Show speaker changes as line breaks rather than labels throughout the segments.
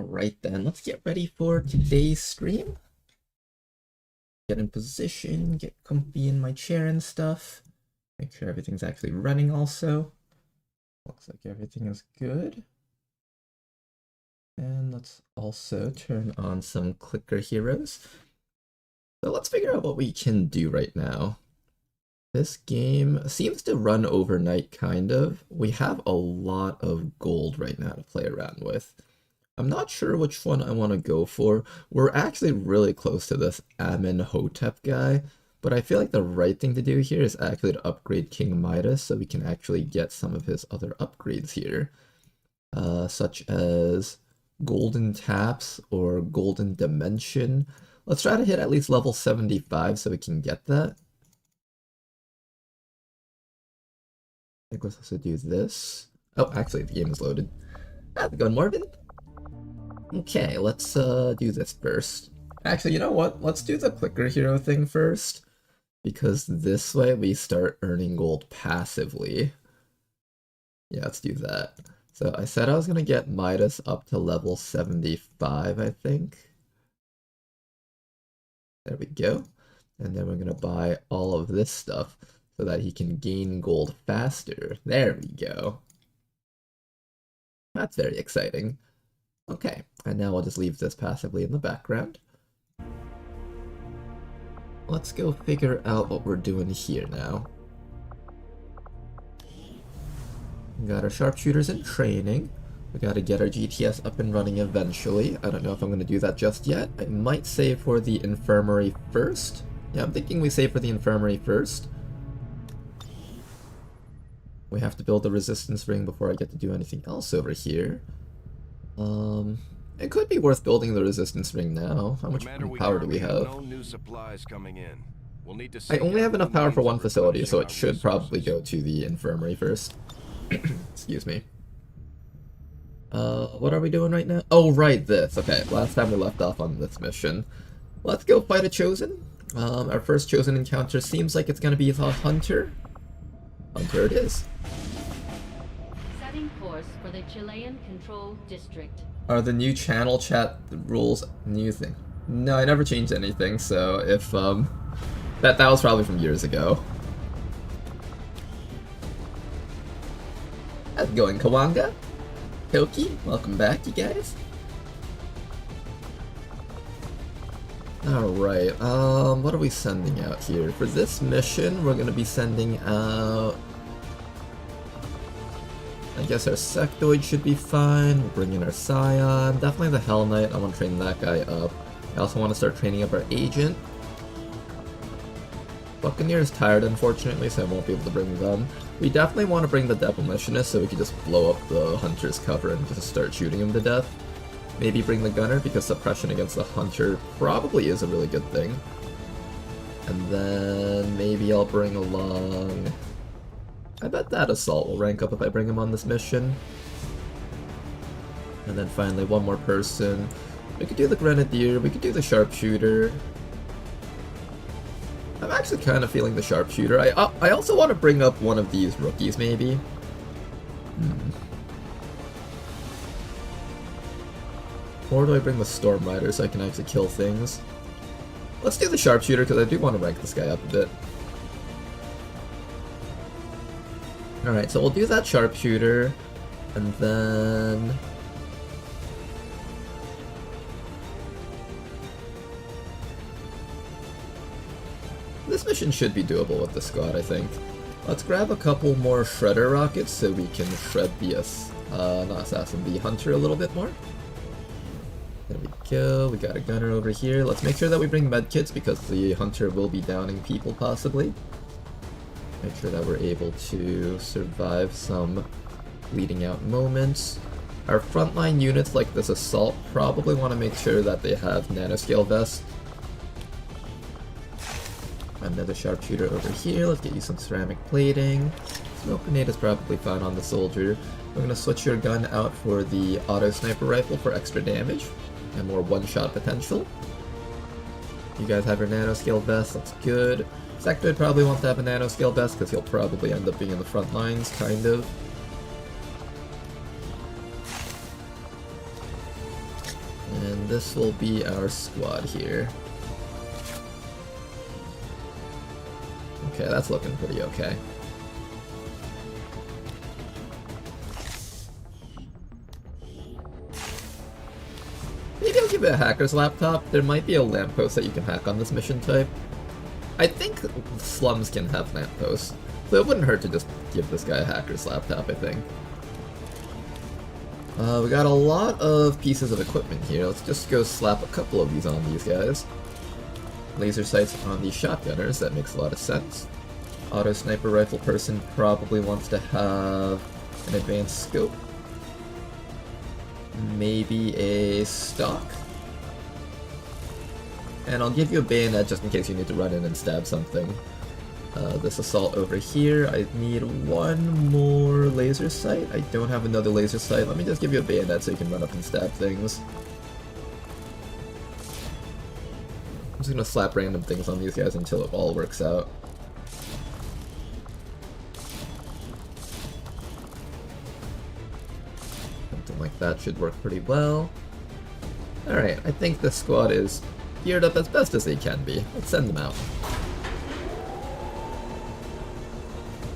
Alright then, let's get ready for today's stream. Get in position, get comfy in my chair and stuff. Make sure everything's actually running also. Looks like everything is good. And let's also turn on some clicker heroes. So let's figure out what we can do right now. This game seems to run overnight, kind of. We have a lot of gold right now to play around with. I'm not sure which one I want to go for. We're actually really close to this Amenhotep guy, but I feel like the right thing to do here is actually to upgrade King Midas so we can actually get some of his other upgrades here, such as Golden Taps or Golden Dimension. Let's try to hit at least level 75 so we can get that. I think let's also do this. Oh, actually the game is loaded. How's it going, Marvin? Okay, let's do this first. Actually, you know what? Let's do the clicker hero thing first, because this way we start earning gold passively. Yeah, let's do that. So I said I was gonna get Midas up to level 75, I think. There we go. And then we're gonna buy all of this stuff so that he can gain gold faster. There we go. That's very exciting. Okay, and now we'll just leave this passively in the background. Let's go figure out what we're doing here now. We got our sharpshooters in training. We gotta get our GTS up and running eventually. I don't know if I'm gonna do that just yet. I might save for the infirmary first. Yeah, I'm thinking we save for the infirmary first. We have to build the resistance ring before I get to do anything else over here. It could be worth building the resistance ring now. How much power do we have?
No new supplies coming in. We'll need to
I only have enough power for one facility, so it should probably go to the infirmary first. Excuse me. What are we doing right now? Oh, right, this. Okay, last time we left off on this mission. Let's go fight a Chosen. Our first Chosen encounter seems like it's gonna be the Hunter. Hunter it is.
Setting course for the Chilean Control District.
Are the new channel chat rules new thing? No, I never changed anything, so if, that was probably from years ago. How's it going, Kawanga? Koki? Welcome back, you guys. Alright, what are we sending out here? For this mission, we're gonna be sending out... I guess our Sectoid should be fine. We'll bring in our Scion. Definitely the Hell Knight. I want to train that guy up. I also want to start training up our Agent. Buccaneer is tired, unfortunately, so I won't be able to bring them. We definitely want to bring the Demolitionist so we can just blow up the Hunter's cover and just start shooting him to death. Maybe bring the Gunner, because suppression against the Hunter probably is a really good thing. And then maybe I'll bring along... I bet that Assault will rank up if I bring him on this mission. And then finally, one more person. We could do the Grenadier, we could do the Sharpshooter. I'm actually kind of feeling the Sharpshooter. I also want to bring up one of these rookies, maybe. Or do I bring the Storm Rider so I can actually kill things? Let's do the Sharpshooter, because I do want to rank this guy up a bit. Alright, so we'll do that Sharpshooter, and then... This mission should be doable with the squad, I think. Let's grab a couple more Shredder rockets so we can shred the, not Assassin, the Hunter a little bit more. There we go, we got a Gunner over here. Let's make sure that we bring medkits because the Hunter will be downing people, possibly. Make sure that we're able to survive some bleeding out moments. Our frontline units like this Assault probably want to make sure that they have nanoscale vests. Another Sharpshooter over here, let's get you some ceramic plating. Smoke Grenade is probably fine on the Soldier. We're going to switch your gun out for the Auto Sniper Rifle for extra damage and more one-shot potential. You guys have your nanoscale vest, that's good. Sectoid probably wants to have a nanoscale vest because he'll probably end up being in the front lines, kind of. And this will be our squad here. Okay, that's looking pretty okay. Maybe I'll give it a hacker's laptop. There might be a lamppost that you can hack on this mission type. I think slums can have lampposts, so it wouldn't hurt to just give this guy a hacker's laptop, I think. We got a lot of pieces of equipment here. Let's just go slap a couple of these on these guys. Laser sights on the shotgunners, that makes a lot of sense. Auto sniper rifle person probably wants to have an advanced scope. Maybe a stock. And I'll give you a bayonet just in case you need to run in and stab something. This assault over here, I need one more laser sight. I don't have another laser sight. Let me just give you a bayonet so you can run up and stab things. I'm just gonna slap random things on these guys until it all works out. Something like that should work pretty well. Alright, I think this squad is geared up as best as they can be. Let's send them out.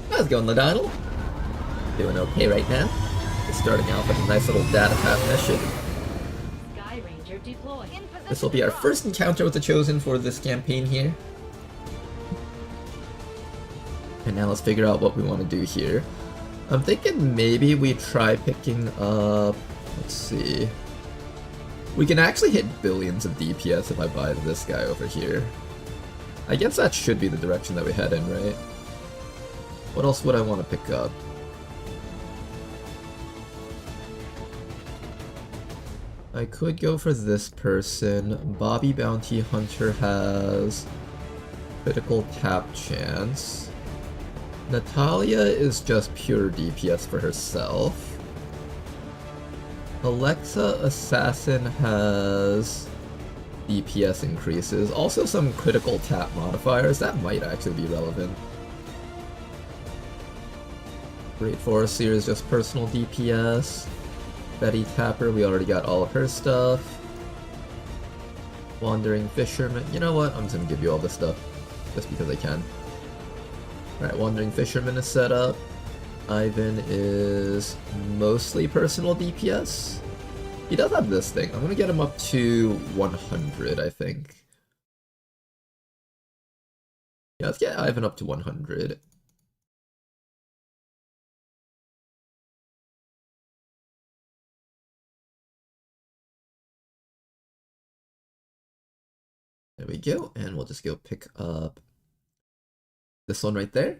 How's it going, Ladonald? Doing okay right now. Just starting off with a nice little data tap mission.
Sky Ranger deployed.
This will be our first encounter with the Chosen for this campaign here. And now let's figure out what we want to do here. I'm thinking maybe we try picking up... Let's see... We can actually hit billions of DPS if I buy this guy over here. I guess that should be the direction that we head in, right? What else would I want to pick up? I could go for this person. Bobby Bounty Hunter has critical tap chance. Natalia is just pure DPS for herself. Alexa Assassin has DPS increases. Also some critical tap modifiers. That might actually be relevant. Great Forestier is just personal DPS. Betty Tapper, we already got all of her stuff. Wandering Fisherman, you know what? I'm just gonna give you all this stuff, just because I can. Alright, Wandering Fisherman is set up. Ivan is mostly personal DPS. He does have this thing. I'm gonna get him up to 100, I think. Yeah, let's get Ivan up to 100. There we go, and we'll just go pick up this one right there.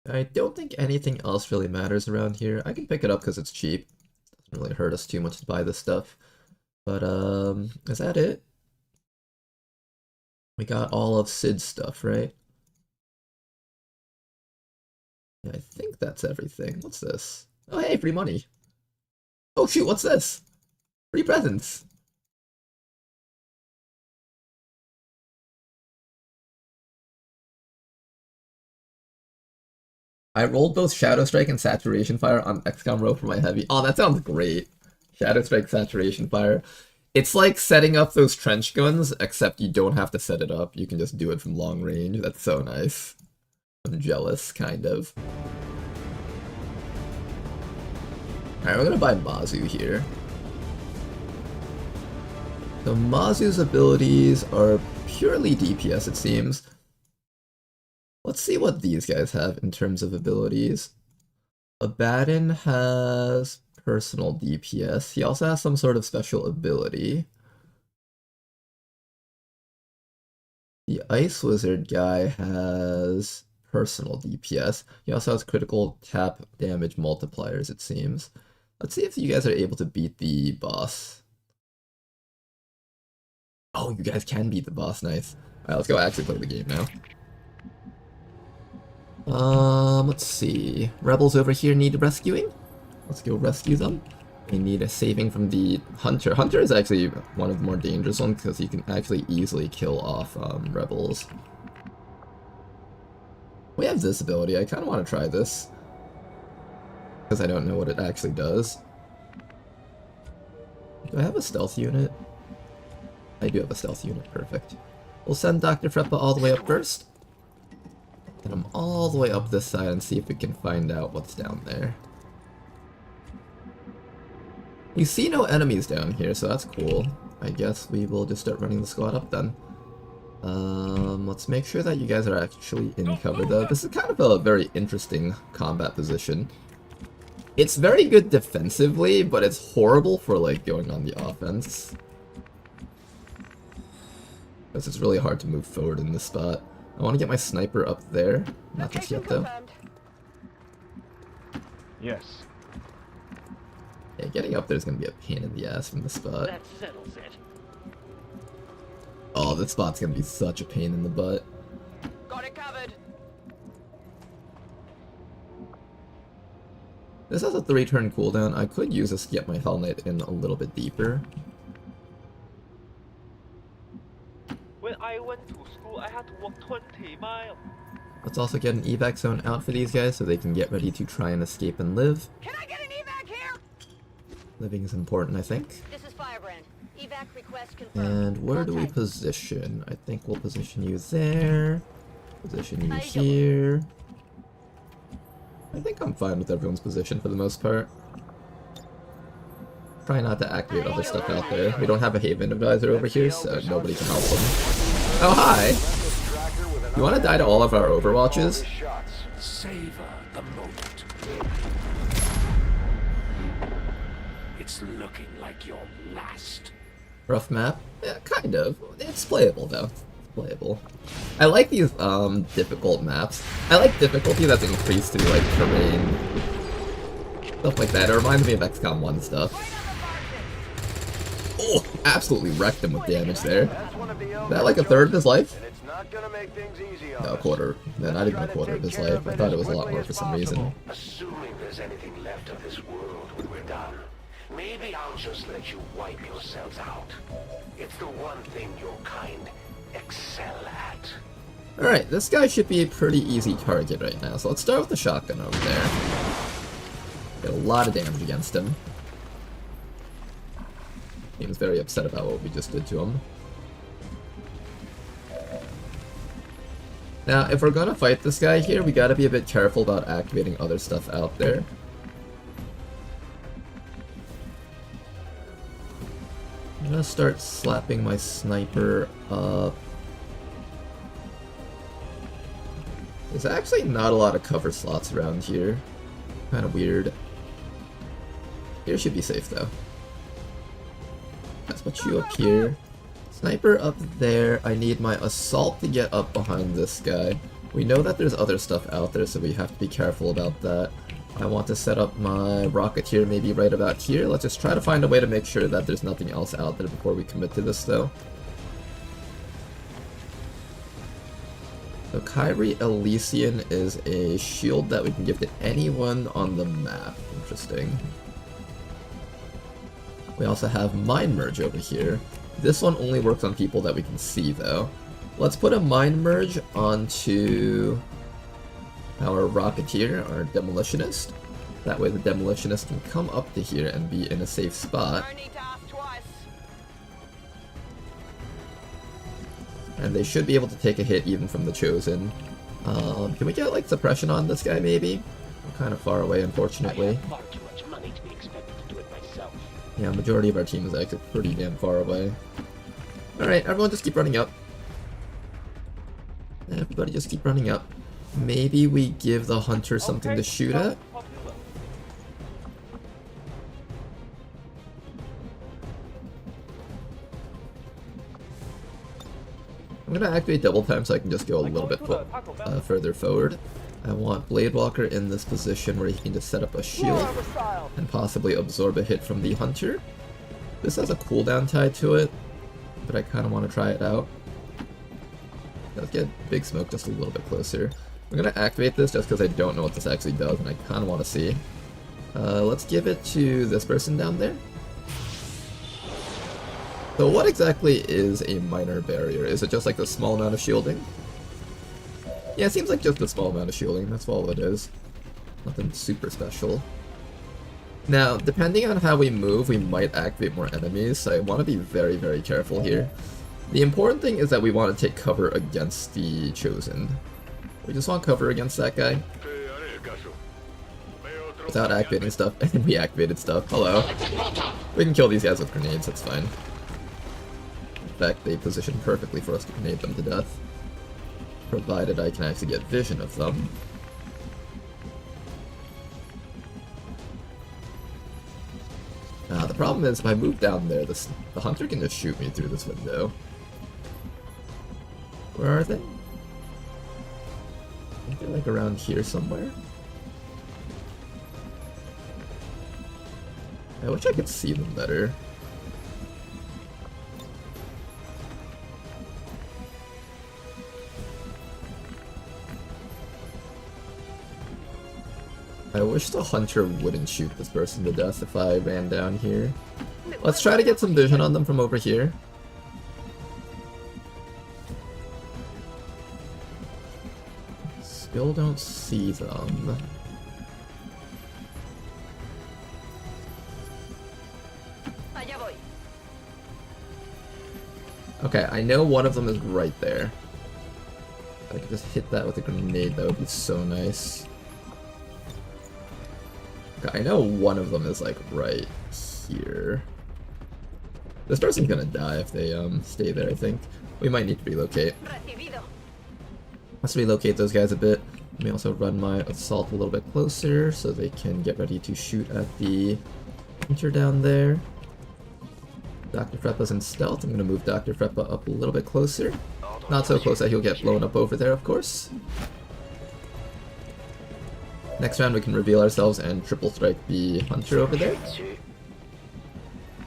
I don't think anything else really matters around here. I can pick it up because it's cheap. Doesn't really hurt us too much to buy this stuff. But, is that it? We got all of Sid's stuff, right? Yeah, I think that's everything. What's this? Oh, hey, free money. Oh, shoot, what's this? Free presents. I rolled both Shadow Strike and Saturation Fire on XCOM row for my heavy. Oh, that sounds great. Shadow Strike, Saturation Fire. It's like setting up those trench guns, except you don't have to set it up. You can just do it from long range. That's so nice. I'm jealous, kind of. Alright, we're gonna buy Mazu here. So Mazu's abilities are purely DPS, it seems. Let's see what these guys have in terms of abilities. Abaddon has personal DPS. He also has some sort of special ability. The Ice Wizard guy has personal DPS. He also has critical tap damage multipliers, it seems. Let's see if you guys are able to beat the boss. Oh, you guys can beat the boss, nice. Alright, let's go actually play the game now. Let's see. Rebels over here need rescuing. Let's go rescue them. They need a saving from the Hunter. Hunter is actually one of the more dangerous ones because he can actually easily kill off rebels. We have this ability. I kind of want to try this because I don't know what it actually does. Do I have a stealth unit? I do have a stealth unit, perfect. We'll send Dr. Freppa all the way up first. Get him all the way up this side and see if we can find out what's down there. You see no enemies down here, so that's cool. I guess we will just start running the squad up then. Let's make sure that you guys are actually in cover though. This is kind of a very interesting combat position. It's very good defensively, but it's horrible for like going on the offense. Because it's really hard to move forward in this spot. I want to get my sniper up there. Not just yet though.
Yes.
Yeah, getting up there is going to be a pain in the ass from this spot.
That settles it.
Oh, this spot's going to be such a pain in the butt.
Got it covered.
This has a 3-turn cooldown. I could use this to get my Hell Knight in a little bit deeper.
When I went to school, I had to walk 20 miles.
Let's also get an evac zone out for these guys so they can get ready to try and escape and live.
Can I get an evac here?
Living is important, I think.
This is Firebrand. Evac request confirmed.
And where do we
Contact.
position? I think we'll position you there. Position you
How you
here. I think I'm fine with everyone's position for the most part. Try not to activate other stuff out there. We don't have a Haven advisor over here, so nobody can help them. Oh, hi! You want to die to all of our Overwatches?
Savor the moment. It's looking like your last.
Rough map? Yeah, kind of. It's playable, though. It's playable. I like these, difficult maps. I like difficulty that's increased through, like, terrain. Stuff like that. It reminds me of XCOM 1 stuff. Oh, absolutely wrecked him with damage there. Is that like a third of his life? No, a quarter. No, not even a quarter of his life. I thought it was a lot more for some reason.
Assuming there's anything left of this world when we're done, maybe I'll just let you wipe yourselves out. It's the one thing your kind excel at.
Alright, this guy should be a pretty easy target right now, so let's start with the shotgun over there. Get a lot of damage against him. Seems very upset about what we just did to him. Now, if we're gonna fight this guy here, we gotta be a bit careful about activating other stuff out there. I'm gonna start slapping my sniper up. There's actually not a lot of cover slots around here. Kinda weird. Here should be safe though. Let's put you up here. Sniper up there. I need my assault to get up behind this guy. We know that there's other stuff out there, so we have to be careful about that. I want to set up my rocketeer maybe right about here. Let's just try to find a way to make sure that there's nothing else out there before we commit to this though. So Kyrie Elysian is a shield that we can give to anyone on the map. Interesting. We also have Mind Merge over here. This one only works on people that we can see though. Let's put a Mind Merge onto our Rocketeer, our Demolitionist. That way the Demolitionist can come up to here and be in a safe spot. And they should be able to take a hit even from the Chosen. Can we get like suppression on this guy maybe? I'm kind of far away unfortunately.
Far too much money to be expected to do it myself.
Yeah, majority of our team is actually pretty damn far away. Alright, everyone just keep running up. Everybody just keep running up. Maybe we give the hunter something to shoot at? I'm gonna activate double time so I can just go a little bit further forward. I want Blade Walker in this position where he can just set up a shield and possibly absorb a hit from the hunter. This has a cooldown tied to it, but I kind of want to try it out. Let's get Big Smoke just a little bit closer. I'm gonna activate this just because I don't know what this actually does and I kind of want to see. Let's give it to this person down there. So what exactly is a minor barrier? Is it just like a small amount of shielding? Yeah, it seems like just a small amount of shielding, that's all it is. Nothing super special. Now, depending on how we move, we might activate more enemies, so I want to be very, very careful here. The important thing is that we want to take cover against the Chosen. We just want cover against that guy. Without activating stuff, and we activated stuff. Hello. We can kill these guys with grenades, that's fine. In fact, they position perfectly for us to grenade them to death. Provided I can actually get vision of them. The problem is, if I move down there, the hunter can just shoot me through this window. Where are they? I think they're like around here somewhere. I wish I could see them better. I wish the hunter wouldn't shoot this person to death if I ran down here. Let's try to get some vision on them from over here. Still don't see them. Okay, I know one of them is right there. If I could just hit that with a grenade, that would be so nice. Okay, I know one of them is like right here. This person's gonna die if they stay there, I think. We might need to relocate. Let's relocate those guys a bit. Let me also run my assault a little bit closer so they can get ready to shoot at the hunter down there. Dr. Freppa's in stealth. I'm gonna move Dr. Freppa up a little bit closer. Not so close that he'll get blown up over there, of course. Next round we can reveal ourselves and triple strike the hunter over there.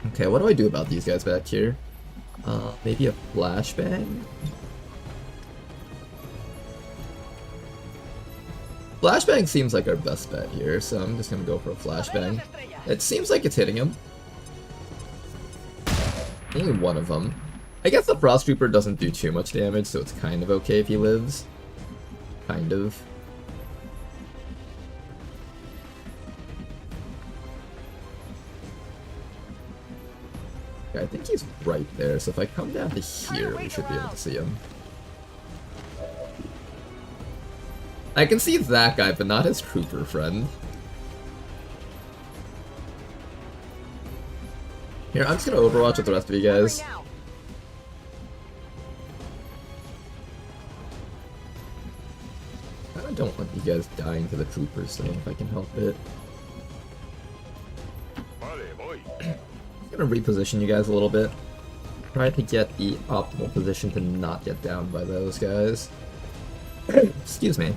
Okay, what do I do about these guys back here? Maybe a flashbang? Flashbang seems like our best bet here, so I'm just gonna go for a flashbang. It seems like it's hitting him. Only one of them. I guess the Frost Trooper doesn't do too much damage, so it's kind of okay if he lives. Kind of. Okay, I think he's right there, so if I come down to here, we should be able to see him. I can see that guy, but not his trooper friend. Here, I'm just gonna overwatch with the rest of you guys. I don't want you guys dying to the troopers, though, if I can help it. I'm gonna reposition you guys a little bit. Try to get the optimal position to not get down by those guys. Excuse me.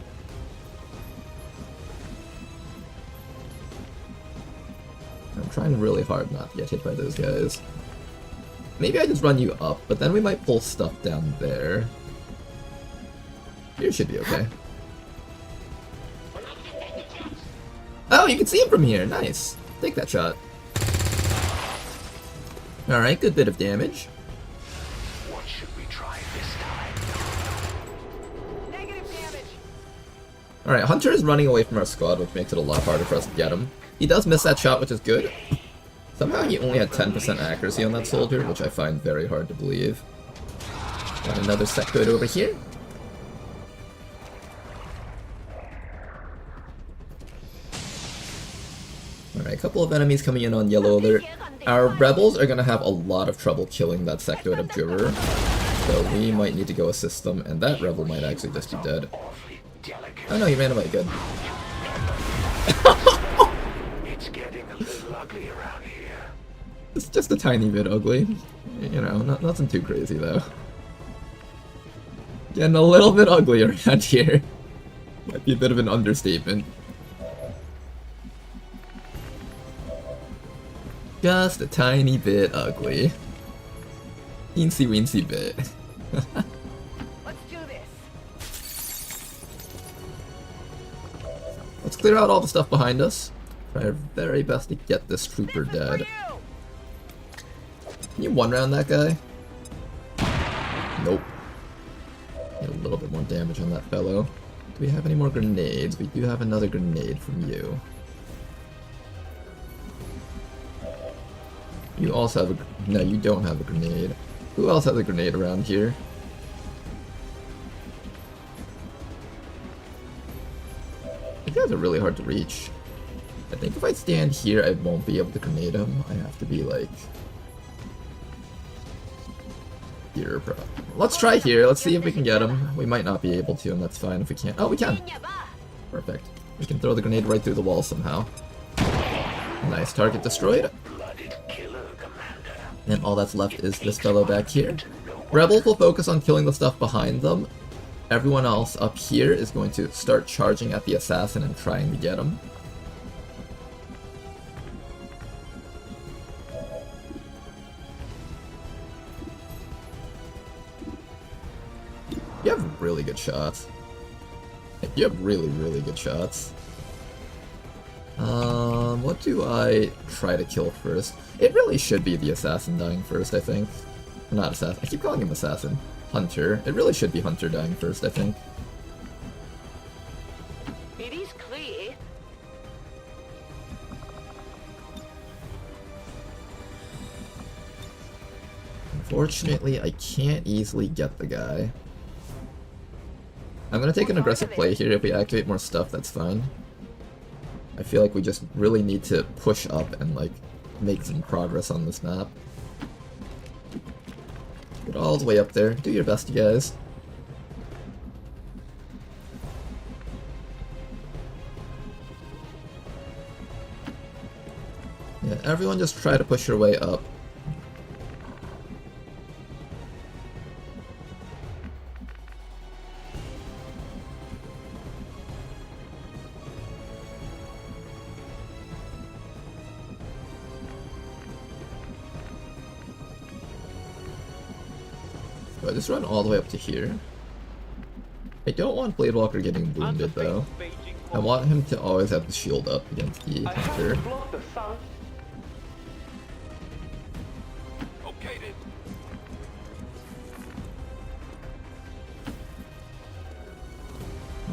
I'm trying really hard not to get hit by those guys. Maybe I just run you up, but then we might pull stuff down there. Here should be okay. Oh, you can see him from here. Nice. Take that shot. Alright, good bit of damage.
What should we try this time?
Negative damage.
Alright, Hunter is running away from our squad, which makes it a lot harder for us to get him. He does miss that shot, which is good. Somehow he only had 10% accuracy on that soldier, which I find very hard to believe. Got another sectoid over here. Alright, a couple of enemies coming in on yellow alert. Our rebels are going to have a lot of trouble killing that sectoid observer, so we might need to go assist them, and that rebel might actually just be dead. Oh no, he ran away, good.
It's getting a little ugly around here.
It's just a tiny bit ugly. You know, nothing too crazy though. Getting a little bit ugly around here. Might be a bit of an understatement. Just a tiny bit ugly. Teensy weensy bit.
Let's do this.
Let's clear out all the stuff behind us. Try our very best to get this trooper dead. Can you one round that guy? Nope. Get a little bit more damage on that fellow. Do we have any more grenades? We do have another grenade from you. You also have a... No, you don't have a grenade. Who else has a grenade around here? These guys are really hard to reach. I think if I stand here, I won't be able to grenade him. I have to be like... here, bro. Let's try here. Let's see if we can get him. We might not be able to, and that's fine if we can't. Oh, we can! Perfect. We can throw the grenade right through the wall somehow. Nice, target destroyed. And all that's left is this fellow back here. Rebels will focus on killing the stuff behind them. Everyone else up here is going to start charging at the assassin and trying to get him. You have really good shots. You have really, really good shots. What do I try to kill first? It really should be the assassin dying first, I think. Not assassin. I keep calling him assassin. Hunter. It really should be Hunter dying first, I think.
It is clear.
Unfortunately, I can't easily get the guy. I'm gonna take an aggressive play here. If we activate more stuff, that's fine. I feel like we just really need to push up and, like, make some progress on this map. Get all the way up there. Do your best, you guys. Yeah, everyone just try to push your way up. So I just run all the way up to here. I don't want Blade Walker getting wounded though. I want him to always have the shield up against the Hunter.
Okay then.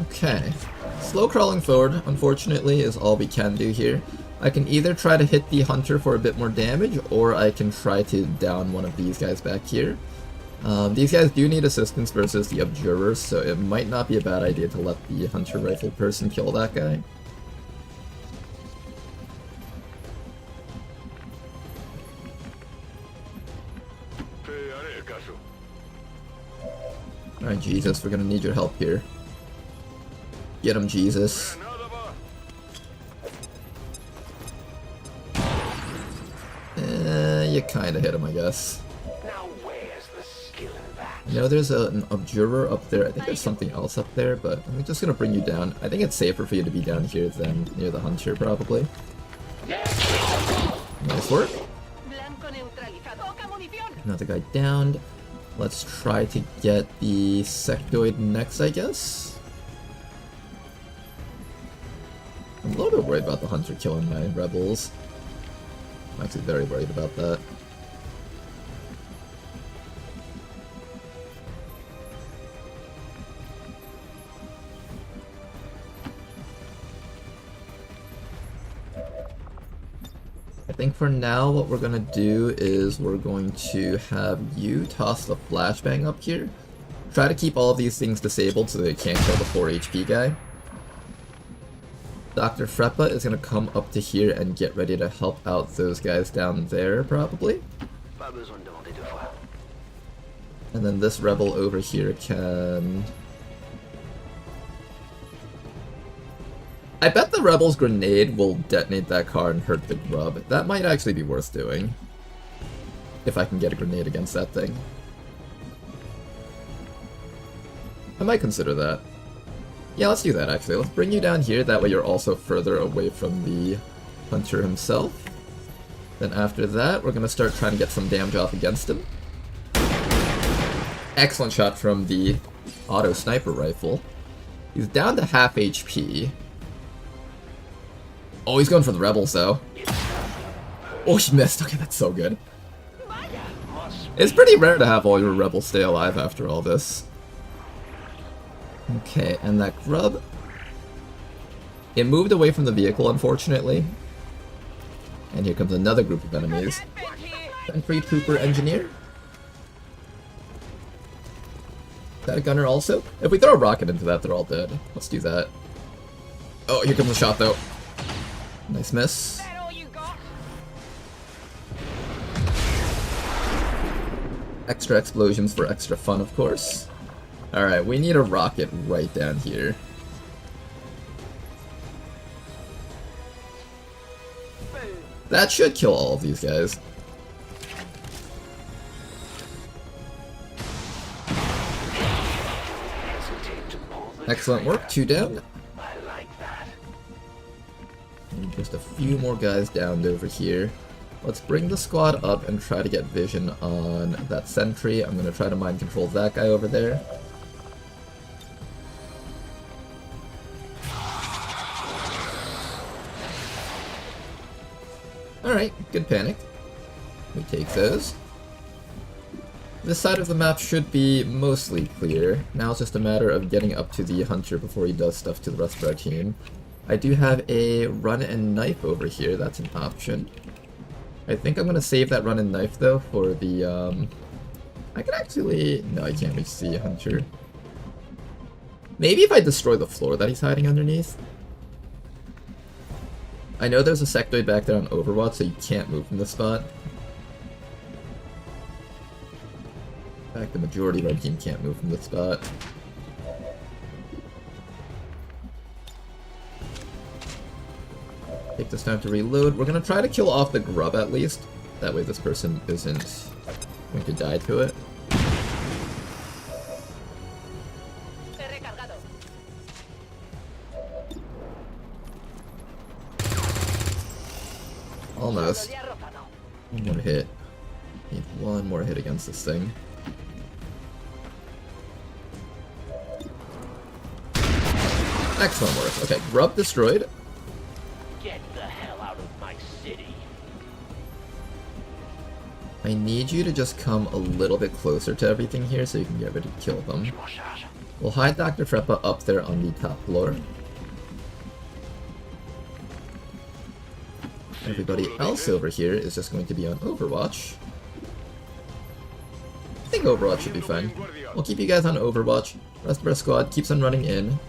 Okay. Slow crawling forward, unfortunately, is all we can do here. I can either try to hit the Hunter for a bit more damage, or I can try to down one of these guys back here. These guys do need assistance versus the Observers, so it might not be a bad idea to let the Hunter Rifle person kill that guy. Alright, Jesus, we're gonna need your help here. Get him, Jesus. You kinda hit him, I guess. You know, there's an Observer up there. I think there's something else up there, but I'm just gonna bring you down. I think it's safer for you to be down here than near the Hunter, probably. Nice work. Another guy downed. Let's try to get the Sectoid next, I guess. I'm a little bit worried about the Hunter killing my rebels. I'm actually very worried about that. I think for now what we're gonna do is we're going to have you toss the flashbang up here. Try to keep all of these things disabled so they can't kill the 4 HP guy. Dr. Freppa is gonna come up to here and get ready to help out those guys down there, probably. And then this rebel over here can... I bet the rebel's grenade will detonate that car and hurt the grub. That might actually be worth doing. If I can get a grenade against that thing. I might consider that. Yeah, let's do that actually. Let's bring you down here, that way you're also further away from the Hunter himself. Then after that, we're gonna start trying to get some damage off against him. Excellent shot from the auto sniper rifle. He's down to half HP. Oh, he's going for the rebels, though. Oh, he missed. Okay, that's so good. It's pretty rare to have all your rebels stay alive after all this. Okay, and that grub... It moved away from the vehicle, unfortunately. And here comes another group of enemies. Sentry Trooper Engineer. Is that a gunner also? If we throw a rocket into that, they're all dead. Let's do that. Oh, here comes a shot though. Nice miss.
That all you got?
Extra explosions for extra fun, of course. Alright, we need a rocket right down here. That should kill all of these guys. Excellent work, 2 down.
I like that.
And just a few more guys downed over here. Let's bring the squad up and try to get vision on that sentry. I'm going to try to mind control that guy over there. Alright, good panic. We take those. This side of the map should be mostly clear. Now it's just a matter of getting up to the hunter before he does stuff to the rest of our team. I do have a run and knife over here, that's an option. I think I'm going to save that run and knife though for the, I could actually... No, I can't reach the hunter. Maybe if I destroy the floor that he's hiding underneath. I know there's a sectoid back there on Overwatch, so you can't move from this spot. In fact, the majority of our team can't move from this spot. Take this time to reload. We're gonna try to kill off the grub at least. That way this person isn't going to die to it. Almost. One more hit. Need one more hit against this thing. Excellent work. Okay, grub destroyed.
Get the hell out of my city.
I need you to just come a little bit closer to everything here so you can get ready to kill them. We'll hide Dr. Treppa up there on the top floor. Everybody else over here is just going to be on Overwatch. I think Overwatch should be fine. We'll keep you guys on Overwatch. The rest of our squad keeps on running in.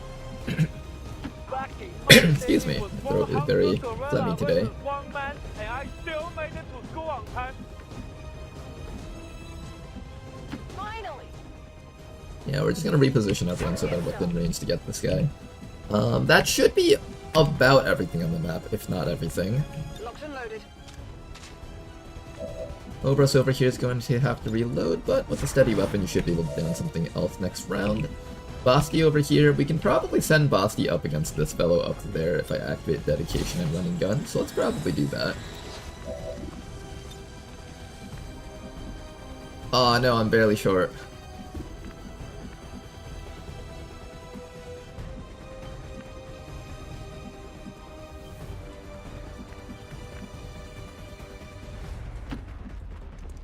Excuse me, my throat is very phlegmy today.
Finally!
Yeah, we're just gonna reposition everyone so they're within range to get this guy. That should be about everything on the map, if not everything.
Locked and loaded.
Obras over here is going to have to reload, but with a steady weapon you should be able to down something else next round. Basti over here, we can probably send Basti up against this fellow up there if I activate Dedication and Running Gun, so let's probably do that. Aw, no, I'm barely short.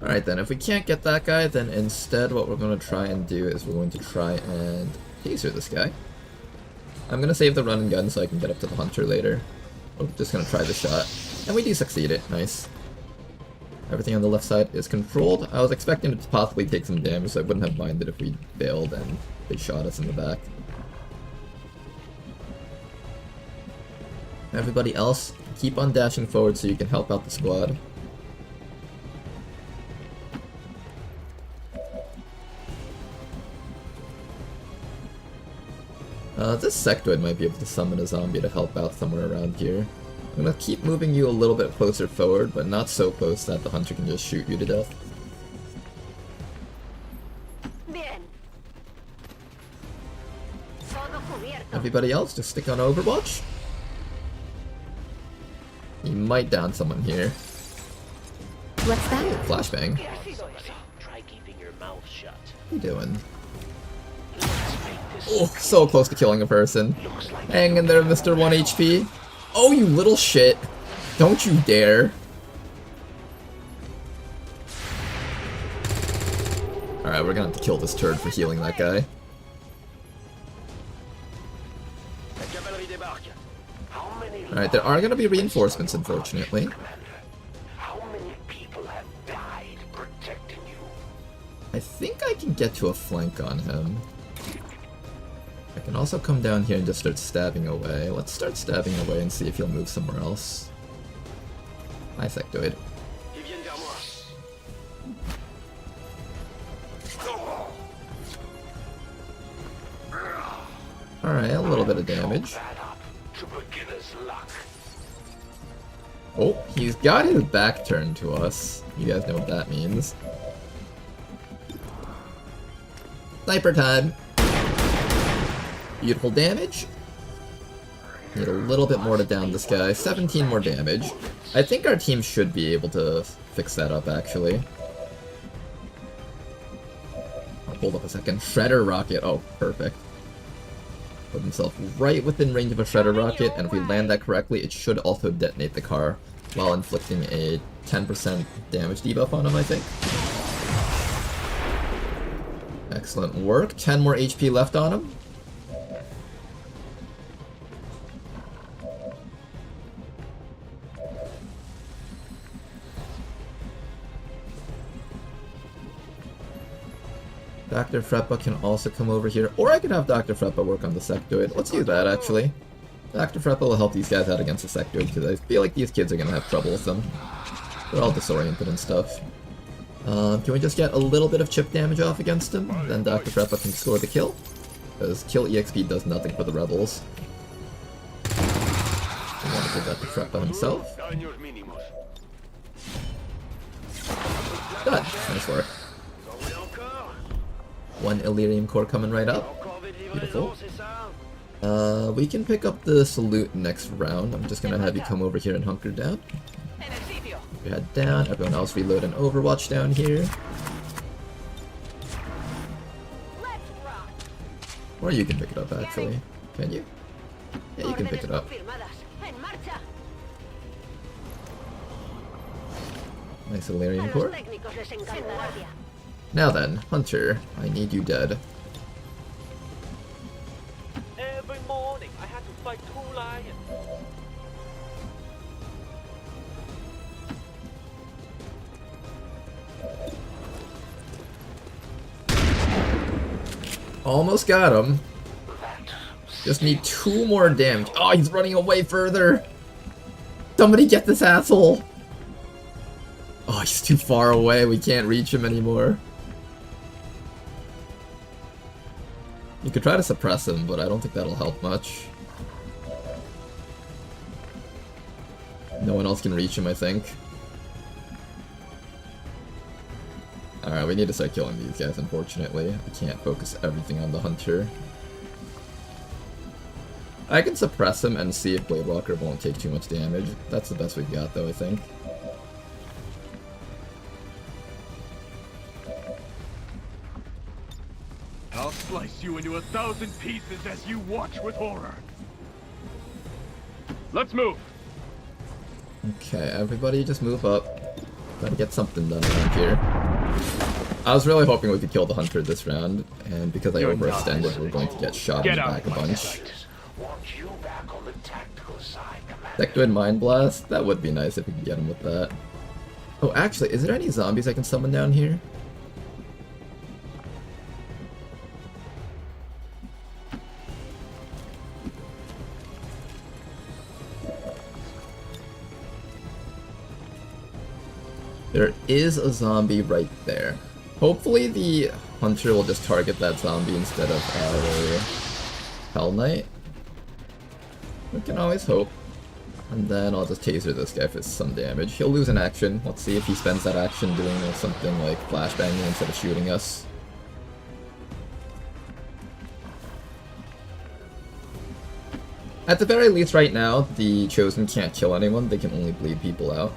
Alright then, if we can't get that guy, then instead what we're going to try and do is we're going to try and taser this guy. I'm going to save the run and gun so I can get up to the hunter later. We're just going to try the shot. And we do succeed it, nice. Everything on the left side is controlled. I was expecting it to possibly take some damage, so I wouldn't have minded if we failed and they shot us in the back. Everybody else, keep on dashing forward so you can help out the squad. This sectoid might be able to summon a zombie to help out somewhere around here. I'm gonna keep moving you a little bit closer forward, but not so close that the hunter can just shoot you to death.
Bien. Todo cubierto.
Everybody else, just stick on Overwatch. You might down someone here.
What's that?
Flashbang.
Try keeping your mouth shut.
What are you doing? Oh, so close to killing a person. Hang in there, Mr. 1 HP. Oh, you little shit. Don't you dare. Alright, we're gonna have to kill this turd for healing that guy. Alright, there are gonna be reinforcements, unfortunately.
How many people have died?
I think I can get to a flank on him. I can also come down here and just start stabbing away. Let's start stabbing away and see if he'll move somewhere else. Hi, Sectoid.
Ils viennent vers moi.
Alright, a little bit of damage.
That up to beginner's luck.
Oh, he's got his back turned to us. You guys know what that means. Sniper time! Beautiful damage. Need a little bit more to down this guy. 17 more damage. I think our team should be able to fix that up, actually. Hold up a second. Shredder rocket. Oh, perfect. Put himself right within range of a shredder rocket, and if we land that correctly, it should also detonate the car while inflicting a 10% damage debuff on him, I think. Excellent work. 10 more HP left on him. Dr. Freppa can also come over here, or I could have Dr. Freppa work on the Sectoid. Let's do that, actually. Dr. Freppa will help these guys out against the Sectoid, because I feel like these kids are going to have trouble with them. They're all disoriented and stuff. Can we just get a little bit of chip damage off against him? Then Dr. Freppa can score the kill, because kill EXP does nothing for the rebels. We want to give that to Freppa himself. Done. Nice work. One Illyrium core coming right up. Beautiful. We can pick up the salute next round. I'm just gonna have you come over here and hunker down. Keep your head down. Everyone else reload an Overwatch down here. Or you can pick it up, actually. Can you? Yeah, you can pick it up. Nice Illyrium core. Now then, Hunter, I need you dead.
Every morning I had to fight 2 lions.
Almost got him. Just need 2 more damage. Oh, he's running away further. Somebody get this asshole. Oh, he's too far away. We can't reach him anymore. You could try to suppress him, but I don't think that'll help much. No one else can reach him, I think. Alright, we need to start killing these guys, unfortunately. We can't focus everything on the Hunter. I can suppress him and see if Blade Walker won't take too much damage. That's the best we've got, though, I think.
I'll slice you into 1,000 pieces as you watch with horror. Let's move.
Okay, everybody just move up. Gotta get something done around here. I was really hoping we could kill the Hunter this round, and because I overextended, we're going to get shot in the back a bunch. Sectoid Mind Blast? That would be nice if we could get him with that. Oh, actually, is there any zombies I can summon down here? There is a zombie right there. Hopefully the Hunter will just target that zombie instead of our Hell Knight. We can always hope. And then I'll just taser this guy for some damage. He'll lose an action. Let's see if he spends that action doing something like flashbanging instead of shooting us. At the very least right now, the Chosen can't kill anyone, they can only bleed people out.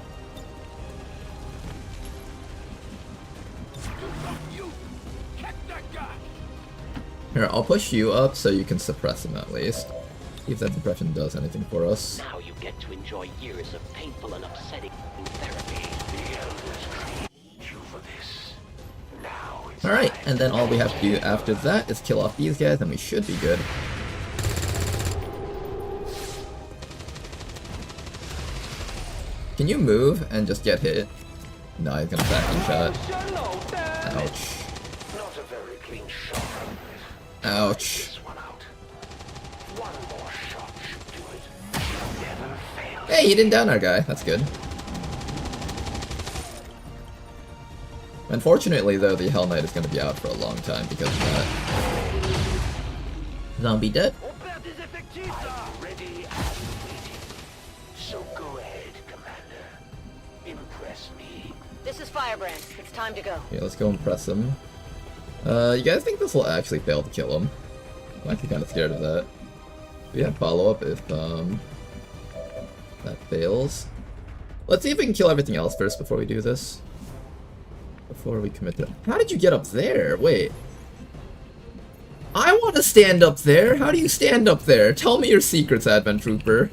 Here, I'll push you up so you can suppress him at least. See if that suppression does anything for us.
Now you get to enjoy years of painful and upsetting therapy.
The elders create you for this. Now it's
Alright, and then all we have to do after that is kill off these guys and we should be good. Can you move and just get hit? No, he's gonna back and shot. Ouch. Ouch.
This one out. One more shot should do it. Never fail.
Hey, he didn't down our guy. That's good. Unfortunately, though, the Hell Knight is going to be out for a long time because of that. Zombie dead.
I'm ready and waiting. So go ahead, Commander. Impress me.
This is Firebrand. It's time to go.
Okay, let's go impress him. You guys think this will actually fail to kill him? I'm actually kind of scared of that. We have follow-up if, that fails. Let's see if we can kill everything else first before we do this. Before we commit to... How did you get up there? Wait. I want to stand up there! How do you stand up there? Tell me your secrets, Advent Trooper.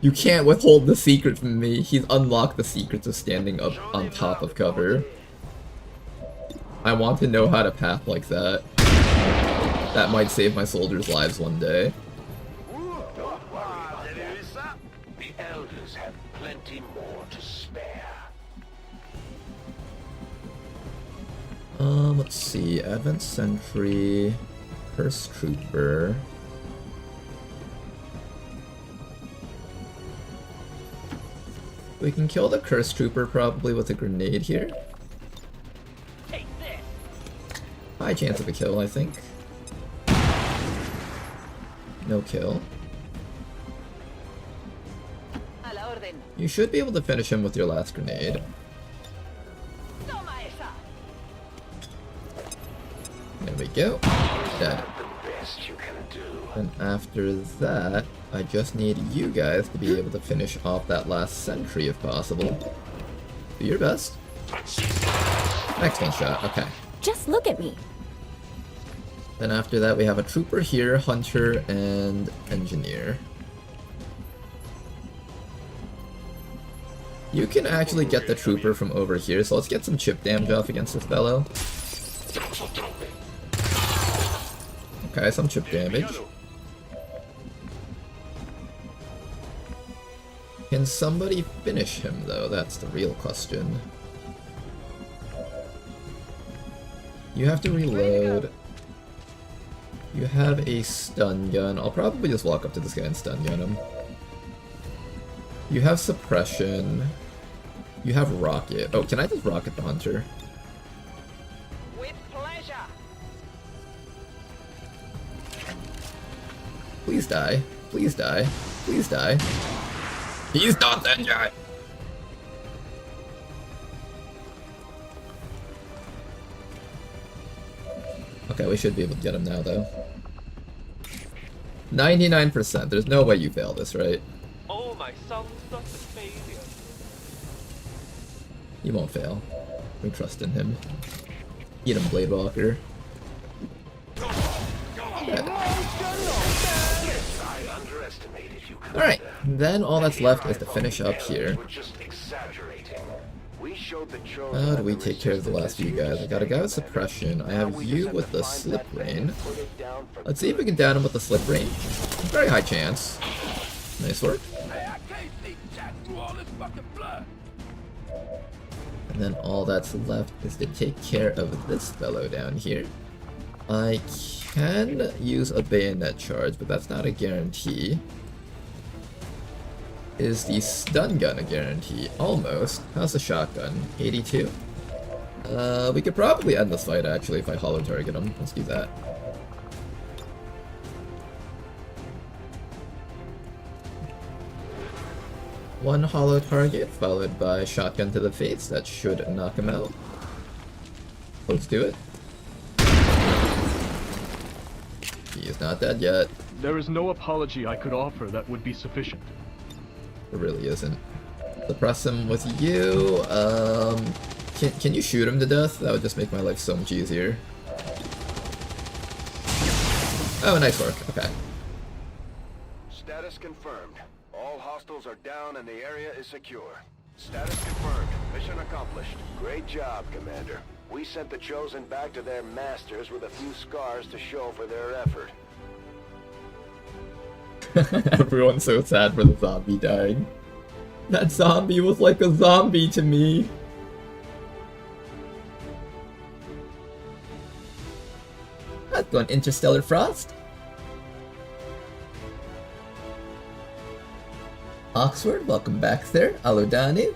You can't withhold the secret from me. He's unlocked the secrets of standing up on top of cover. I want to know how to path like that. That might save my soldiers' lives one day.
Don't worry about that. The elders have plenty more to spare.
Let's see. Advent Sentry, Curse Trooper. We can kill the Curse Trooper probably with a grenade here. High chance of a kill, I think. No kill.
A la orden.
You should be able to finish him with your last grenade.
Toma esa.
There we go. Dead.
The best you can do.
And after that, I just need you guys to be able to finish off that last sentry if possible. Do your best. Excellent shot, okay.
Just look at me.
Then after that we have a trooper here, hunter, and engineer. You can actually get the trooper from over here, so let's get some chip damage off against this fellow. Okay, some chip damage. Can somebody finish him though? That's the real question. You have to reload. You have a stun gun. I'll probably just walk up to this guy and stun gun him. You have suppression. You have rocket. Oh, can I just rocket the hunter?
With pleasure.
Please die. Please die. Please die. He's not that guy. Okay, we should be able to get him now, though. 99%. There's no way you fail this, right?
Oh, my son's such a failure.
You won't fail. We trust in him. Eat him, Blade Walker.
I underestimated you.
Alright, then all that's left is to finish up here.
We're just exaggerating. We showed the
How do we take care of the last few guys? I got a guy with suppression. I have you with the slip rain. Let's see if we can down him with the slip rain. Very high chance. Nice work. And then all that's left is to take care of this fellow down here. I can use a bayonet charge, but that's not a guarantee. Is the stun gun a guarantee? Almost. How's the shotgun? 82? We could probably end this fight actually if I hollow target him. Let's do that. One hollow target followed by shotgun to the face. That should knock him out. Let's do it. He is not dead yet.
There is no apology I could offer that would be sufficient.
It really isn't. Suppress him with you. Can you shoot him to death? That would just make my life so much easier. Oh, nice work. Okay.
Status confirmed. All hostiles are down and the area is secure. Status confirmed. Mission accomplished.
Great job, Commander. We sent the Chosen back to their masters with a few scars to show for their effort.
Everyone's so sad for the zombie dying. That zombie was like a zombie to me. Let's go on Interstellar Frost. Oxford, welcome back, sir. Aludani.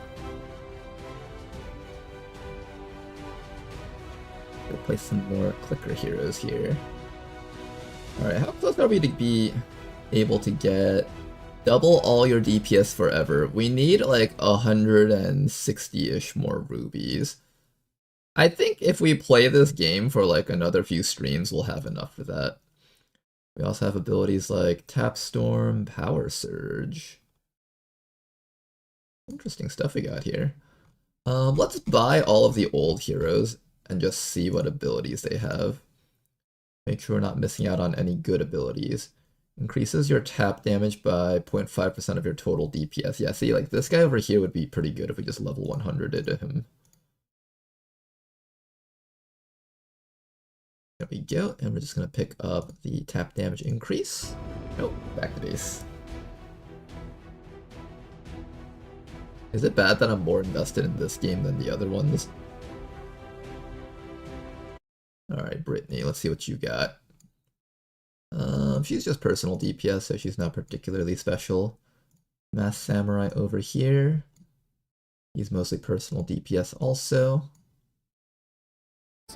Gonna play some more clicker heroes here. Alright, how close are we to be able to get double all your DPS forever? We need like 160-ish more rubies. I think if we play this game for like another few streams, we'll have enough for that. We also have abilities like Tap Storm, Power Surge. Interesting stuff we got here. Let's buy all of the old heroes and just see what abilities they have. Make sure we're not missing out on any good abilities. Increases your tap damage by 0.5% of your total DPS. Yeah, see, like this guy over here would be pretty good if we just level 100 him. There we go, and we're just gonna pick up the tap damage increase. Nope, back to base. Is it bad that I'm more invested in this game than the other ones? Alright, Brittany, let's see what you got. She's just personal DPS, so she's not particularly special. Mass Samurai over here. He's mostly personal DPS also.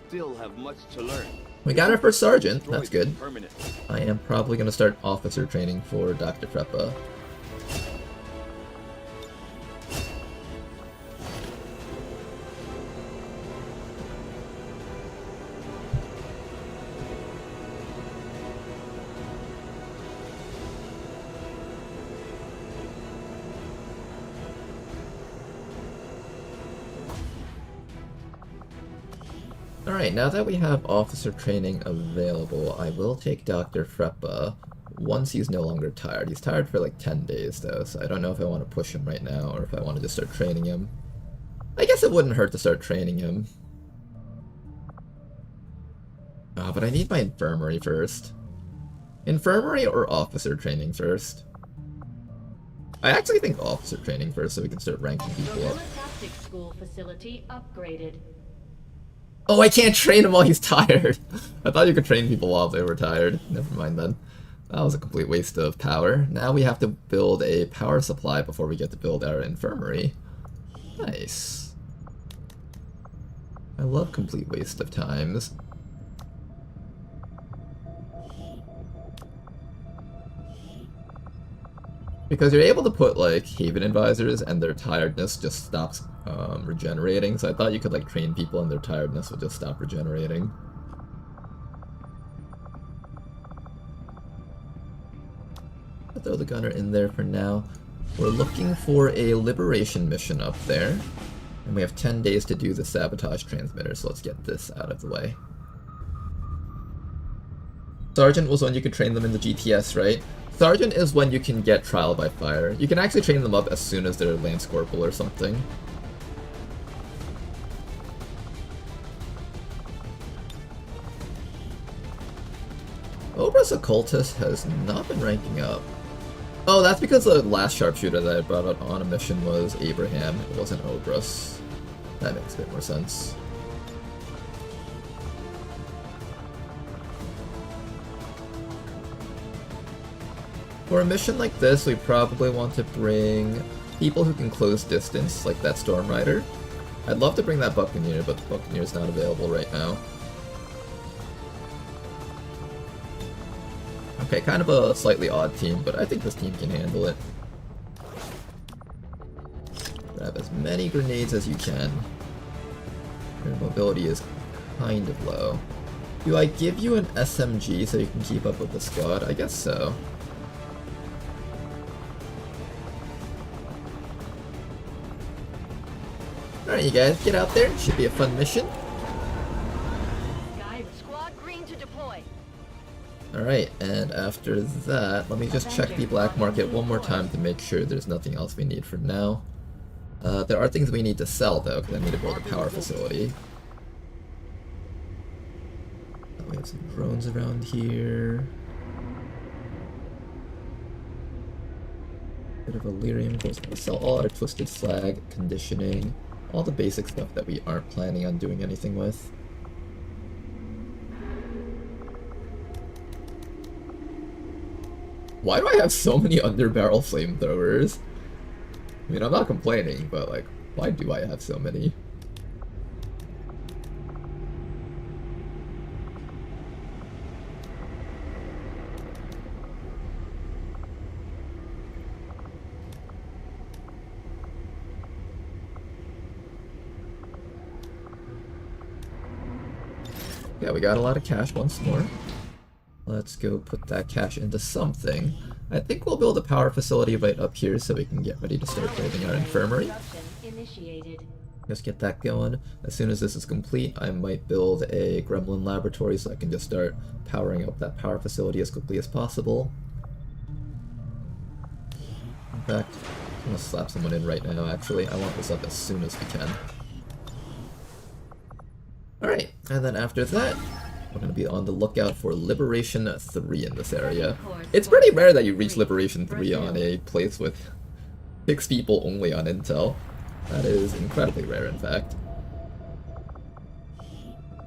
Still have much to learn.
We got our first Sergeant, that's good.
Permanent.
I am probably going to start officer training for Dr. Freppa. Alright, now that we have officer training available, I will take Dr. Freppa once he's no longer tired. He's tired for like 10 days though, so I don't know if I want to push him right now or if I want to just start training him. I guess it wouldn't hurt to start training him. But I need my infirmary first. Infirmary or officer training first? I actually think officer training first so we can start ranking people up.
Tactics School facility upgraded.
Oh, I can't train him while he's tired. I thought you could train people while they were tired. Never mind then. That was a complete waste of power. Now we have to build a power supply before we get to build our infirmary. Nice. I love complete waste of times. Because you're able to put like Haven Advisors and their tiredness just stops regenerating, so I thought you could like train people and their tiredness would just stop regenerating. I'll throw the gunner in there for now. We're looking for a liberation mission up there, and we have 10 days to do the sabotage transmitter, so let's get this out of the way. Sergeant was when you could train them in the GTS, right? Sergeant is when you can get trial by fire. You can actually train them up as soon as they're Lance Corporal or something. Obra's Occultist has not been ranking up. Oh, that's because the last sharpshooter that I brought out on a mission was Abraham. It wasn't Obras. That makes a bit more sense. For a mission like this, we probably want to bring people who can close distance, like that Storm Rider. I'd love to bring that Buccaneer, but the Buccaneer's not available right now. Okay, kind of a slightly odd team, but I think this team can handle it. Grab as many grenades as you can. Your mobility is kind of low. Do I give you an SMG so you can keep up with the squad? I guess so. Alright, you guys, get out there. It should be a fun mission.
Squad green to deploy.
Alright, and after that, let me just check the black market one more time to make sure there's nothing else we need for now. There are things we need to sell though, because I need to build a power facility. We have some drones around here. Bit of Illyrium, of course, we sell all our Twisted Flag, conditioning, all the basic stuff that we aren't planning on doing anything with. Why do I have so many underbarrel flamethrowers? I mean, I'm not complaining, but like, why do I have so many? Yeah, we got a lot of cash once more. Let's go put that cash into something. I think we'll build a power facility right up here so we can get ready to start building our infirmary.
Initiated.
Just get that going. As soon as this is complete, I might build a gremlin laboratory so I can just start powering up that power facility as quickly as possible. In fact, I'm gonna slap someone in right now, actually. I want this up as soon as we can. Alright, and then after that, we're going to be on the lookout for Liberation 3 in this area. It's pretty rare that you reach Liberation 3 on a place with 6 people only on intel. That is incredibly rare, in fact.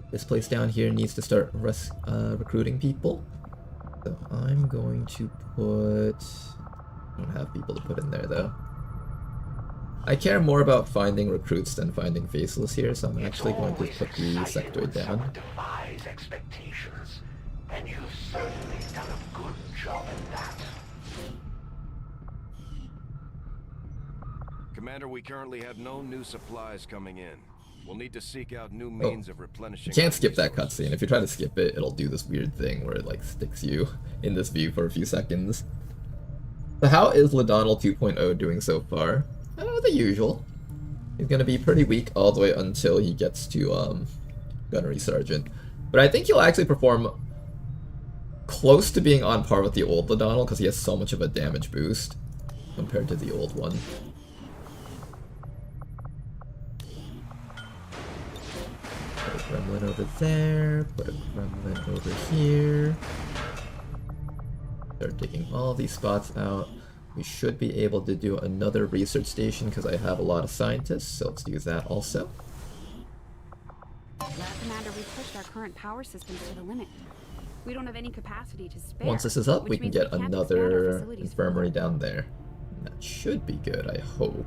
This place down here needs to start recruiting people. So I'm going to put... I don't have people to put in there, though. I care more about finding recruits than finding faceless here, so I'm actually going to put the sectoid down.
Defies expectations, and you've certainly done a good job at that.
Commander, we currently have no new supplies coming in. We'll need to seek out new means of replenishing.
You can't skip that cutscene. If you try to skip it, it'll do this weird thing where it like sticks you in this view for a few seconds. So how is Ladonal 2.0 doing so far? The usual. He's gonna be pretty weak all the way until he gets to Gunnery Sergeant. But I think he'll actually perform close to being on par with the old Ladonal because he has so much of a damage boost compared to the old one. Put a gremlin over there, put a gremlin over here. Start digging all these spots out. We should be able to do another research station because I have a lot of scientists, so let's do that also.
Commander, we pushed our current power systems to the limit. We don't have any capacity to spare.
Once this is up, we can get another infirmary
further.
down there. And that should be good, I hope.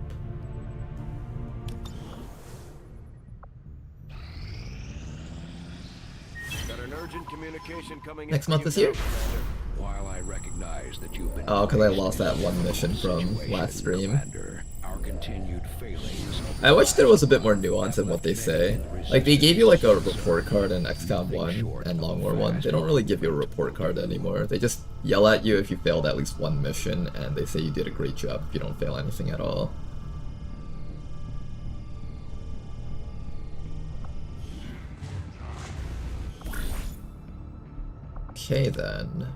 Got an urgent communication coming in.
Next month is here.
While I recognize that you've been
Oh, because I lost that one mission from last stream.
Commander, our continued failings.
I wish there was a bit more nuance in what they say. Like, they gave you like a report card in XCOM 1 and Long War 1. They don't really give you a report card anymore. They just yell at you if you failed at least one mission, and they say you did a great job if you don't fail anything at all. Okay then.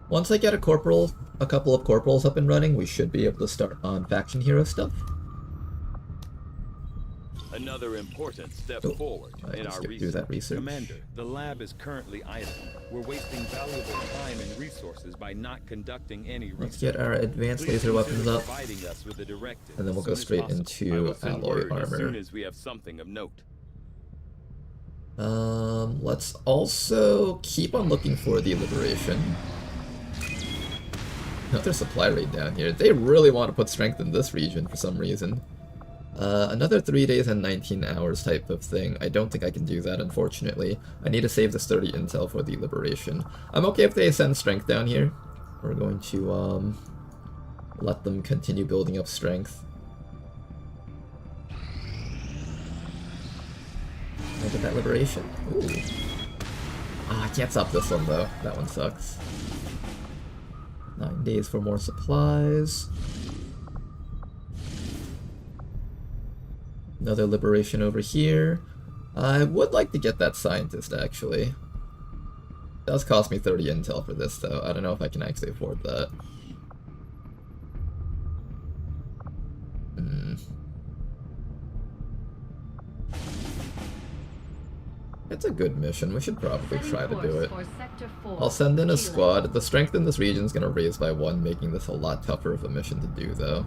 Once I get a couple of corporals up and running, we should be able to start on faction hero stuff.
Another important step forward in our
do that research.
Commander, the lab is currently idle. We're wasting valuable time and resources by not conducting any research.
Let's get our advanced laser weapons up,
Us with a directive
and then we'll go straight into alloy
as soon
armor.
as we have something of note.
Let's also keep on looking for the Liberation. Another supply raid down here. They really want to put strength in this region for some reason. Another 3 days and 19 hours type of thing. I don't think I can do that, unfortunately. I need to save this 30 intel for the Liberation. I'm okay if they send strength down here. We're going to, let them continue building up strength. Look at that Liberation. Ooh. Ah, I can't stop this one, though. That one sucks. 9 days for more supplies. Another Liberation over here. I would like to get that scientist, actually. It does cost me 30 intel for this, though. I don't know if I can actually afford that. It's a good mission. We should probably try to do it. I'll send in a squad. The strength in this region is going to raise by 1, making this a lot tougher of a mission to do, though.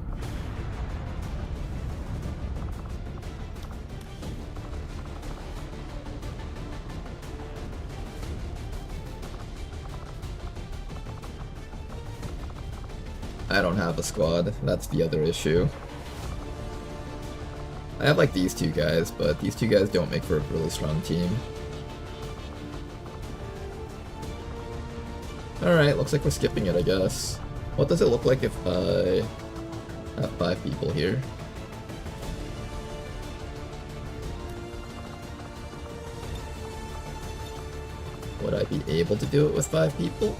I don't have a squad. That's the other issue. I have like these two guys, but these two guys don't make for a really strong team. Alright, looks like we're skipping it, I guess. What does it look like if I have 5 people here? Would I be able to do it with 5 people?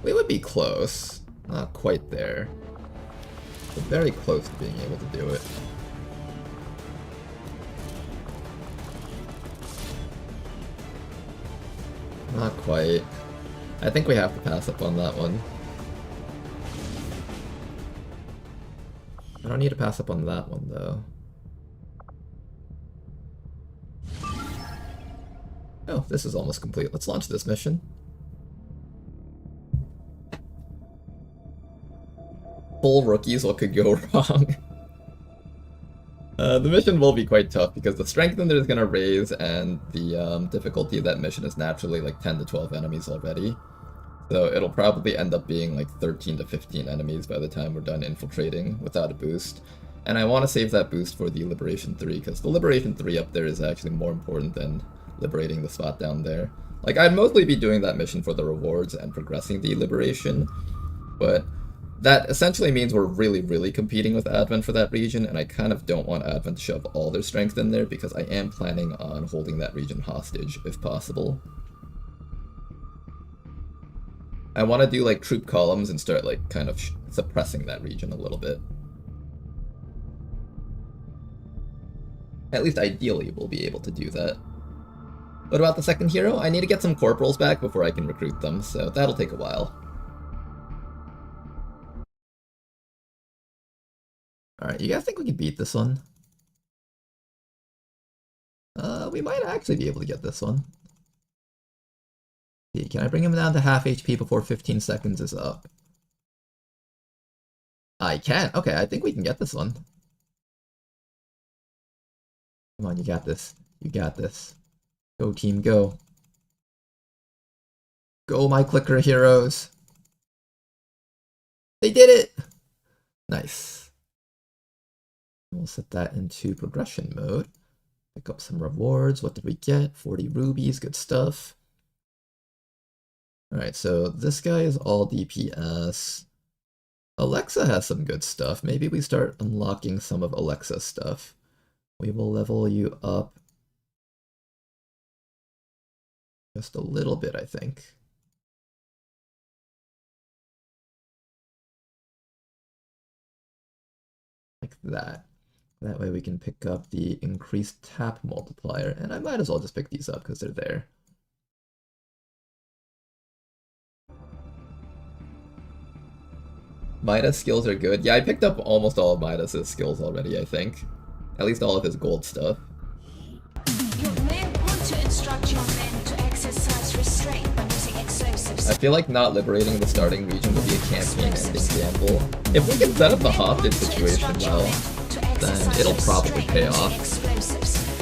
We would be close. Not quite there. But very close to being able to do it. Not quite. I think we have to pass up on that one. I don't need to pass up on that one, though. Oh, this is almost complete. Let's launch this mission. Full rookies, what could go wrong? The mission will be quite tough because the strength in there is going to raise, and the difficulty of that mission is naturally like 10 to 12 enemies already. So it'll probably end up being like 13 to 15 enemies by the time we're done infiltrating without a boost. And I want to save that boost for the Liberation 3, because the Liberation 3 up there is actually more important than liberating the spot down there. Like, I'd mostly be doing that mission for the rewards and progressing the Liberation, but that essentially means we're really competing with Advent for that region, and I kind of don't want Advent to shove all their strength in there because I am planning on holding that region hostage if possible. I want to do like troop columns and start like kind of suppressing that region a little bit. At least ideally we'll be able to do that. What about the second hero? I need to get some corporals back before I can recruit them, so that'll take a while. Alright, you guys think we can beat this one? We might actually be able to get this one. See, can I bring him down to half HP before 15 seconds is up? I can. Okay, I think we can get this one. Come on, you got this. You got this. Go team, go. Go my clicker heroes. They did it! Nice. We'll set that into progression mode. Pick up some rewards. What did we get? 40 rubies, good stuff. Alright, so this guy is all DPS. Alexa has some good stuff. Maybe we start unlocking some of Alexa's stuff. We will level you up just a little bit, I think. Like that. That way we can pick up the increased tap multiplier, and I might as well just pick these up because they're there. Midas skills are good. Yeah, I picked up almost all of Midas's skills already, I think. At least all of his gold stuff.
You may want to instruct your men to exercise restraint when using explosives.
I feel like not liberating the starting region would be a campaign-ending gamble. If we can set up the hostage situation well, then it'll probably pay off.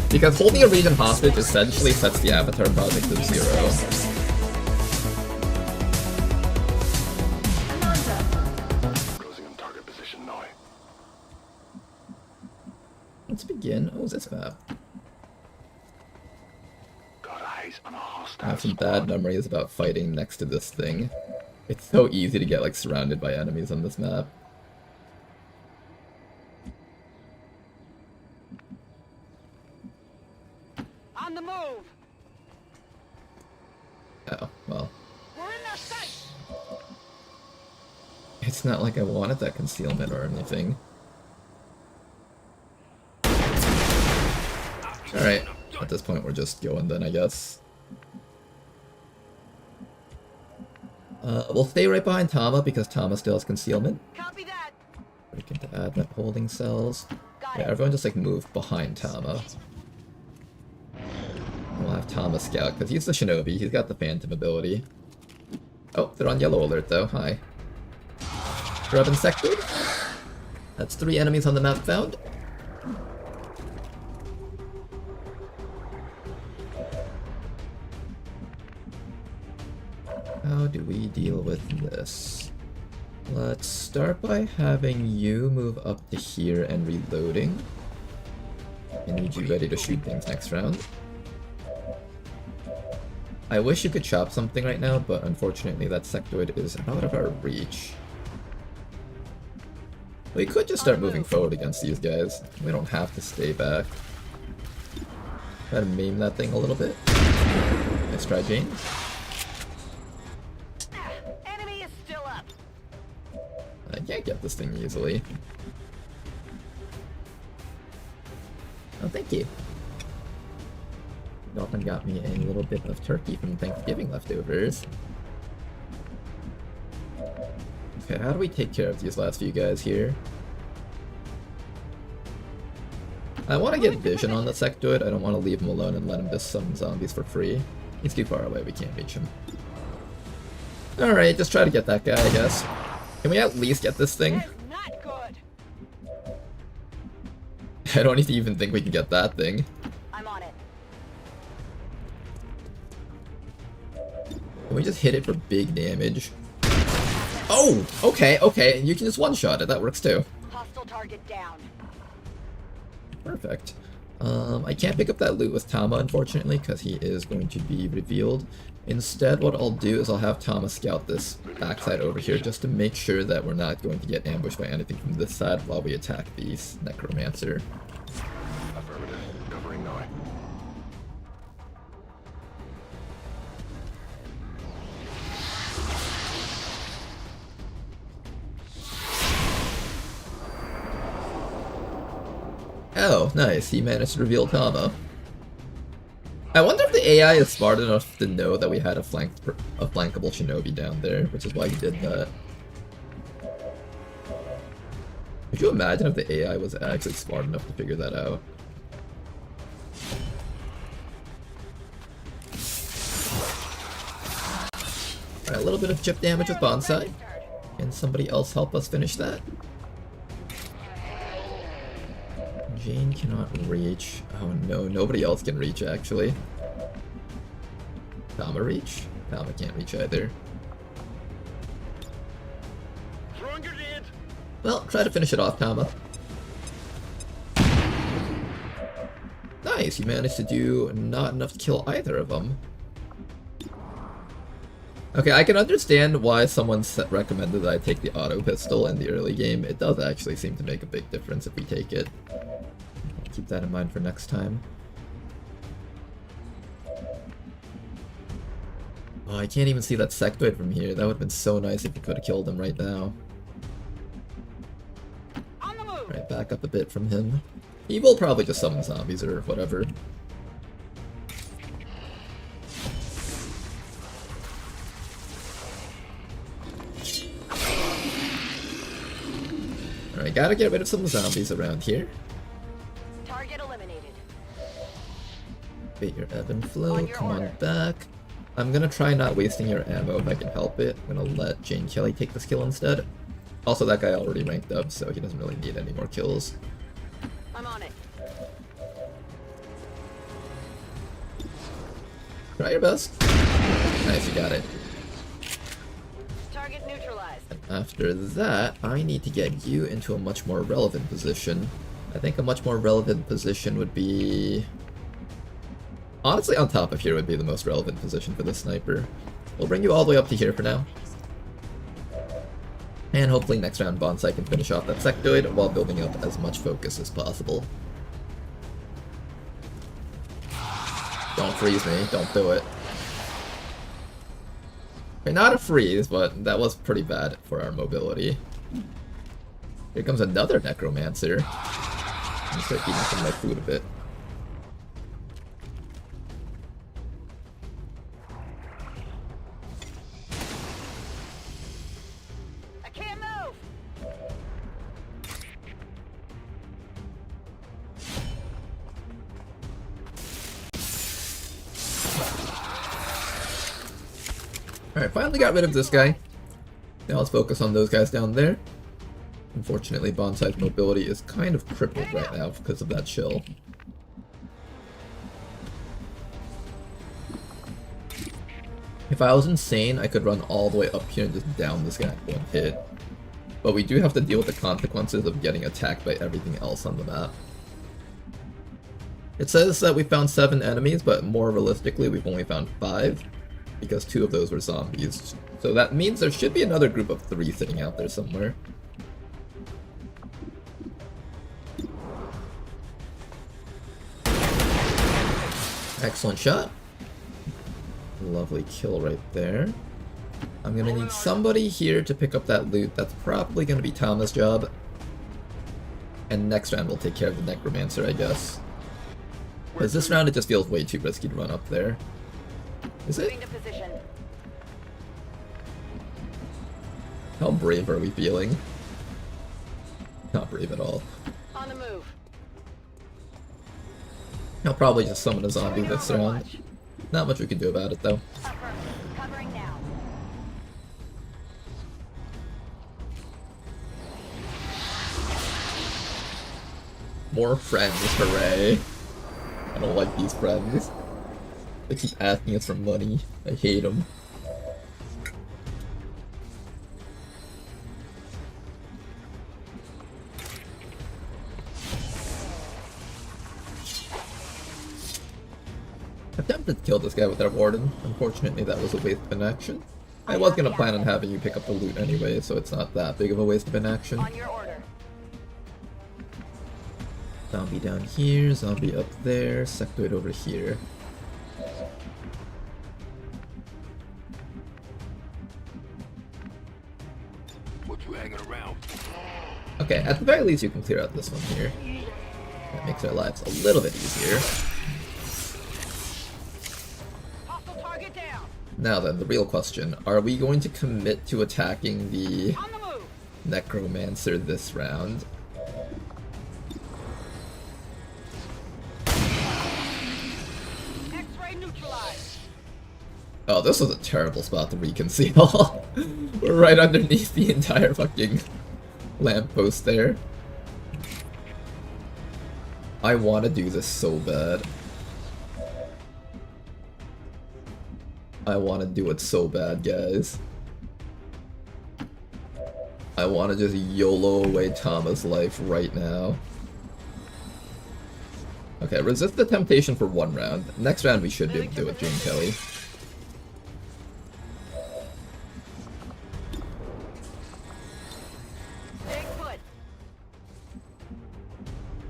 Because holding a region hostage essentially sets the Avatar project to 0. Let's begin. Oh, this map. I have some bad memories about fighting next to this thing. It's so easy to get like surrounded by enemies on this map.
On the move.
Oh, well.
We're in their sight.
It's not like I wanted that concealment or anything. Alright, at this point we're just going then, I guess. We'll stay right behind Tama because Tama still has concealment.
Copy that.
Break into Advent holding cells.
Got
Yeah,
it.
everyone just like move behind Tama. We'll have Tama scout because he's the shinobi, he's got the phantom ability. Oh, they're on yellow alert though, hi. Grub insected. That's 3 enemies on the map found. how do we deal with this? Let's start by having you move up to here and reloading. I need you ready to shoot things next round. I wish you could chop something right now, but unfortunately that sectoid is out of our reach. We could just start moving forward against these guys. We don't have to stay back. Try to maim that thing a little bit. Nice try, Jane.
Enemy is still up.
I can't get this thing easily. Oh, thank you. Dolphin got me a little bit of turkey from Thanksgiving leftovers. Okay, how do we take care of these last few guys here? I want to get vision on the sectoid. I don't want to leave him alone and let him just summon zombies for free. He's too far away, we can't reach him. Alright, just try to get that guy, I guess. Can we at least get this thing?
Not good.
I don't even think we can get that thing.
I'm on it.
Can we just hit it for big damage? Oh! Okay, okay, you can just one-shot it, that works too.
Hostile target down.
Perfect. I can't pick up that loot with Tama, unfortunately, because he is going to be revealed. Instead, what I'll do is I'll have Tama scout this backside over here just to make sure that we're not going to get ambushed by anything from this side while we attack the Necromancer.
Affirmative. Covering now.
Oh, nice. He managed to reveal Tama. I wonder if the AI is smart enough to know that we had a flankable shinobi down there, which is why he did that. Could you imagine if the AI was actually smart enough to figure that out? Alright, a little bit of chip damage with Bonsai. Can somebody else help us finish that? Jane cannot reach. Oh no, nobody else can reach actually. Tama reach? Tama can't reach either. Well, try to finish it off, Tama. Nice, you managed to do not enough to kill either of them. Okay, I can understand why someone recommended that I take the auto pistol in the early game. It does actually seem to make a big difference if we take it. I'll keep that in mind for next time. Oh, I can't even see that sectoid from here. That would have been so nice if we could have killed him right now. Alright, back up a bit from him. He will probably just summon zombies or whatever. Alright, gotta get rid of some zombies around here.
Target eliminated.
Bait your ebb and flow, come on back. I'm gonna try not wasting your ammo if I can help it. I'm gonna let Jane Kelly take this kill instead. Also, that guy already ranked up, so he doesn't really need any more kills.
I'm on it.
Try your best. Nice, you got it.
Target neutralized.
And after that, I need to get you into a much more relevant position. I think a much more relevant position would be... Honestly, on top of here would be the most relevant position for the sniper. We'll bring you all the way up to here for now. And hopefully next round Bonsai can finish off that sectoid while building up as much focus as possible. Don't freeze me, don't do it. Okay, not a freeze, but that was pretty bad for our mobility. Here comes another Necromancer. I'm gonna start eating some of my food a bit.
I can't move.
Alright, finally got rid of this guy. Now let's focus on those guys down there. Unfortunately, Bonsai's mobility is kind of crippled right now because of that chill. If I was insane, I could run all the way up here and just down this guy in one hit. But we do have to deal with the consequences of getting attacked by everything else on the map. It says that we found 7 enemies, but more realistically we've only found 5, because 2 of those were zombies. So that means there should be another group of 3 sitting out there somewhere. Excellent shot. Lovely kill right there. I'm gonna need somebody here to pick up that loot. That's probably gonna be Thomas' job. And next round we'll take care of the Necromancer, I guess. Because this round it just feels way too risky to run up there. Is it? How brave are we feeling? Not brave at all.
On the move.
I'll probably just summon a zombie this round. Not much we can do about it though.
Covering now.
More friends, hooray. I don't like these friends. They keep asking us for money. I hate them. Attempted to kill this guy with our warden. Unfortunately, that was a waste of an action. I was gonna plan on having you pick up the loot anyway, so it's not that big of a waste of an action.
On your order.
Zombie down here, zombie up there, sectoid over here.
What you hanging around?
Okay, at the very least you can clear out this one here. That makes our lives a little bit easier.
Hostile target down.
Now then, the real question. Are we going to commit to attacking the
On the move.
Necromancer this round?
X-ray neutralized.
Oh, this was a terrible spot to reconceal. We're right underneath the entire fucking lamppost there. I want to do this so bad. I want to do it so bad, guys. I want to just YOLO away Thomas' life right now. Okay, resist the temptation for 1 round. Next round we should be able to do it, Jane Kelly.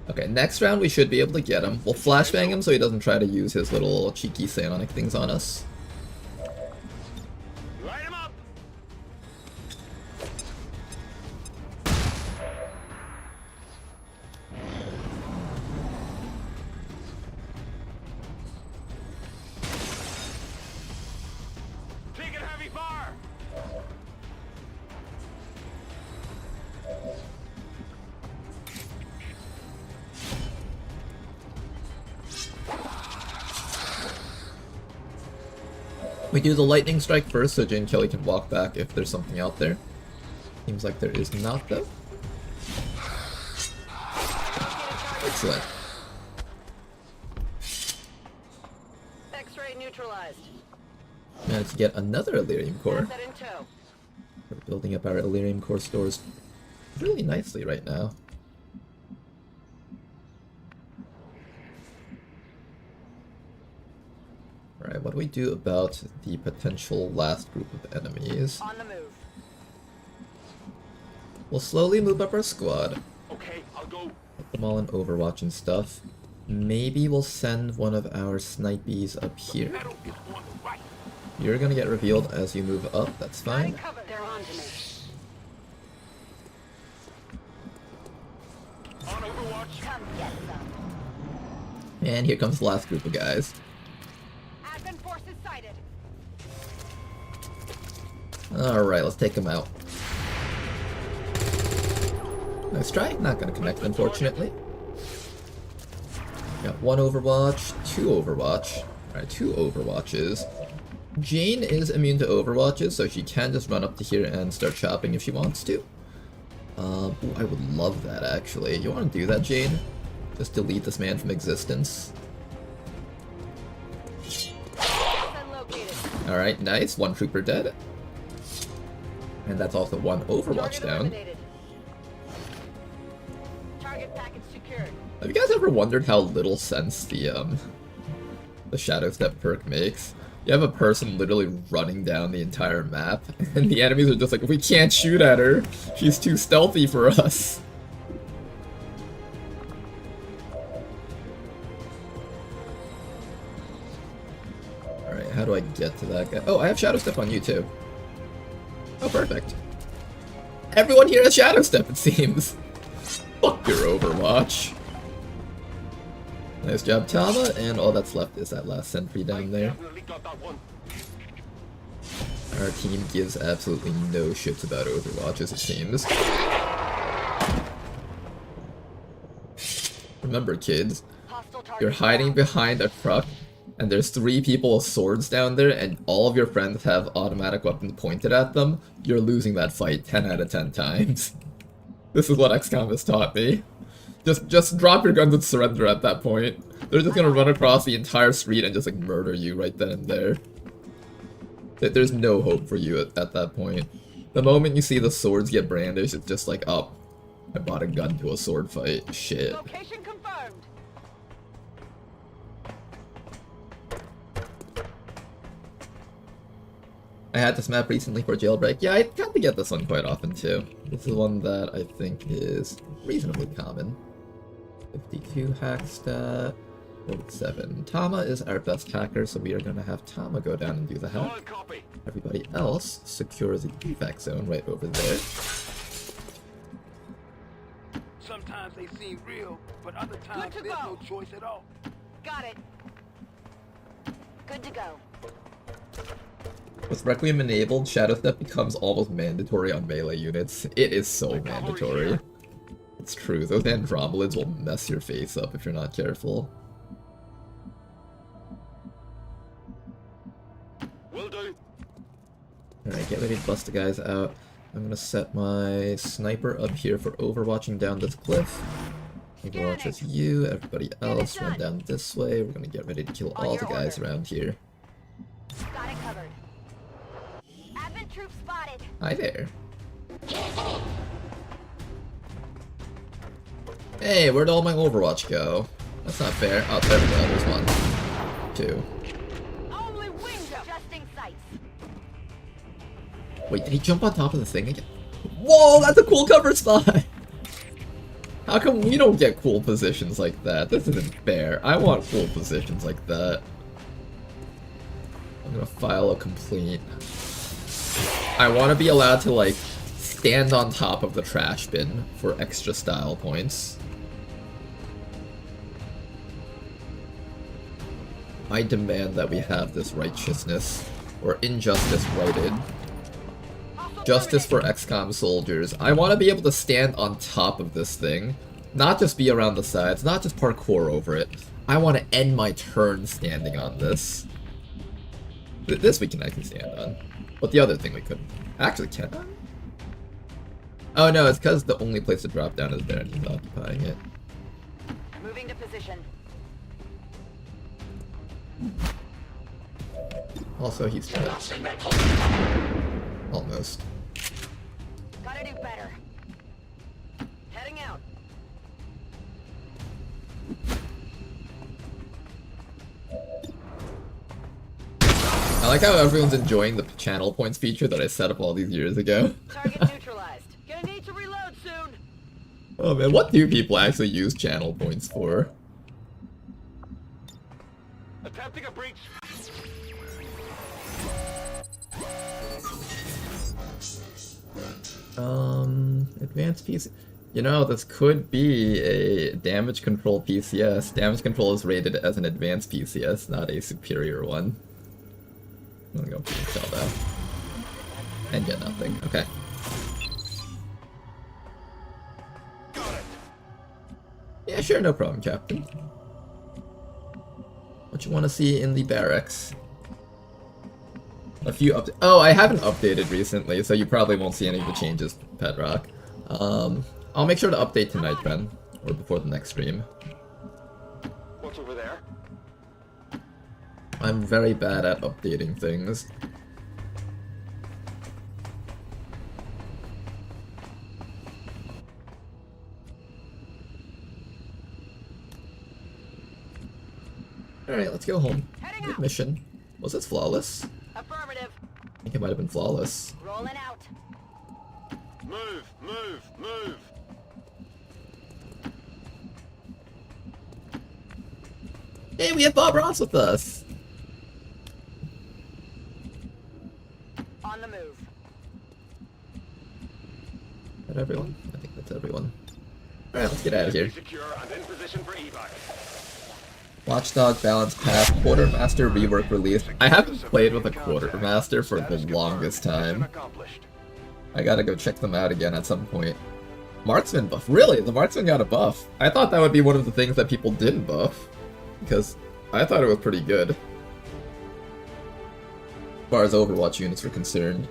Okay, next round we should be able to get him. We'll flashbang him so he doesn't try to use his little cheeky psionic things on us.
Light him up! Taking heavy fire!
We do the lightning strike first so Jane Kelly can walk back if there's something out there. Seems like there is not though. Excellent.
X-ray neutralized.
Managed to get another Illyrium core.
Set in tow.
We're building up our Illyrium core stores really nicely right now. Alright, what do we do about the potential last group of enemies?
On the move.
We'll slowly move up our squad.
Okay, I'll go.
Put them all in Overwatch and stuff. Maybe we'll send one of our snipies up here.
Metal is on the right.
You're gonna get revealed as you move up, that's fine.
Cover. They're on to me.
On Overwatch.
Come get them.
And here comes the last group of guys.
Advent forces sighted.
Alright, let's take them out. Nice try, not gonna connect unfortunately. Got 1 Overwatch, 2 Overwatch. Alright, 2 Overwatches. Jane is immune to Overwatches, so she can just run up to here and start shopping if she wants to. Ooh, I would love that actually. You wanna do that, Jane? Just delete this man from existence.
Located.
Alright, nice. One trooper dead. And that's also one Overwatch down.
Target package secured.
Have you guys ever wondered how little sense the Shadow Step perk makes? You have a person literally running down the entire map, and the enemies are just like, we can't shoot at her. She's too stealthy for us. Alright, how do I get to that guy? Oh, I have Shadow Step on you too. Oh, perfect. Everyone here has Shadow Step, it seems. Fuck your Overwatch. Nice job, Tama, and all that's left is that last sentry down there. Our team gives absolutely no shits about Overwatch, as it seems. Remember, kids, you're hiding behind a truck, and there's 3 people with swords down there, and all of your friends have automatic weapons pointed at them. You're losing that fight 10 out of 10 times. This is what XCOM has taught me. Just drop your guns and surrender at that point. They're just gonna run across the entire street and just like murder you right then and there. There's no hope for you at that point. The moment you see the swords get brandished, it's just like, oh, I bought a gun to a sword fight. Shit.
Location confirmed.
I had this map recently for Jailbreak. Yeah, I got to get this one quite often too. This is one that I think is reasonably common. 52 hack stat, 47. Tama is our best hacker, so we are going to have Tama go down and do the hack. Everybody else secures the evac zone right over there.
Sometimes they seem real, but other times there's no choice at all.
Got it. Good to go.
With Requiem enabled, Shadow Step becomes almost mandatory on melee units. It is so mandatory. It's true, those Andromelids will mess your face up if you're not careful.
Will do.
Alright, get ready to bust the guys out. I'm gonna set my sniper up here for overwatching down this cliff. Overwatch is you, everybody else run down this way. We're gonna get ready to kill all the guys around here.
Got it covered. Advent troops spotted.
Hi there. Hey, where'd all my Overwatch go? That's not fair. Oh, there we go. There's 1. 2.
Only window. Adjusting sights.
Wait, did he jump on top of the thing again? Whoa, that's a cool cover spot! How come we don't get cool positions like that? This isn't fair. I want cool positions like that. I'm gonna file a complaint. I want to be allowed to, like, stand on top of the trash bin for extra style points. I demand that we have this righteousness, or injustice righted. Justice for XCOM soldiers. I want to be able to stand on top of this thing, not just be around the sides, not just parkour over it. I want to end my turn standing on this. This we can actually stand on, but the other thing we couldn't. Actually, can I? Oh no, it's because the only place to drop down is there and he's occupying it.
Moving to position.
Also, he's dead. Almost.
Gotta do better. Heading out.
I like how everyone's enjoying the channel points feature that I set up all these years ago.
Target neutralized. Gonna need to reload soon.
Oh man, what do people actually use channel points for?
Attempting a breach.
Advanced PC. You know, this could be a damage control PCS. Damage control is rated as an advanced PCS, not a superior one. I'm gonna go sell that. And get nothing. Okay. Yeah, sure, no problem, Captain. What you want to see in the barracks? A few Oh, I haven't updated recently, so you probably won't see any of the changes, Pedrock. I'll make sure to update tonight, Ben, or before the next stream.
What's over there?
I'm very bad at updating things. Alright, let's go home. Good mission. Was this flawless?
Affirmative.
I think it might have been flawless.
Rolling out.
Move, move, move.
Hey, we have Bob Ross with us!
On the move.
Is that everyone? I think that's everyone. Alright, let's get out of here.
Secure and in position for evac.
Watchdog Balance Path, Quartermaster rework release. I haven't played with a Quartermaster for the longest time. I gotta go check them out again at some point. Marksman buff. Really? The Marksman got a buff. I thought that would be one of the things that people didn't buff. Because I thought it was pretty good. As far as Overwatch units were concerned.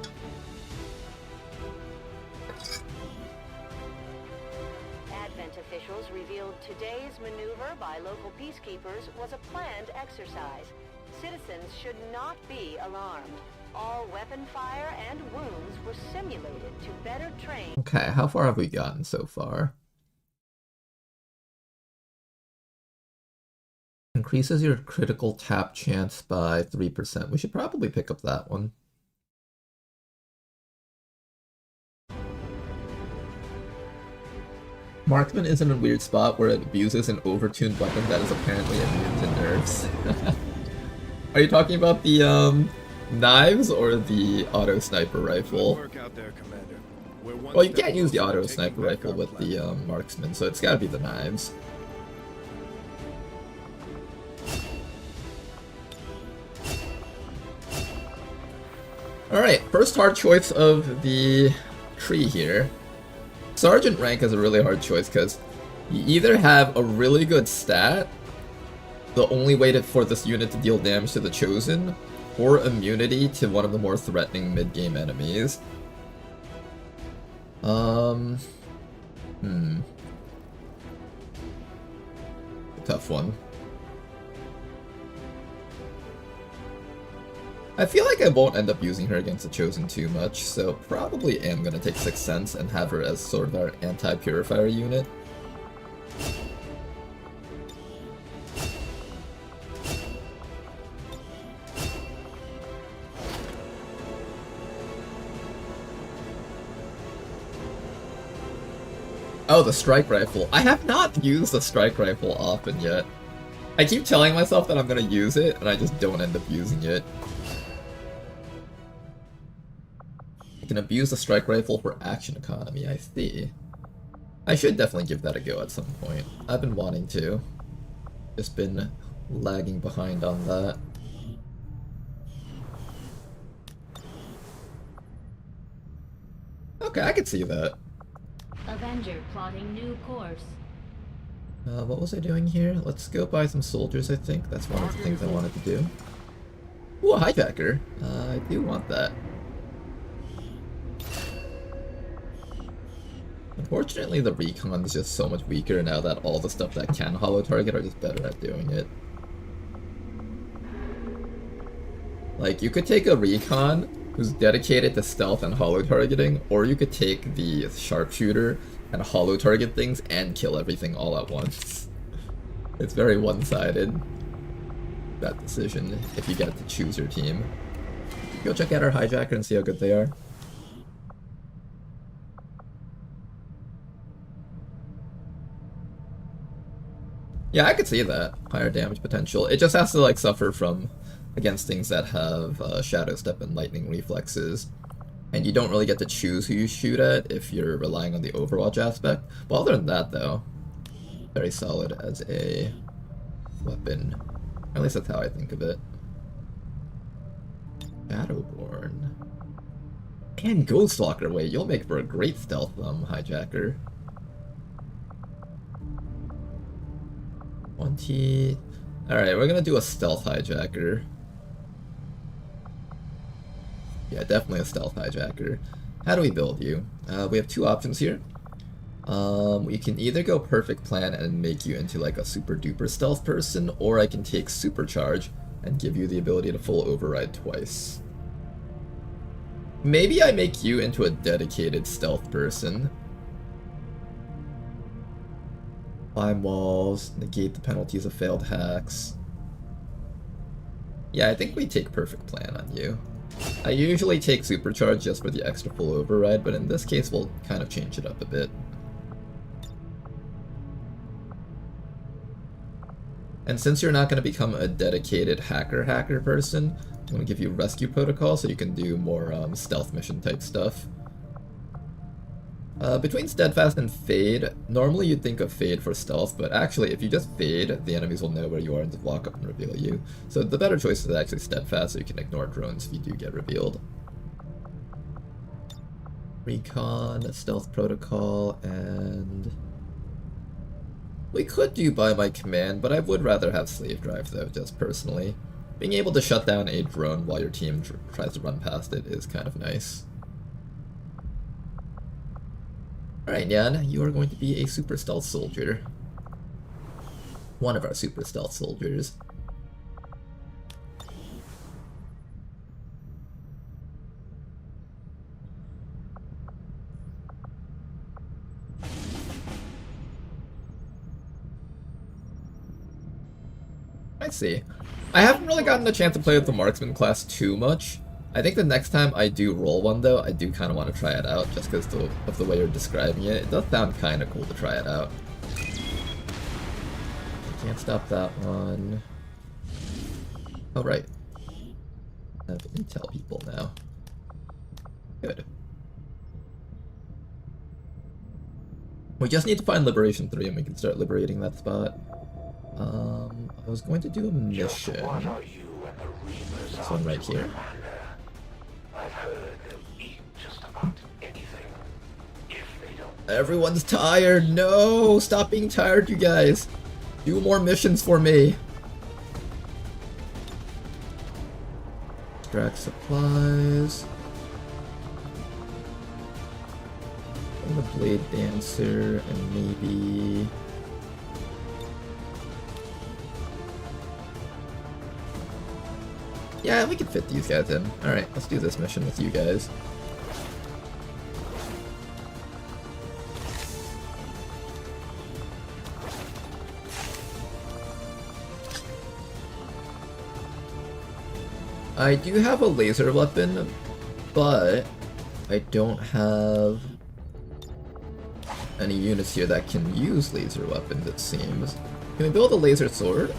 Advent officials revealed today's maneuver by local peacekeepers was a planned exercise. Citizens should not be alarmed. All weapon fire and wounds were simulated to better train.
Okay, how far have we gotten so far? Increases your critical tap chance by 3%. We should probably pick up that one. Marksman is in a weird spot where it abuses an overtuned weapon that is apparently immune to nerfs. Are you talking about the knives or the auto sniper rifle? Well, you can't use the auto sniper rifle with the marksman, so it's gotta be the knives. Alright, first hard choice of the tree here. Sergeant rank is a really hard choice because you either have a really good stat, the only way for this unit to deal damage to the Chosen, or immunity to one of the more threatening mid-game enemies. Tough one. I feel like I won't end up using her against the Chosen too much, so probably am gonna take 6th Sense and have her as sort of our anti-purifier unit. Oh, the strike rifle. I have not used the strike rifle often yet. I keep telling myself that I'm gonna use it, and I just don't end up using it. You can abuse the strike rifle for action economy, I see. I should definitely give that a go at some point. I've been wanting to. Just been lagging behind on that. Okay, I could see that.
Avenger plotting new course.
What was I doing here? Let's go buy some soldiers, I think. That's one of the things I wanted to do. Ooh, a hijacker. I do want that. Unfortunately, the recon is just so much weaker now that all the stuff that can holo target are just better at doing it. Like, you could take a recon who's dedicated to stealth and holo targeting, or you could take the sharpshooter and holo target things and kill everything all at once. It's very one-sided, that decision, if you get to choose your team. Go check out our hijacker and see how good they are. Yeah, I could see that. Higher damage potential. It just has to, like, suffer from against things that have Shadow Step and Lightning reflexes. And you don't really get to choose who you shoot at if you're relying on the Overwatch aspect. But other than that, though, very solid as a weapon. At least that's how I think of it. Shadowborn. And Ghostwalker. Wait, you'll make for a great stealth hijacker. 20. Alright, we're gonna do a stealth hijacker. Yeah, definitely a stealth hijacker. How do we build you? We have two options here. We can either go perfect plan and make you into like a super duper stealth person, or I can take supercharge, and give you the ability to full override twice. Maybe I make you into a dedicated stealth person. Climb walls, negate the penalties of failed hacks. Yeah, I think we take perfect plan on you. I usually take supercharge just for the extra full override, but in this case we'll kind of change it up a bit. And since you're not going to become a dedicated hacker person, I'm going to give you rescue protocol so you can do more stealth mission type stuff. Between steadfast and fade, normally you'd think of fade for stealth, but actually if you just fade, the enemies will know where you are and just walk up and reveal you. So the better choice is actually steadfast so you can ignore drones if you do get revealed. Recon, stealth protocol, and... we could do by my command, but I would rather have slave drive though, just personally. Being able to shut down a drone while your team tries to run past it is kind of nice. Alright, Yan, you are going to be a super stealth soldier. One of our super stealth soldiers. I see. I haven't really gotten a chance to play with the marksman class too much. I think the next time I do roll one though, I do kind of want to try it out just because of the way you're describing it. It does sound kind of cool to try it out. Can't stop that one. Oh right. I have intel people now. Good. We just need to find Liberation 3 and we can start liberating that spot. I was going to do a mission. This one right here.
I've heard they'll eat just about anything if they don't.
Everyone's tired. No, stop being tired, you guys. Do more missions for me. Extract supplies. And the Blade Dancer, and maybe... yeah, we can fit these guys in. Alright, let's do this mission with you guys. I do have a laser weapon, but I don't have any units here that can use laser weapons, it seems. Can we build a laser sword?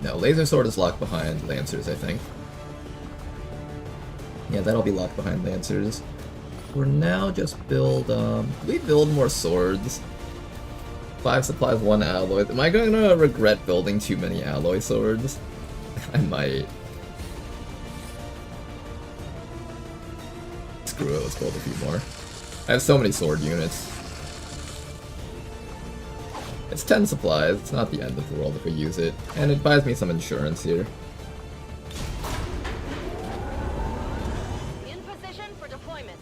No, laser sword is locked behind Lancers, I think. Yeah, that'll be locked behind Lancers. For now, just build, we build more swords. 5 supplies, 1 alloy. Am I going to regret building too many alloy swords? I might. Screw it, let's build a few more. I have so many sword units. It's 10 supplies, it's not the end of the world if we use it, and it buys me some insurance here.
In position for deployment.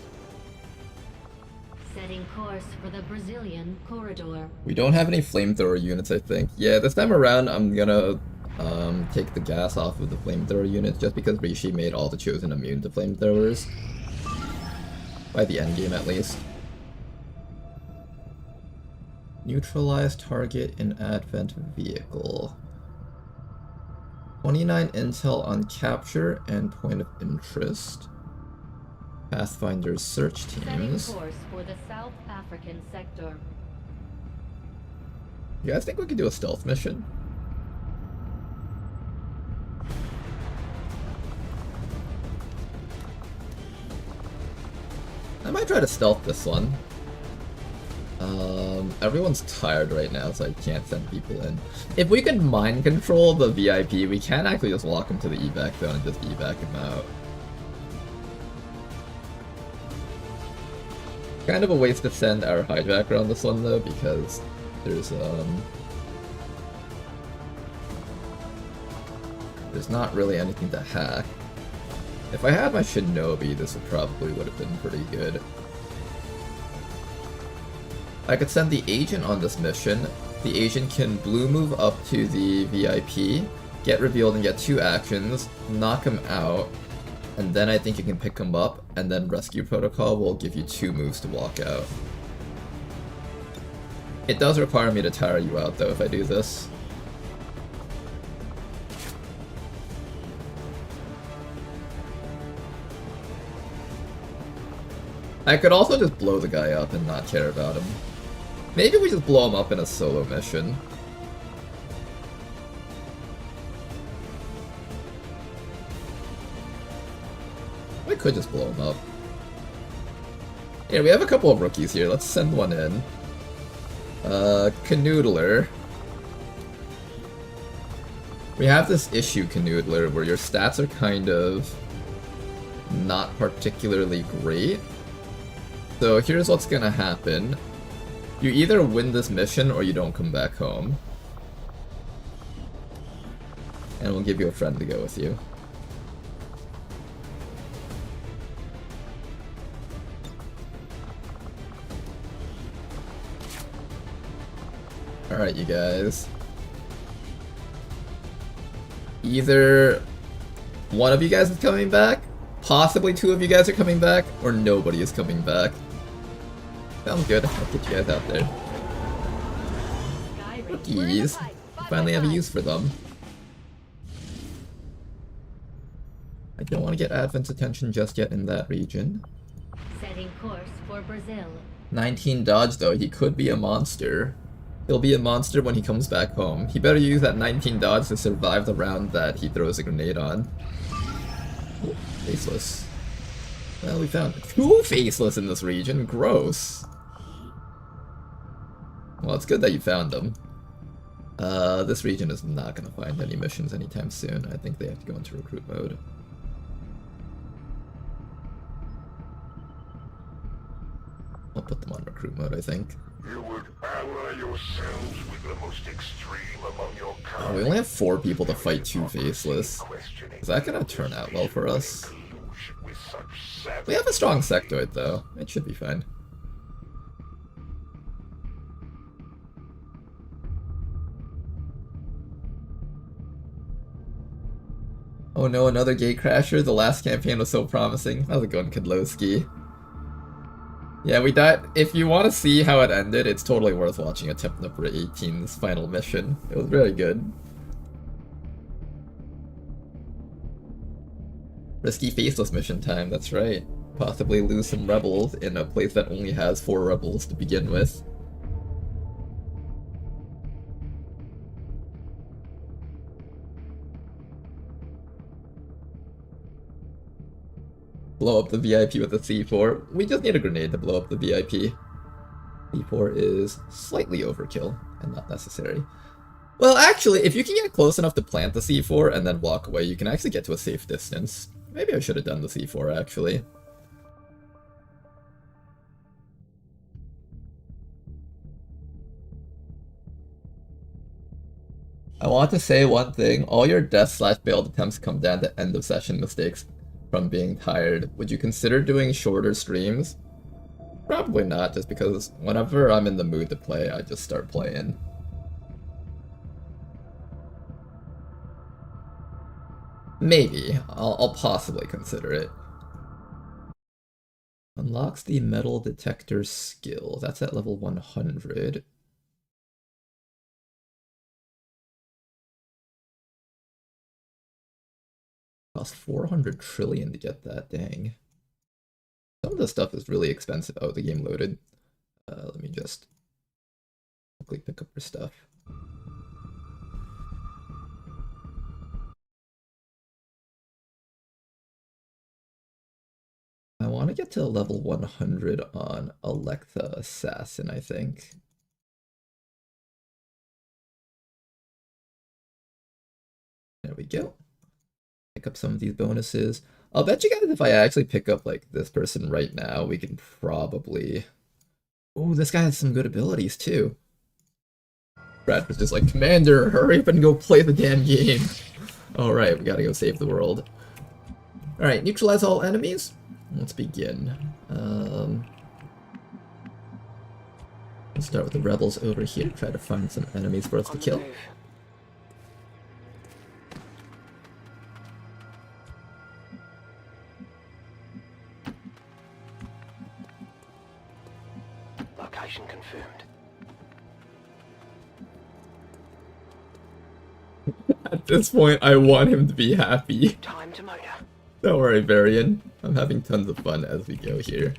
Setting course for the Brazilian corridor.
We don't have any flamethrower units, I think. Yeah, this time around I'm gonna take the gas off of the flamethrower units just because Rishi made all the Chosen immune to flamethrowers. By the end game at least. Neutralize target in Advent vehicle. 29 intel on capture and point of interest. Pathfinder's search teams.
Setting course for the South African sector.
You guys think we could do a stealth mission? I might try to stealth this one. Everyone's tired right now, so I can't send people in. If we could mind control the VIP, we can actually just walk him to the evac zone and just evac him out. Kind of a waste to send our hijacker on this one though, because there's not really anything to hack. If I had my Shinobi, this would probably would have been pretty good. I could send the agent on this mission. The agent can blue move up to the VIP, get revealed and get 2 actions, knock him out, and then I think you can pick him up, and then rescue protocol will give you 2 moves to walk out. It does require me to tire you out though if I do this. I could also just blow the guy up and not care about him. Maybe we just blow him up in a solo mission. I could just blow him up. Yeah, we have a couple of rookies here. Let's send one in. Canoodler. We have this issue, Canoodler, where your stats are kind of not particularly great. So here's what's gonna happen. You either win this mission or you don't come back home. And we'll give you a friend to go with you. Alright, you guys. Either one of you guys is coming back, possibly 2 of you guys are coming back, or nobody is coming back. Sounds good. I'll get you guys out there. Rookies. Finally have a use for them. I don't want to get Advent's attention just yet in that region.
Setting course for Brazil.
19 dodge though, he could be a monster. He'll be a monster when he comes back home. He better use that 19 dodge to survive the round that he throws a grenade on. Ooh, faceless. Well, we found 2 faceless in this region. Gross. Well, it's good that you found them. This region is not going to find any missions anytime soon. I think they have to go into recruit mode. I'll put them on recruit mode, I think.
You would ally yourselves with the most extreme among your kind.
Oh, we only have 4 people to fight 2 faceless. Is that gonna turn out well for us? We have a strong sectoid though. It should be fine. Oh no, another gate crasher. The last campaign was so promising. How's it going, Kidlowski? Yeah, we died. If you want to see how it ended, it's totally worth watching attempt number 18's final mission. It was very good. Risky faceless mission time, that's right. Possibly lose some rebels in a place that only has 4 rebels to begin with. Blow up the VIP with a C4. We just need a grenade to blow up the VIP. C4 is slightly overkill and not necessary. Well, actually, if you can get close enough to plant the C4 and then walk away, you can actually get to a safe distance. Maybe I should have done the C4, actually. I want to say one thing. All your death/failed attempts come down to end of session mistakes from being tired. Would you consider doing shorter streams? Probably not, just because whenever I'm in the mood to play, I just start playing. Maybe. I'll possibly consider it. Unlocks the metal detector skill. That's at level 100. Cost 400 trillion to get that, dang. Some of the stuff is really expensive. Oh, the game loaded. Let me just quickly pick up your stuff. I want to get to level 100 on Electha Assassin, I think. There we go. Pick up some of these bonuses. I'll bet you guys if I actually pick up like this person right now, we can probably... Oh, this guy has some good abilities too. Brad was just like, Commander, hurry up and go play the damn game. Alright, we gotta go save the world. Alright, neutralize all enemies. Let's begin. Let's start with the rebels over here, try to find some enemies for us to kill.
Location confirmed.
At this point, I want him to be happy.
Time to motor.
Don't worry, Varian. I'm having tons of fun as we go here.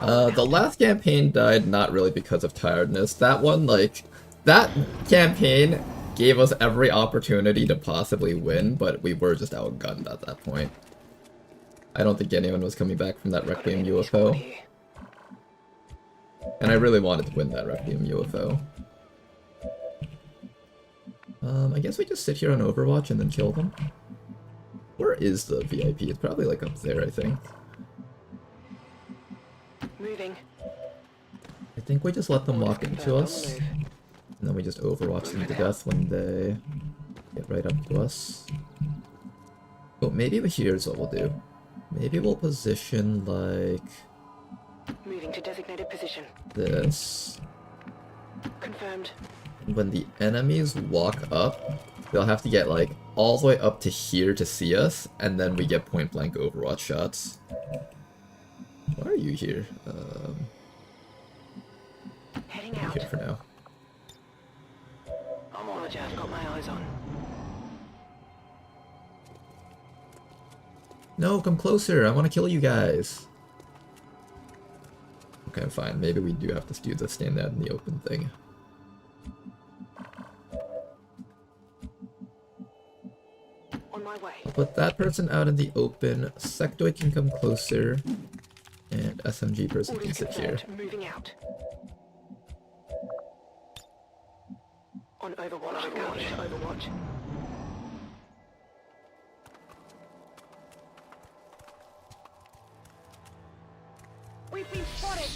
The last campaign died not really because of tiredness. That one, like, that campaign gave us every opportunity to possibly win, but we were just outgunned at that point. I don't think anyone was coming back from that Requiem UFO. And I really wanted to win that Requiem UFO. I guess we just sit here on Overwatch and then kill them. Where is the VIP? It's probably like up there, I think.
Moving.
I think we just let them walk into us. And then we just Overwatch them to death when they get right up to us. Oh, maybe here's what we'll do. Maybe we'll position like...
Moving to designated position.
This.
Confirmed.
When the enemies walk up, they'll have to get like all the way up to here to see us, and then we get point blank Overwatch shots. Why are you here?
Heading out.
Here for now.
I'm on it, I've got my eyes on.
No, come closer. I want to kill you guys. Okay, fine. Maybe we do have to do the stand out in the open thing.
On my way.
I'll put that person out in the open. Sectoid can come closer. And SMG person can sit here.
Moving out. On Overwatch. Overwatch. We've been spotted.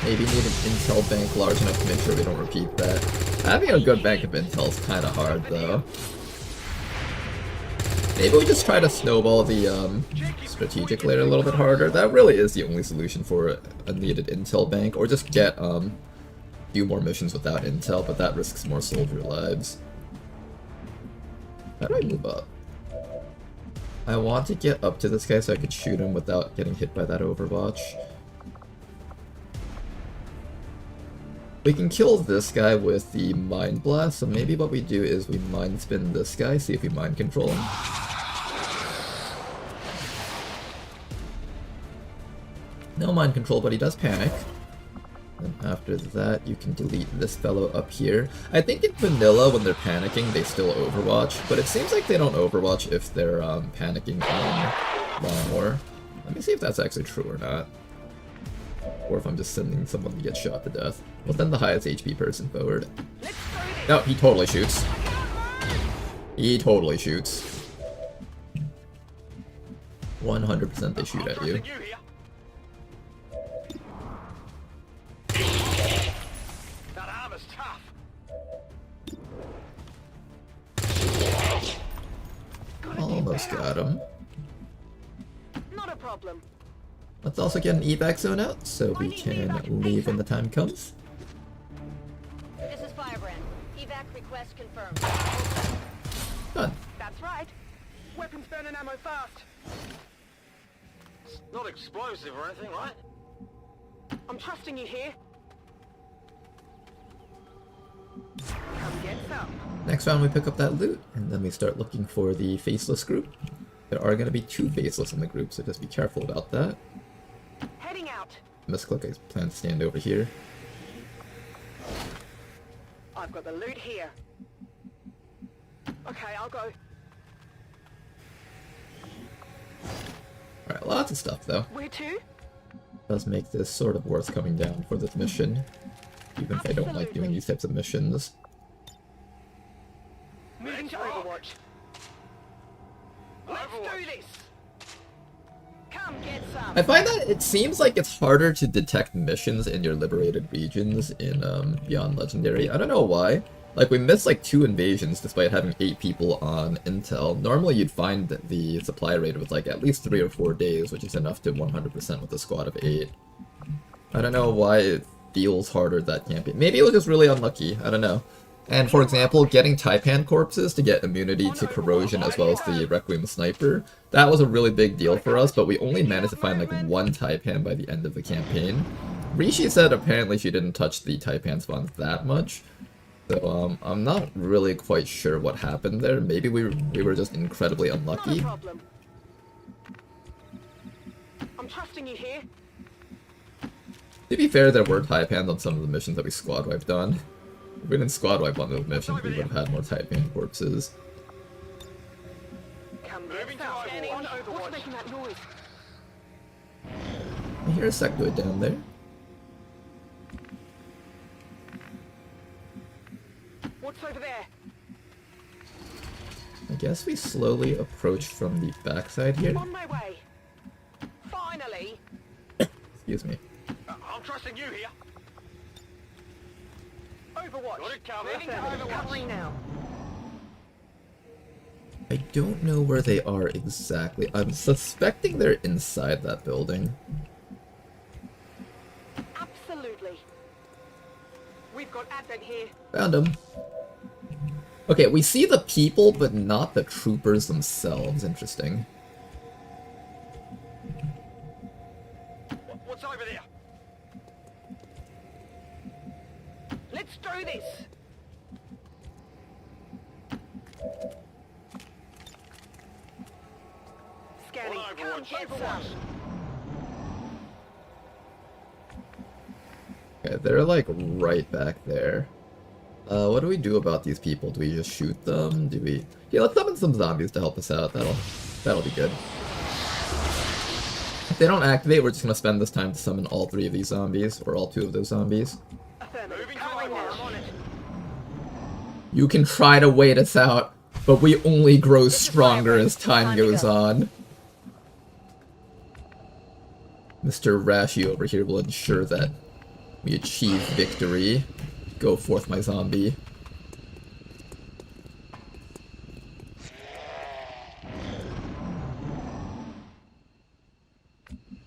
Maybe need an intel bank large enough to make sure we don't repeat that. Having a good bank of intel is kind of hard, though. Maybe we just try to snowball the strategic layer a little bit harder. That really is the only solution for a needed intel bank, or just get do more missions without intel, but that risks more soldier lives. How do I move up? I want to get up to this guy so I could shoot him without getting hit by that Overwatch. We can kill this guy with the Mind Blast, so maybe what we do is we Mind Spin this guy, see if we Mind Control him. No Mind Control, but he does panic. And after that, you can delete this fellow up here. I think in vanilla, when they're panicking, they still Overwatch, but it seems like they don't Overwatch if they're panicking in Long War. Let me see if that's actually true or not. Or if I'm just sending someone to get shot to death. We'll send the highest HP person forward. No, he totally shoots. He totally shoots. 100% they shoot at you.
That armor's tough.
Almost got him.
Not a problem.
Let's also get an evac zone out so we can leave when the time comes.
This is Firebrand. Evac request confirmed.
Done.
That's right. Weapons burning ammo fast.
It's not explosive or anything, right?
I'm trusting you here. Come get some.
Next round we pick up that loot, and then we start looking for the faceless group. There are going to be 2 faceless in the group, so just be careful about that.
Heading out.
Misclick, I plan to stand over here.
I've got the loot here. Okay, I'll go.
Alright, lots of stuff though.
Where to?
Does make this sort of worth coming down for this mission, even if I don't like doing these types of missions.
Moving to Overwatch. Let's do this. Come get some.
I find that it seems like it's harder to detect missions in your liberated regions in Beyond Legendary. I don't know why. Like, we missed like 2 invasions despite having 8 people on intel. Normally you'd find that the supply rate was like at least 3 or 4 days, which is enough to 100% with a squad of 8. I don't know why it feels harder that campaign. Maybe it was just really unlucky, I don't know. And for example, getting Taipan corpses to get immunity to corrosion as well as the Requiem sniper, that was a really big deal for us, but we only managed to find like 1 Taipan by the end of the campaign. Rishi said apparently she didn't touch the Taipan spawns that much, so I'm not really quite sure what happened there. Maybe we were just incredibly unlucky.
I'm trusting you here.
To be fair, there were Taipans on some of the missions that we squad wiped on. If we didn't squad wipe on those missions, we would have had more Taipan corpses.
What's making that noise?
I hear a sectoid down there.
What's over there?
I guess we slowly approach from the backside here.
On my way. Finally.
Excuse me.
I'm trusting you here.
Overwatch.
Got it covered.
Moving to Overwatch. Covering now.
I don't know where they are exactly. I'm suspecting they're inside that building.
Absolutely. We've got Advent here.
Found them. Okay, we see the people, but not the troopers themselves. Interesting.
What's over there?
Let's do this. Scanning.
On
Come
Overwatch,
get
Overwatch.
some.
Okay, they're like right back there. What do we do about these people? Do we just shoot them? Do we... Yeah, let's summon some zombies to help us out. That'll be good. If they don't activate, we're just gonna spend this time to summon all 3 of these zombies, or all 2 of those zombies.
Affirmative. Covering now. I'm on it.
You can try to wait us out, but we only grow stronger as time goes on. Mr. Rashi over here will ensure that we achieve victory. Go forth, my zombie.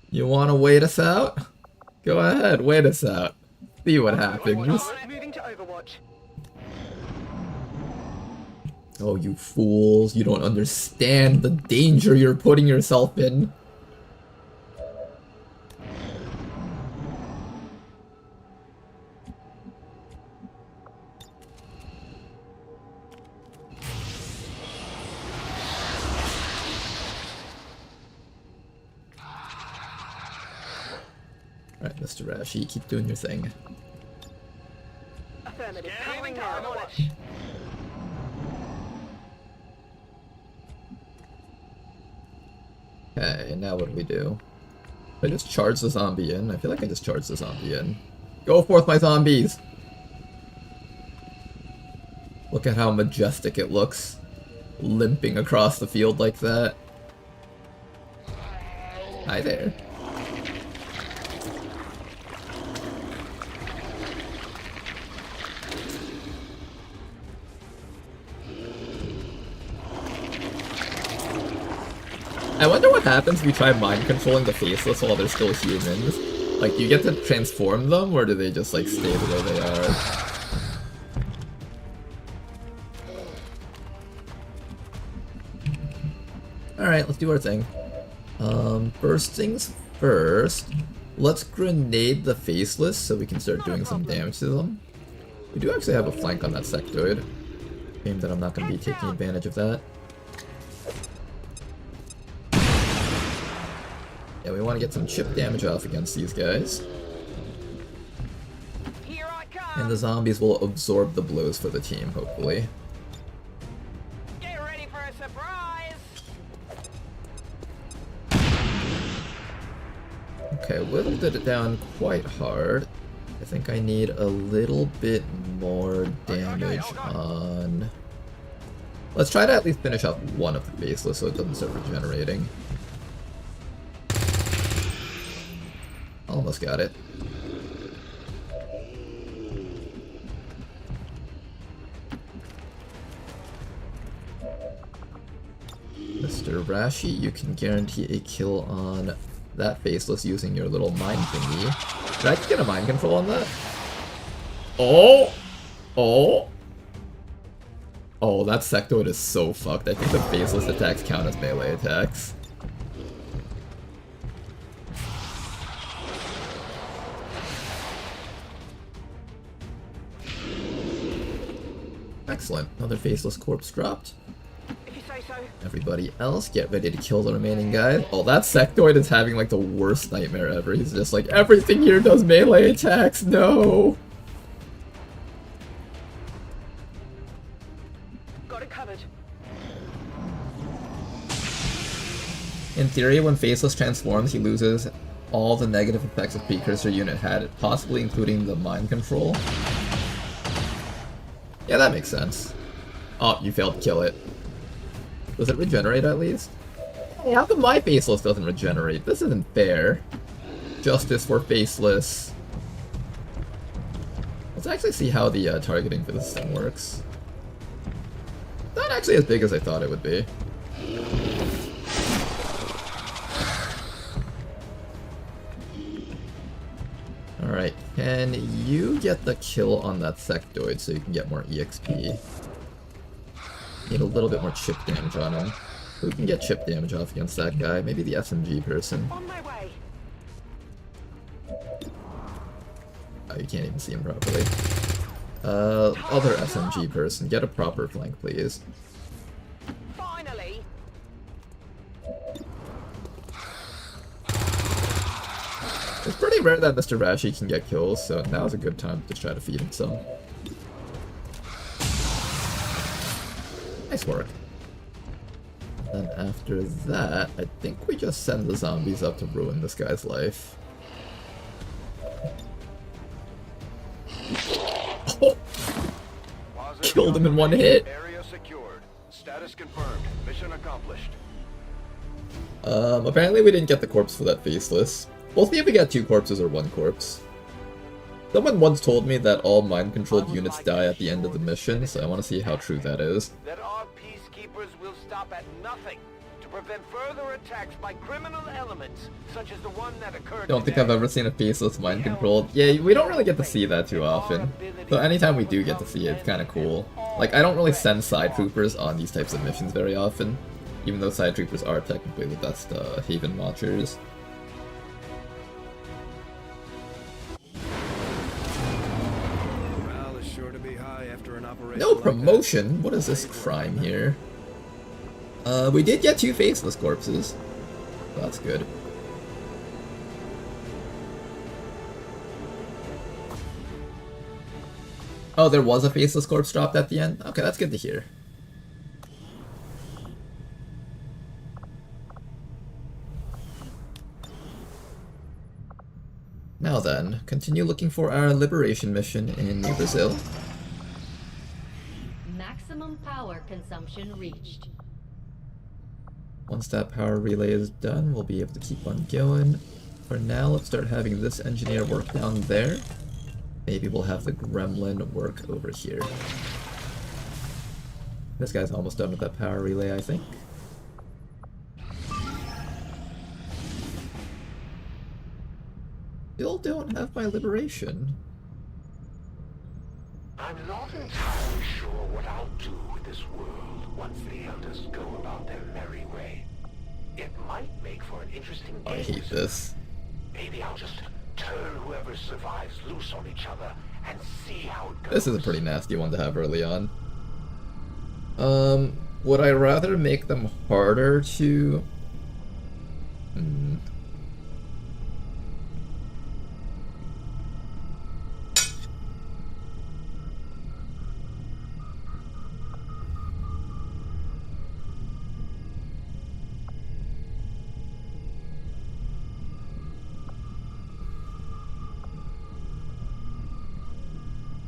You wanna wait us out? Go ahead, wait us out. See what happens.
Moving to Overwatch.
Oh, you fools. You don't understand the danger you're putting yourself in. Alright, Mr. Rashi, keep doing your thing.
Affirmative. Covering now. I'm on it.
Okay, now what do we do? I just charge the zombie in. I feel like I just charged the zombie in. Go forth, my zombies! Look at how majestic it looks. Limping across the field like that. Hi there. I wonder what happens if you try mind controlling the faceless while they're still humans. Like, do you get to transform them, or do they just, like, stay the way they are? Alright, let's do our thing. First things first, let's grenade the faceless so we can start doing some damage to them. We do actually have a flank on that sectoid. Shame that I'm not going to be taking advantage of that. Yeah, we want to get some chip damage off against these guys.
Here I come.
And the zombies will absorb the blows for the team, hopefully.
Get ready for a surprise.
Okay, whittled it down quite hard. I think I need a little bit more damage on... Let's try to at least finish up one of the faceless so it doesn't start regenerating. Almost got it. Mr. Rashi, you can guarantee a kill on that faceless using your little mind thingy. Did I get a mind control on that? Oh! Oh! Oh, that sectoid is so fucked. I think the faceless attacks count as melee attacks. Excellent. Another faceless corpse dropped.
If you say so.
Everybody else, get ready to kill the remaining guys. Oh, that sectoid is having like the worst nightmare ever. He's just like, everything here does melee attacks, no!
Got it covered.
In theory, when faceless transforms, he loses all the negative effects a precursor unit had, possibly including the mind control. Yeah, that makes sense. Oh, you failed to kill it. Does it regenerate at least? Hey, how come my faceless doesn't regenerate? This isn't fair. Justice for faceless. Let's actually see how the targeting for this thing works. Not actually as big as I thought it would be. Alright, can you get the kill on that sectoid so you can get more EXP? Need a little bit more chip damage on him. Who can get chip damage off against that guy? Maybe the SMG person.
On my way.
Oh, you can't even see him properly. Other SMG person, get a proper flank, please.
Finally.
It's pretty rare that Mr. Rashi can get kills, so now's a good time to try to feed him some. Nice work. And after that, I think we just send the zombies up to ruin this guy's life. Oh! Killed him in one hit!
Area secured. Status confirmed. Mission accomplished.
Apparently we didn't get the corpse for that faceless. We'll see if we got 2 corpses or 1 corpse. Someone once told me that all mind-controlled units die at the end of the mission, so I want to see how true that is.
That our peacekeepers will stop at nothing to prevent further attacks by criminal elements, such as the one that occurred
Don't think
today.
I've ever seen a faceless mind-controlled. Yeah, we don't really get to see that too often. So anytime we do get to see it, it's kind of cool. Like, I don't really send side troopers on these types of missions very often, even though side troopers are technically the best Haven watchers. No promotion? What is this crime here? We did get 2 faceless corpses. That's good. Oh, there was a faceless corpse dropped at the end? Okay, that's good to hear. Now then, continue looking for our liberation mission in New Brazil.
Maximum power consumption reached.
Once that power relay is done, we'll be able to keep on going. For now, let's start having this engineer work down there. Maybe we'll have the gremlin work over here. This guy's almost done with that power relay, I think. Still don't have my liberation.
I'm not entirely sure what I'll do with this world once the elders go about their merry way. It might make for an interesting game.
I hate this.
Maybe I'll just turn whoever survives loose on each other and see how it goes.
This is a pretty nasty one to have early on. Would I rather make them harder to...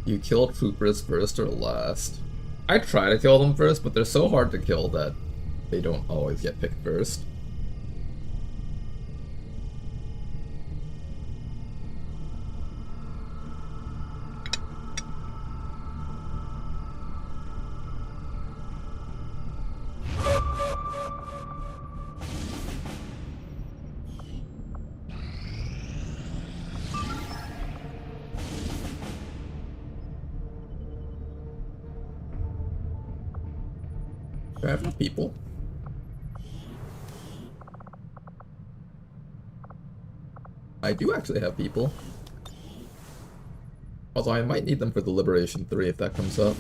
You kill troopers first or last? I try to kill them first, but they're so hard to kill that they don't always get picked first. Do I have enough people? I do actually have people. Although I might need them for the Liberation 3 if that comes up.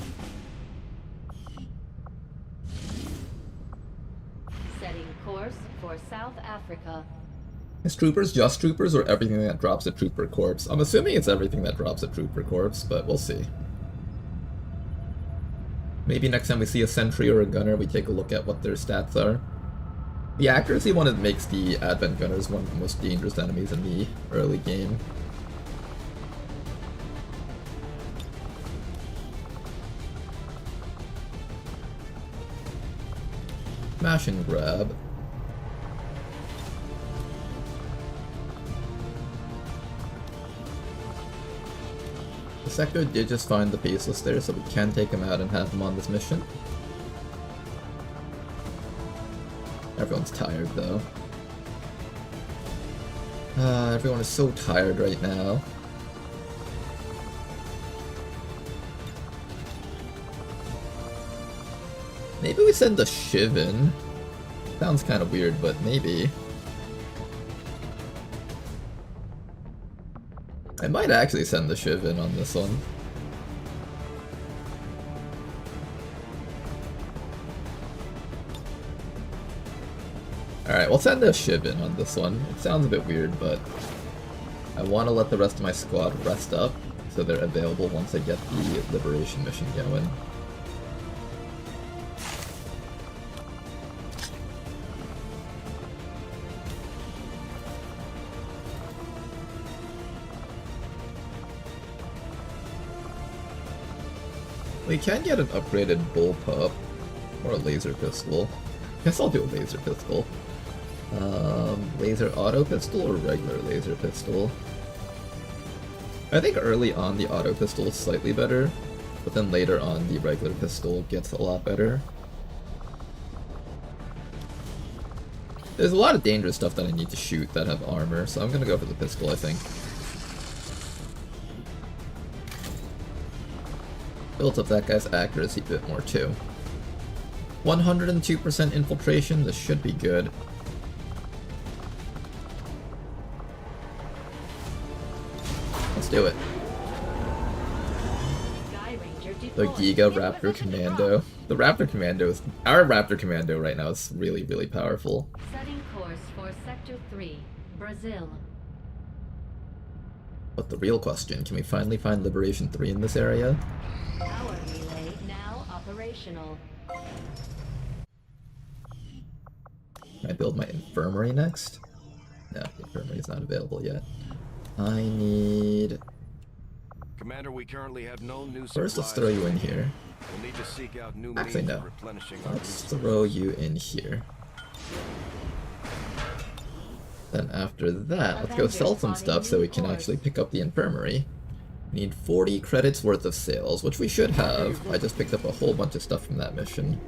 Setting course for South Africa.
Is troopers just troopers or everything that drops a trooper corpse? I'm assuming it's everything that drops a trooper corpse, but we'll see. Maybe next time we see a sentry or a gunner, we take a look at what their stats are. The accuracy one, it makes the Advent Gunners one of the most dangerous enemies in the early game. Smash and grab. The Sector did just find the Faceless there, so we can take him out and have him on this mission. Everyone's tired, though. Everyone is so tired right now. Maybe we send the Shiv in. Sounds kind of weird, but maybe. I might actually send the Shiv in on this one. Alright, we'll send a Shiv in on this one. It sounds a bit weird, but I want to let the rest of my squad rest up so they're available once I get the Liberation mission going. We can get an upgraded bullpup or a laser pistol. Guess I'll do a laser pistol. Laser auto pistol or regular laser pistol? I think early on the auto pistol is slightly better, but then later on the regular pistol gets a lot better. There's a lot of dangerous stuff that I need to shoot that have armor, so I'm gonna go for the pistol, I think. Built up that guy's accuracy a bit more too. 102% infiltration, this should be good. Let's do it. The Giga Raptor Commando. The Raptor Commando is... Our Raptor Commando right now is really, really powerful.
Setting course for Sector 3, Brazil.
But the real question, can we finally find Liberation 3 in this area?
Power relay now operational.
Can I build my infirmary next? No, the infirmary is not available yet. I need...
Commander, we currently have no new
First, let's throw you in here.
We'll need to seek out new
Actually,
means
no.
of replenishing our
Let's
resources.
throw you in here. Then after that, let's go sell some stuff so we can actually pick up the infirmary. We need 40 credits worth of sales, which we should have. I just picked up a whole bunch of stuff from that mission.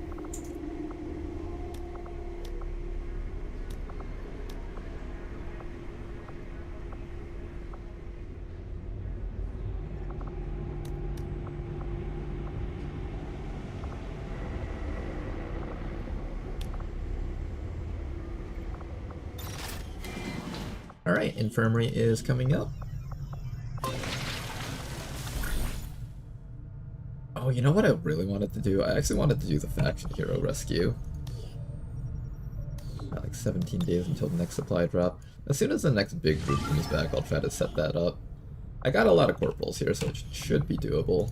Alright, infirmary is coming up. Oh, you know what I really wanted to do? I actually wanted to do the faction hero rescue. Got like 17 days until the next supply drop. As soon as the next big group comes back, I'll try to set that up. I got a lot of corporals here, so it should be doable.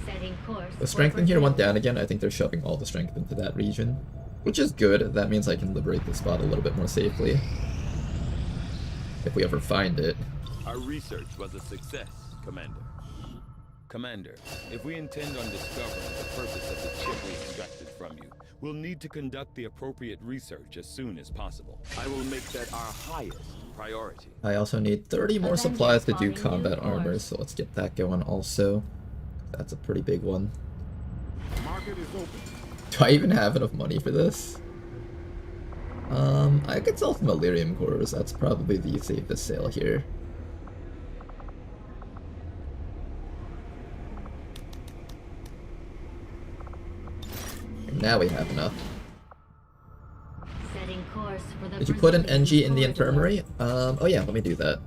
Setting course.
The strength in here went down again. I think they're shoving all the strength into that region. Which is good. That means I can liberate the spot a little bit more safely. If we ever find it.
Our research was a success, Commander. Commander, if we intend on discovering the purpose of the chip we extracted from you, we'll need to conduct the appropriate research as soon as possible. I will make that our highest priority.
I also need 30 more supplies to do combat armor, so let's get that going also. That's a pretty big one.
Market is open.
Do I even have enough money for this? I could sell some Illyrium cores. That's probably the safest sale here. now we have enough.
Setting course for the
Did you put an
Brazilian
NG in the
corridor.
infirmary? Oh yeah, let me do that.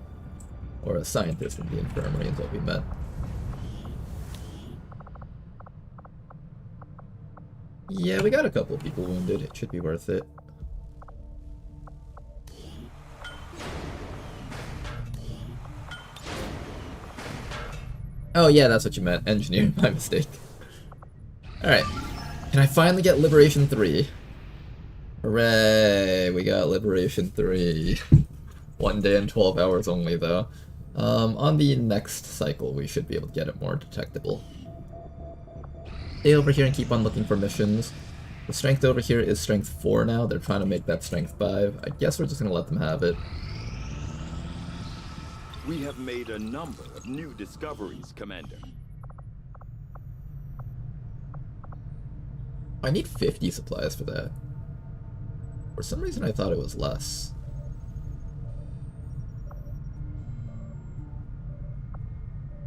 Or a scientist in the infirmary is what we meant. Yeah, we got a couple people wounded. It should be worth it. Oh yeah, that's what you meant. Engineer, my mistake. Alright. Can I finally get Liberation 3? Hooray! We got Liberation 3. 1 day and 12 hours only, though. On the next cycle, we should be able to get it more detectable. Stay over here and keep on looking for missions. The strength over here is strength 4 now. They're trying to make that strength 5. I guess we're just gonna let them have it.
We have made a number of new discoveries, Commander.
I need 50 supplies for that. For some reason I thought it was less.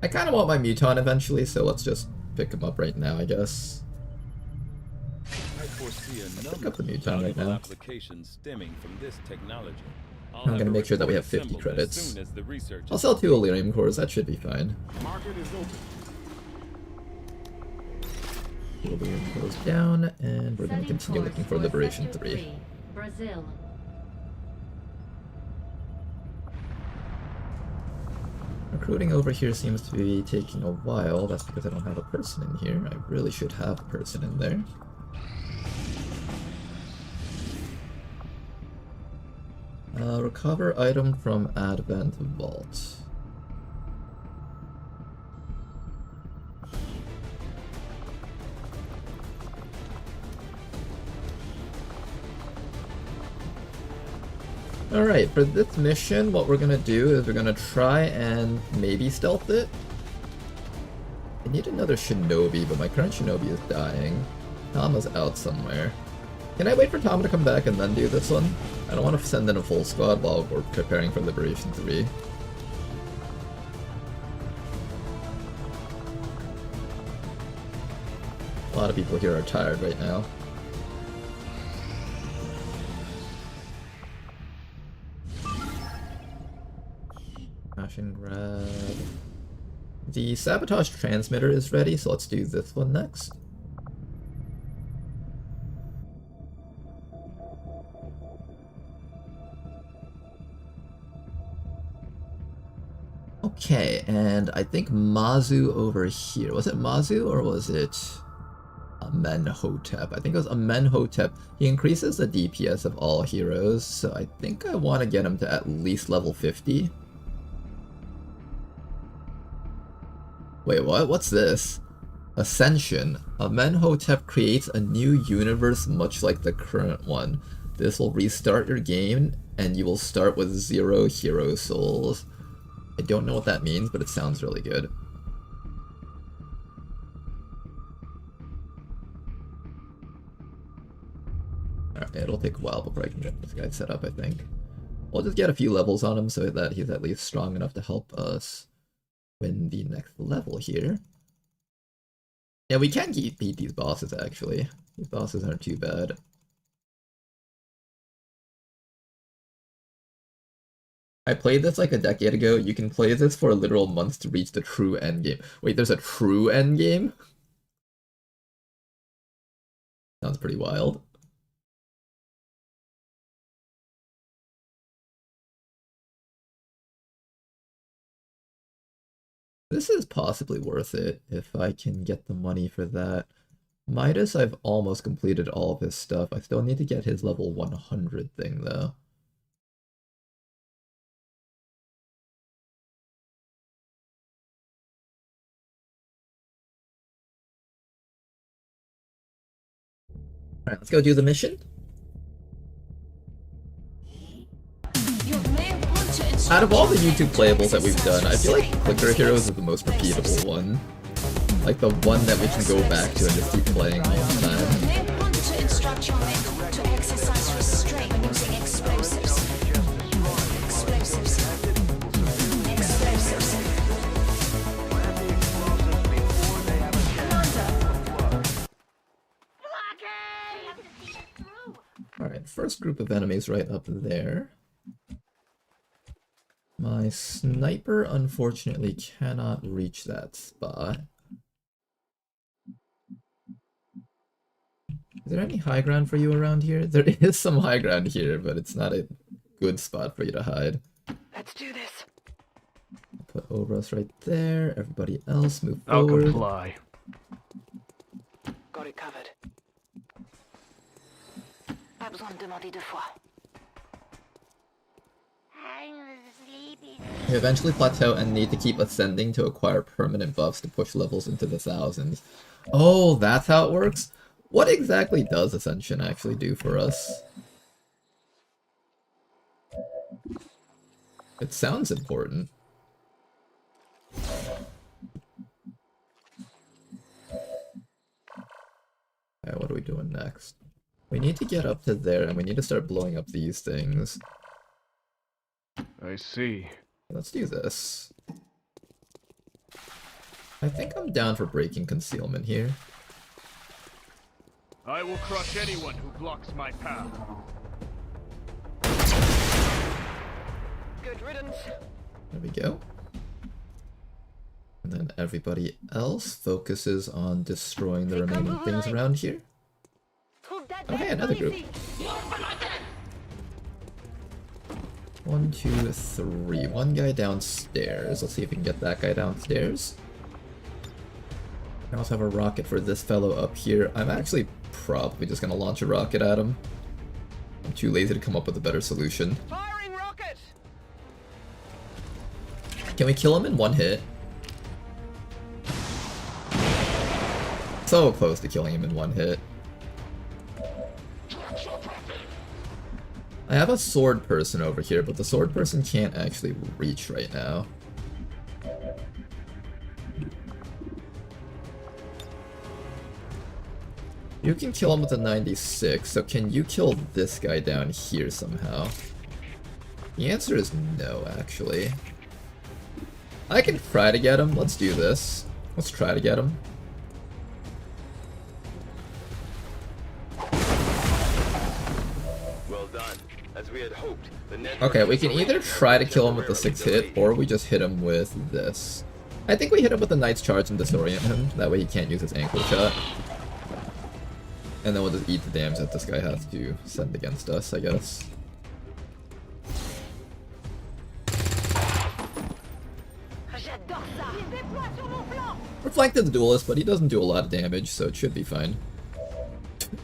I kind of want my Muton eventually, so let's just pick him up right now, I guess.
I foresee a
Pick
number
up the
of
Muton right
valuable
now.
applications stemming from this technology.
I'm gonna make sure that we have 50 credits.
As soon as the research
I'll
is
sell 2 Elerium cores, that should be fine.
Market is open.
Elerium goes down, and we're gonna
Setting
continue
course
looking for Liberation
Sector
3.
Brazil.
Recruiting over here seems to be taking a while. That's because I don't have a person in here. I really should have a person in there. Recover item from Advent Vault. Alright, for this mission, what we're gonna do is we're gonna try and maybe stealth it. I need another Shinobi, but my current Shinobi is dying. Tama's out somewhere. Can I wait for Tama to come back and then do this one? I don't want to send in a full squad while we're preparing for Liberation 3. A lot of people here are tired right now. Smash and grab. The sabotage transmitter is ready, so let's do this one next. Okay, and I think Mazu over here. Was it Mazu or was it Amenhotep? I think it was Amenhotep. He increases the DPS of all heroes, so I think I want to get him to at least level 50. Wait, what? What's this? Ascension. Amenhotep creates a new universe much like the current one. This will restart your game, and you will start with 0 hero souls. I don't know what that means, but it sounds really good. Alright, it'll take a while before I can get this guy set up, I think. We'll just get a few levels on him so that he's at least strong enough to help us win the next level here. Yeah, we can beat these bosses, actually. These bosses aren't too bad. I played this like a decade ago. You can play this for literal months to reach the true endgame. Wait, there's a true endgame? Sounds pretty wild. This is possibly worth it if I can get the money for that. Midas, I've almost completed all of his stuff. I still need to get his level 100 thing, though. Alright, let's go do the mission. Out of all the YouTube playables that we've done, I feel like Clicker Heroes is the most repeatable one. Like the one that we can go back to and just keep playing all the time.
May want to instruct your men to exercise restraint when using explosives. Explosives. Explosives. Commander!
first group of enemies right up there. My sniper unfortunately cannot reach that spot. Is there any high ground for you around here? There is some high ground here, but it's not a good spot for you to hide.
Let's do this.
Put Obras right there. Everybody else move
I'll
forward.
comply.
Got it covered. Pas besoin de demander deux fois.
You eventually plateau and need to keep ascending to acquire permanent buffs to push levels into the thousands. Oh, that's how it works? What exactly does Ascension actually do for us? It sounds important. Okay, what are we doing next? We need to get up to there and we need to start blowing up these things.
I see.
Let's do this. I think I'm down for breaking concealment here.
I will crush anyone who blocks my path.
Good riddance.
There we go. And then everybody else focuses on destroying the remaining things around here. Oh hey, another group. 1, 2, 3. One guy downstairs. Let's see if we can get that guy downstairs. I also have a rocket for this fellow up here. I'm actually probably just gonna launch a rocket at him. I'm too lazy to come up with a better solution.
Firing rocket!
Can we kill him in one hit? So close to killing him in one hit. I have a sword person over here, but the sword person can't actually reach right now. You can kill him with a 96, so can you kill this guy down here somehow? The answer is no, actually. I can try to get him. Let's do this. Let's try to get him.
Well done. As we had hoped, the network
Okay, we can either try to kill him with the 6 hit, or we just hit him with this. I think we hit him with the Knight's Charge and disorient him. That way he can't use his ankle shot. And then we'll just eat the damage that this guy has to send against us, I guess. We're flanked as a duelist, but he doesn't do a lot of damage, so it should be fine.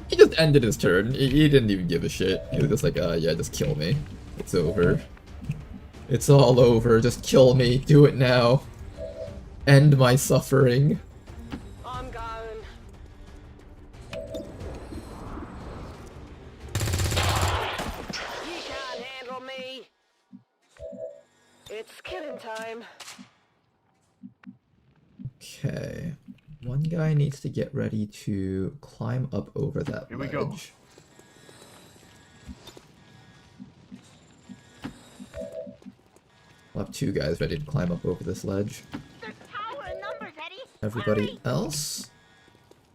He just ended his turn. He didn't even give a shit. He was just like, yeah, just kill me. It's over. It's all over. Just kill me. Do it now. End my suffering.
I'm going. You can't handle me. It's killing time.
Okay. One guy needs to get ready to climb up over that
Here we
ledge.
go.
We'll have 2 guys ready to climb up over this ledge.
There's power in numbers, Eddie.
Everybody else,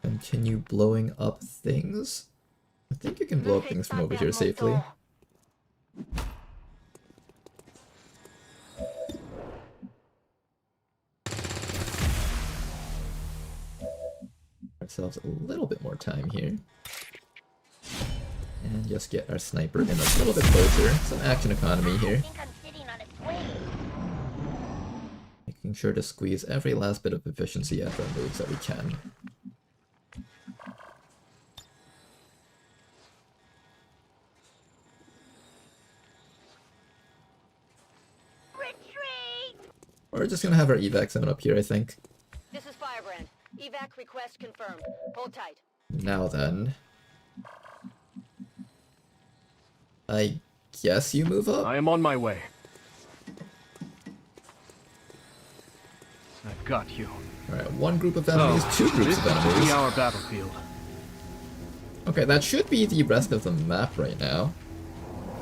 continue blowing up things. I think you can blow up things from over here safely. Ourselves a little bit more time here. And just get our sniper in a little bit closer. Some action economy here.
I think I'm sitting on its wing.
Making sure to squeeze every last bit of efficiency out of our moves that we can.
Retreat!
We're just gonna have our evac zone up here, I think.
This is Firebrand. Evac request confirmed. Hold tight.
Now then. I guess you move up?
I am on my way. I've got you.
Alright, 1 group of enemies, 2 groups
This
of
is to be
enemies.
our battlefield.
Okay, that should be the rest of the map right now.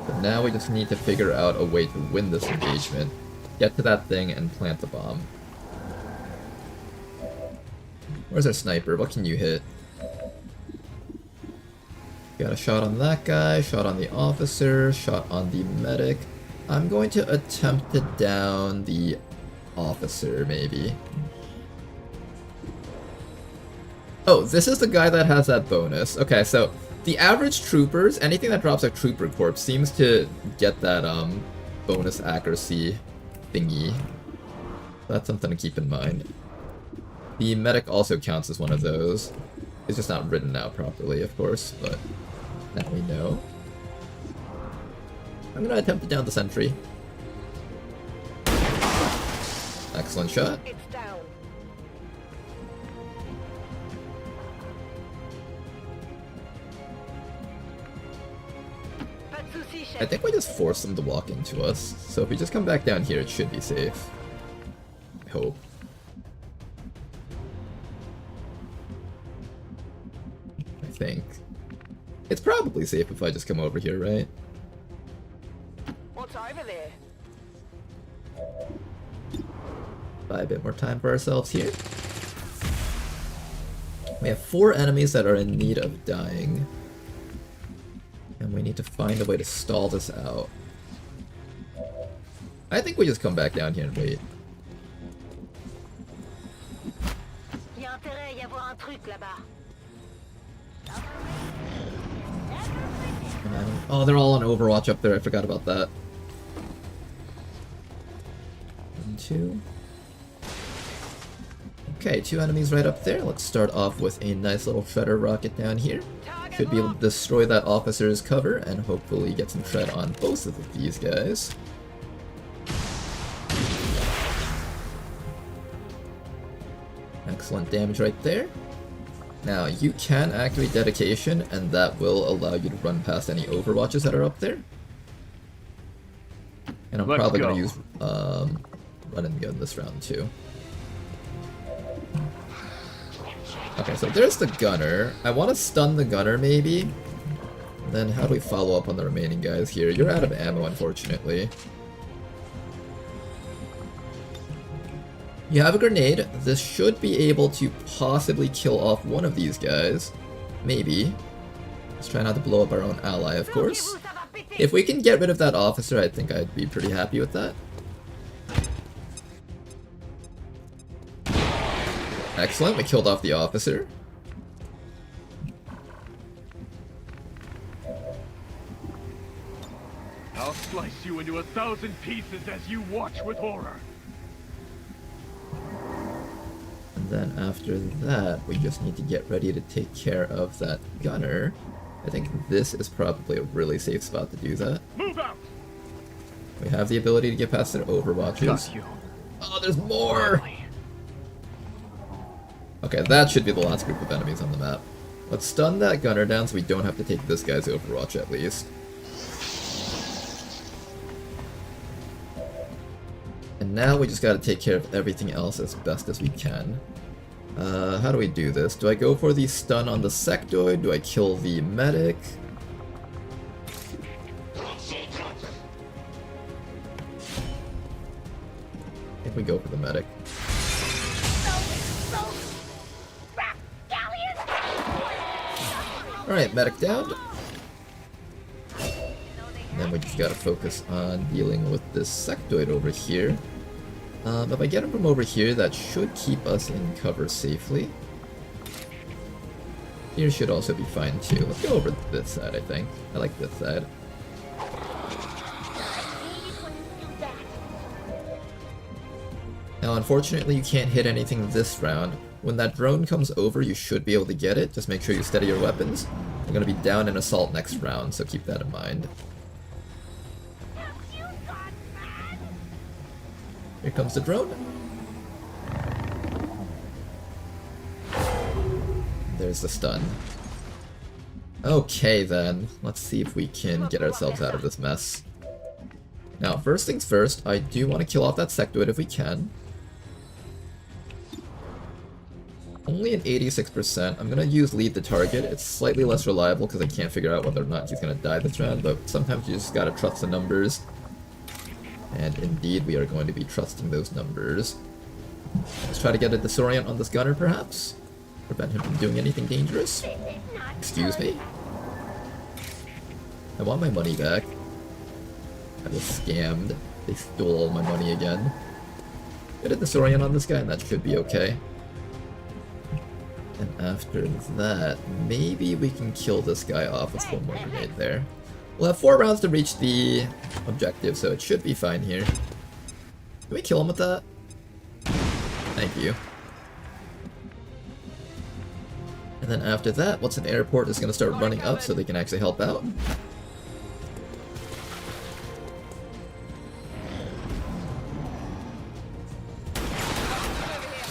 But now we just need to figure out a way to win this engagement. Get to that thing and plant the bomb. Where's our sniper? What can you hit? Got a shot on that guy, shot on the officer, shot on the medic. I'm going to attempt to down the officer, maybe. Oh, this is the guy that has that bonus. Okay, so the average troopers, anything that drops a trooper corpse seems to get that bonus accuracy thingy. That's something to keep in mind. The medic also counts as one of those. It's just not written out properly, of course, but now we know. I'm gonna attempt to down the sentry. Excellent shot.
It's down.
I think we just forced them to walk into us, so if we just come back down here, it should be safe. I hope. I think. It's probably safe if I just come over here, right?
What's over there?
Buy a bit more time for ourselves here. We have 4 enemies that are in need of dying. And we need to find a way to stall this out. I think we just come back down here and wait. Oh, they're all on Overwatch up there. I forgot about that. 1, 2. Okay, 2 enemies right up there. Let's start off with a nice little shredder rocket down here. Should be able to destroy that officer's cover and hopefully get some shred on both of these guys. Excellent damage right there. Now, you can activate Dedication, and that will allow you to run past any Overwatches that are up there. And I'm probably going to use Run and Gun this round too. Okay, so there's the gunner. I want to stun the gunner, maybe. And then how do we follow up on the remaining guys here? You're out of ammo, unfortunately. You have a grenade. This should be able to possibly kill off one of these guys. Maybe. Let's try not to blow up our own ally, of course. If we can get rid of that officer, I think I'd be pretty happy with that. Excellent, we killed off the officer.
I'll slice you into 1,000 pieces as you watch with horror.
And then after that, we just need to get ready to take care of that gunner. I think this is probably a really safe spot to do that.
Move out!
We have the ability to get past their Overwatches.
Got you.
Oh, there's more! Okay, that should be the last group of enemies on the map. Let's stun that gunner down so we don't have to take this guy's Overwatch at least. And now we just gotta take care of everything else as best as we can. How do we do this? Do I go for the stun on the sectoid? Do I kill the medic? I think we go for the medic. Alright, medic down. Then we just gotta focus on dealing with this sectoid over here. If I get him from over here, that should keep us in cover safely. Here should also be fine too. Let's go over this side, I think. I like this side. Now, unfortunately, you can't hit anything this round. When that drone comes over, you should be able to get it. Just make sure you steady your weapons. We're going to be down in assault next round, so keep that in mind. Here comes the drone. There's the stun. Okay then, let's see if we can get ourselves out of this mess. Now, first things first, I do want to kill off that sectoid if we can. Only an 86%. I'm going to use lead the target. It's slightly less reliable because I can't figure out whether or not he's going to die this round, but sometimes you just gotta trust the numbers. And indeed, we are going to be trusting those numbers. Let's try to get a disorient on this gunner, perhaps? Prevent him from doing anything dangerous. Excuse me. I want my money back. I was scammed. They stole all my money again. Get a disorient on this guy and that should be okay. And after that, maybe we can kill this guy off with one more grenade there. We'll have 4 rounds to reach the objective, so it should be fine here. Can we kill him with that? Thank you. And then after that, what's an airport is going to start running up so they can actually help out.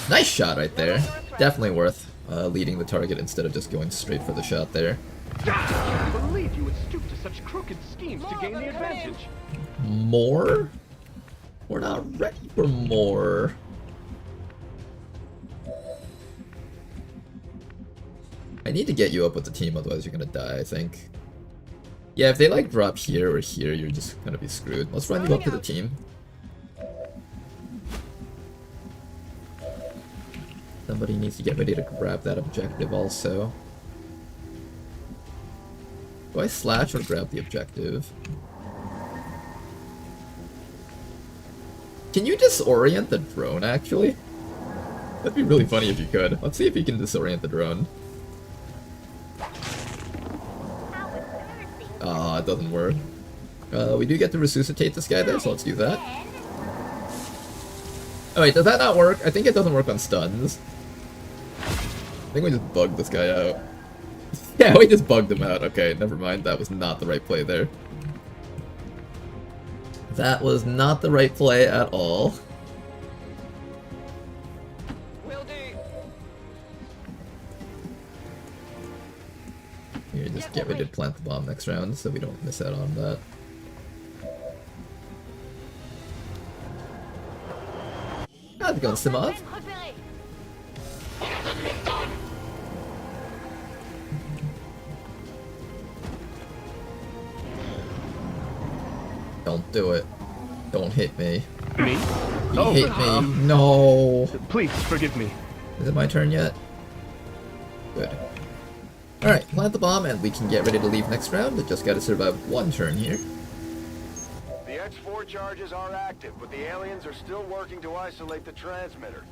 Nice shot right there. Definitely worth leading the target instead of just going straight for the shot there.
I can't believe you would stoop to such crooked schemes to gain the advantage.
More? We're not ready for more. I need to get you up with the team, otherwise you're gonna die, I think. Yeah, if they like drop here or here, you're just gonna be screwed. Let's run you up to the team. Somebody needs to get ready to grab that objective also. Do I slash or grab the objective? Can you disorient the drone, actually? That'd be really funny if you could. Let's see if you can disorient the drone. Ah, it doesn't work. We do get to resuscitate this guy there, so let's do that. Oh wait, does that not work? I think it doesn't work on stuns. I think we just bugged this guy out. Yeah, we just bugged him out. Okay, never mind. That was not the right play there. That was not the right play at all.
Will do.
Here, just get ready to plant the bomb next round so we don't miss out on that. How's it going, Simov? Don't do it. Don't hit me.
Me?
You hit me. No.
Please forgive me.
Is it my turn yet? Good. Alright, plant the bomb and we can get ready to leave next round. Just gotta survive 1 turn here.
The X4 charges are active, but the aliens are still working to isolate the transmitter.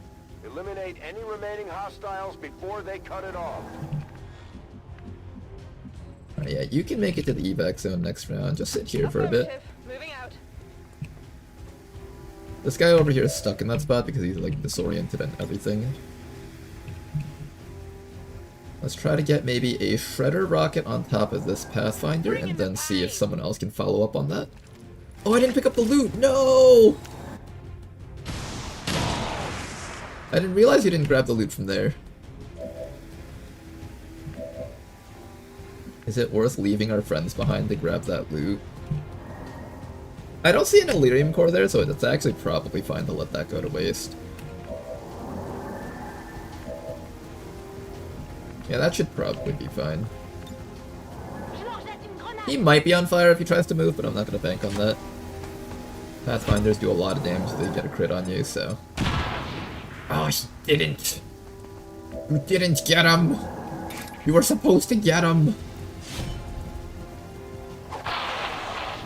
Eliminate any remaining hostiles before they cut it off.
Alright, yeah, you can make it to the evac zone next round. Just sit here for a bit.
Moving out.
This guy over here is stuck in that spot because he's like disoriented and everything. Let's try to get maybe a shredder rocket on top of this Pathfinder and then see if someone else can follow up on that. Oh, I didn't pick up the loot! No! I didn't realize you didn't grab the loot from there. Is it worth leaving our friends behind to grab that loot? I don't see an Elerium core there, so it's actually probably fine to let that go to waste. Yeah, that should probably be fine. He might be on fire if he tries to move, but I'm not going to bank on that. Pathfinders do a lot of damage if they get a crit on you, so... Oh, he didn't! You didn't get him! You were supposed to get him!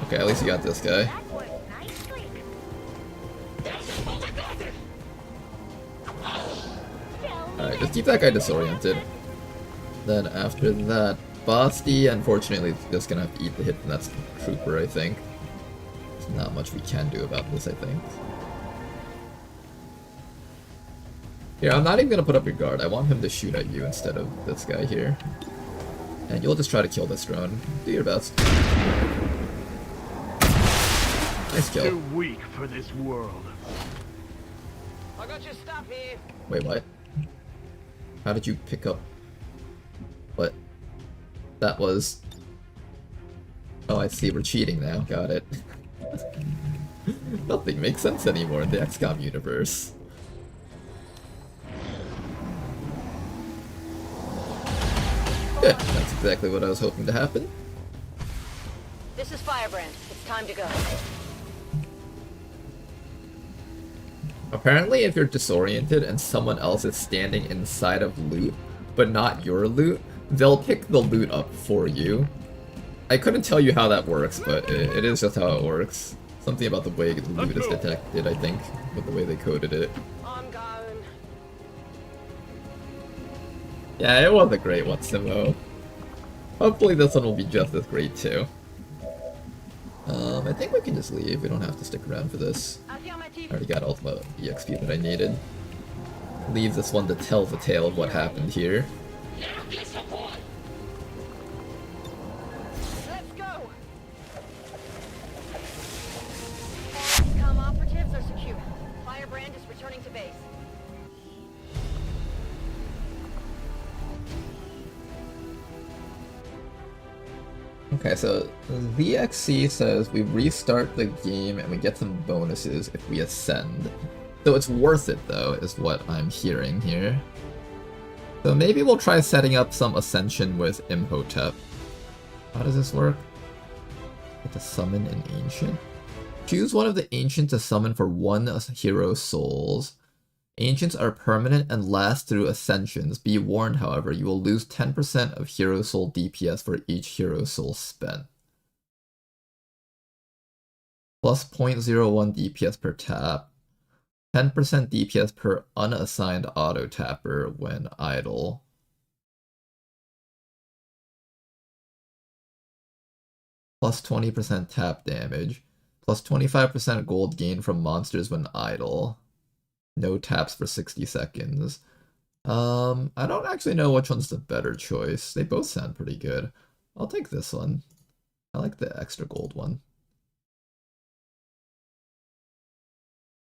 Okay, at least you got this guy. Alright, just keep that guy disoriented. Then after that, Basti, unfortunately, is just gonna have to eat the hit from that trooper, I think. There's not much we can do about this, I think. Here, I'm not even gonna put up your guard. I want him to shoot at you instead of this guy here. And you'll just try to kill this drone. Do your best. Nice kill.
Too weak for this world.
I got your stuff here.
Wait, what? How did you pick up... What? That was... Oh, I see. We're cheating now. Got it. Nothing makes sense anymore in the XCOM universe. Good. That's exactly what I was hoping to happen.
This is Firebrand. It's time to go.
Apparently, if you're disoriented and someone else is standing inside of loot, but not your loot, they'll pick the loot up for you. I couldn't tell you how that works, but it is just how it works. Something about the way the loot is detected, I think, with the way they coded it.
I'm going.
Yeah, it was a great one, Simo. Hopefully this one will be just as great too. I think we can just leave. We don't have to stick around for this. I already got all the EXP that I needed. Leave this one to tell the tale of what happened here.
Let's go. XCOM operatives are secure. Firebrand is returning to base.
Okay, so VXC says we restart the game and we get some bonuses if we ascend. So it's worth it though, is what I'm hearing here. So maybe we'll try setting up some ascension with Imhotep. How does this work? Get to summon an ancient. Choose one of the ancients to summon for 1 hero souls. Ancients are permanent and last through ascensions. Be warned, however, you will lose 10% of hero soul DPS for each hero soul spent. Plus 0.01 DPS per tap. 10% DPS per unassigned auto tapper when idle. Plus 20% tap damage. Plus 25% gold gain from monsters when idle. No taps for 60 seconds. I don't actually know which one's the better choice. They both sound pretty good. I'll take this one. I like the extra gold one.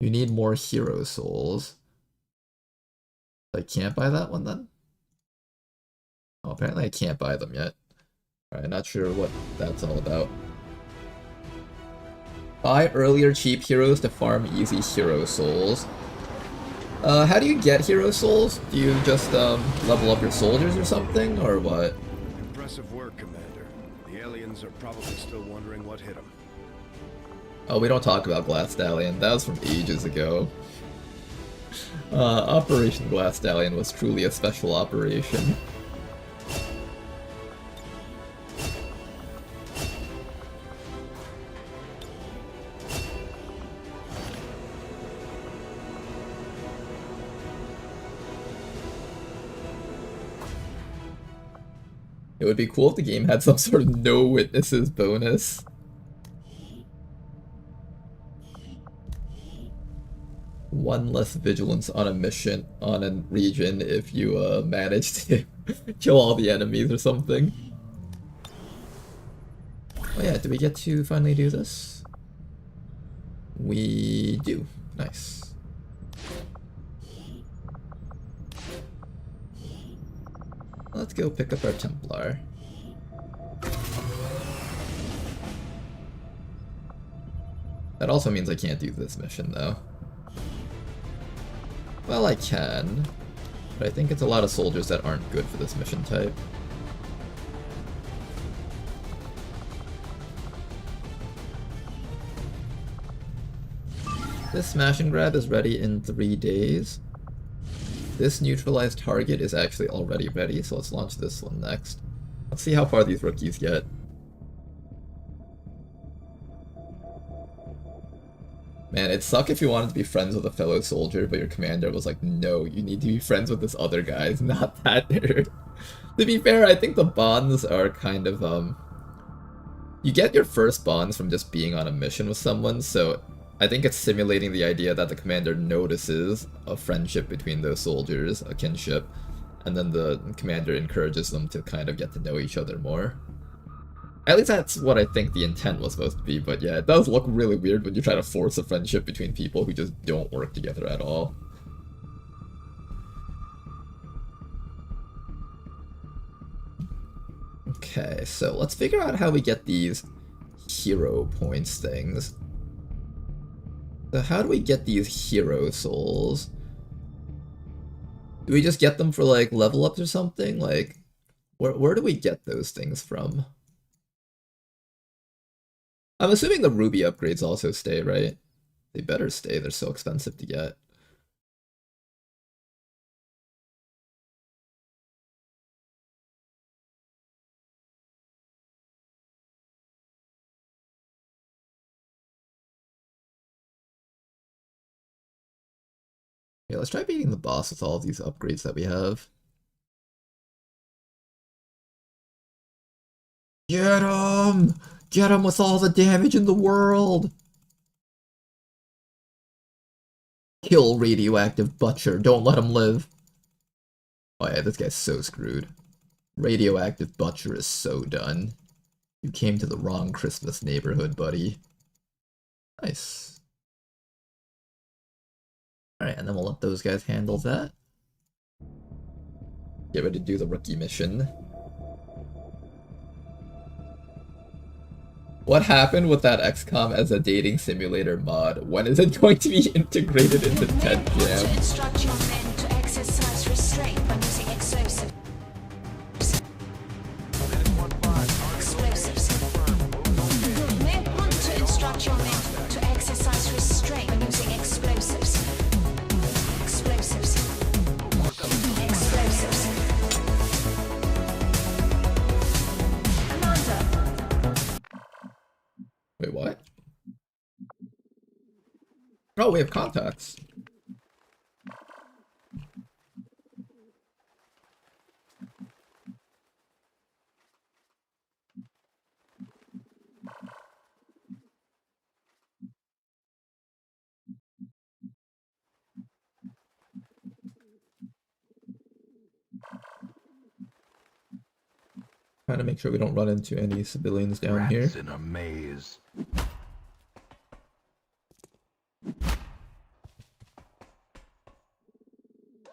You need more hero souls. I can't buy that one then? Oh, apparently I can't buy them yet. Alright, not sure what that's all about. Buy earlier cheap heroes to farm easy hero souls. How do you get hero souls? Do you just level up your soldiers or something, or what?
Impressive work, Commander. The aliens are probably still wondering what hit them.
Oh, we don't talk about Glass Stallion. That was from ages ago. Operation Glass Stallion was truly a special operation. It would be cool if the game had some sort of no witnesses bonus. One less vigilance on a mission on a region if you manage to kill all the enemies or something. Oh yeah, do we get to finally do this? We do. Nice. Let's go pick up our Templar. That also means I can't do this mission though. Well, I can, but I think it's a lot of soldiers that aren't good for this mission type. This smash and grab is ready in 3 days. This neutralized target is actually already ready, so let's launch this one next. Let's see how far these rookies get. Man, it'd suck if you wanted to be friends with a fellow soldier, but your commander was like, no, you need to be friends with this other guy. It's not that nerd. To be fair, I think the bonds are kind of, you get your first bonds from just being on a mission with someone, so I think it's simulating the idea that the commander notices a friendship between those soldiers, a kinship, and then the commander encourages them to kind of get to know each other more. At least that's what I think the intent was supposed to be, but yeah, it does look really weird when you try to force a friendship between people who just don't work together at all. Okay, so let's figure out how we get these hero points things. So how do we get these hero souls? Do we just get them for like level ups or something? Like, where do we get those things from? I'm assuming the ruby upgrades also stay, right? They better stay, they're so expensive to get. Okay, let's try beating the boss with all of these upgrades that we have. Get him! Get him with all the damage in the world! Kill Radioactive Butcher, don't let him live. Oh yeah, this guy's so screwed. Radioactive Butcher is so done. You came to the wrong Christmas neighborhood, buddy. Nice. Alright, and then we'll let those guys handle that. Get ready to do the rookie mission. What happened with that XCOM as a dating simulator mod? When is it going to be integrated into 10th Jam?
To instruct your men to exercise restraint by using explosives. You may want to instruct your men to exercise restraint by using explosives. Explosives. Explosives. Commander.
Wait, what? Oh, we have contacts. Trying to make sure we don't run into any civilians down here.
In a maze.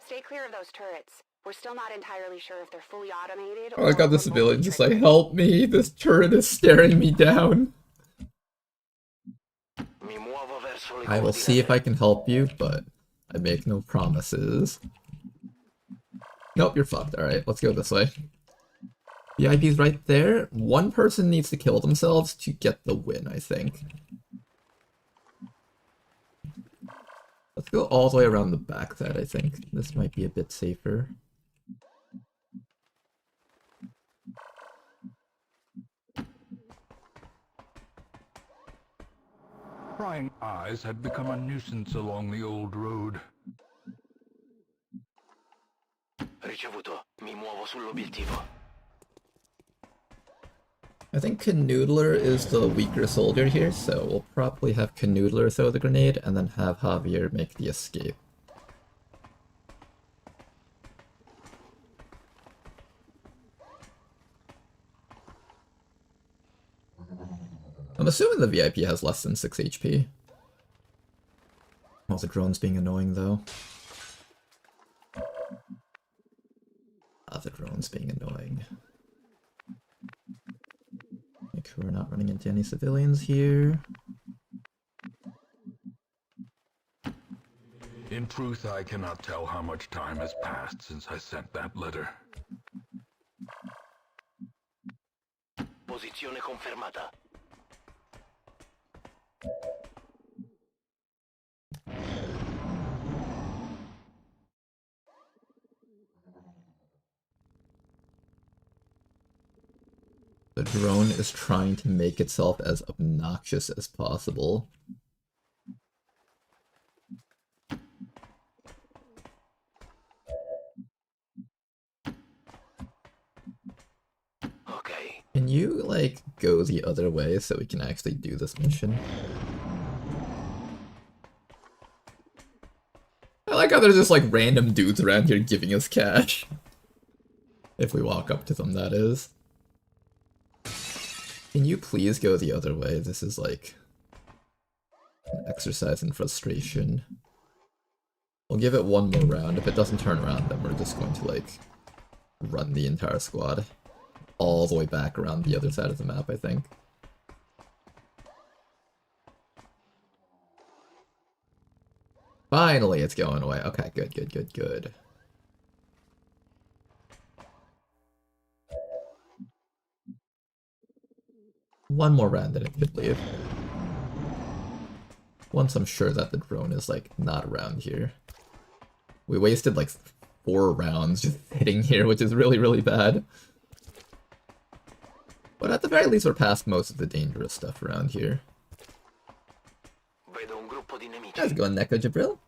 Stay clear of those turrets. We're still not entirely sure if they're fully automated
Oh, I got the civilian just like, help me, this turret is staring me down. I will see if I can help you, but I make no promises. Nope, you're fucked. Alright, let's go this way. VIP's right there. One person needs to kill themselves to get the win, I think. Let's go all the way around the back side, I think. This might be a bit safer.
Prying eyes had become a nuisance along the old road.
Ricevuto. Mi muovo sull'obiettivo.
I think Canoodler is the weaker soldier here, so we'll probably have Canoodler throw the grenade and then have Javier make the escape. I'm assuming the VIP has less than 6 HP. Oh, the drone's being annoying though. Ah, the drone's being annoying. Make sure we're not running into any civilians here.
In truth, I cannot tell how much time has passed since I sent that letter.
Posizione confermata.
The drone is trying to make itself as obnoxious as possible.
Okay.
Can you, like, go the other way so we can actually do this mission? I like how there's just, like, random dudes around here giving us cash. If we walk up to them, that is. Can you please go the other way? This is, like, an exercise in frustration. We'll give it one more round. If it doesn't turn around, then we're just going to, like, run the entire squad all the way back around the other side of the map, I think. Finally, it's going away. Okay, good, good, good, good. One more round and it could leave. Once I'm sure that the drone is, like, not around here. We wasted, like, 4 rounds just sitting here, which is really, really bad. But at the very least, we're past most of the dangerous stuff around here. How's it going, Neko Jabril?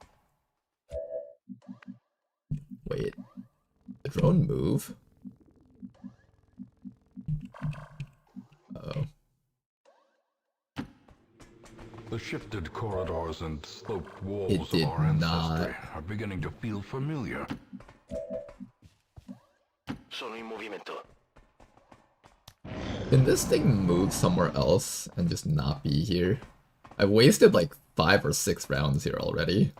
Wait, the drone move? Uh-oh.
The shifted corridors and sloped walls of
did
our ancestry
not.
are beginning to feel familiar.
Sono in movimento.
Can this thing move somewhere else and just not be here? I've wasted like 5 or 6 rounds here already.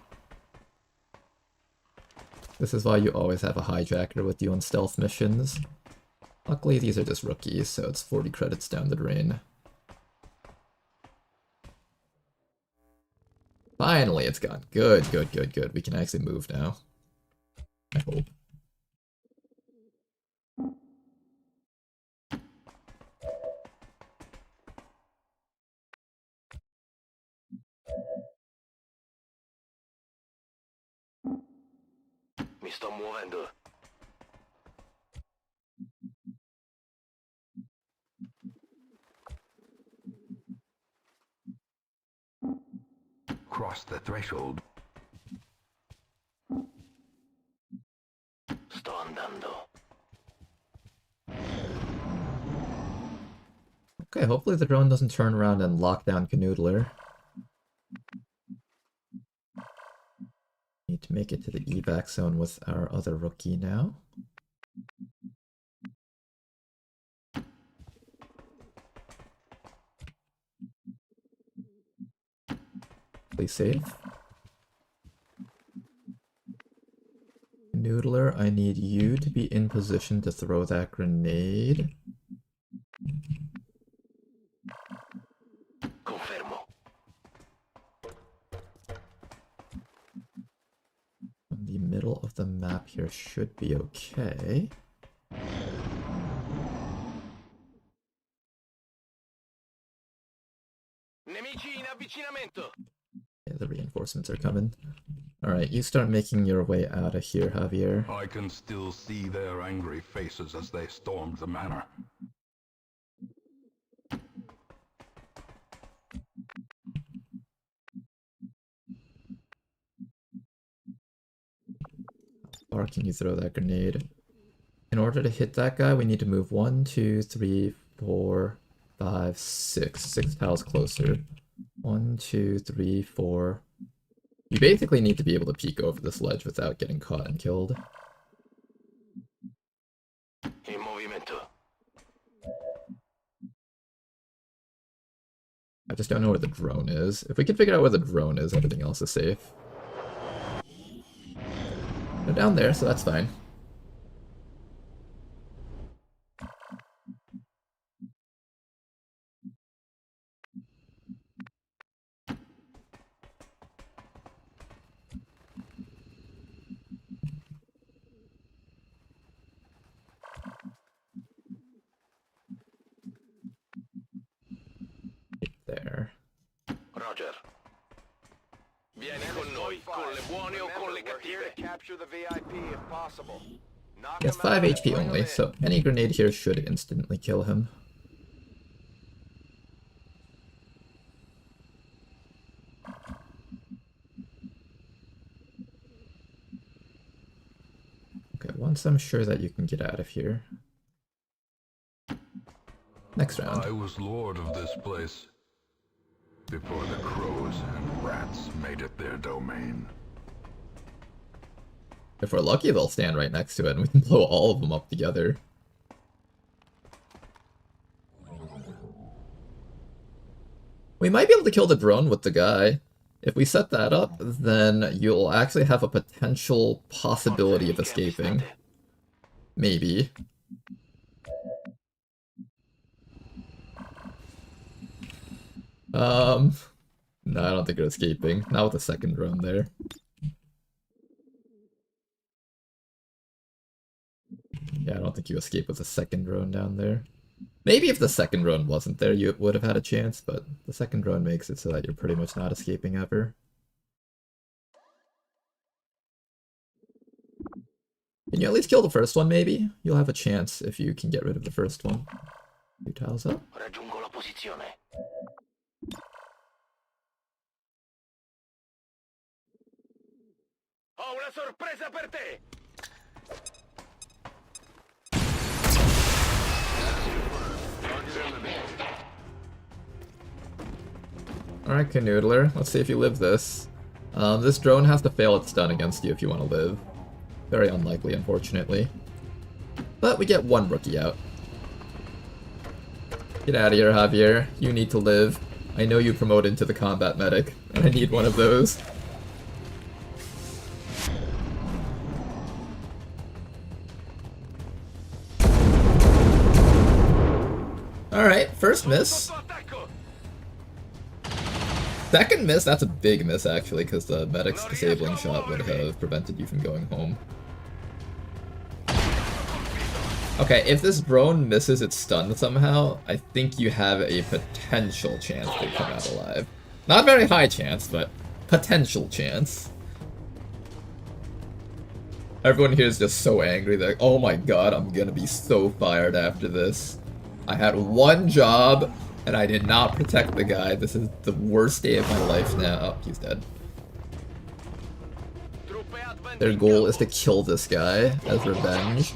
This is why you always have a hijacker with you on stealth missions. Luckily these are just rookies, so it's 40 credits down the drain. Finally, it's gone. Good, good, good, good. We can actually move now. I hope.
Mi sto muovendo.
Cross the threshold.
Sto andando.
Okay, hopefully the drone doesn't turn around and lock down Canoodler. Need to make it to the evac zone with our other rookie now. Please save. Noodler, I need you to be in position to throw that grenade.
Confermo.
The middle of the map here should be okay.
Nemici in avvicinamento.
Yeah, the reinforcements are coming. Alright, you start making your way out of here, Javier.
I can still see their angry faces as they stormed the manor.
How far can you throw that grenade? In order to hit that guy, we need to move 1, 2, 3, 4, 5, 6. 6 tiles closer. 1, 2, 3, 4. You basically need to be able to peek over this ledge without getting caught and killed.
In movimento.
I just don't know where the drone is. If we can figure out where the drone is, everything else is safe. They're down there, so that's fine. There.
Roger. Vieni con noi, con le buone o con le cattive.
Capture the VIP if possible. Knock
He has
him
5
out and
HP
bring him
only,
in.
so any grenade here should instantly kill him. Okay, once I'm sure that you can get out of here. Next round.
I was lord of this place before the crows and rats made it their domain.
If we're lucky, they'll stand right next to it and we can blow all of them up together. We might be able to kill the drone with the guy. If we set that up, then you'll actually have a potential possibility of escaping. Maybe. No, I don't think you're escaping. Not with the second drone there. Yeah, I don't think you escape with the second drone down there. Maybe if the second drone wasn't there, you would have had a chance, but the second drone makes it so that you're pretty much not escaping ever. Can you at least kill the first one, maybe? You'll have a chance if you can get rid of the first one. 2 tiles up.
Raggiungo la posizione. Ho una sorpresa per te!
Alright, Canoodler, let's see if you live this. This drone has to fail its stun against you if you want to live. Very unlikely, unfortunately. But we get one rookie out. Get out of here, Javier. You need to live. I know you promoted into the combat medic, and I need one of those. Alright, first miss. Second miss, that's a big miss actually, because the medic's disabling shot would have prevented you from going home. Okay, if this drone misses its stun somehow, I think you have a potential chance to come out alive. Not very high chance, but potential chance. Everyone here is just so angry, they're like, oh my god, I'm gonna be so fired after this. I had one job, and I did not protect the guy. This is the worst day of my life now. Oh, he's dead. Their goal is to kill this guy as revenge.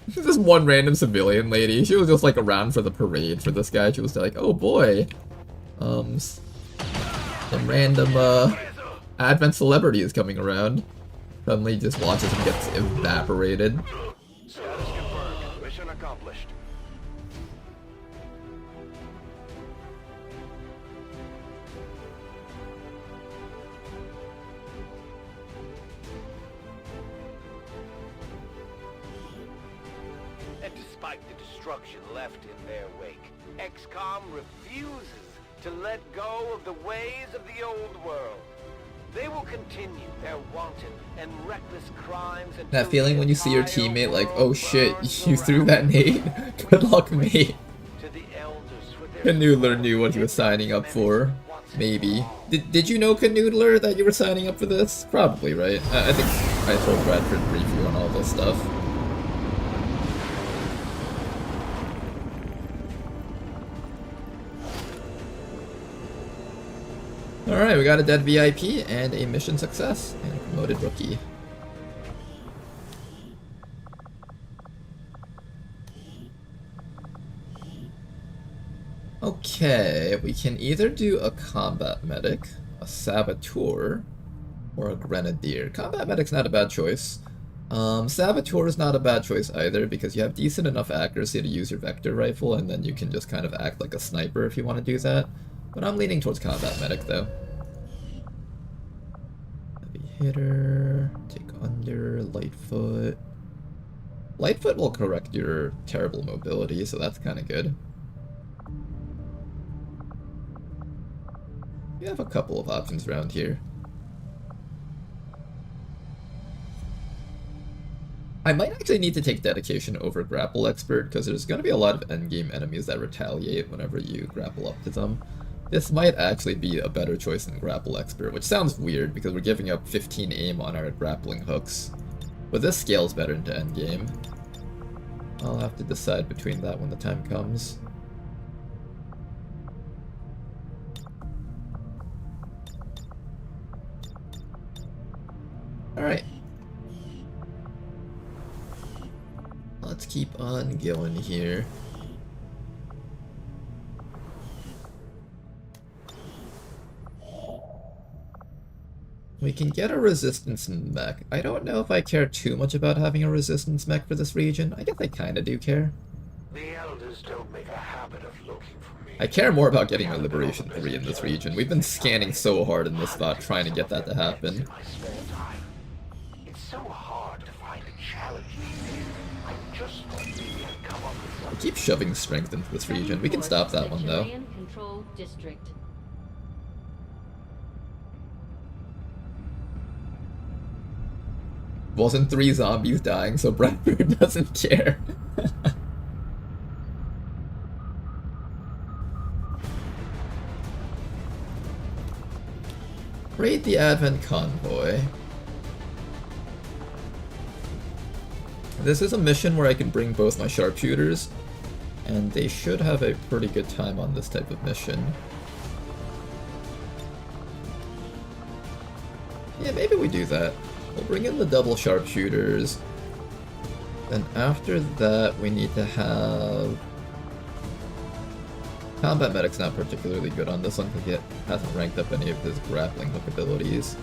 This one random civilian lady, she was just like around for the parade for this guy. She was like, oh boy. Some random Advent celebrity is coming around. Suddenly just watches him get evaporated.
Status confirmed. Mission accomplished. And despite the destruction left in their wake, XCOM refuses to let go of the ways of the old world. They will continue their wanton and reckless crimes until
that feeling when you see your teammate like, oh shit, you threw that nade? Good luck, mate. Canoodler knew what he was signing up for. Maybe. Did you know, Canoodler, that you were signing up for this? Probably, right? I think I told Bradford briefly on all this stuff. Alright, we got a dead VIP and a mission success and a promoted rookie. Okay, we can either do a combat medic, a saboteur, or a grenadier. Combat medic's not a bad choice. Saboteur is not a bad choice either because you have decent enough accuracy to use your vector rifle and then you can just kind of act like a sniper if you want to do that. But I'm leaning towards combat medic though. Heavy hitter, take under, Lightfoot. Lightfoot will correct your terrible mobility, so that's kind of good. You have a couple of options around here. I might actually need to take dedication over grapple expert because there's going to be a lot of endgame enemies that retaliate whenever you grapple up to them. This might actually be a better choice than grapple expert, which sounds weird because we're giving up 15 aim on our grappling hooks. But this scales better into endgame. I'll have to decide between that when the time comes. Alright. Let's keep on going here. We can get a resistance mech. I don't know if I care too much about having a resistance mech for this region. I guess I kinda do care.
The elders don't make a habit of looking for me.
I care more about getting a Liberation 3 in this region. We've been scanning so hard in this spot trying to get that to happen.
It's so hard to find a challenge. I just really come up with
We keep shoving strength into this region. We can stop that one though.
Controlled district.
Wasn't 3 zombies dying, so Bradford doesn't care. Raid the Advent Convoy. This is a mission where I can bring both my sharpshooters, and they should have a pretty good time on this type of mission. Yeah, maybe we do that. We'll bring in the double sharpshooters. Then after that, we need to have... Combat Medic's not particularly good on this one because he hasn't ranked up any of his grappling hook abilities.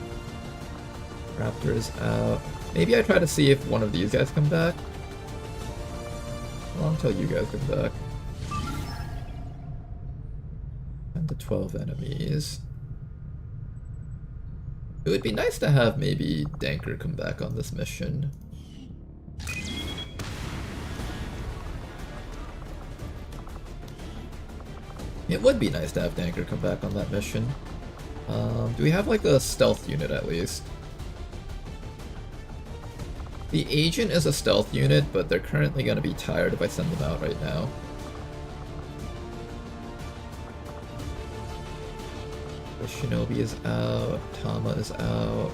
Raptor's out. Maybe I try to see if one of these guys come back. Well, until you guys come back. 10 to 12 enemies. It would be nice to have maybe Danker come back on this mission. It would be nice to have Danker come back on that mission. Do we have like a stealth unit at least? The agent is a stealth unit, but they're currently going to be tired if I send them out right now. The Shinobi is out, Tama is out.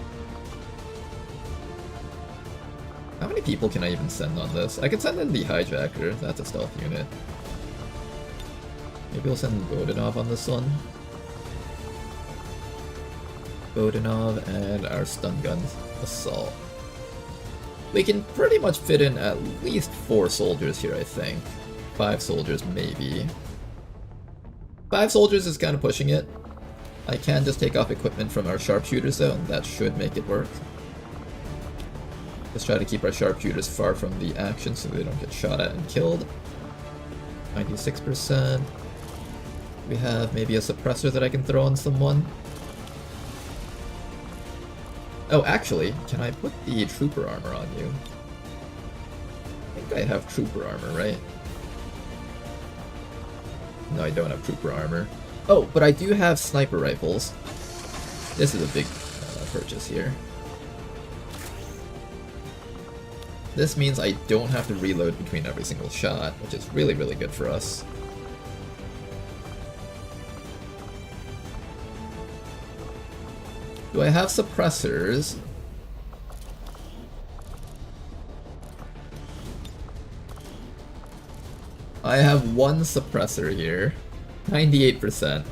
How many people can I even send on this? I could send in the Hijacker, that's a stealth unit. Maybe we'll send Bodinov on this one. Bodinov and our stun gun assault. We can pretty much fit in at least 4 soldiers here, I think. 5 soldiers, maybe. 5 soldiers is kind of pushing it. I can just take off equipment from our sharpshooters though, and that should make it work. Let's try to keep our sharpshooters far from the action so they don't get shot at and killed. 96%. We have maybe a suppressor that I can throw on someone. Oh, actually, can I put the trooper armor on you? I think I have trooper armor, right? No, I don't have trooper armor. Oh, but I do have sniper rifles. This is a big purchase here. This means I don't have to reload between every single shot, which is really, really good for us. Do I have suppressors? I have 1 suppressor here. 98%.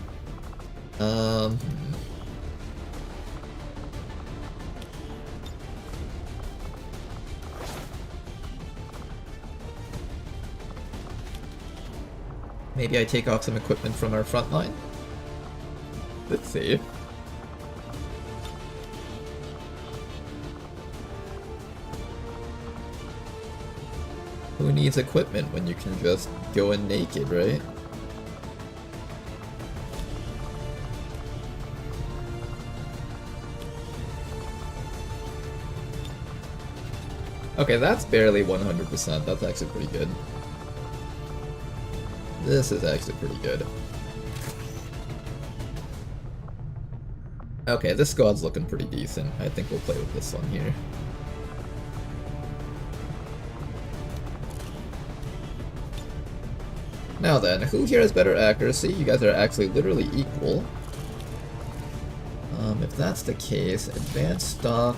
Maybe I take off some equipment from our front line? Let's see. Who needs equipment when you can just go in naked, right? Okay, that's barely 100%. That's actually pretty good. This is actually pretty good. Okay, this squad's looking pretty decent. I think we'll play with this one here. Now then, who here has better accuracy? You guys are actually literally equal. If that's the case, advanced stock,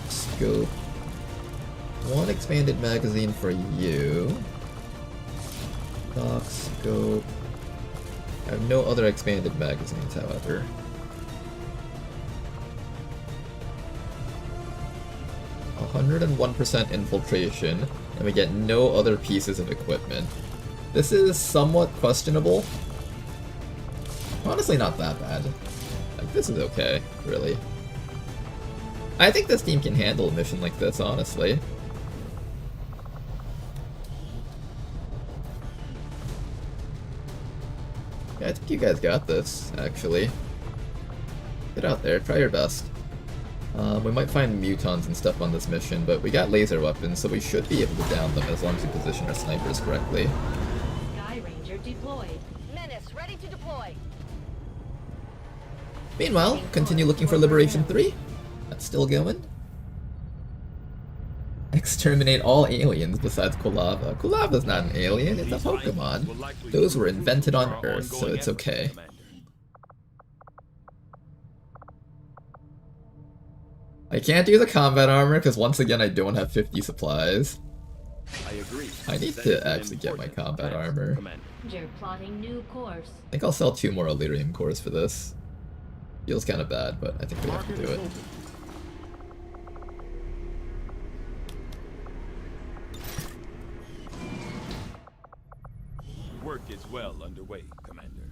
scope, 1 expanded magazine for you. Stock, scope. I have no other expanded magazines, however. A 101% infiltration, and we get no other pieces of equipment. This is somewhat questionable. Honestly, not that bad. Like, this is okay, really. I think this team can handle a mission like this, honestly. Yeah, I think you guys got this, actually. Get out there, try your best. We might find mutons and stuff on this mission, but we got laser weapons, so we should be able to down them as long as we position our snipers correctly.
Sky Ranger deployed.
Menace ready to deploy.
Meanwhile, continue looking for Liberation 3. That's still going. Exterminate all aliens besides Kulava. Kulava's not an alien, it's a Pokemon. Those were invented on Earth, so it's okay. I can't do the combat armor because once again I don't have 50 supplies.
I agree.
I need to actually get my combat armor.
You're plotting new course.
I think I'll sell 2 more Illyrium cores for this. Feels kind of bad, but I think we have to do it.
well underway, Commander.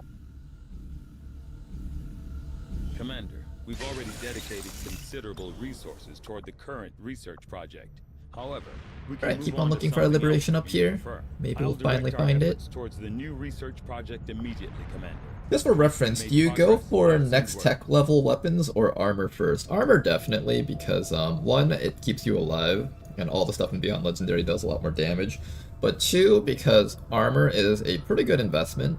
Commander, we've already dedicated considerable resources toward the current research project. However, we can
Alright,
move
keep on
to
looking for our
something
liberation
else
up
if you
here.
prefer.
Maybe
I'll
we'll finally
direct our
find it.
efforts towards the new research project immediately, Commander.
Just for reference, do you go for next tech level weapons or armor first? Armor definitely, because one, it keeps you alive, and all the stuff in Beyond Legendary does a lot more damage. But two, because armor is a pretty good investment.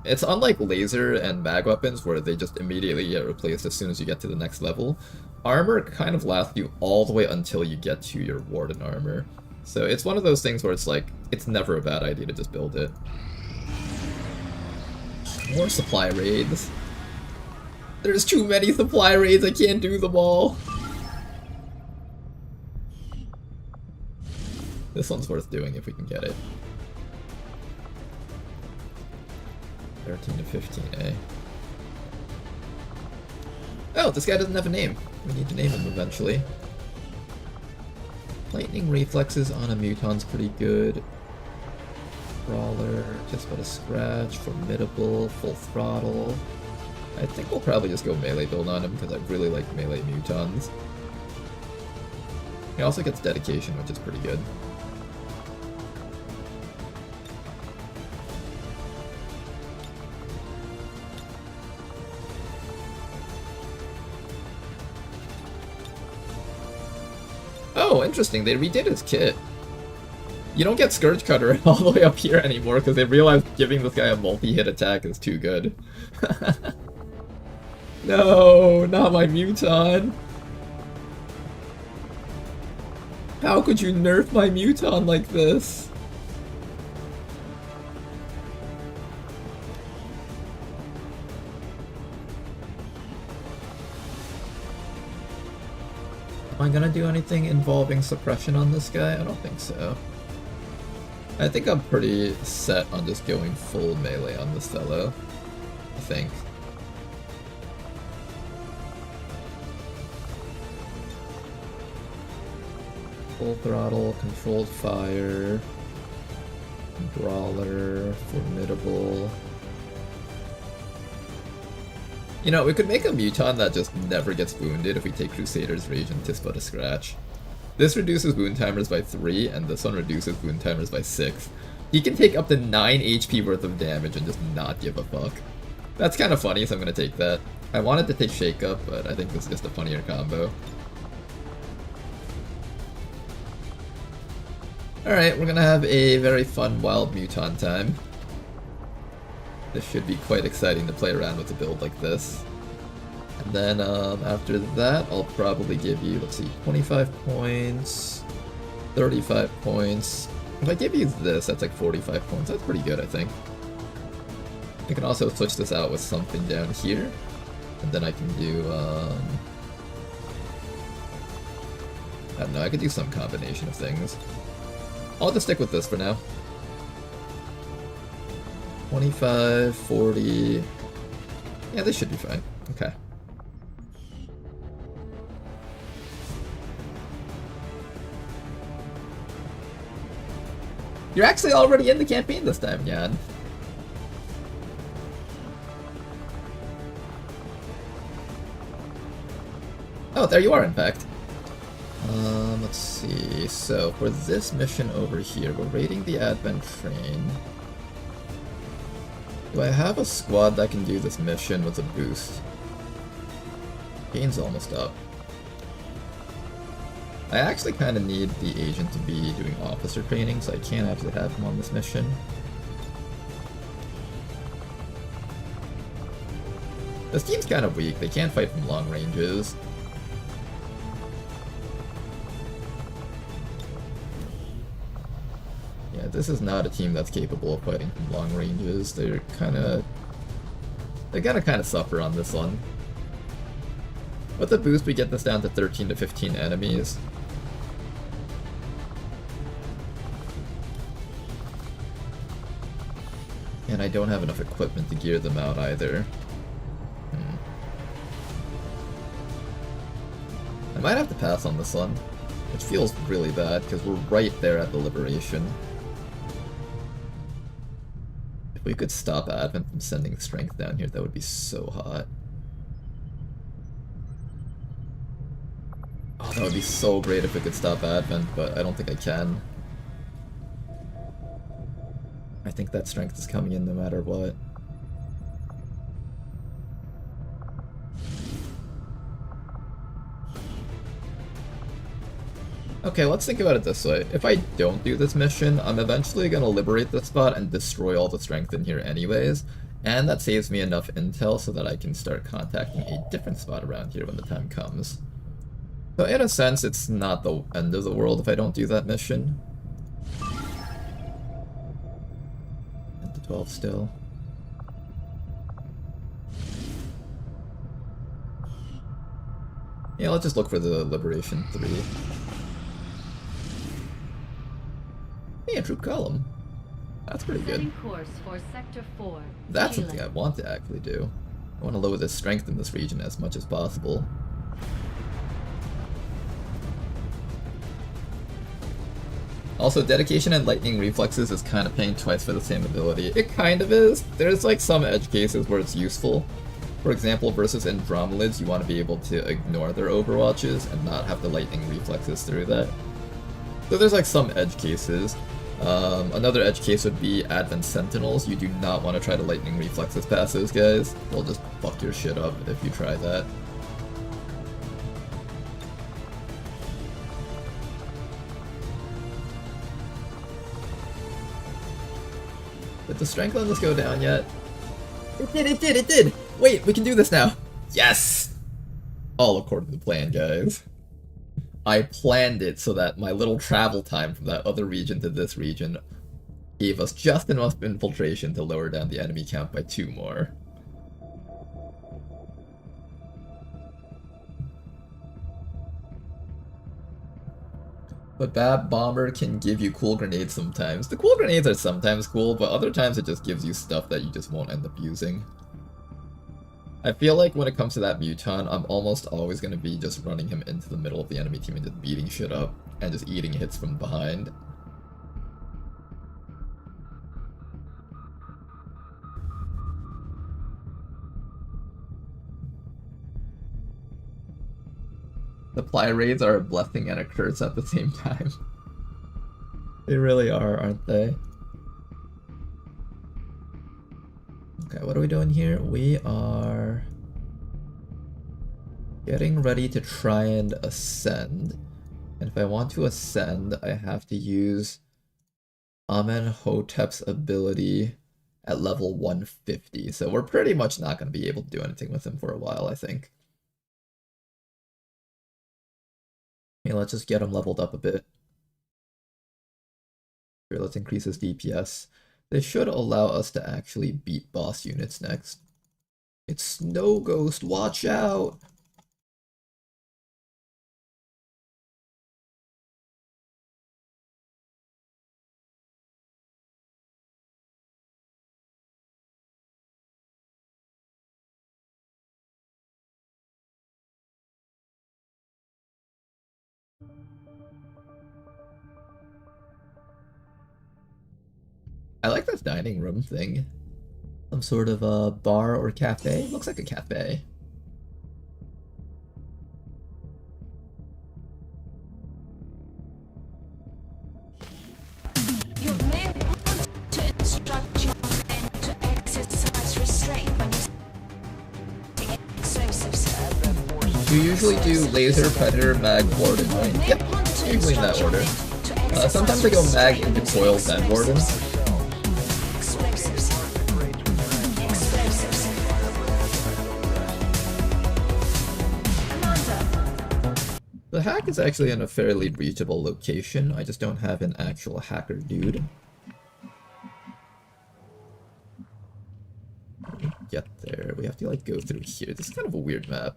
It's unlike laser and mag weapons where they just immediately get replaced as soon as you get to the next level. Armor kind of lasts you all the way until you get to your Warden armor. So it's one of those things where it's like, it's never a bad idea to just build it. More supply raids. There's too many supply raids, I can't do them all. This one's worth doing if we can get it. 13 to 15A. Oh, this guy doesn't have a name. We need to name him eventually. Lightning reflexes on a Muton's pretty good. Brawler, just about a scratch, formidable, full throttle. I think we'll probably just go melee build on him because I really like melee Mutons. He also gets dedication, which is pretty good. Oh, interesting, they redid his kit. You don't get Scourge Cutter all the way up here anymore because they realized giving this guy a multi-hit attack is too good. No, not my Muton. How could you nerf my Muton like this? Am I gonna do anything involving suppression on this guy? I don't think so. I think I'm pretty set on just going full melee on this fellow. I think. Full throttle, controlled fire, brawler, formidable. You know, we could make a Muton that just never gets wounded if we take Crusader's Rage and Tispa to scratch. This reduces wound timers by 3, and this one reduces wound timers by 6. He can take up to 9 HP worth of damage and just not give a fuck. That's kind of funny, so I'm gonna take that. I wanted to take Shake Up, but I think this is just a funnier combo. Alright, we're gonna have a very fun Wild Muton time. This should be quite exciting to play around with a build like this. And then after that, I'll probably give you, let's see, 25 points, 35 points. If I give you this, that's like 45 points. That's pretty good, I think. I can also switch this out with something down here. And then I can do, I don't know, I could do some combination of things. I'll just stick with this for now. 25, 40... Yeah, this should be fine. Okay. You're actually already in the campaign this time, Jan. Oh, there you are, in fact. Let's see. So, for this mission over here, we're raiding the Advent train. Do I have a squad that can do this mission with a boost? Game's almost up. I actually kind of need the agent to be doing officer training, so I can't actually have him on this mission. This team's kind of weak. They can't fight from long ranges. Yeah, this is not a team that's capable of fighting from long ranges. They're gonna kind of suffer on this one. With the boost, we get this down to 13 to 15 enemies. And I don't have enough equipment to gear them out either. I might have to pass on this one, which feels really bad because we're right there at the liberation. If we could stop Advent from sending strength down here, that would be so hot. Oh, that would be so great if we could stop Advent, but I don't think I can. I think that strength is coming in no matter what. Okay, let's think about it this way. If I don't do this mission, I'm eventually gonna liberate this spot and destroy all the strength in here anyways, and that saves me enough intel so that I can start contacting a different spot around here when the time comes. So in a sense, it's not the end of the world if I don't do that mission. At the 12 still. Yeah, let's just look for the Liberation 3. Hey, a troop column. That's pretty good.
Course for Sector 4.
That's something I want to actually do. I want to lower the strength in this region as much as possible. Also, dedication and lightning reflexes is kind of paying twice for the same ability. It kind of is. There's like some edge cases where it's useful. For example, versus Andromelids, you want to be able to ignore their overwatches and not have the lightning reflexes through that. So there's like some edge cases. Another edge case would be Advent Sentinels. You do not want to try to lightning reflexes past those guys. They'll just fuck your shit up if you try that. Did the strength on this go down yet? It did! Wait, we can do this now! Yes! All according to plan, guys. I planned it so that my little travel time from that other region to this region gave us just enough infiltration to lower down the enemy count by 2 more. But Bab Bomber can give you cool grenades sometimes. The cool grenades are sometimes cool, but other times it just gives you stuff that you just won't end up using. I feel like when it comes to that Muton, I'm almost always going to be just running him into the middle of the enemy team and just beating shit up, and just eating hits from behind. Supply raids are a blessing and a curse at the same time. They really are, aren't they? Okay, what are we doing here? We are getting ready to try and ascend. And if I want to ascend, I have to use Amenhotep's ability at level 150. So we're pretty much not going to be able to do anything with him for a while, I think. Okay, let's just get him leveled up a bit. Here, let's increase his DPS. This should allow us to actually beat boss units next. It's Snow Ghost, watch out! I like this dining room thing. Some sort of a bar or cafe. Looks like a cafe.
You may want to instruct your men to exercise restraint when using explosives.
You usually do laser, predator, mag, warden, right? Yep, usually in that order. Sometimes I go mag into coils and warden. The hack is actually in a fairly reachable location. I just don't have an actual hacker dude. Get there. We have to like go through here. This is kind of a weird map.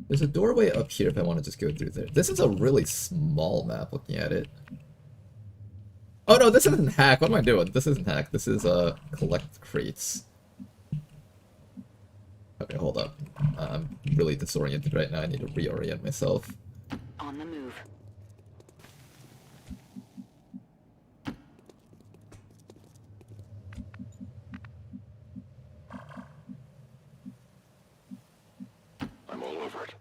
There's a doorway up here if I want to just go through there. This is a really small map looking at it. Oh no, this isn't hack. What am I doing? This isn't hack. This is collect crates. Okay, hold up. I'm really disoriented right now. I need to reorient myself.
On the move.
over it.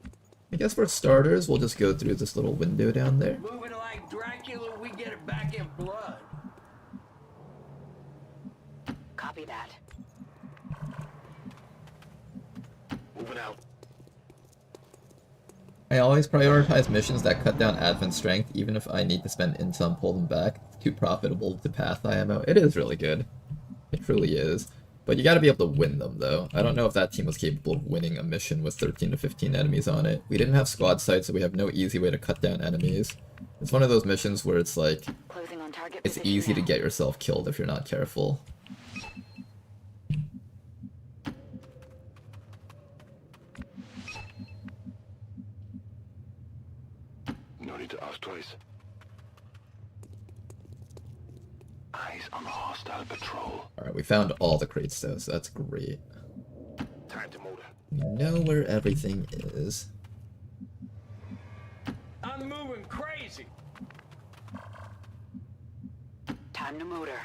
I guess for starters, we'll just go through this little window down there.
Moving like Dracula, we get it back in blood.
Copy that.
Moving out.
I always prioritize missions that cut down advent strength, even if I need to spend intel and pull them back. It's too profitable to path IMO. It is really good. It truly is. But you gotta be able to win them, though. I don't know if that team was capable of winning a mission with 13 to 15 enemies on it. We didn't have squad sites, so we have no easy way to cut down enemies. It's one of those missions where it's like,
Closing on target
it's
position
easy to
now.
get yourself killed if you're not careful.
No need to ask twice. Eyes on hostile patrol.
Alright, we found all the crates though, so that's great.
Time to motor.
We know where everything is.
I'm moving crazy.
Time to motor.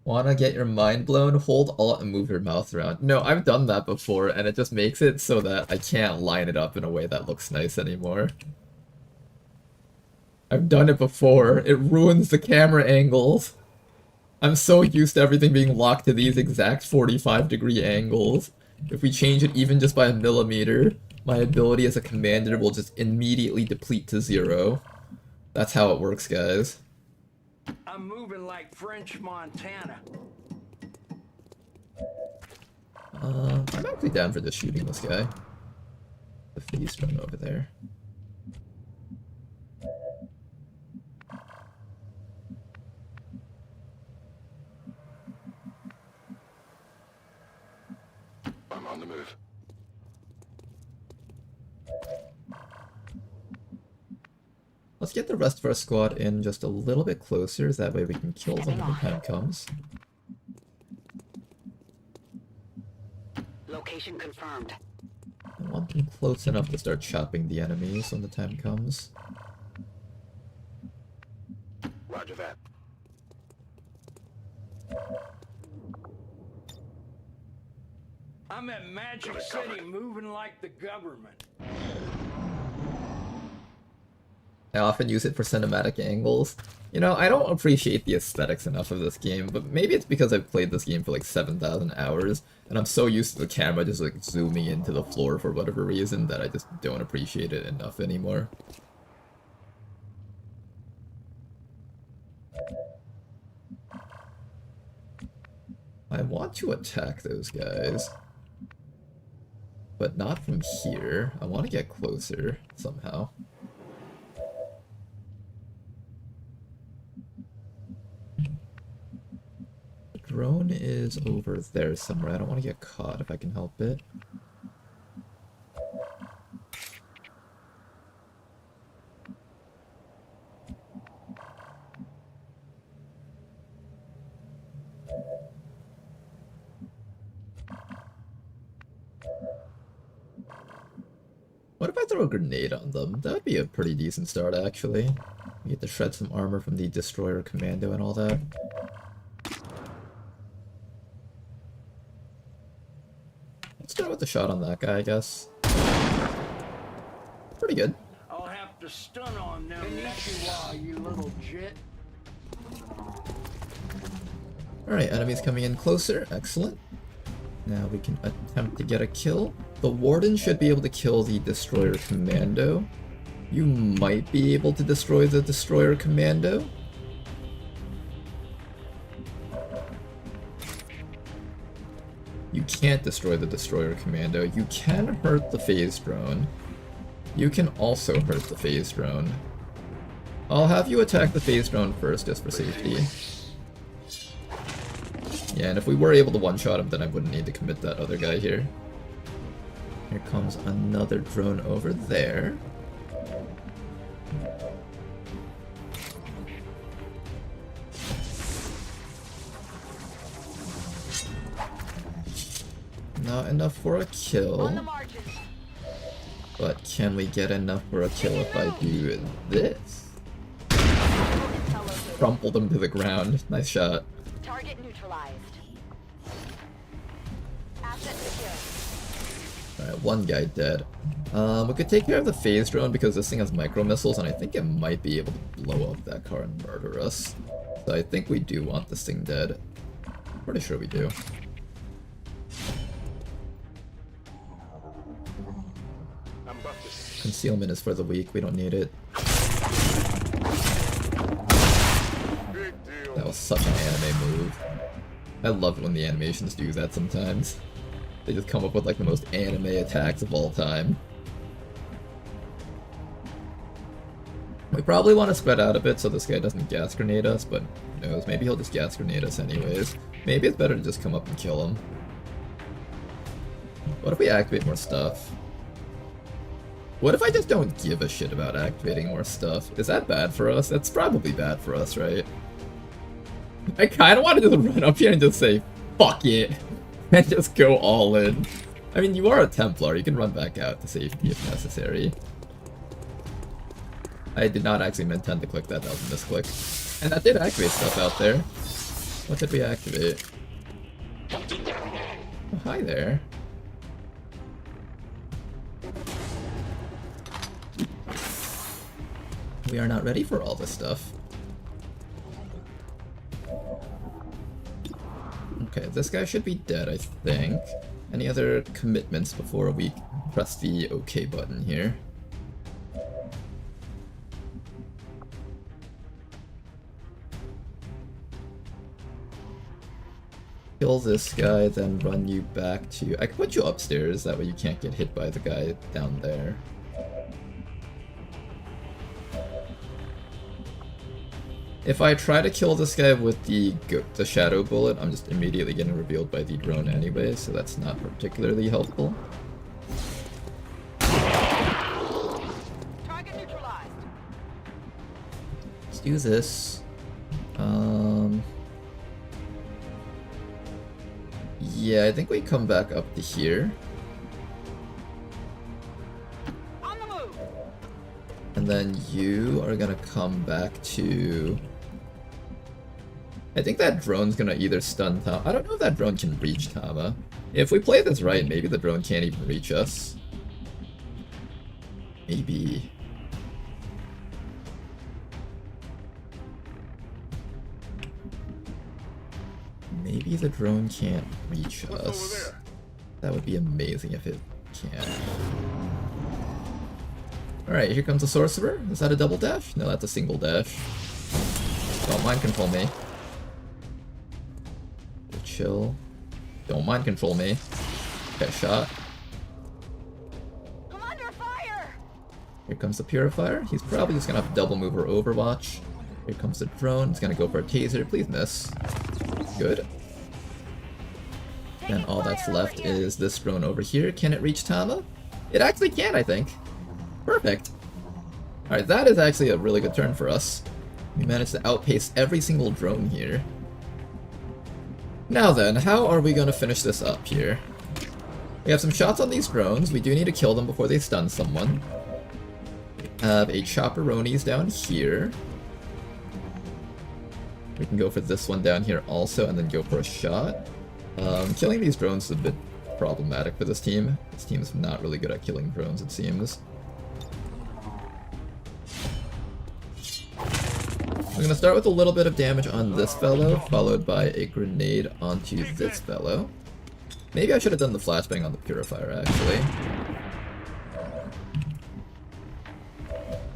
Wanna get your mind blown? Hold Alt and move your mouth around. No, I've done that before, and it just makes it so that I can't line it up in a way that looks nice anymore. I've done it before. It ruins the camera angles. I'm so used to everything being locked to these exact 45-degree angles. If we change it even just by a millimeter, my ability as a commander will just immediately deplete to 0. That's how it works, guys.
I'm moving like French Montana.
I'm actually down for just shooting this guy. The phase drone over there.
I'm on the move.
Let's get the rest of our squad in just a little bit closer, that way we can kill them when the time comes.
Location confirmed.
I want them close enough to start chopping the enemies when the time comes.
Roger that.
I'm at Magic City moving like the government.
I often use it for cinematic angles. You know, I don't appreciate the aesthetics enough of this game, but maybe it's because I've played this game for like 7,000 hours, and I'm so used to the camera just like zooming into the floor for whatever reason that I just don't appreciate it enough anymore. I want to attack those guys, but not from here. I want to get closer somehow. The drone is over there somewhere. I don't want to get caught if I can help it. What if I throw a grenade on them? That would be a pretty decent start, actually. We get to shred some armor from the Destroyer Commando and all that. Let's start with a shot on that guy, I guess. Pretty good.
I'll have to stun on them. Konnichiwa, you little jit.
Alright, enemies coming in closer. Excellent. Now we can attempt to get a kill. The Warden should be able to kill the Destroyer Commando. You might be able to destroy the Destroyer Commando. You can't destroy the Destroyer Commando. You can hurt the phase drone. You can also hurt the phase drone. I'll have you attack the phase drone first, just for safety. Yeah, and if we were able to one-shot him, then I wouldn't need to commit that other guy here. Here comes another drone over there. Not enough for a kill. But can we get enough for a kill if I do this? Crumple them to the ground. Nice shot.
Target neutralized.
Alright, one guy dead. We could take care of the phase drone because this thing has micro missiles and I think it might be able to blow up that car and murder us. So I think we do want this thing dead. Pretty sure we do. Concealment is for the weak, we don't need it. That was such an anime move. I love it when the animations do that sometimes. They just come up with like the most anime attacks of all time. We probably want to spread out a bit so this guy doesn't gas grenade us, but who knows, maybe he'll just gas grenade us anyways. Maybe it's better to just come up and kill him. What if we activate more stuff? What if I just don't give a shit about activating more stuff? Is that bad for us? That's probably bad for us, right? I kinda wanted to run up here and just say, fuck it, and just go all in. I mean, you are a Templar, you can run back out to safety if necessary. I did not actually intend to click that, that was a misclick. And that did activate stuff out there. What did we activate? Oh, hi there. We are not ready for all this stuff. Okay, this guy should be dead, I think. Any other commitments before we press the OK button here? Kill this guy, then run you back to... I can put you upstairs, that way you can't get hit by the guy down there. If I try to kill this guy with the shadow bullet, I'm just immediately getting revealed by the drone anyway, so that's not particularly helpful.
Target neutralized.
Let's do this. Yeah, I think we come back up to here.
On the move.
And then you are gonna come back to... I think that drone's gonna either stun Tama. I don't know if that drone can reach Tama. If we play this right, maybe the drone can't even reach us. Maybe. Maybe the drone can't reach us. That would be amazing if it can. Alright, here comes the sorcerer. Is that a double dash? No, that's a single dash. Don't mind control me. Chill. Don't mind control me. Okay, shot.
I'm under fire!
Here comes the purifier. He's probably just gonna have double move or overwatch. Here comes the drone. He's gonna go for a taser. Please miss. Good. And all that's left is this drone over here. Can it reach Tama? It actually can, I think. Perfect. Alright, that is actually a really good turn for us. We managed to outpace every single drone here. Now then, how are we going to finish this up here? We have some shots on these drones. We do need to kill them before they stun someone. We have a chopperonis down here. We can go for this one down here also and then go for a shot. Killing these drones is a bit problematic for this team. This team is not really good at killing drones, it seems. I'm gonna start with a little bit of damage on this fellow, followed by a grenade onto this fellow. Maybe I should have done the flashbang on the purifier, actually.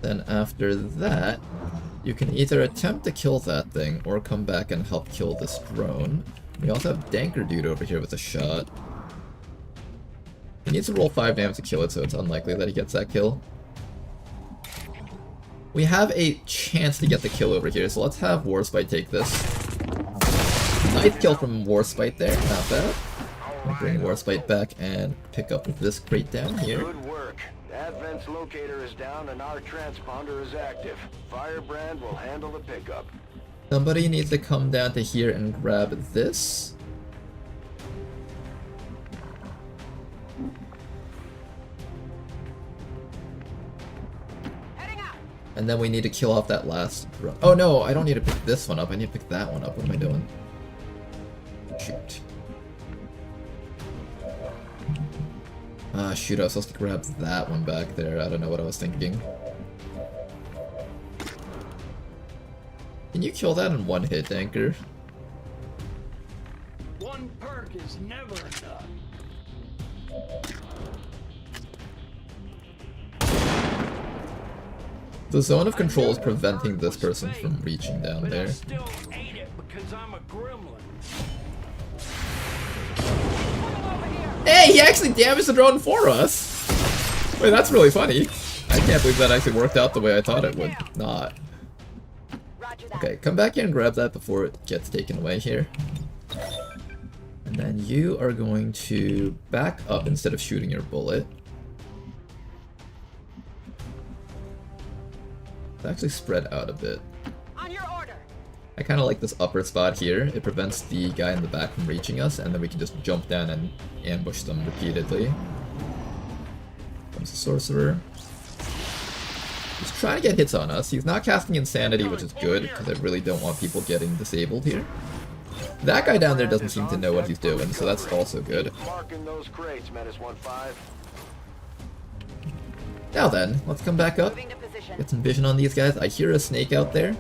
Then after that, you can either attempt to kill that thing, or come back and help kill this drone. We also have Danker Dude over here with a shot. He needs to roll 5 damage to kill it, so it's unlikely that he gets that kill. We have a chance to get the kill over here, so let's have Warspite take this. Nice kill from Warspite there, not bad. I'll bring Warspite back and pick up this crate down here.
Good work. Advent's locator is down and our transponder is active. Firebrand will handle the pickup.
Somebody needs to come down to here and grab this. And then we need to kill off that last drone. Oh no, I don't need to pick this one up, I need to pick that one up. What am I doing? Shoot. Ah, shoot, I was supposed to grab that one back there. I don't know what I was thinking. Can you kill that in one hit, Anchor?
One perk is never enough.
The zone of control is preventing this person from reaching down there.
Still ate it because I'm a gremlin.
Hey, he actually damaged the drone for us! Wait, that's really funny. I can't believe that actually worked out the way I thought it would not. Okay, come back here and grab that before it gets taken away here. And then you are going to back up instead of shooting your bullet. It's actually spread out a bit.
On your order.
I kind of like this upper spot here. It prevents the guy in the back from reaching us, and then we can just jump down and ambush them repeatedly. Comes the sorcerer. He's trying to get hits on us. He's not casting Insanity, which is good, because I really don't want people getting disabled here. That guy down there doesn't seem to know what he's doing, so that's also good.
Marking those crates, Menace 1-5.
Now then, let's come back up. Get some vision on these guys. I hear a snake out there.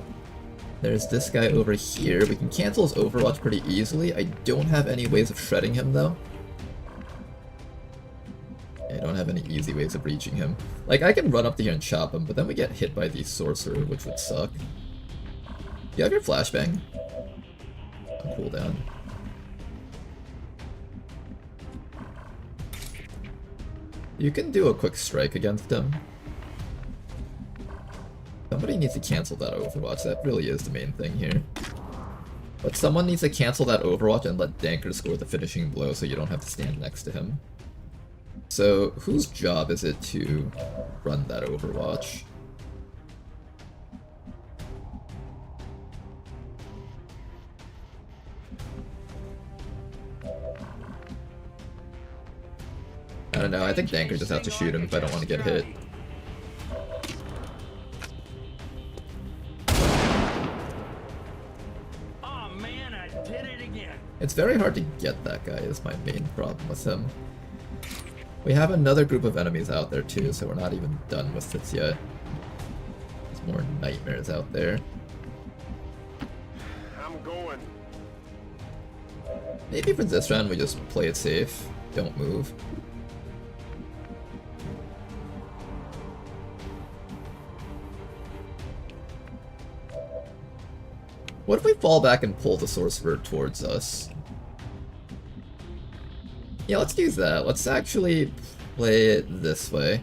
There's this guy over here. We can cancel his Overwatch pretty easily. I don't have any ways of shredding him, though. I don't have any easy ways of reaching him. Like, I can run up to here and chop him, but then we get hit by the sorcerer, which would suck. You have your flashbang? On cooldown. You can do a quick strike against him. Somebody needs to cancel that Overwatch. That really is the main thing here. But someone needs to cancel that Overwatch and let Danker score the finishing blow so you don't have to stand next to him. So, whose job is it to run that Overwatch? I don't know, I think Danker just has to shoot him if I don't want to get hit.
Oh man, I did it again.
It's very hard to get that guy is my main problem with him. We have another group of enemies out there too, so we're not even done with this yet. There's more nightmares out there.
I'm going.
Maybe for this round we just play it safe. Don't move. What if we fall back and pull the sorcerer towards us? Yeah, let's do that. Let's actually play it this way.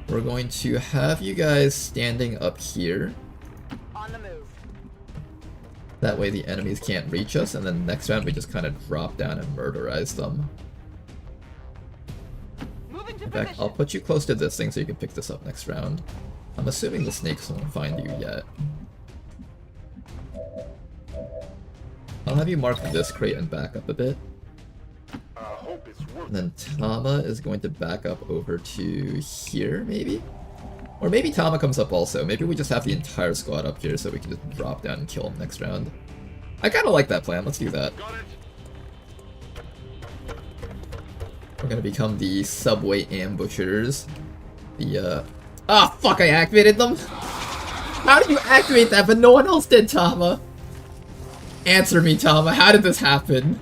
We're going to have you guys standing up here.
On the move.
That way the enemies can't reach us, and then next round we just kind of drop down and murderize them. In fact, I'll put you close to this thing so you can pick this up next round. I'm assuming the snakes won't find you yet. I'll have you mark this crate and back up a bit. And then Tama is going to back up over to here, maybe? Or maybe Tama comes up also. Maybe we just have the entire squad up here so we can just drop down and kill him next round. I kind of like that plan. Let's do that. We're going to become the subway ambushers. The, Ah, fuck, I activated them? How did you activate that but no one else did, Tama? Answer me, Tama. How did this happen?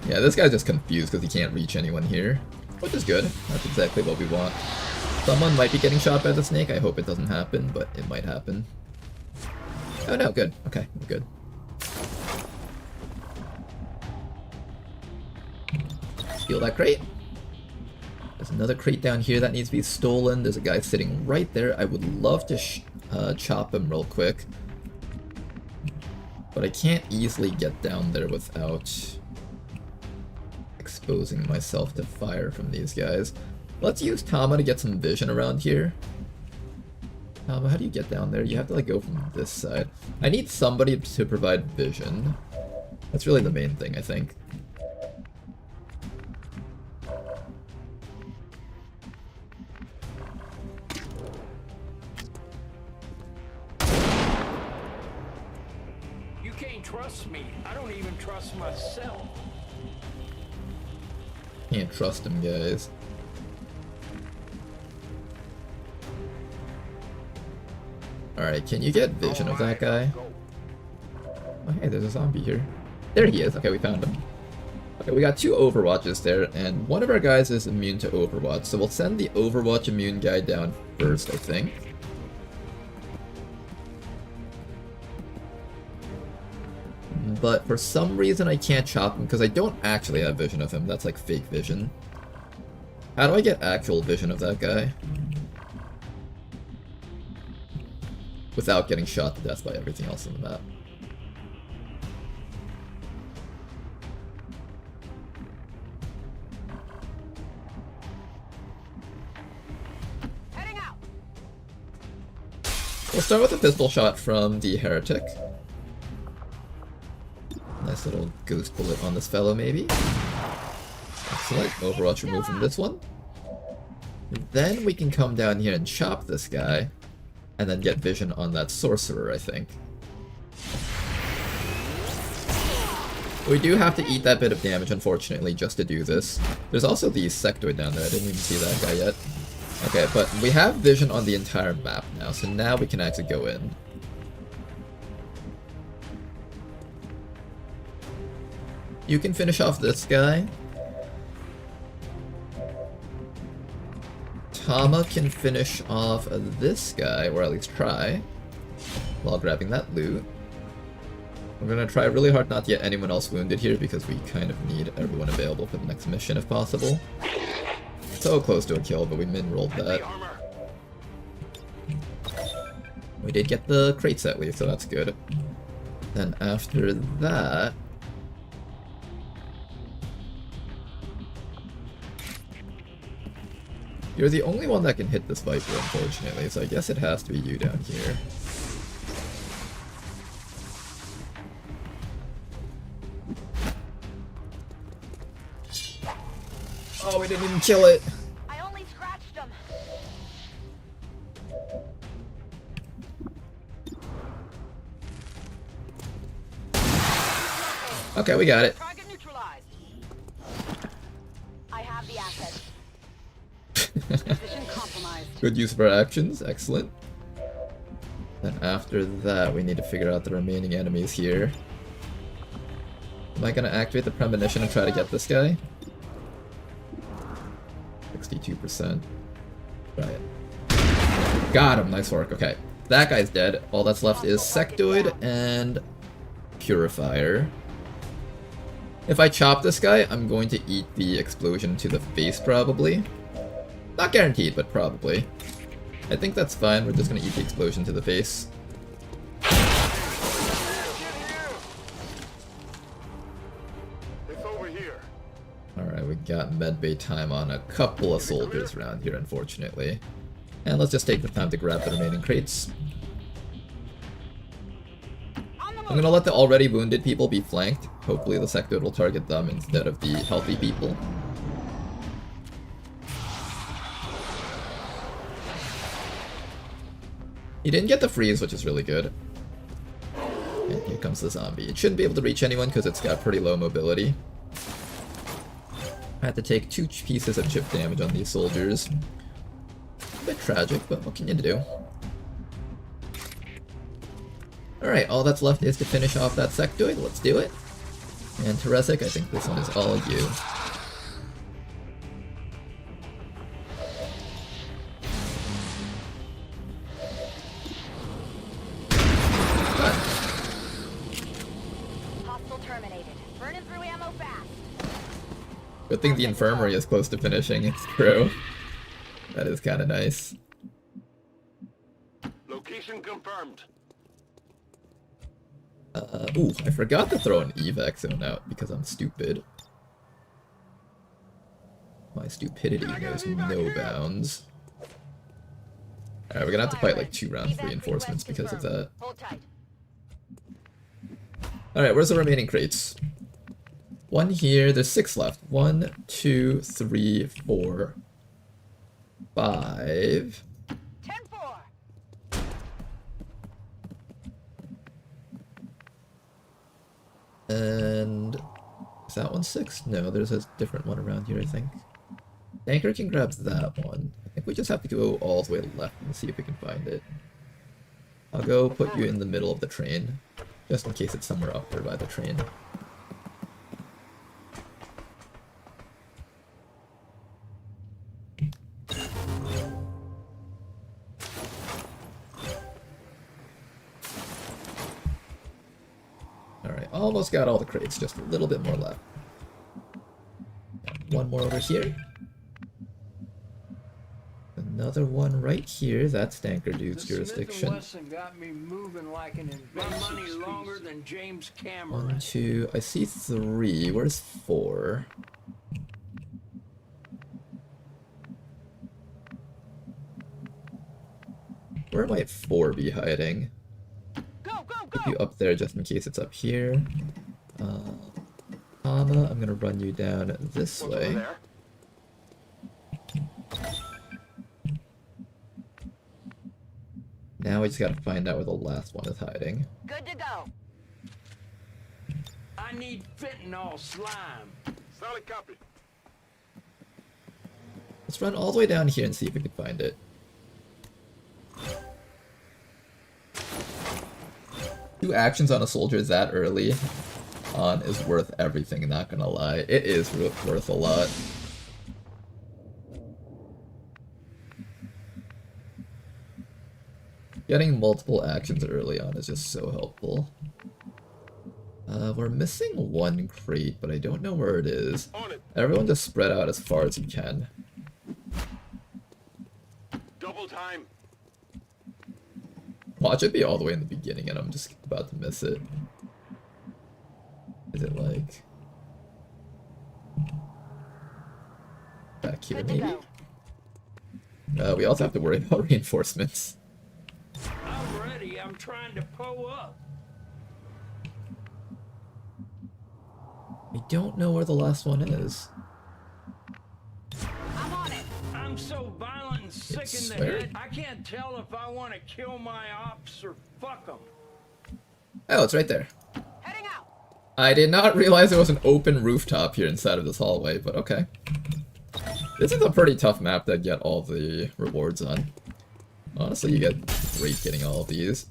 Yeah, this guy's just confused because he can't reach anyone here. Which is good. That's exactly what we want. Someone might be getting shot by the snake. I hope it doesn't happen, but it might happen. Oh no, good. Okay, we're good. Steal that crate. There's another crate down here that needs to be stolen. There's a guy sitting right there. I would love to chop him real quick. But I can't easily get down there without exposing myself to fire from these guys. Let's use Tama to get some vision around here. Tama, how do you get down there? You have to like go from this side. I need somebody to provide vision. That's really the main thing, I think.
trust me. I don't even trust myself.
Can't trust him, guys. Alright, can you get vision of that guy? Oh, hey, there's a zombie here. There he is. Okay, we found him. Okay, we got 2 Overwatches there, and one of our guys is immune to Overwatch, so we'll send the Overwatch immune guy down first, I think. But for some reason I can't chop him, because I don't actually have vision of him. That's like fake vision. How do I get actual vision of that guy? Without getting shot to death by everything else on the map.
Heading out.
We'll start with a pistol shot from the Heretic. Nice little ghost bullet on this fellow, maybe. Excellent. Overwatch removed from this one. Then we can come down here and chop this guy, and then get vision on that sorcerer, I think. We do have to eat that bit of damage, unfortunately, just to do this. There's also the sectoid down there. I didn't even see that guy yet. Okay, but we have vision on the entire map now, so now we can actually go in. You can finish off this guy. Tama can finish off this guy, or at least try, while grabbing that loot. We're gonna try really hard not to get anyone else wounded here because we kind of need everyone available for the next mission if possible. So close to a kill, but we min-rolled that. We did get the crates at least, so that's good. Then after that... You're the only one that can hit this Viper, unfortunately, so I guess it has to be you down here. Oh, we didn't even kill it!
I only scratched him.
Okay, we got it.
Target neutralized. I have the assets. Position compromised.
Good use of our actions, excellent. Then after that, we need to figure out the remaining enemies here. Am I gonna activate the premonition and try to get this guy? 62%. Try it. Got him, nice work, okay. That guy's dead. All that's left is Sectoid and Purifier. If I chop this guy, I'm going to eat the explosion to the face, probably. Not guaranteed, but probably. I think that's fine, we're just gonna eat the explosion to the face.
It's over here.
Alright, we got medbay time on a couple of soldiers around here, unfortunately. And let's just take the time to grab the remaining crates. I'm gonna let the already wounded people be flanked. Hopefully the sector will target them instead of the healthy people. He didn't get the freeze, which is really good. And here comes the zombie. It shouldn't be able to reach anyone because it's got pretty low mobility. I had to take 2 pieces of chip damage on these soldiers. A bit tragic, but what can you do? Alright, all that's left is to finish off that sectoid. Let's do it. And Teresik, I think this one is all you. Good thing the infirmary is close to finishing its crew. That is kind of nice.
Location confirmed.
Ooh, I forgot to throw an evac zone out because I'm stupid. My stupidity knows no bounds. Alright, we're gonna have to fight like 2 rounds of reinforcements because of that. Alright, where's the remaining crates? 1 here, there's 6 left. 1, 2, 3, 4, 5.
10-4.
And is that one 6? No, there's a different one around here, I think. Tanker can grab that one. I think we just have to go all the way left and see if we can find it. I'll go put you in the middle of the train, just in case it's somewhere up there by the train. Alright, almost got all the crates, just a little bit more left. One more over here. Another one right here, that's Tanker Dude's jurisdiction.
Got me moving like an money longer than James Cameron.
1, 2, I see 3, where's 4? Where might 4 be hiding? Put you up there just in case it's up here. Anna, I'm gonna run you down this way. Now we just gotta find out where the last one is hiding.
Good to go.
I need fentanyl slime.
Solid copy.
Let's run all the way down here and see if we can find it. 2 actions on a soldier that early on is worth everything, not gonna lie. It is worth a lot. Getting multiple actions early on is just so helpful. We're missing 1 crate, but I don't know where it is. Everyone just spread out as far as you can.
Double time.
Watch it be all the way in the beginning and I'm just about to miss it. Is it like... back here maybe? We also have to worry about reinforcements.
I'm ready. I'm trying to pull up.
I don't know where the last one is.
I'm on it. I'm so violent and sick in the head. I can't tell if I want to kill my ops or fuck them.
Oh, it's right there.
Heading out.
I did not realize there was an open rooftop here inside of this hallway, but okay. This is a pretty tough map to get all the rewards on. Honestly, you get great getting all of these.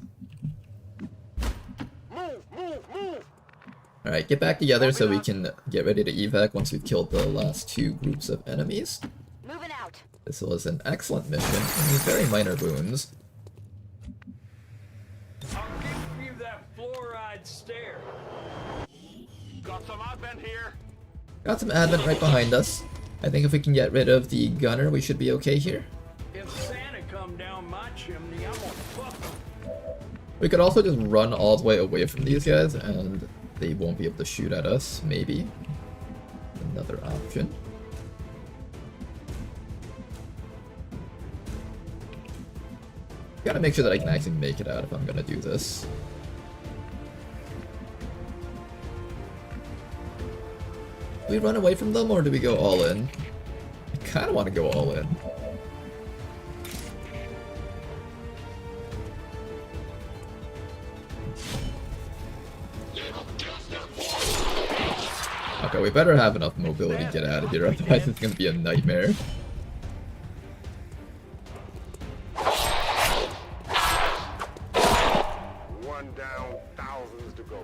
Alright, get back together so we can get ready to evac once we've killed the last 2 groups of enemies.
Moving out.
This was an excellent mission, only very minor wounds.
I'll give you that fluoride stare.
Got some advent here.
Got some advent right behind us. I think if we can get rid of the gunner, we should be okay here.
If Santa come down my chimney, I'm gonna fuck him.
We could also just run all the way away from these guys, and they won't be able to shoot at us, maybe. Another option. Gotta make sure that I can actually make it out if I'm gonna do this. Do we run away from them, or do we go all in? I kinda wanna go all in. Okay, we better have enough mobility to get out of here, otherwise it's gonna be a nightmare.
One down, thousands to go.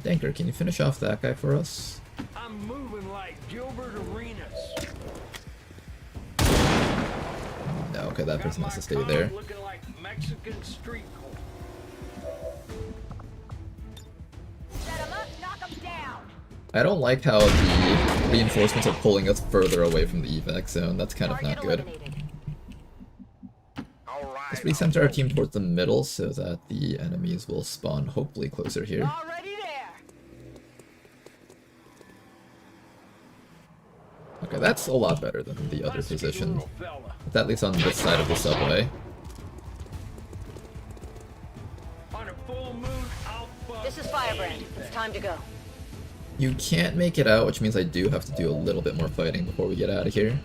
Danker, can you finish off that guy for us?
I'm moving like Gilbert Arenas.
No, okay, that person has to stay there.
Looking like Mexican street corn.
Set 'em up, knock 'em down.
I don't like how the reinforcements are pulling us further away from the evac zone. That's kind of not good. Let's recenter our team towards the middle so that the enemies will spawn hopefully closer here.
Already there.
Okay, that's a lot better than the other position. It's at least on this side of the subway.
This is Firebrand. It's time to go.
You can't make it out, which means I do have to do a little bit more fighting before we get out of here.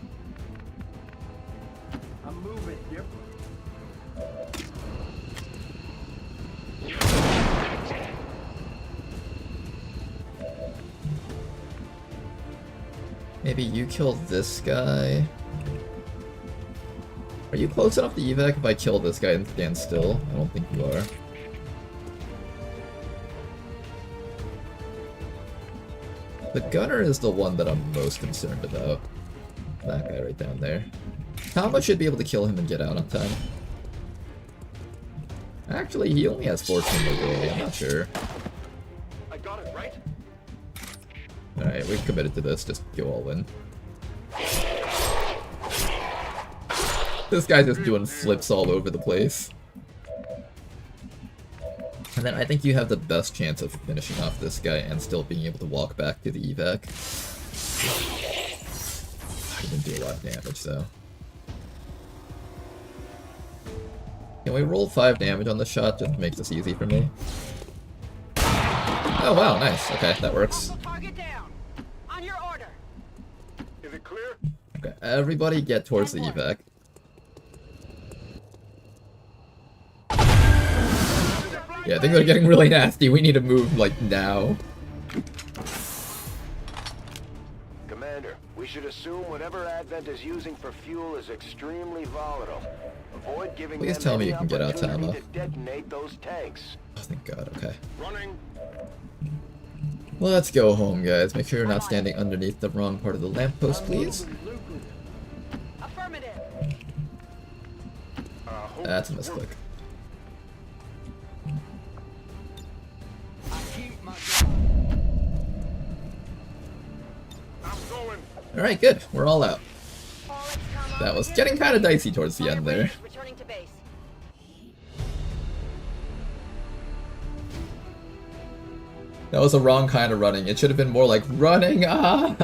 I'm moving different.
Maybe you kill this guy. Are you close enough to evac if I kill this guy and stand still? I don't think you are. The gunner is the one that I'm most concerned about. That guy right down there. Tama should be able to kill him and get out on time. Actually, he only has 14 mobility, I'm not sure.
I got it, right?
Alright, we've committed to this, just go all in. This guy's just doing flips all over the place. And then I think you have the best chance of finishing off this guy and still being able to walk back to the evac. He didn't do a lot of damage though. Can we roll 5 damage on the shot just to make this easy for me? Oh wow, nice. Okay, that works.
Target down. On your order.
Is it clear?
Okay, everybody get towards the evac. Yeah, things are getting really nasty. We need to move, like, now.
Commander, we should assume whatever Advent is using for fuel is extremely volatile. Avoid giving
Please
them
tell me
any
you can get out,
opportunity
Tama.
to detonate those tanks.
Oh, thank God, okay.
Running.
Let's go home, guys. Make sure you're not standing underneath the wrong part of the lamppost, please.
Affirmative.
That's a misclick. Alright, good. We're all out. That was getting kind of dicey towards the end there.
Returning to base.
That was the wrong kind of running. It should have been more like running. Ah!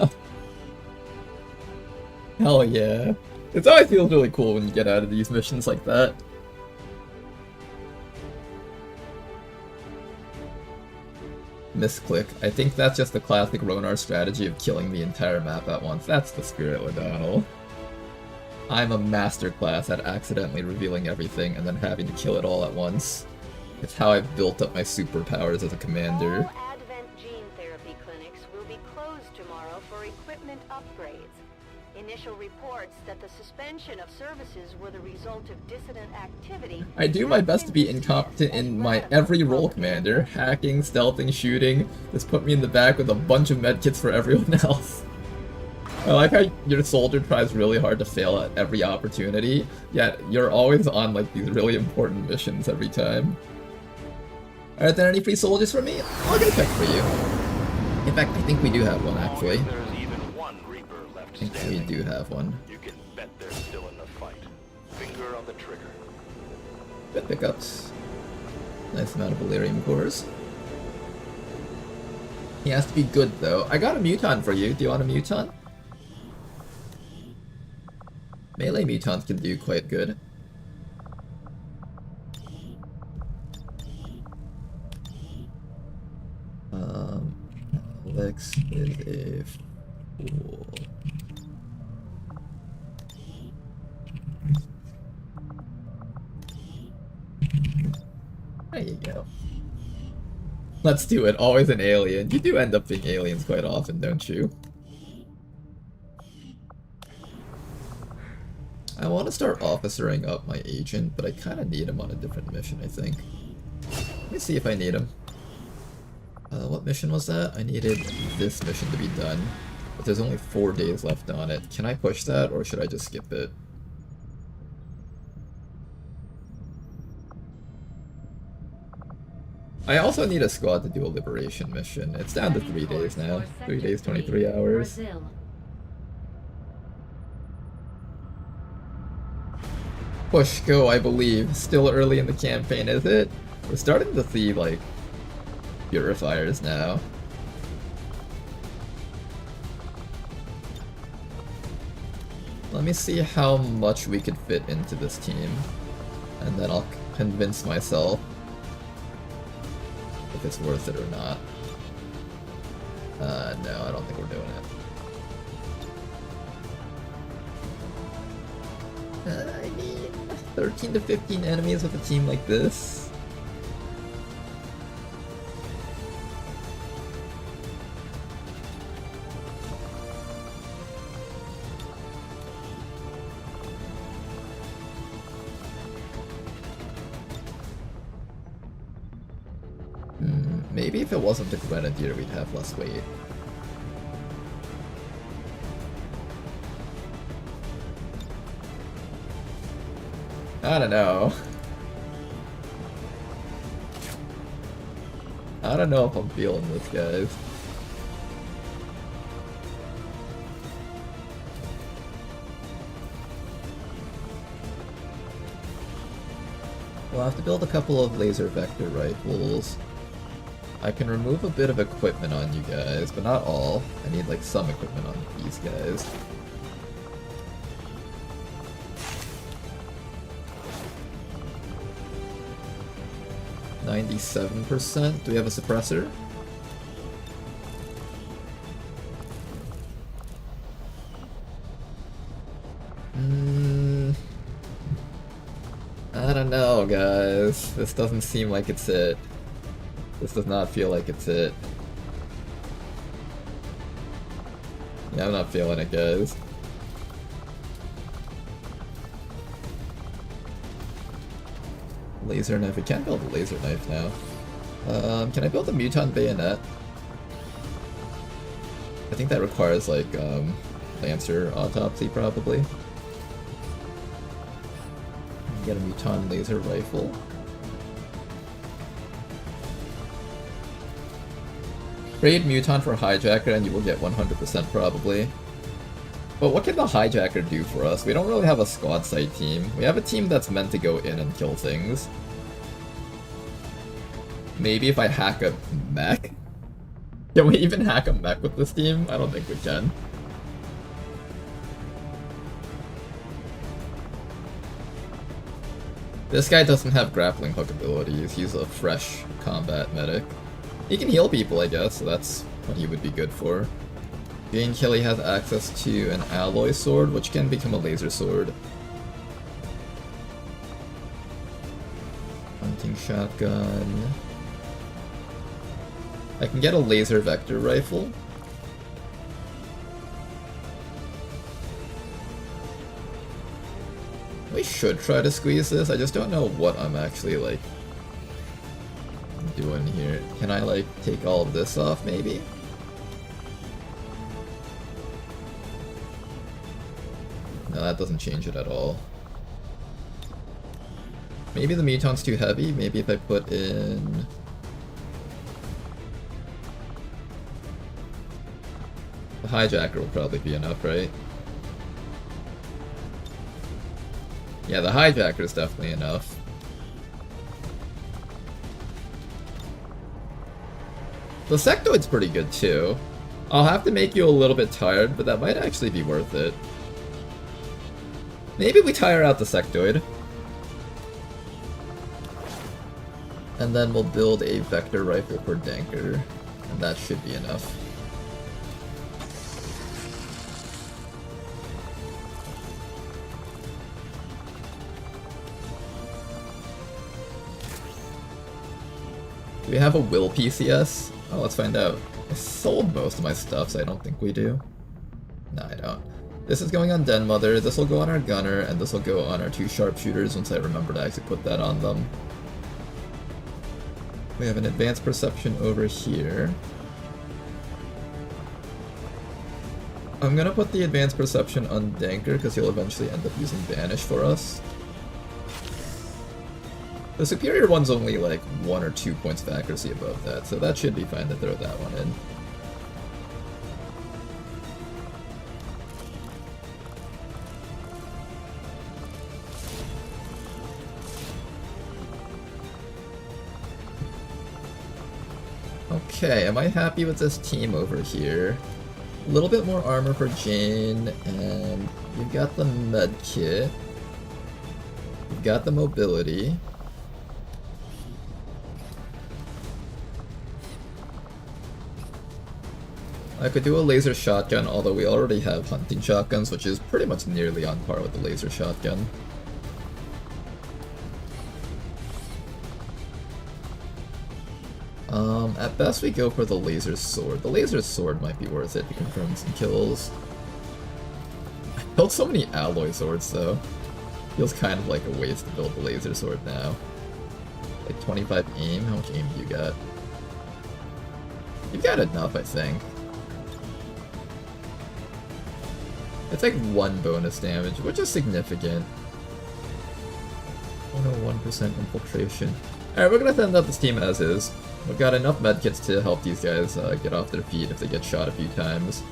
Hell yeah. It always feels really cool when you get out of these missions like that. Misclick. I think that's just the classic Ronar strategy of killing the entire map at once. That's the spirit, O'Donnell. I'm a masterclass at accidentally revealing everything and then having to kill it all at once. It's how I've built up my superpowers as a commander.
All Advent gene therapy clinics will be closed tomorrow for equipment upgrades. Initial reports that the suspension of services were the result of dissident activity.
I do my best to be incompetent in my every role, Commander. Hacking, stealthing, shooting. Just put me in the back with a bunch of medkits for everyone else. I like how your soldier tries really hard to fail at every opportunity, yet you're always on like these really important missions every time. Alright then, any free soldiers for me? I'll get a pick for you. In fact, I think we do have one actually.
There's even one Reaper left
I think
standing.
we do have one.
You can bet they're still in the fight. Finger on the trigger.
Good pickups. Nice amount of Valerium cores. He has to be good though. I got a muton for you. Do you want a muton? Melee mutons can do quite good. Alex is a fool. There you go. Let's do it. Always an alien. You do end up being aliens quite often, don't you? I want to start officering up my agent, but I kind of need him on a different mission, I think. Let me see if I need him. What mission was that? I needed this mission to be done, but there's only 4 days left on it. Can I push that, or should I just skip it? I also need a squad to do a liberation mission. It's down to 3 days now. 3 days, 23 hours.
Brazil.
Push, go, I believe. Still early in the campaign, is it? We're starting to see, like, purifiers now. Let me see how much we could fit into this team, and then I'll convince myself if it's worth it or not. No, I don't think we're doing it. 13 to 15 enemies with a team like this? Maybe if it wasn't the Grenadier, we'd have less weight. I don't know. I don't know if I'm feeling this, guys. We'll have to build a couple of laser vector rifles. I can remove a bit of equipment on you guys, but not all. I need like some equipment on these guys. %. Do we have a suppressor? I don't know, guys. This doesn't seem like it's it. This does not feel like it's it. Yeah, I'm not feeling it, guys. Laser knife. We can't build a laser knife now. Can I build a mutant bayonet? I think that requires like Lancer autopsy probably. Get a mutant laser rifle. Trade mutant for hijacker and you will get 100% probably. But what can the hijacker do for us? We don't really have a squad site team. We have a team that's meant to go in and kill things. Maybe if I hack a mech? Can we even hack a mech with this team? I don't think we can. This guy doesn't have grappling hook abilities. He's a fresh combat medic. He can heal people, I guess, so that's what he would be good for. Jane Kelly has access to an alloy sword, which can become a laser sword. Hunting shotgun. I can get a laser vector rifle. We should try to squeeze this, I just don't know what I'm actually, like, doing here. Can I, like, take all of this off, maybe? No, that doesn't change it at all. Maybe the mutant's too heavy, maybe if I put in... The hijacker will probably be enough, right? Yeah, the hijacker is definitely enough. The sectoid's pretty good too. I'll have to make you a little bit tired, but that might actually be worth it. Maybe we tire out the sectoid. And then we'll build a vector rifle for Danker. And that should be enough. Do we have a will PCS? Oh, let's find out. I sold most of my stuff, so I don't think we do. No, I don't. This is going on Den Mother, this will go on our gunner, and this will go on our 2 sharpshooters once I remember to actually put that on them. We have an advanced perception over here. I'm gonna put the advanced perception on Danker because he'll eventually end up using Banish for us. The superior one's only like 1 or 2 points of accuracy above that, so that should be fine to throw that one in. Okay, am I happy with this team over here? A little bit more armor for Jane, and you've got the med kit. You've got the mobility. I could do a laser shotgun, although we already have hunting shotguns, which is pretty much nearly on par with the laser shotgun. At best we go for the laser sword. The laser sword might be worth it to confirm some kills. I built so many alloy swords though. Feels kind of like a waste to build the laser sword now. Like 25 aim? How much aim do you got? You've got enough, I think. It's like 1 bonus damage, which is significant. 101% infiltration. Alright, we're gonna send out this team as is. We've got enough medkits to help these guys get off their feet if they get shot a few times.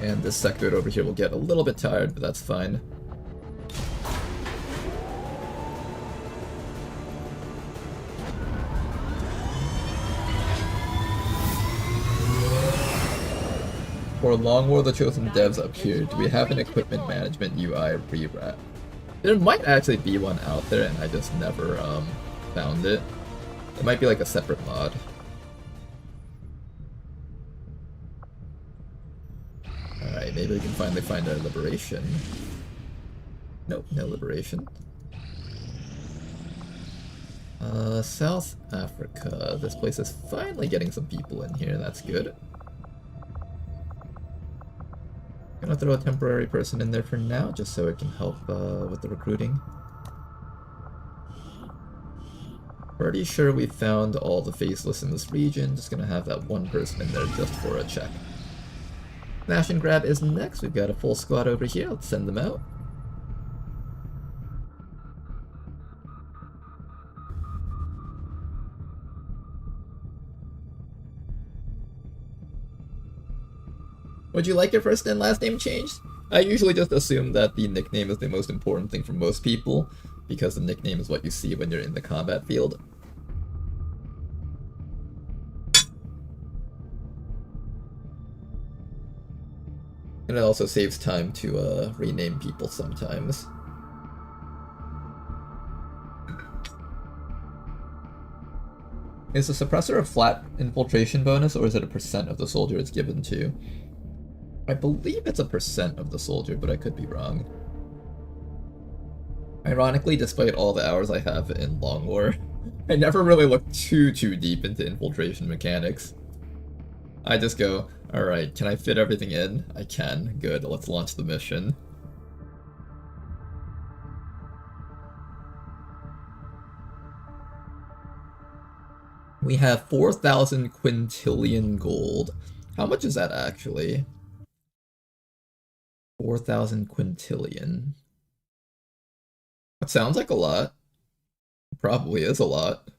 And this sector over here will get a little bit tired, but that's fine. For Long War, the chosen devs up here, do we have an equipment management UI rewrap? There might actually be one out there and I just never found it. It might be like a separate mod. Alright, maybe we can finally find our liberation. Nope, no liberation. South Africa. This place is finally getting some people in here, that's good. Gonna throw a temporary person in there for now, just so it can help with the recruiting. Pretty sure we found all the faceless in this region, just gonna have that one person in there just for a check. Smash and grab is next, we've got a full squad over here, let's send them out. Would you like your first and last name changed? I usually just assume that the nickname is the most important thing for most people, because the nickname is what you see when you're in the combat field. And it also saves time to rename people sometimes. Is the suppressor a flat infiltration bonus, or is it a percent of the soldier it's given to? I believe it's a percent of the soldier, but I could be wrong. Ironically, despite all the hours I have in Long War, I never really looked too deep into infiltration mechanics. I just go, alright, can I fit everything in? I can. Good, let's launch the mission. We have 4,000 quintillion gold. How much is that actually? 4,000 quintillion. That sounds like a lot. It probably is a lot.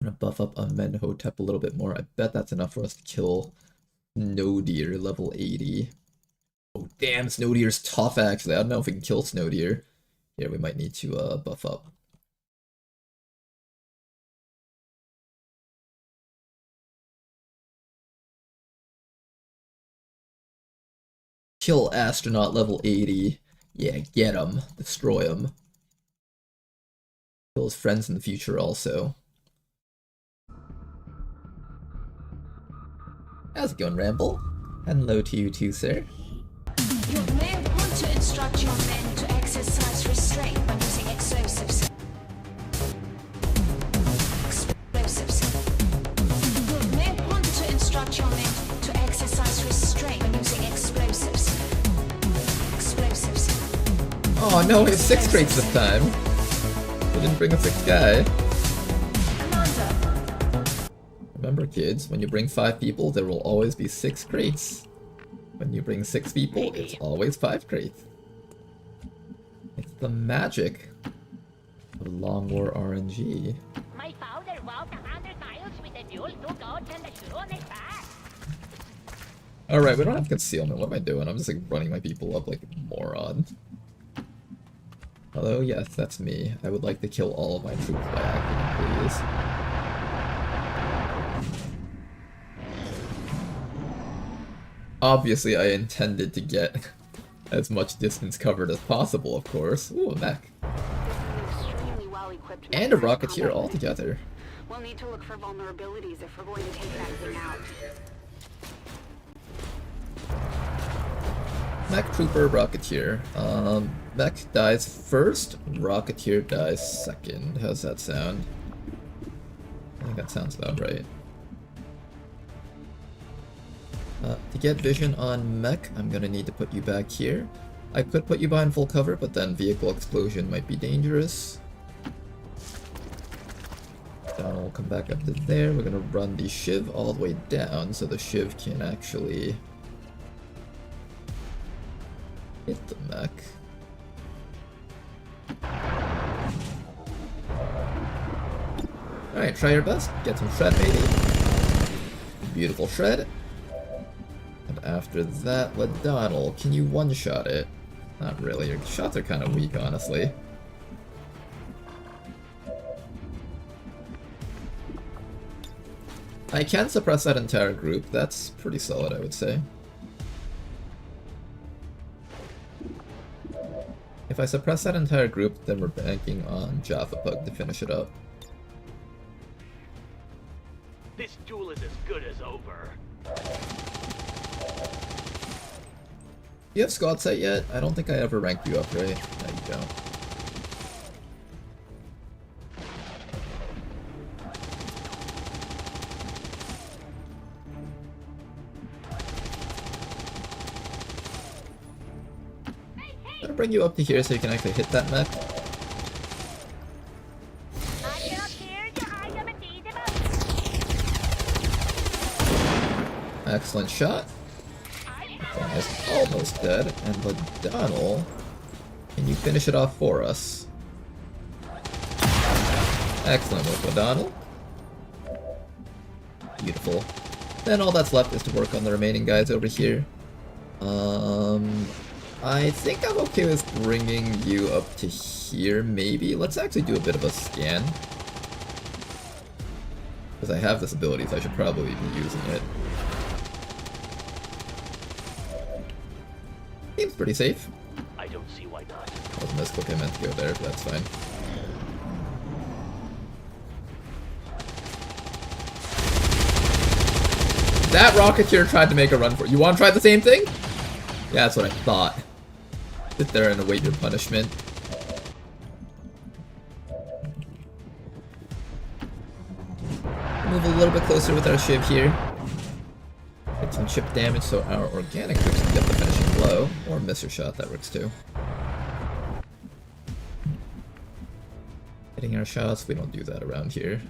I'm gonna buff up Amenhotep a little bit more. I bet that's enough for us to kill Snowdeer level 80. Oh damn, Snowdeer's tough actually. I don't know if we can kill Snowdeer. Here we might need to buff up. Kill astronaut level 80. Yeah, get him. Destroy him. Kill his friends in the future also. How's it going, Ramble? Hello to you too, sir.
You may want to instruct your men to exercise restraint when using explosives. You may want to instruct your men to exercise restraint when using explosives.
Oh no, we have 6 crates this time. We didn't bring a 6th guy. Remember kids, when you bring 5 people, there will always be 6 crates. When you bring 6 people, it's always 5 crates. It's the magic of Long War RNG.
My father walked 100 miles with a mule, 2 goats, and a drone car.
Alright, we don't have concealment. What am I doing? I'm just like running my people up like a moron. Hello, yes, that's me. I would like to kill all of my troops by accident, please. Obviously, I intended to get as much distance covered as possible, of course. Ooh, a mech. And a rocketeer altogether.
We'll need to look for vulnerabilities if we're going to take that thing out.
Mech Trooper, Rocketeer. Mech dies first, Rocketeer dies second. How's that sound? I think that sounds about right. To get vision on Mech, I'm gonna need to put you back here. I could put you behind full cover, but then vehicle explosion might be dangerous. Donald will come back up to there. We're gonna run the Shiv all the way down so the Shiv can actually hit the mech. Alright, try your best. Get some shred, maybe. Beautiful shred. And after that, Donald, can you one-shot it? Not really. Your shots are kind of weak, honestly. I can suppress that entire group. That's pretty solid, I would say. If I suppress that entire group, then we're banking on Jaffa Pug to finish it up.
This duel is as good as over.
You have squad set yet? I don't think I ever ranked you up, right? No, you don't. I'm gonna bring you up to here so you can actually hit that mech. Excellent shot. That is almost dead. And Donald, can you finish it off for us? Excellent work, Donald. Beautiful. Then all that's left is to work on the remaining guys over here. I think I'm okay with bringing you up to here, maybe. Let's actually do a bit of a scan. Because I have this ability, so I should probably be using it. Seems pretty safe.
I don't see why not.
That was a misclick, I meant to go there, but that's fine. That Rocketeer tried to make a run for it. You want to try the same thing? Yeah, that's what I thought. Sit there and await your punishment. Move a little bit closer with our Shiv here. Get some chip damage so our organic troops can get the finishing blow. Or miss your shot, that works too. Hitting our shots, we don't do that around here.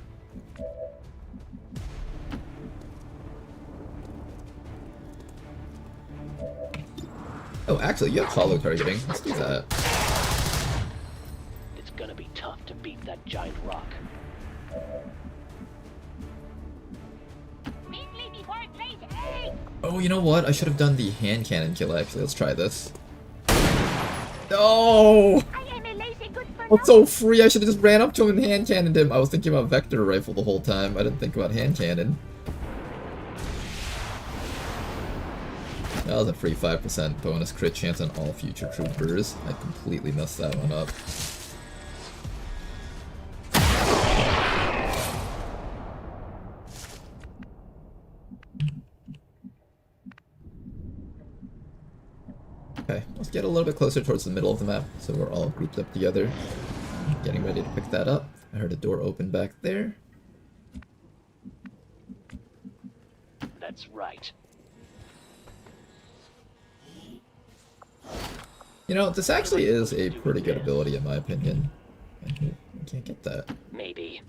Oh, actually, you have hollow targeting. Let's do that.
It's gonna be tough to beat that giant rock.
Oh, you know what? I should have done the hand cannon kill, actually. Let's try this. No! I'm so free. I should have just ran up to him and hand cannoned him. I was thinking about vector rifle the whole time. I didn't think about hand cannon. That was a free 5% bonus crit chance on all future troopers. I completely messed that one up. Okay, let's get a little bit closer towards the middle of the map so we're all grouped up together. Getting ready to pick that up. I heard a door open back there.
That's right.
You know, this actually is a pretty good ability in my opinion. I can't get that.
Maybe.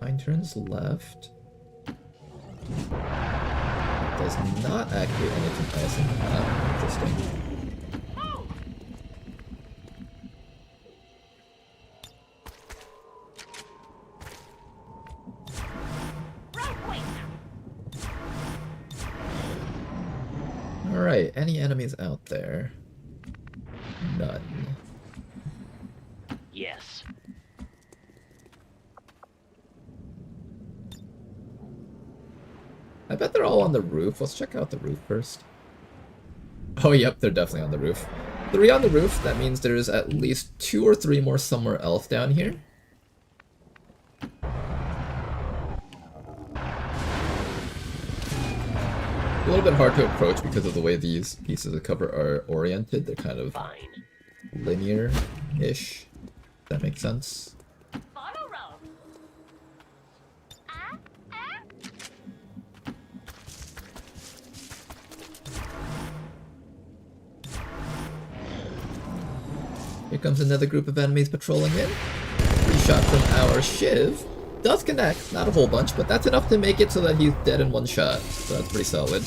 Mine turns left. Does not activate anything else in the map. Interesting. Alright, any enemies out there? None.
Yes.
I bet they're all on the roof. Let's check out the roof first. Oh, yep, they're definitely on the roof. 3 on the roof, that means there's at least 2 or 3 more somewhere else down here. A little bit hard to approach because of the way these pieces of cover are oriented. They're kind of linear-ish. That makes sense. Here comes another group of enemies patrolling in. 3 shots from our Shiv. Does connect, not a whole bunch, but that's enough to make it so that he's dead in 1 shot. So that's pretty solid.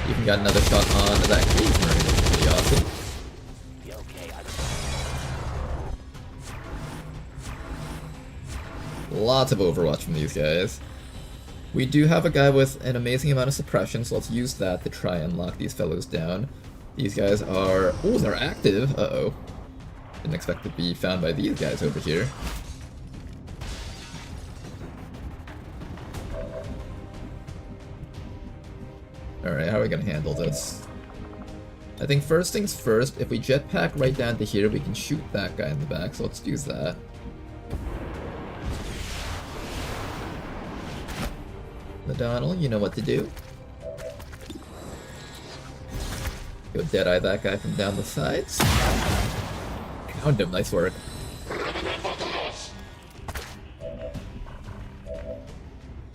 Even got another shot on that cave marine, which is pretty awesome. Lots of Overwatch from these guys. We do have a guy with an amazing amount of suppression, so let's use that to try and lock these fellows down. These guys are... oh, they're active! Uh-oh. Didn't expect to be found by these guys over here. Alright, how are we gonna handle this? I think first things first, if we jetpack right down to here, we can shoot that guy in the back, so let's use that. O'Donnell, you know what to do. Go Deadeye that guy from down the sides. Found him, nice work.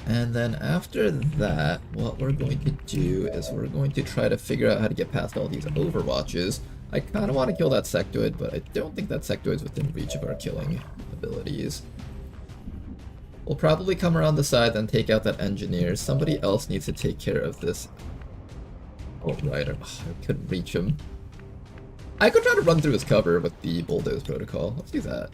And then after that, what we're going to do is we're going to try to figure out how to get past all these Overwatches. I kind of want to kill that Sectoid, but I don't think that Sectoid's within reach of our killing abilities. We'll probably come around the side and take out that Engineer. Somebody else needs to take care of this. Oh, Rider. Oh, I couldn't reach him. I could try to run through his cover with the Bulldoze protocol. Let's do that.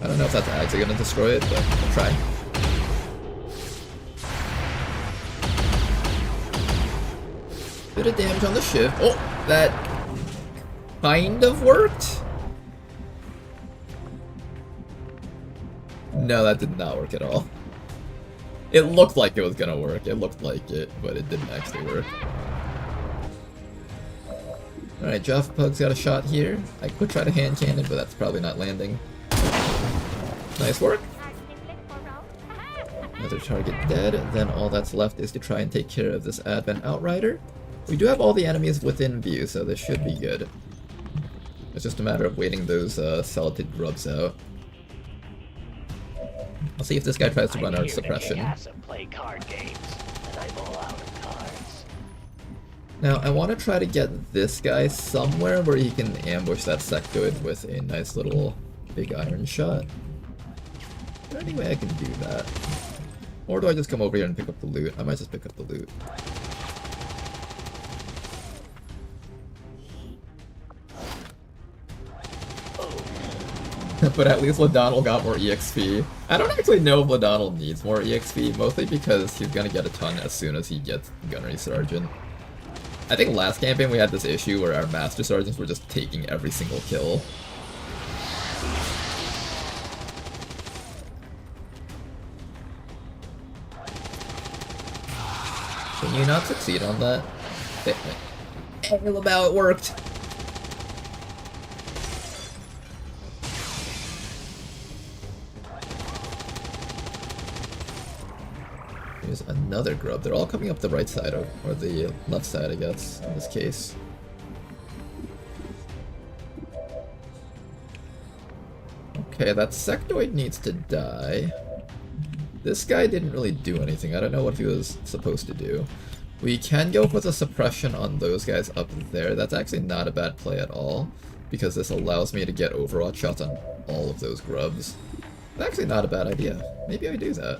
I don't know if that's actually going to destroy it, but I'll try. Bit of damage on the Shiv. Oh, that kind of worked? No, that did not work at all. It looked like it was gonna work. It looked like it, but it didn't actually work. Alright, Jaffa Pug's got a shot here. I could try to hand cannon, but that's probably not landing. Nice work. Another target dead. Then all that's left is to try and take care of this Advent Outrider. We do have all the enemies within view, so this should be good. It's just a matter of waiting those Celatid grubs out. I'll see if this guy tries to run out of suppression. Now, I want to try to get this guy somewhere where he can ambush that Sectoid with a nice little big iron shot. Is there any way I can do that? Or do I just come over here and pick up the loot? I might just pick up the loot. But at least Ladonnell got more EXP. I don't actually know if Ladonnell needs more EXP, mostly because he's gonna get a ton as soon as he gets Gunnery Sergeant. I think last campaign we had this issue where our Master Sergeants were just taking every single kill. Can you not succeed on that? About it worked! Here's another grub. They're all coming up the right side, or the left side, I guess, in this case. Okay, that Sectoid needs to die. This guy didn't really do anything. I don't know what he was supposed to do. We can go for the suppression on those guys up there. That's actually not a bad play at all, because this allows me to get Overwatch shots on all of those grubs. It's actually not a bad idea. Maybe I do that.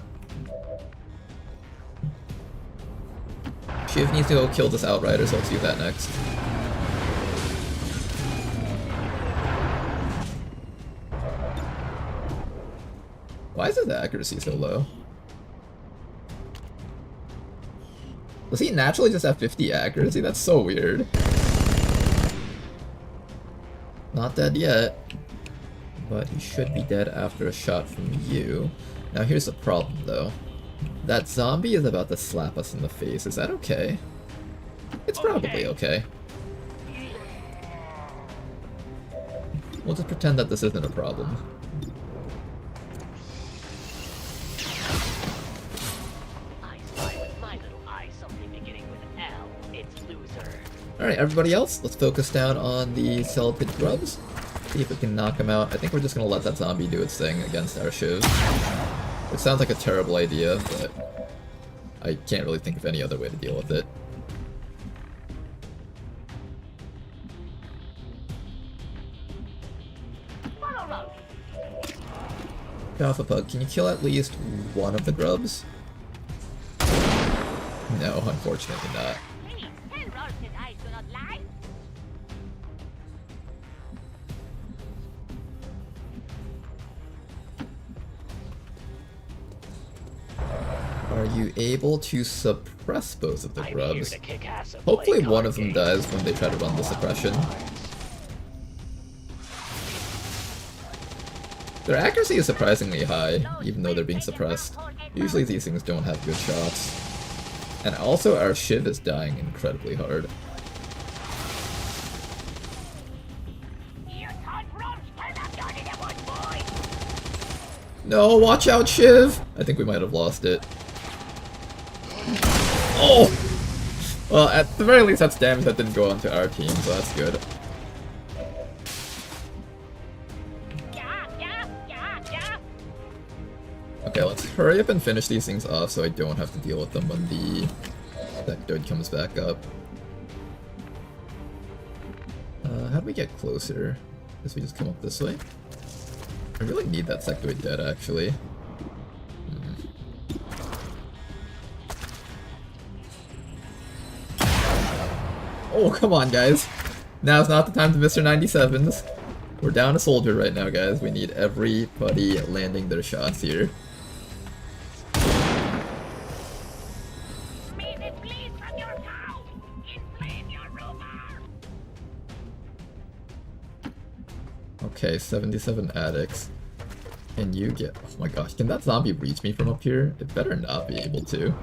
Shiv needs to go kill this Outrider, so let's do that next. Why is his accuracy so low? Does he naturally just have 50 accuracy? That's so weird. Not dead yet, but he should be dead after a shot from you. Now here's the problem though. That zombie is about to slap us in the face. Is that okay? It's probably okay. We'll just pretend that this isn't a problem. Alright, everybody else, let's focus down on the Celipid grubs. See if we can knock them out. I think we're just gonna let that zombie do its thing against our shivs. Which sounds like a terrible idea, but I can't really think of any other way to deal with it. Alpha Pug, can you kill at least one of the grubs? No, unfortunately not. Are you able to suppress both of the grubs? Hopefully one of them does when they try to run the suppression. Their accuracy is surprisingly high, even though they're being suppressed. Usually these things don't have good shots. And also our Shiv is dying incredibly hard. No, watch out, Shiv! I think we might have lost it. Oh! Well, at the very least that's damage that didn't go onto our team, so that's good. Okay, let's hurry up and finish these things off so I don't have to deal with them when the sectoid comes back up. How do we get closer? Guess we just come up this way? I really need that sectoid dead, actually. Oh, come on, guys. Now's not the time to miss our 97s. We're down a soldier right now, guys. We need everybody landing their shots here. Okay, 77 addicts. Can you get... Oh my gosh, can that zombie reach me from up here? It better not be able to.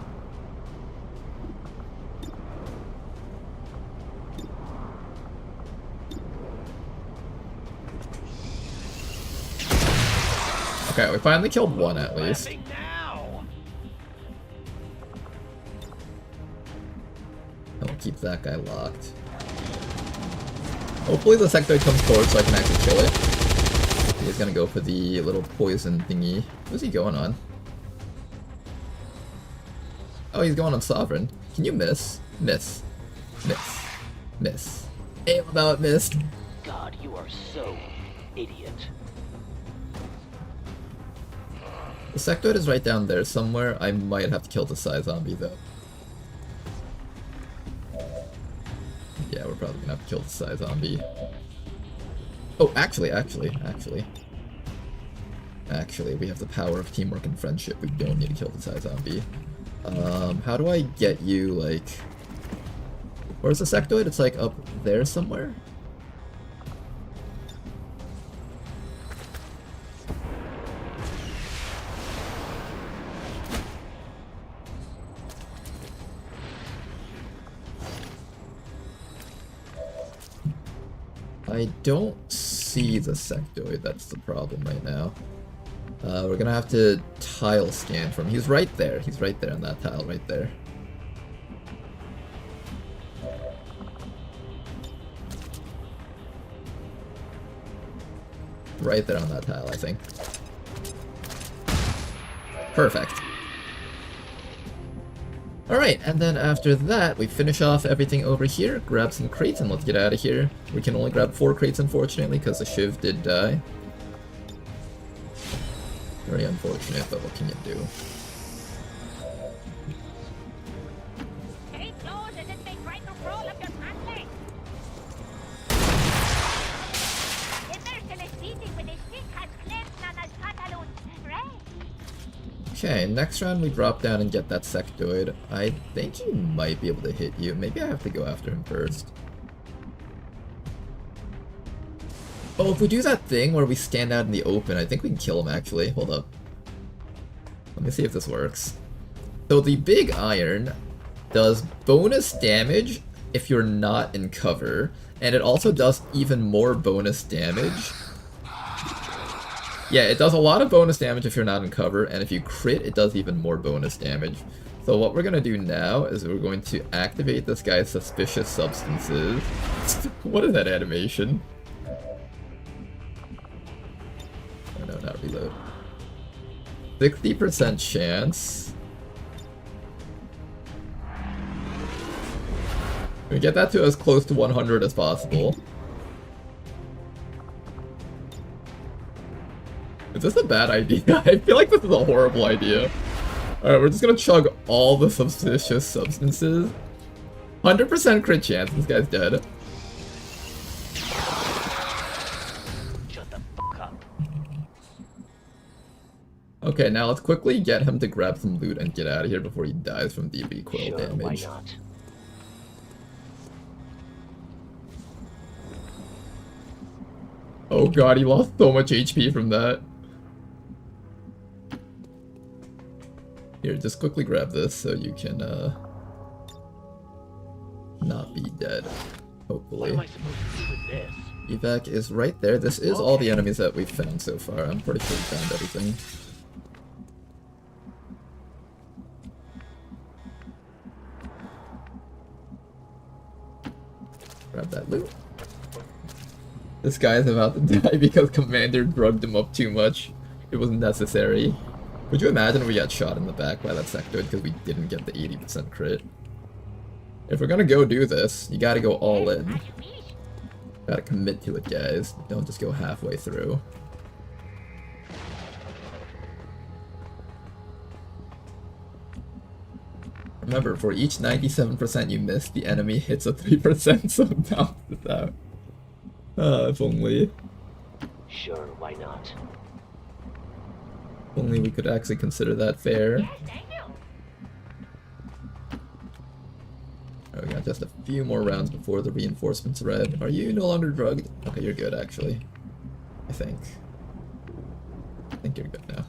Okay, we finally killed one at least. I'll keep that guy locked. Hopefully the sectoid comes forward so I can actually kill it. He's gonna go for the little poison thingy. What's he going on? Oh, he's going on Sovereign. Can you miss? Miss. Miss. Miss. Aim about missed.
God, you are so idiot.
The sectoid is right down there somewhere. I might have to kill the Psy zombie though. Yeah, we're probably gonna have to kill the Psy zombie. Oh, actually, we have the power of teamwork and friendship. We don't need to kill the Psy zombie. How do I get you, like... Where's the sectoid? It's like up there somewhere? I don't see the sectoid, that's the problem right now. We're gonna have to tile scan from him. He's right there on that tile right there. Right there on that tile, I think. Perfect. Alright, and then after that, we finish off everything over here, grab some crates, and let's get out of here. We can only grab 4 crates, unfortunately, because the Shiv did die. Very unfortunate, but what can you do? Okay, next round we drop down and get that sectoid. I think he might be able to hit you. Maybe I have to go after him first. Oh, if we do that thing where we stand out in the open, I think we can kill him actually. Hold up. Let me see if this works. So the big iron does bonus damage if you're not in cover, and it also does even more bonus damage Yeah, it does a lot of bonus damage if you're not in cover, and if you crit, it does even more bonus damage. So what we're going to do now is we're going to activate this guy's suspicious substances. What is that animation? Oh no, not reload. 60% chance. We get that to as close to 100 as possible. Is this a bad idea? I feel like this is a horrible idea. Alright, we're just gonna chug all the suspicious substances. 100% crit chance, this guy's dead.
Shut the fuck up.
Okay, now let's quickly get him to grab some loot and get out of here before he dies from the recoil damage.
Why not?
Oh god, he lost so much HP from that. Here, just quickly grab this so you can, not be dead, hopefully.
What am I supposed to do with this?
Evac is right there. This is all the enemies that we've found so far. I'm pretty sure we found everything. Grab that loot. This guy is about to die because Commander drugged him up too much. It was necessary. Would you imagine if we got shot in the back by that sectoid because we didn't get the 80% crit? If we're gonna go do this, you gotta go all in. Gotta commit to it, guys. Don't just go halfway through. Remember, for each 97% you miss, the enemy hits a 3%, so balance it out. If only.
Sure, why not?
If only we could actually consider that fair. Oh, we got just a few more rounds before the reinforcements arrive. Are you no longer drugged? Okay, you're good, actually. I think you're good now.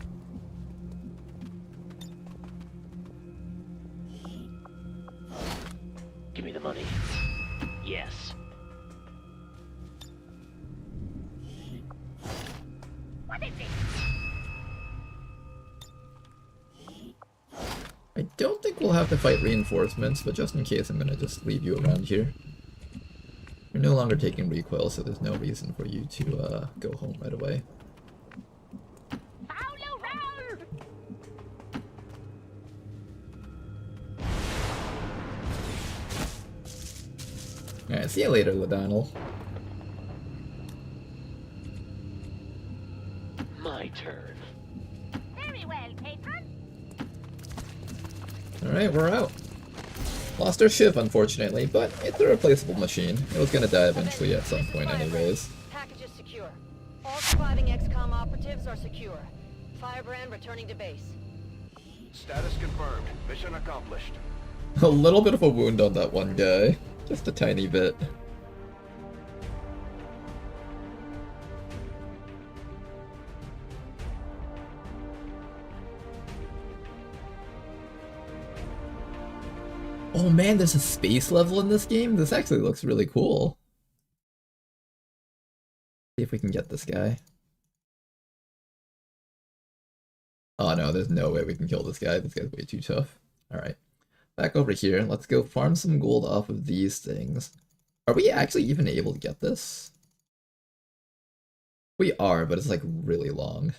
Give me the money. Yes.
What is it?
I don't think we'll have to fight reinforcements, but just in case, I'm gonna just leave you around here. You're no longer taking recoil, so there's no reason for you to go home right away. Alright, see you later, Ladonal.
My turn.
Very well, patron.
Alright, we're out. Lost our Shiv, unfortunately, but it's a replaceable machine. It was gonna die eventually at some point anyways.
Package is secure. All surviving XCOM operatives are secure. Firebrand returning to base.
Status confirmed. Mission accomplished.
A little bit of a wound on that one guy. Just a tiny bit. Oh man, there's a space level in this game? This actually looks really cool. See if we can get this guy. Oh no, there's no way we can kill this guy. This guy's way too tough. Alright. Back over here. Let's go farm some gold off of these things. Are we actually even able to get this? We are, but it's like really long.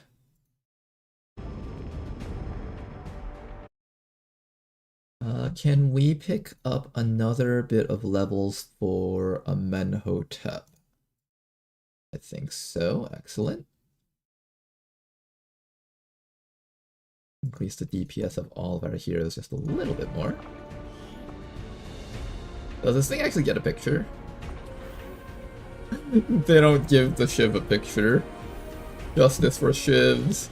Can we pick up another bit of levels for Amenhotep? I think so. Excellent. Increase the DPS of all of our heroes just a little bit more. Does this thing actually get a picture? They don't give the Shiv a picture. Justice for Shivs.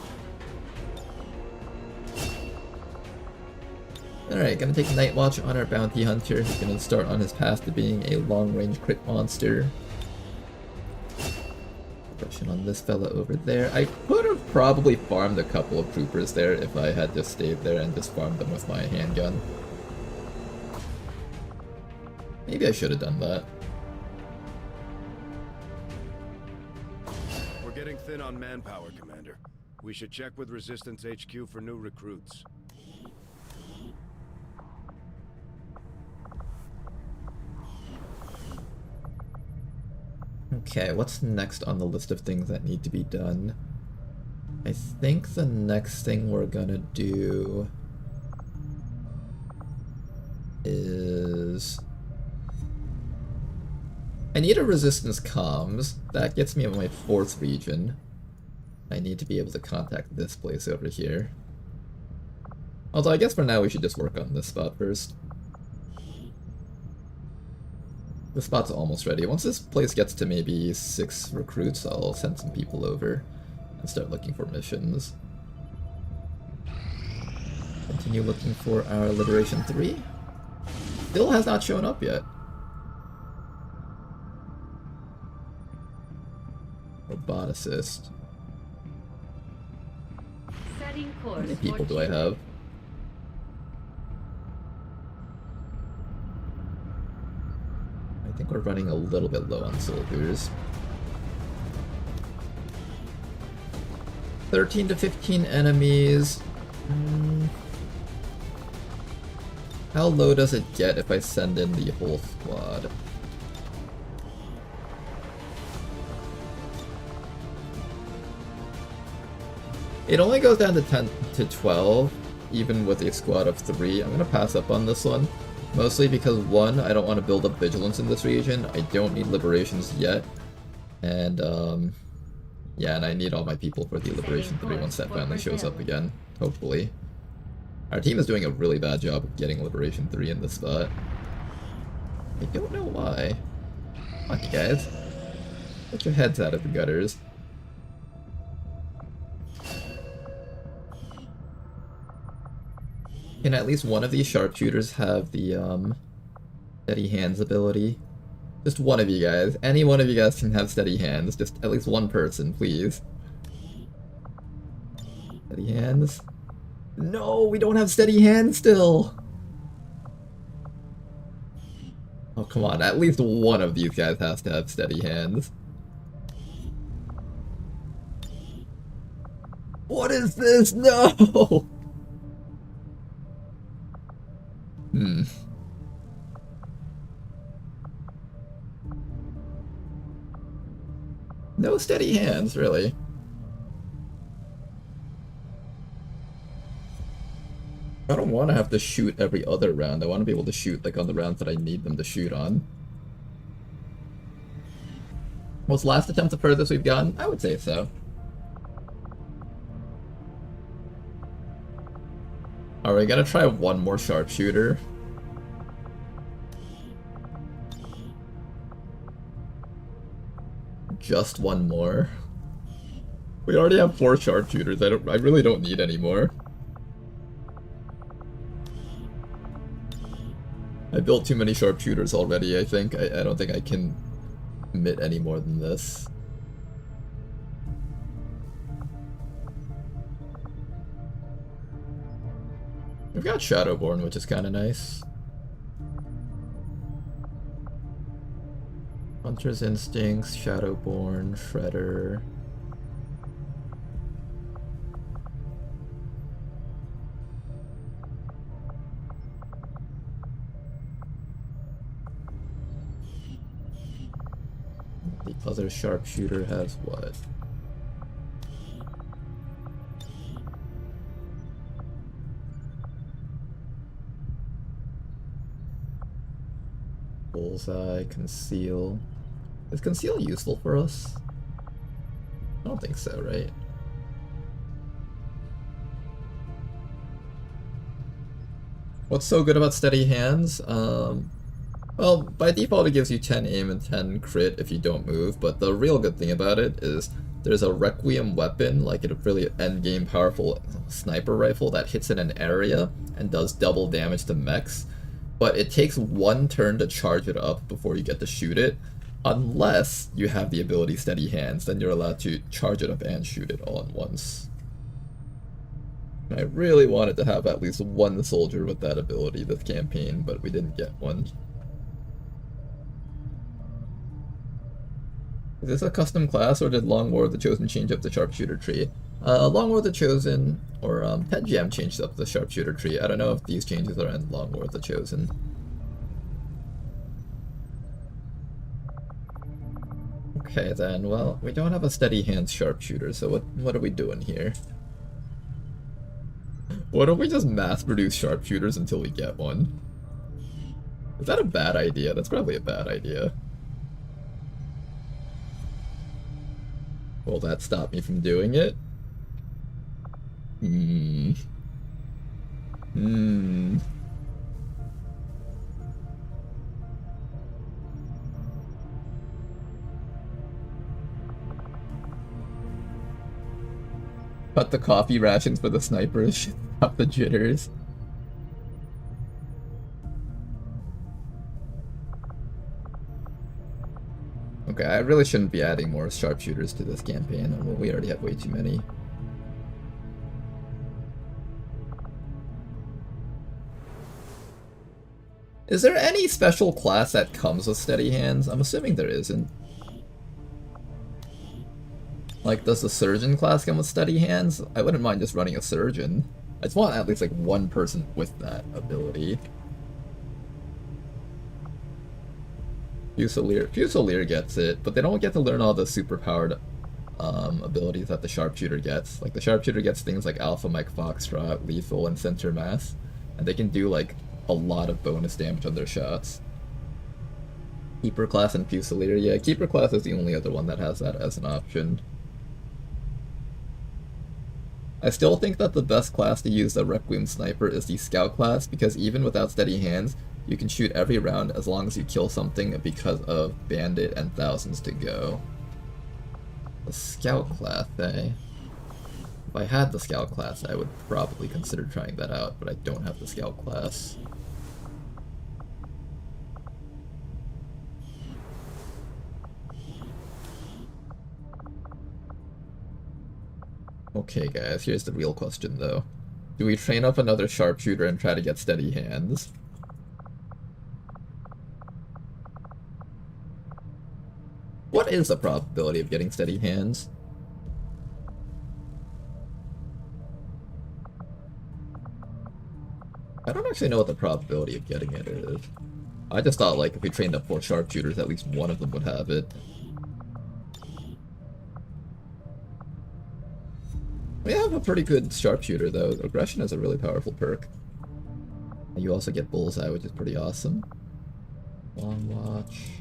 Alright, gonna take Night Watch on our bounty hunter. He's gonna start on his path to being a long-range crit monster. Oppression on this fella over there. I could have probably farmed a couple of troopers there if I had just stayed there and just farmed them with my handgun. Maybe I should have done that.
We're getting
thin on manpower, Commander. We should check with Resistance HQ for new recruits.
Okay, what's next on the list of things that need to be done? I think the next thing we're gonna do is... I need a resistance comms. That gets me in my 4th region. I need to be able to contact this place over here. Although I guess for now we should just work on this spot first. The spot's almost ready. Once this place gets to maybe 6 recruits, I'll send some people over and start looking for missions. Continue looking for our Liberation 3. Still has not shown up yet. Roboticist.
Setting
How
course.
many people do I have? I think we're running a little bit low on soldiers. 13 to 15 enemies. How low does it get if I send in the whole squad? It only goes down to 10 to 12, even with a squad of 3. I'm gonna pass up on this one. Mostly because, 1, I don't want to build up vigilance in this region. I don't need liberations yet. And, yeah, and I need all my people for the Liberation 3 once that finally shows up again. Hopefully. Our team is doing a really bad job of getting Liberation 3 in this spot. I don't know why. Come on, you guys. Get your heads out of the gutters. Can at least one of these sharpshooters have the steady hands ability? Just one of you guys. Any one of you guys can have steady hands. Just at least one person, please. Steady hands. No, we don't have steady hands still. Oh, come on. At least one of these guys has to have steady hands. What is this? No! No steady hands, really. I don't want to have to shoot every other round. I want to be able to shoot like on the rounds that I need them to shoot on. Was last attempt the furthest we've gotten? I would say so. Are we gonna try one more sharpshooter? Just one more? We already have 4 sharpshooters. I really don't need any more. I built too many sharpshooters already, I think. I don't think I can commit any more than this. We've got Shadowborn, which is kind of nice. Hunter's Instincts, Shadowborn, Shredder. The other sharpshooter has what? Bullseye, Conceal. Is Conceal useful for us? I don't think so, right? What's so good about Steady Hands? Well, by default it gives you 10 aim and 10 crit if you don't move, but the real good thing about it is there's a Requiem weapon, like a really endgame powerful sniper rifle that hits in an area and does double damage to mechs. But it takes 1 turn to charge it up before you get to shoot it, unless you have the ability Steady Hands, then you're allowed to charge it up and shoot it all at once. And I really wanted to have at least one soldier with that ability this campaign, but we didn't get one. Is this a custom class, or did Long War of the Chosen change up the sharpshooter tree? Long War of the Chosen, or Pet Jam changed up the sharpshooter tree. I don't know if these changes are in Long War of the Chosen. Okay then, well, we don't have a steady hand sharpshooter, so what are we doing here? Why don't we just mass produce sharpshooters until we get one? Is that a bad idea? That's probably a bad idea. Will that stop me from doing it? Cut the coffee rations for the snipers. Stop the jitters. Okay, I really shouldn't be adding more sharpshooters to this campaign. We already have way too many. Is there any special class that comes with steady hands? I'm assuming there isn't. Like, does the surgeon class come with steady hands? I wouldn't mind just running a surgeon. I just want at least like one person with that ability. Fusilier gets it, but they don't get to learn all the superpowered abilities that the sharpshooter gets. Like, the sharpshooter gets things like Alpha Mike Foxtrot, Lethal, and Center Mass, and they can do like a lot of bonus damage on their shots. Keeper class and Fusilier, yeah, Keeper class is the only other one that has that as an option. I still think that the best class to use the Requiem Sniper is the Scout class, because even without steady hands, you can shoot every round as long as you kill something because of Bandit and Thousands to go. The Scout class, eh? If I had the Scout class, I would probably consider trying that out, but I don't have the Scout class. Okay guys, here's the real question though. Do we train up another sharpshooter and try to get steady hands? What is the probability of getting steady hands? I don't actually know what the probability of getting it is. I just thought like if we trained up 4 sharpshooters, at least one of them would have it. We have a pretty good sharpshooter though. Aggression is a really powerful perk. And you also get Bullseye, which is pretty awesome. Long Watch.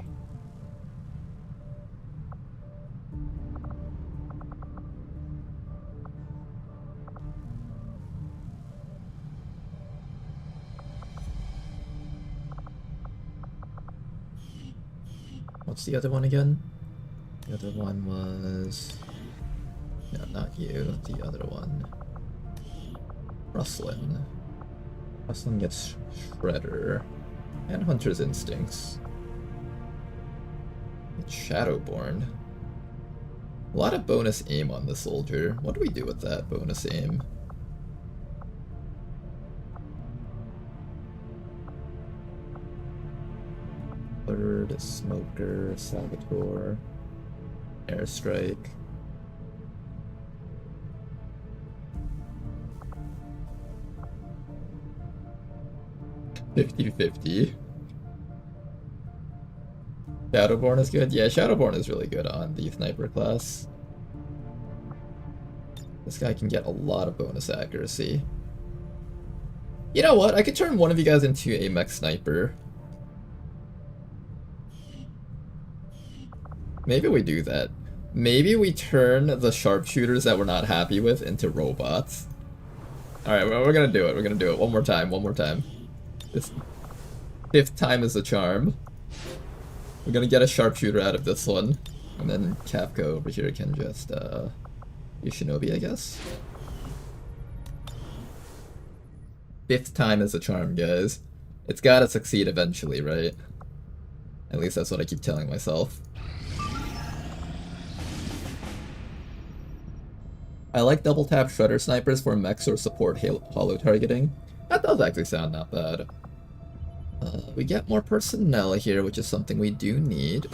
What's the other one again? The other one was... No, not you, the other one. Rustlin. Rustlin gets Shredder. And Hunter's Instincts. It's Shadowborn. A lot of bonus aim on the soldier. What do we do with that bonus aim? Bird, Smoker, Salvatore, Airstrike. 50-50. Shadowborn is good? Yeah, Shadowborn is really good on the Sniper class. This guy can get a lot of bonus accuracy. You know what? I could turn one of you guys into a mech sniper. Maybe we do that. Maybe we turn the sharpshooters that we're not happy with into robots. Alright, we're gonna do it. We're gonna do it. One more time. One more time. This 5th time is the charm. We're gonna get a sharpshooter out of this one. And then Capco over here can just, use Shinobi, I guess. 5th time is the charm, guys. It's gotta succeed eventually, right? At least that's what I keep telling myself. I like double tap shredder snipers for mechs or support hollow targeting. That does actually sound not bad. We get more personnel here, which is something we do need.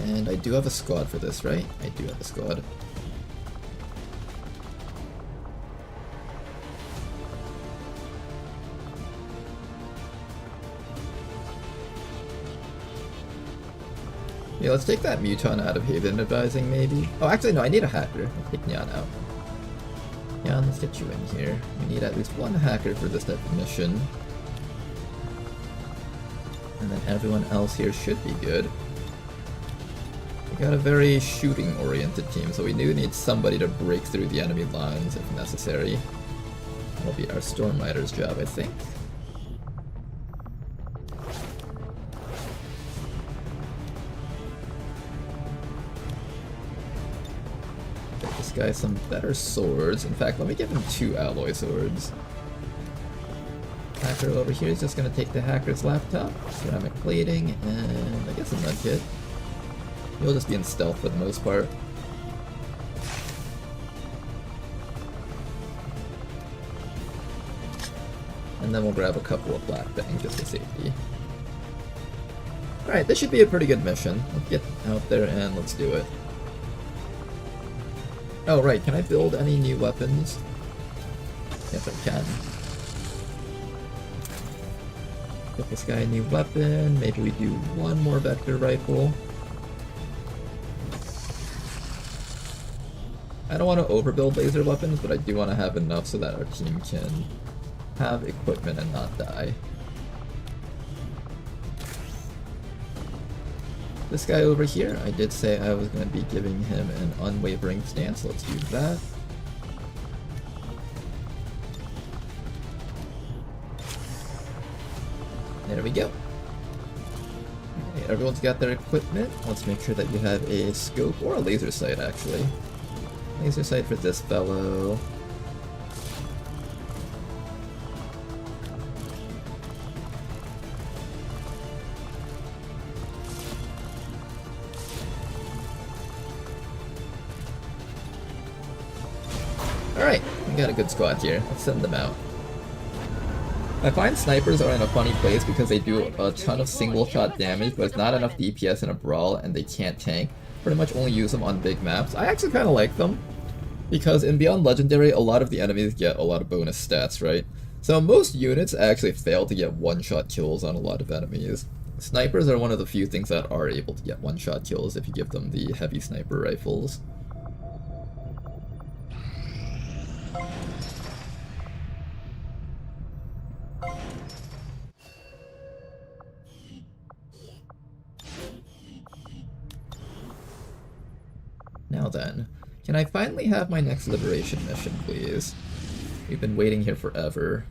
And I do have a squad for this, right? I do have a squad. Yeah, let's take that Muton out of Haven advising, maybe. Oh, actually, no, I need a hacker. Let's take Nyan out. Nyan, let's get you in here. We need at least one hacker for this type of mission. And then everyone else here should be good. We got a very shooting-oriented team, so we do need somebody to break through the enemy lines if necessary. That'll be our Storm Rider's job, I think. Get this guy some better swords. In fact, let me give him 2 alloy swords. Hacker over here is just gonna take the hacker's laptop, ceramic plating, and I guess a medkit. You'll just be in stealth for the most part. And then we'll grab a couple of black bang just for safety. Alright, this should be a pretty good mission. Let's get out there and let's do it. Oh right, can I build any new weapons? Yes, I can. Get this guy a new weapon. Maybe we do one more vector rifle. I don't want to overbuild laser weapons, but I do want to have enough so that our team can have equipment and not die. This guy over here, I did say I was going to be giving him an unwavering stance. Let's use that. There we go. Okay, everyone's got their equipment. Let's make sure that you have a scope or a laser sight, actually. Laser sight for this fellow. Alright, we got a good squad here. Let's send them out. I find snipers are in a funny place because they do a ton of single shot damage, but it's not enough DPS in a brawl and they can't tank. Pretty much only use them on big maps. I actually kind of like them, because in Beyond Legendary, a lot of the enemies get a lot of bonus stats, right? So most units actually fail to get one-shot kills on a lot of enemies. Snipers are one of the few things that are able to get one-shot kills if you give them the heavy sniper rifles. Now then, can I finally have my next liberation mission, please? We've been waiting here forever.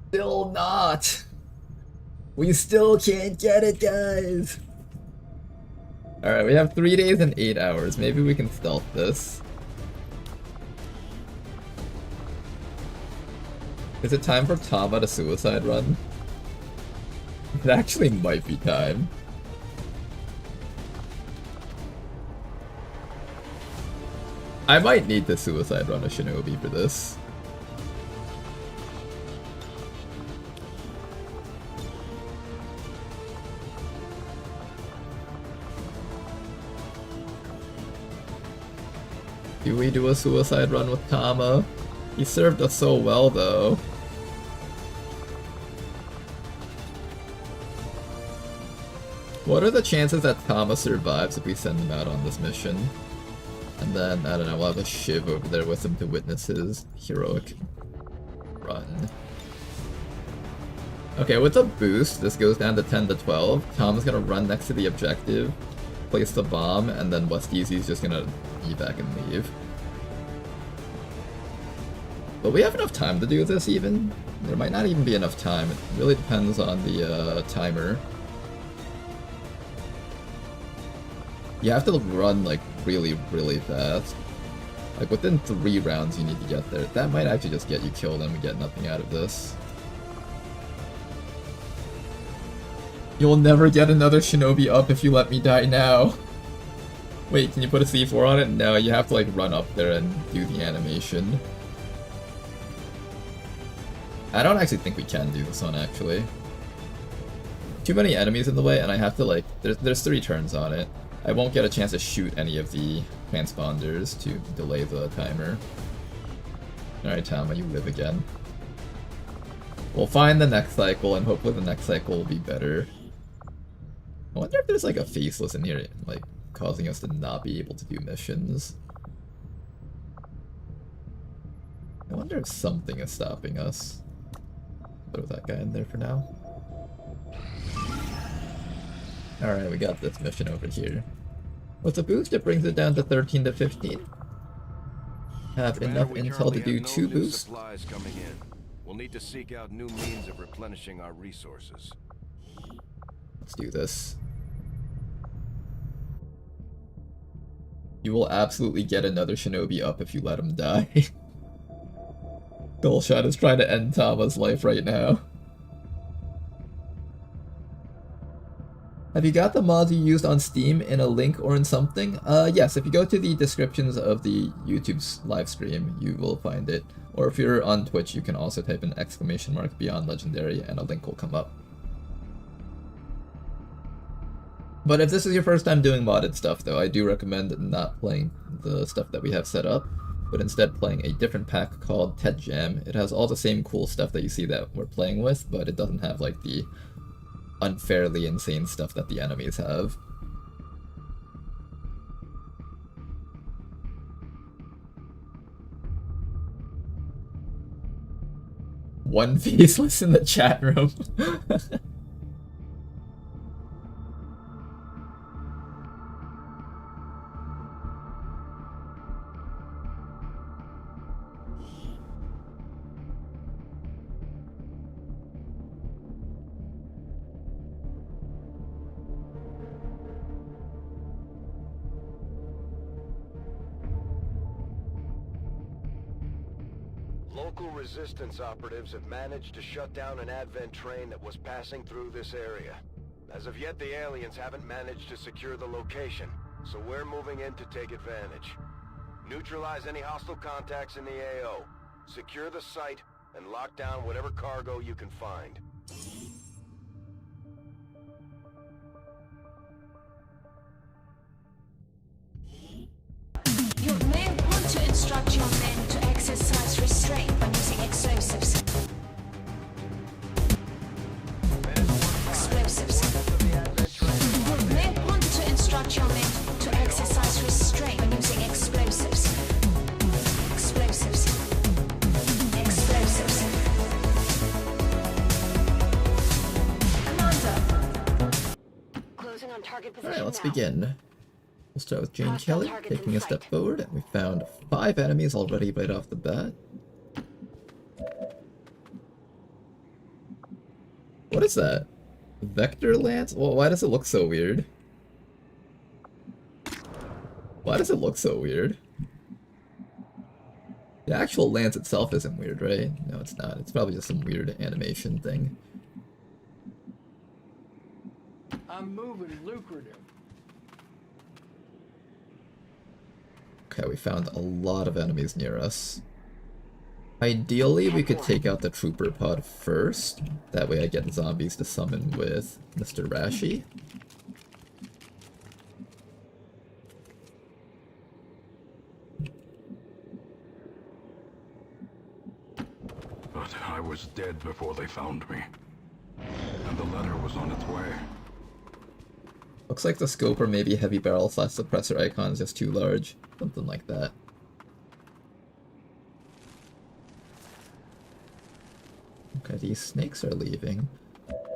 Still not! We still can't get it, guys! Alright, we have 3 days and 8 hours. Maybe we can stealth this. Is it time for Tama to suicide run? It actually might be time. I might need to suicide run a shinobi for this. Do we do a suicide run with Tama? He served us so well though. What are the chances that Tama survives if we send him out on this mission? And then, I don't know, we'll have a Shiv over there with him to witness his heroic run. Okay, with a boost, this goes down to 10 to 12. Tom's gonna run next to the objective, place the bomb, and then West Easy's just gonna evac and leave. But we have enough time to do this even. There might not even be enough time. It really depends on the timer. You have to run like really, really fast. Like within 3 rounds you need to get there. That might actually just get you killed and we get nothing out of this. You'll never get another shinobi up if you let me die now. Wait, can you put a C4 on it? No, you have to like run up there and do the animation. I don't actually think we can do this one actually. Too many enemies in the way and I have to like, there's 3 turns on it. I won't get a chance to shoot any of the transponders to delay the timer. Alright, Tama, you live again. We'll find the next cycle, and hopefully the next cycle will be better. I wonder if there's like a faceless in here, like, causing us to not be able to do missions. I wonder if something is stopping us. Throw that guy in there for now. Alright, we got this mission over here. With the boost, it brings it down to 13 to 15. Have enough intel to do 2 boosts.
Supplies coming in. We'll need to seek out new means of replenishing our resources.
Let's do this. You will absolutely get another shinobi up if you let him die. Goalshot is trying to end Tama's life right now. Have you got the mods you used on Steam in a link or in something? Yes, if you go to the descriptions of the YouTube's live stream, you will find it. Or if you're on Twitch, you can also type in !! Beyond Legendary and a link will come up. But if this is your first time doing modded stuff though, I do recommend not playing the stuff that we have set up, but instead playing a different pack called Tet Jam. It has all the same cool stuff that you see that we're playing with, but it doesn't have like the unfairly insane stuff that the enemies have. One faceless in the chat room.
Local resistance operatives have managed to shut down an Advent train that was passing through this area. As of yet, the aliens haven't managed to secure the location, so we're moving in to take advantage. Neutralize any hostile contacts in the AO. Secure the site, and lock down whatever cargo you can find.
You may want to instruct your men to exercise restraint when using explosives. You may want to instruct your men to exercise restraint when using explosives. Explosives. Explosives. Commander.
Closing on target position.
Alright, let's
now.
begin. We'll start with Jane Kelly, taking a step forward. We found 5 enemies already right off the bat. What is that? Vector Lance? Well, why does it look so weird? Why does it look so weird? The actual lance itself isn't weird, right? No, it's not. It's probably just some weird animation thing.
I'm moving lucrative.
Okay, we found a lot of enemies near us. Ideally, we could take out the trooper pod first. That way I get zombies to summon with Mr. Rashi.
But I was dead before they found me. And the letter was on its way.
Looks like the scope or maybe heavy barrel / suppressor icon is just too large. Something like that. Okay, these snakes are leaving.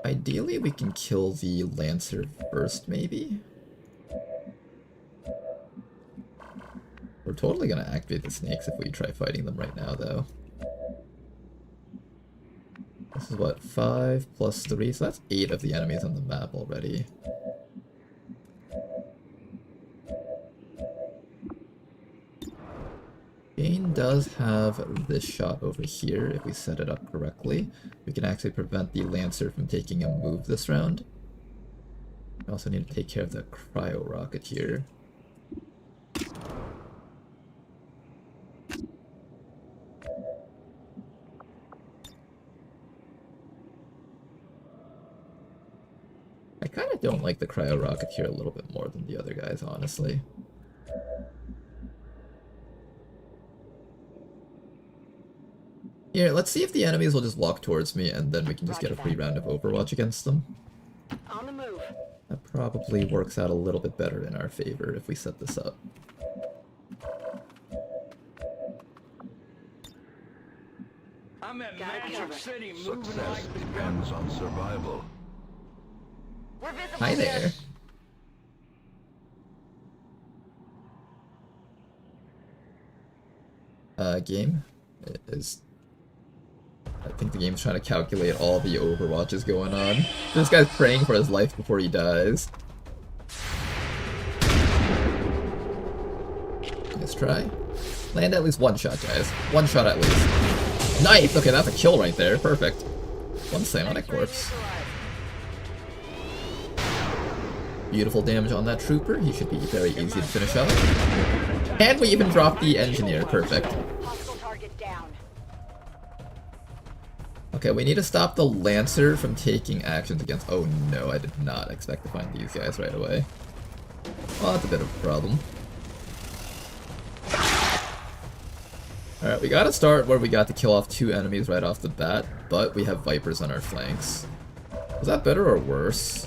Ideally, we can kill the Lancer first, maybe? We're totally gonna activate the snakes if we try fighting them right now, though. This is what, 5 plus 3? So that's 8 of the enemies on the map already. Jane does have this shot over here. If we set it up correctly, we can actually prevent the Lancer from taking a move this round. We also need to take care of the cryo rocket here. I kind of don't like the Cryo Rocketeer a little bit more than the other guys, honestly. Here, let's see if the enemies will just walk towards me, and then we can just get a free round of Overwatch against them.
On the move.
That probably works out a little bit better in our favor if we set this up.
I'm at Magic City moving
Success
like the
depends on survival.
We're visible.
Hi there. Game is... I think the game's trying to calculate all the Overwatches going on. This guy's praying for his life before he dies. Let's try. Land at least one shot, guys. One shot at least. Nice! Okay, that's a kill right there. Perfect. One psionic corpse. Beautiful damage on that trooper. He should be very easy to finish up. And we even dropped the engineer. Perfect. Okay, we need to stop the Lancer from taking actions against... Oh no, I did not expect to find these guys right away. Well, that's a bit of a problem. Alright, we gotta start where we got to kill off 2 enemies right off the bat, but we have Vipers on our flanks. Was that better or worse?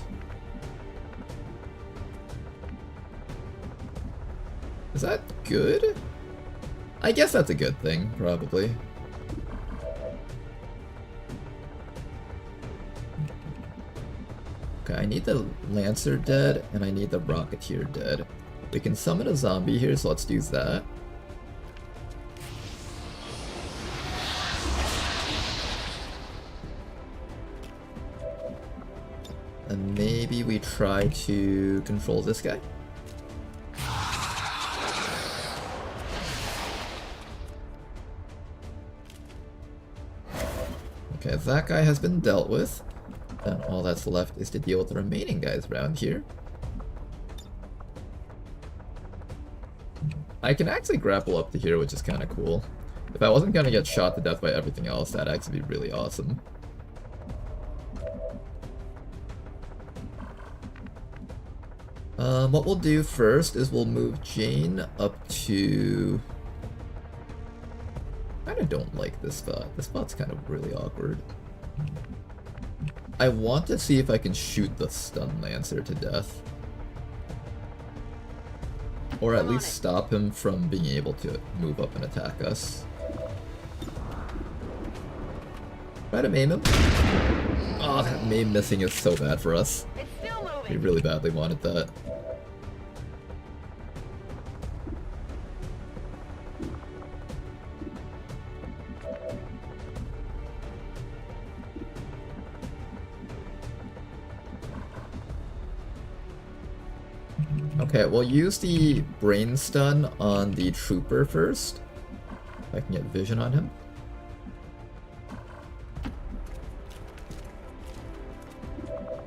Is that good? I guess that's a good thing, probably. Okay, I need the Lancer dead, and I need the Rocketeer dead. We can summon a zombie here, so let's do that. And maybe we try to control this guy. Okay, that guy has been dealt with. Then all that's left is to deal with the remaining guys around here. I can actually grapple up to here, which is kind of cool. If I wasn't going to get shot to death by everything else, that'd actually be really awesome. What we'll do first is we'll move Jane up to... I kinda don't like this spot. This spot's kind of really awkward. I want to see if I can shoot the Stun Lancer to death. Or at least stop him from being able to move up and attack us. Try to maim him. Oh, that maim missing is so bad for us. We really badly wanted that. Okay, we'll use the brain stun on the trooper first. If I can get vision on him.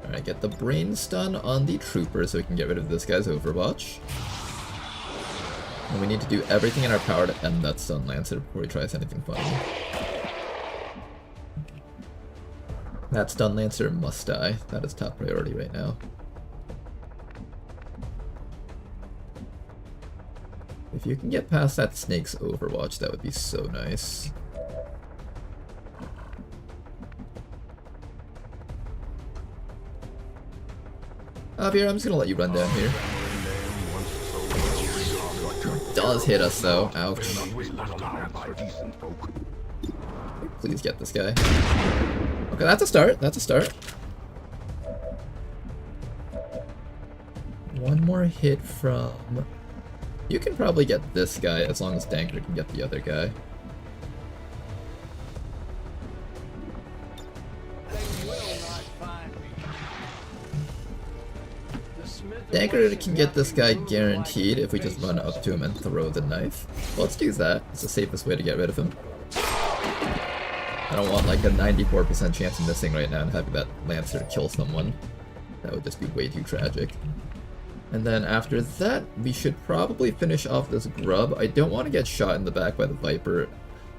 Alright, get the brain stun on the trooper so we can get rid of this guy's Overwatch. And we need to do everything in our power to end that Stun Lancer before he tries anything funny. That Stun Lancer must die. That is top priority right now. If you can get past that snake's Overwatch, that would be so nice. Javier, I'm just gonna let you run down here. It does hit us though. Ouch. Please get this guy. Okay, that's a start. That's a start. One more hit from... You can probably get this guy as long as Danker can get the other guy. Danker can get this guy guaranteed if we just run up to him and throw the knife. Well, let's do that. It's the safest way to get rid of him. I don't want like a 94% chance of missing right now and having that Lancer kill someone. That would just be way too tragic. And then after that, we should probably finish off this grub. I don't want to get shot in the back by the Viper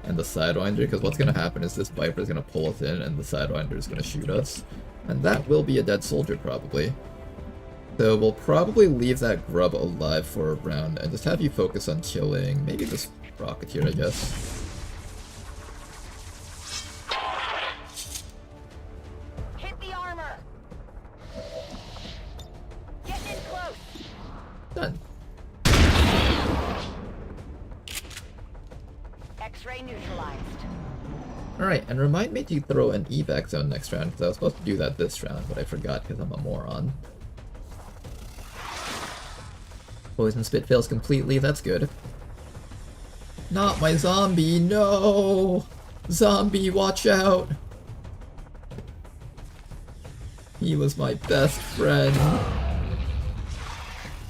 and the Sidewinder, because what's going to happen is this Viper is going to pull us in and the Sidewinder is going to shoot us. And that will be a dead soldier, probably. So we'll probably leave that grub alive for a round and just have you focus on killing maybe this Rocketeer, I guess.
Hit the armor. Getting in close.
Done.
X-ray neutralized.
Alright, and remind me to throw an evac zone next round, because I was supposed to do that this round, but I forgot because I'm a moron. Poison spit fails completely, that's good. Not my zombie, no! Zombie, watch out! He was my best friend.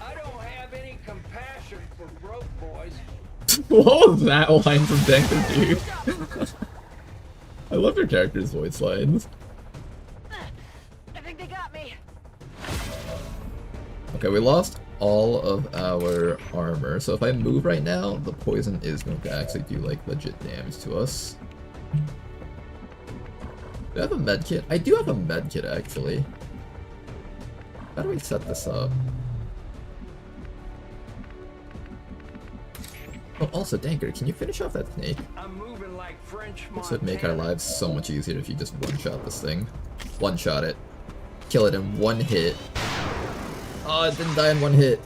I don't have any compassion for broke boys.
What was that line from Denker, dude? I love your character's voice lines.
I think they got me.
Okay, we lost all of our armor, so if I move right now, the poison is going to actually do like legit damage to us. Do I have a medkit? I do have a medkit actually. How do we set this up? Oh, also, Danker, can you finish off that snake?
I'm moving like French Montana.
This would make our lives so much easier if you just one-shot this thing. One-shot it. Kill it in one hit. Oh, it didn't die in one hit.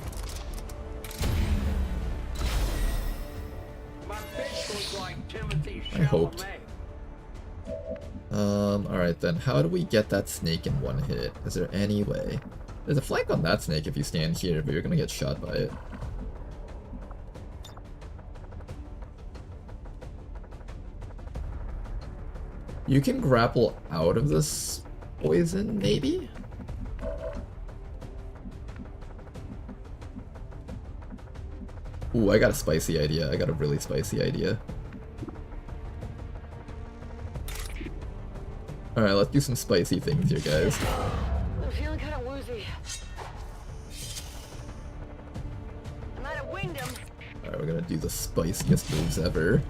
My bitch was like Timothy
I hoped.
Chalamet.
Alright then, how do we get that snake in one hit? Is there any way? There's a flank on that snake if you stand here, but you're gonna get shot by it. You can grapple out of this poison, maybe? Ooh, I got a spicy idea. I got a really spicy idea. Alright, let's do some spicy things here, guys.
I'm feeling kind of woozy. I might have winged him.
Alright, we're gonna do the spiciest moves ever.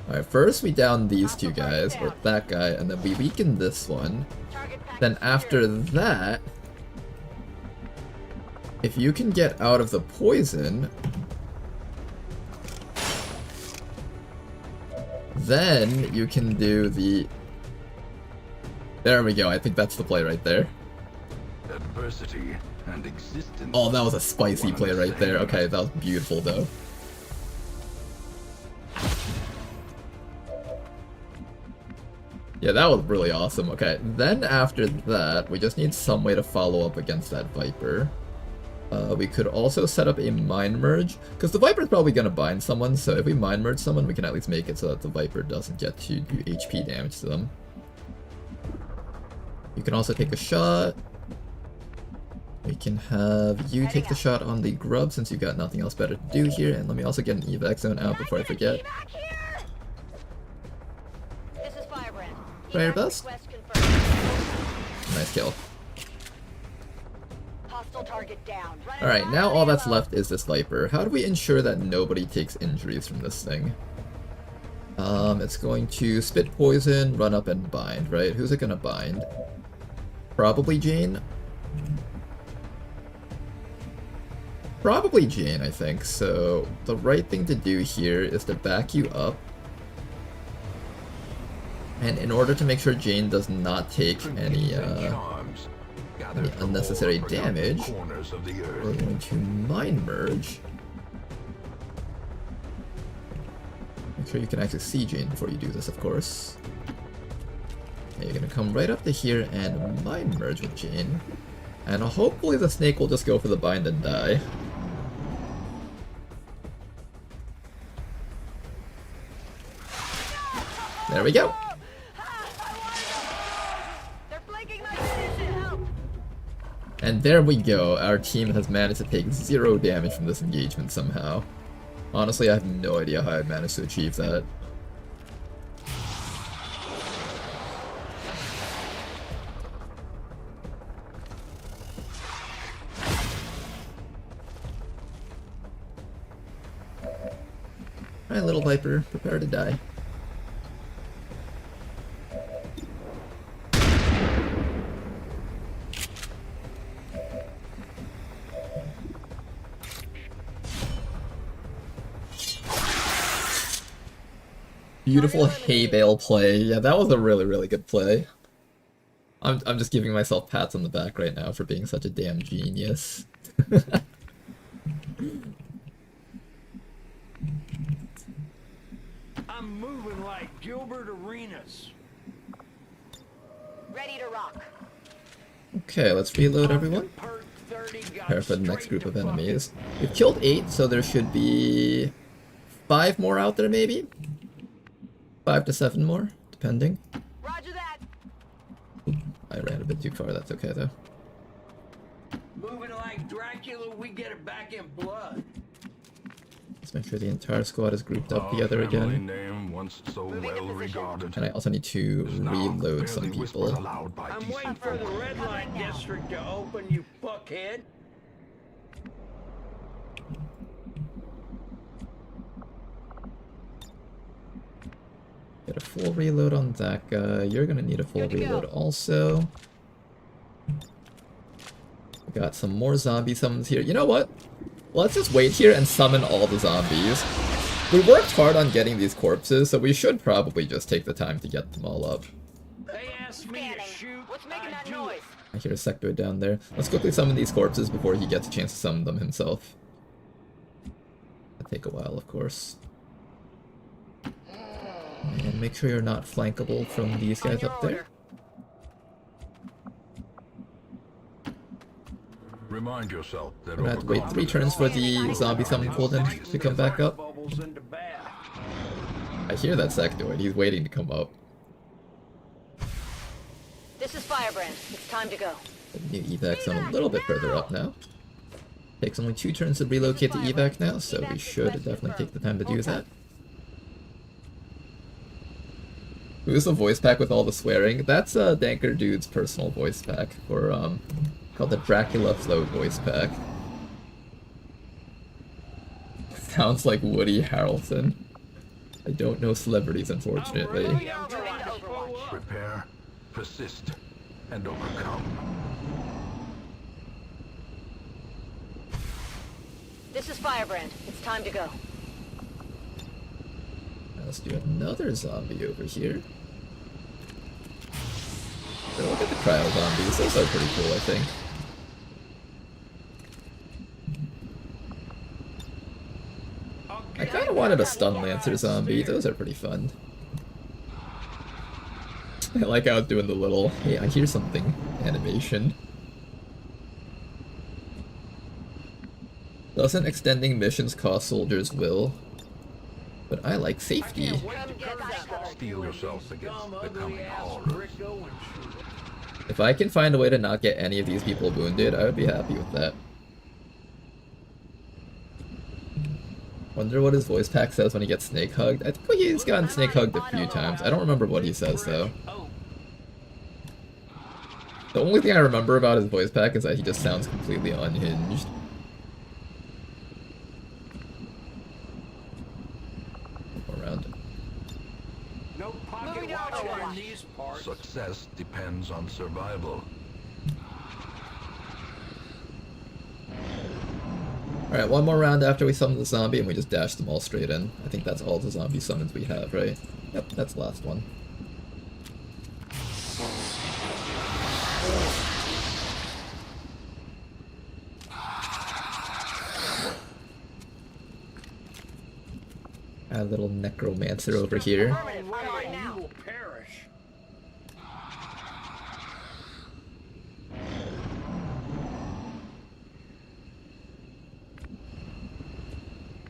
Alright, first we down these two guys, or that guy, and then we weaken this one. Then after that, if you can get out of the poison, then you can do the... There we go, I think that's the play right there.
Adversity and existence.
Oh, that was a spicy play right there. Okay, that was beautiful though. Yeah, that was really awesome. Okay, then after that, we just need some way to follow up against that Viper. We could also set up a Mind Merge, because the Viper's probably going to bind someone, so if we Mind Merge someone, we can at least make it so that the Viper doesn't get to do HP damage to them. You can also take a shot. We can have you take the shot on the Grub, since you've got nothing else better to do here, and let me also get an evac zone out before I forget. Fire Bust. Nice kill. Alright, now all that's left is this Viper. How do we ensure that nobody takes injuries from this thing? It's going to spit poison, run up, and bind, right? Who's it gonna bind? Probably Jane? Probably Jane, I think. So, the right thing to do here is to back you up. And in order to make sure Jane does not take any unnecessary damage, we're going to Mind Merge. Make sure you can actually see Jane before you do this, of course. And you're going to come right up to here and Mind Merge with Jane. And hopefully the snake will just go for the bind and die. There we go. And there we go, our team has managed to take 0 damage from this engagement somehow. Honestly, I have no idea how I managed to achieve that. Alright, little Viper, prepare to die. Beautiful hay bale play. Yeah, that was a really, really good play. I'm just giving myself pats on the back right now for being such a damn genius.
I'm moving like Gilbert Arenas.
Ready to rock.
Okay, let's reload everyone. Prepare for the next group of enemies. We've killed 8, so there should be 5 more out there maybe? 5 to 7 more, depending.
Roger that.
I ran a bit too far, that's okay though.
Moving like Dracula, we get it back in blood.
Let's make sure the entire squad is grouped up together again.
Name once so well regarded.
And I also need to reload some people.
I'm waiting for the red light district to open, you fuckhead.
Get a full reload on that guy. You're gonna need a full reload also. We got some more zombie summons here. You know what? Let's just wait here and summon all the zombies. We worked hard on getting these corpses, so we should probably just take the time to get them all up.
They asked me to shoot.
What's making that noise?
I hear a sectoid down there. Let's quickly summon these corpses before he gets a chance to summon them himself. It'll take a while, of course. And make sure you're not flankable from these guys up there.
Remind yourself that
We're gonna have to wait 3 turns for the zombie summon cooldown to come back up. I hear that sectoid, he's waiting to come up.
This is Firebrand. It's time to go.
The new evac zone a little bit further up now. Takes only 2 turns to relocate the evac now, so we should definitely take the time to do that. Who's the voice pack with all the swearing? That's Danker Dude's personal voice pack for called the Dracula Flow voice pack. Sounds like Woody Harrelson. I don't know celebrities, unfortunately.
Prepare, persist, and overcome.
This is Firebrand. It's time to go.
Now let's do another zombie over here. So look at the cryo zombies, those are pretty cool, I think. I kind of wanted a Stun Lancer zombie, those are pretty fun. I like how it's doing the little, hey, I hear something animation. Doesn't extending missions cost soldiers will? But I like safety.
Steel yourself against the coming horrors.
If I can find a way to not get any of these people wounded, I would be happy with that. Wonder what his voice pack says when he gets snake hugged. I think he's gotten snake hugged a few times. I don't remember what he says though. The only thing I remember about his voice pack is that he just sounds completely unhinged. Around.
No pocket watcher in these parts.
Success depends on survival.
Alright, one more round after we summon the zombie and we just dash them all straight in. I think that's all the zombie summons we have, right? Yep, that's the last one. A little necromancer over here.
You will perish.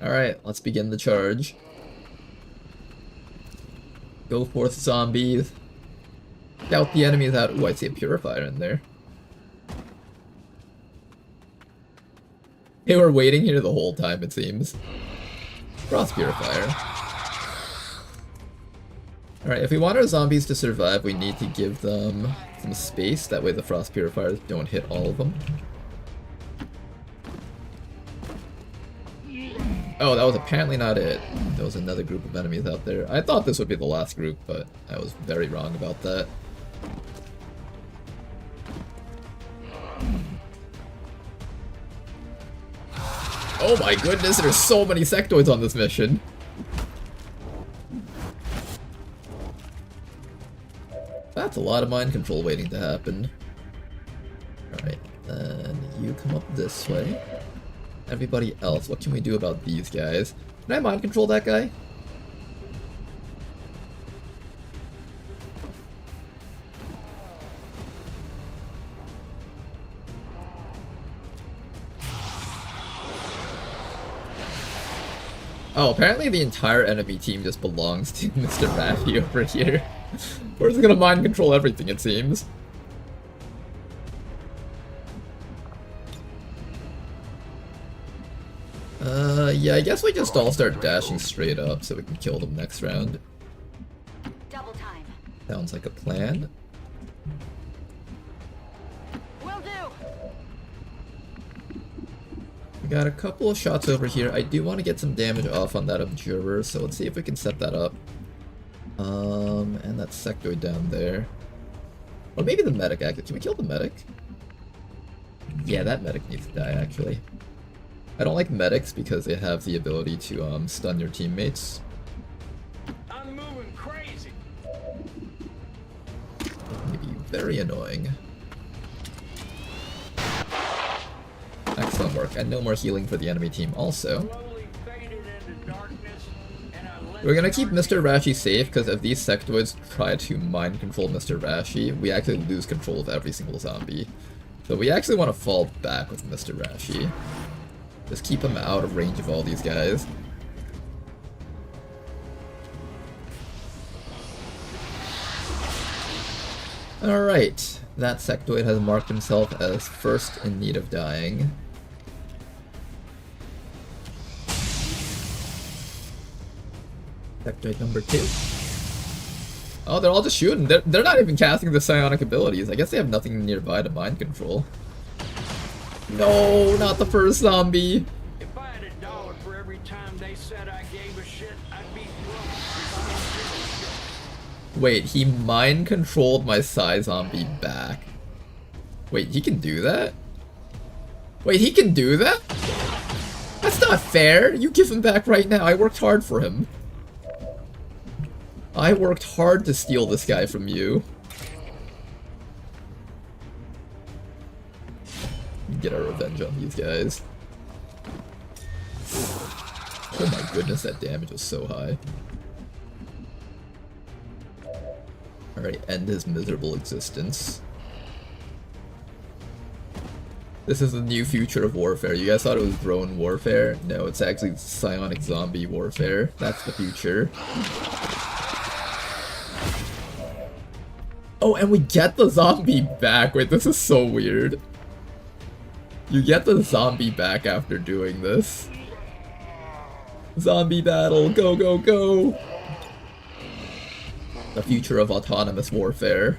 Alright, let's begin the charge. Go forth, zombies. Scout the enemies out. Ooh, I see a purifier in there. They were waiting here the whole time, it seems. Frost purifier. Alright, if we want our zombies to survive, we need to give them some space. That way the frost purifiers don't hit all of them. Oh, that was apparently not it. There was another group of enemies out there. I thought this would be the last group, but I was very wrong about that. Oh my goodness, there's so many sectoids on this mission. That's a lot of mind control waiting to happen. Alright, then you come up this way. Everybody else, what can we do about these guys? Can I mind control that guy? Oh, apparently the entire enemy team just belongs to Mr. Raffy over here. We're just gonna mind control everything, it seems. Yeah, I guess we just all start dashing straight up so we can kill them next round.
Double time.
Sounds like a plan.
Will do.
We got a couple of shots over here. I do want to get some damage off on that observer, so let's see if we can set that up. And that sectoid down there. Or maybe the medic, actually. Can we kill the medic? Yeah, that medic needs to die, actually. I don't like medics because they have the ability to stun your teammates.
I'm moving crazy.
It can be very annoying. Excellent work, and no more healing for the enemy team also. We're gonna keep Mr. Rashi safe, because if these sectoids try to mind control Mr. Rashi, we actually lose control of every single zombie. So we actually want to fall back with Mr. Rashi. Just keep him out of range of all these guys. Alright, that sectoid has marked himself as first in need of dying. Sectoid number 2. Oh, they're all just shooting. They're not even casting the psionic abilities. I guess they have nothing nearby to mind control. No, not the first zombie.
If I had $1 for every time they said I gave a shit, I'd be broke.
Wait, he mind controlled my psi zombie back. Wait, he can do that? Wait, he can do that? That's not fair. You give him back right now. I worked hard for him. I worked hard to steal this guy from you. Get our revenge on these guys. Oh my goodness, that damage was so high. Alright, end his miserable existence. This is the new future of warfare. You guys thought it was drone warfare? No, it's actually psionic zombie warfare. That's the future. Oh, and we get the zombie back. Wait, this is so weird. You get the zombie back after doing this. Zombie battle, go, go, go! The future of autonomous warfare.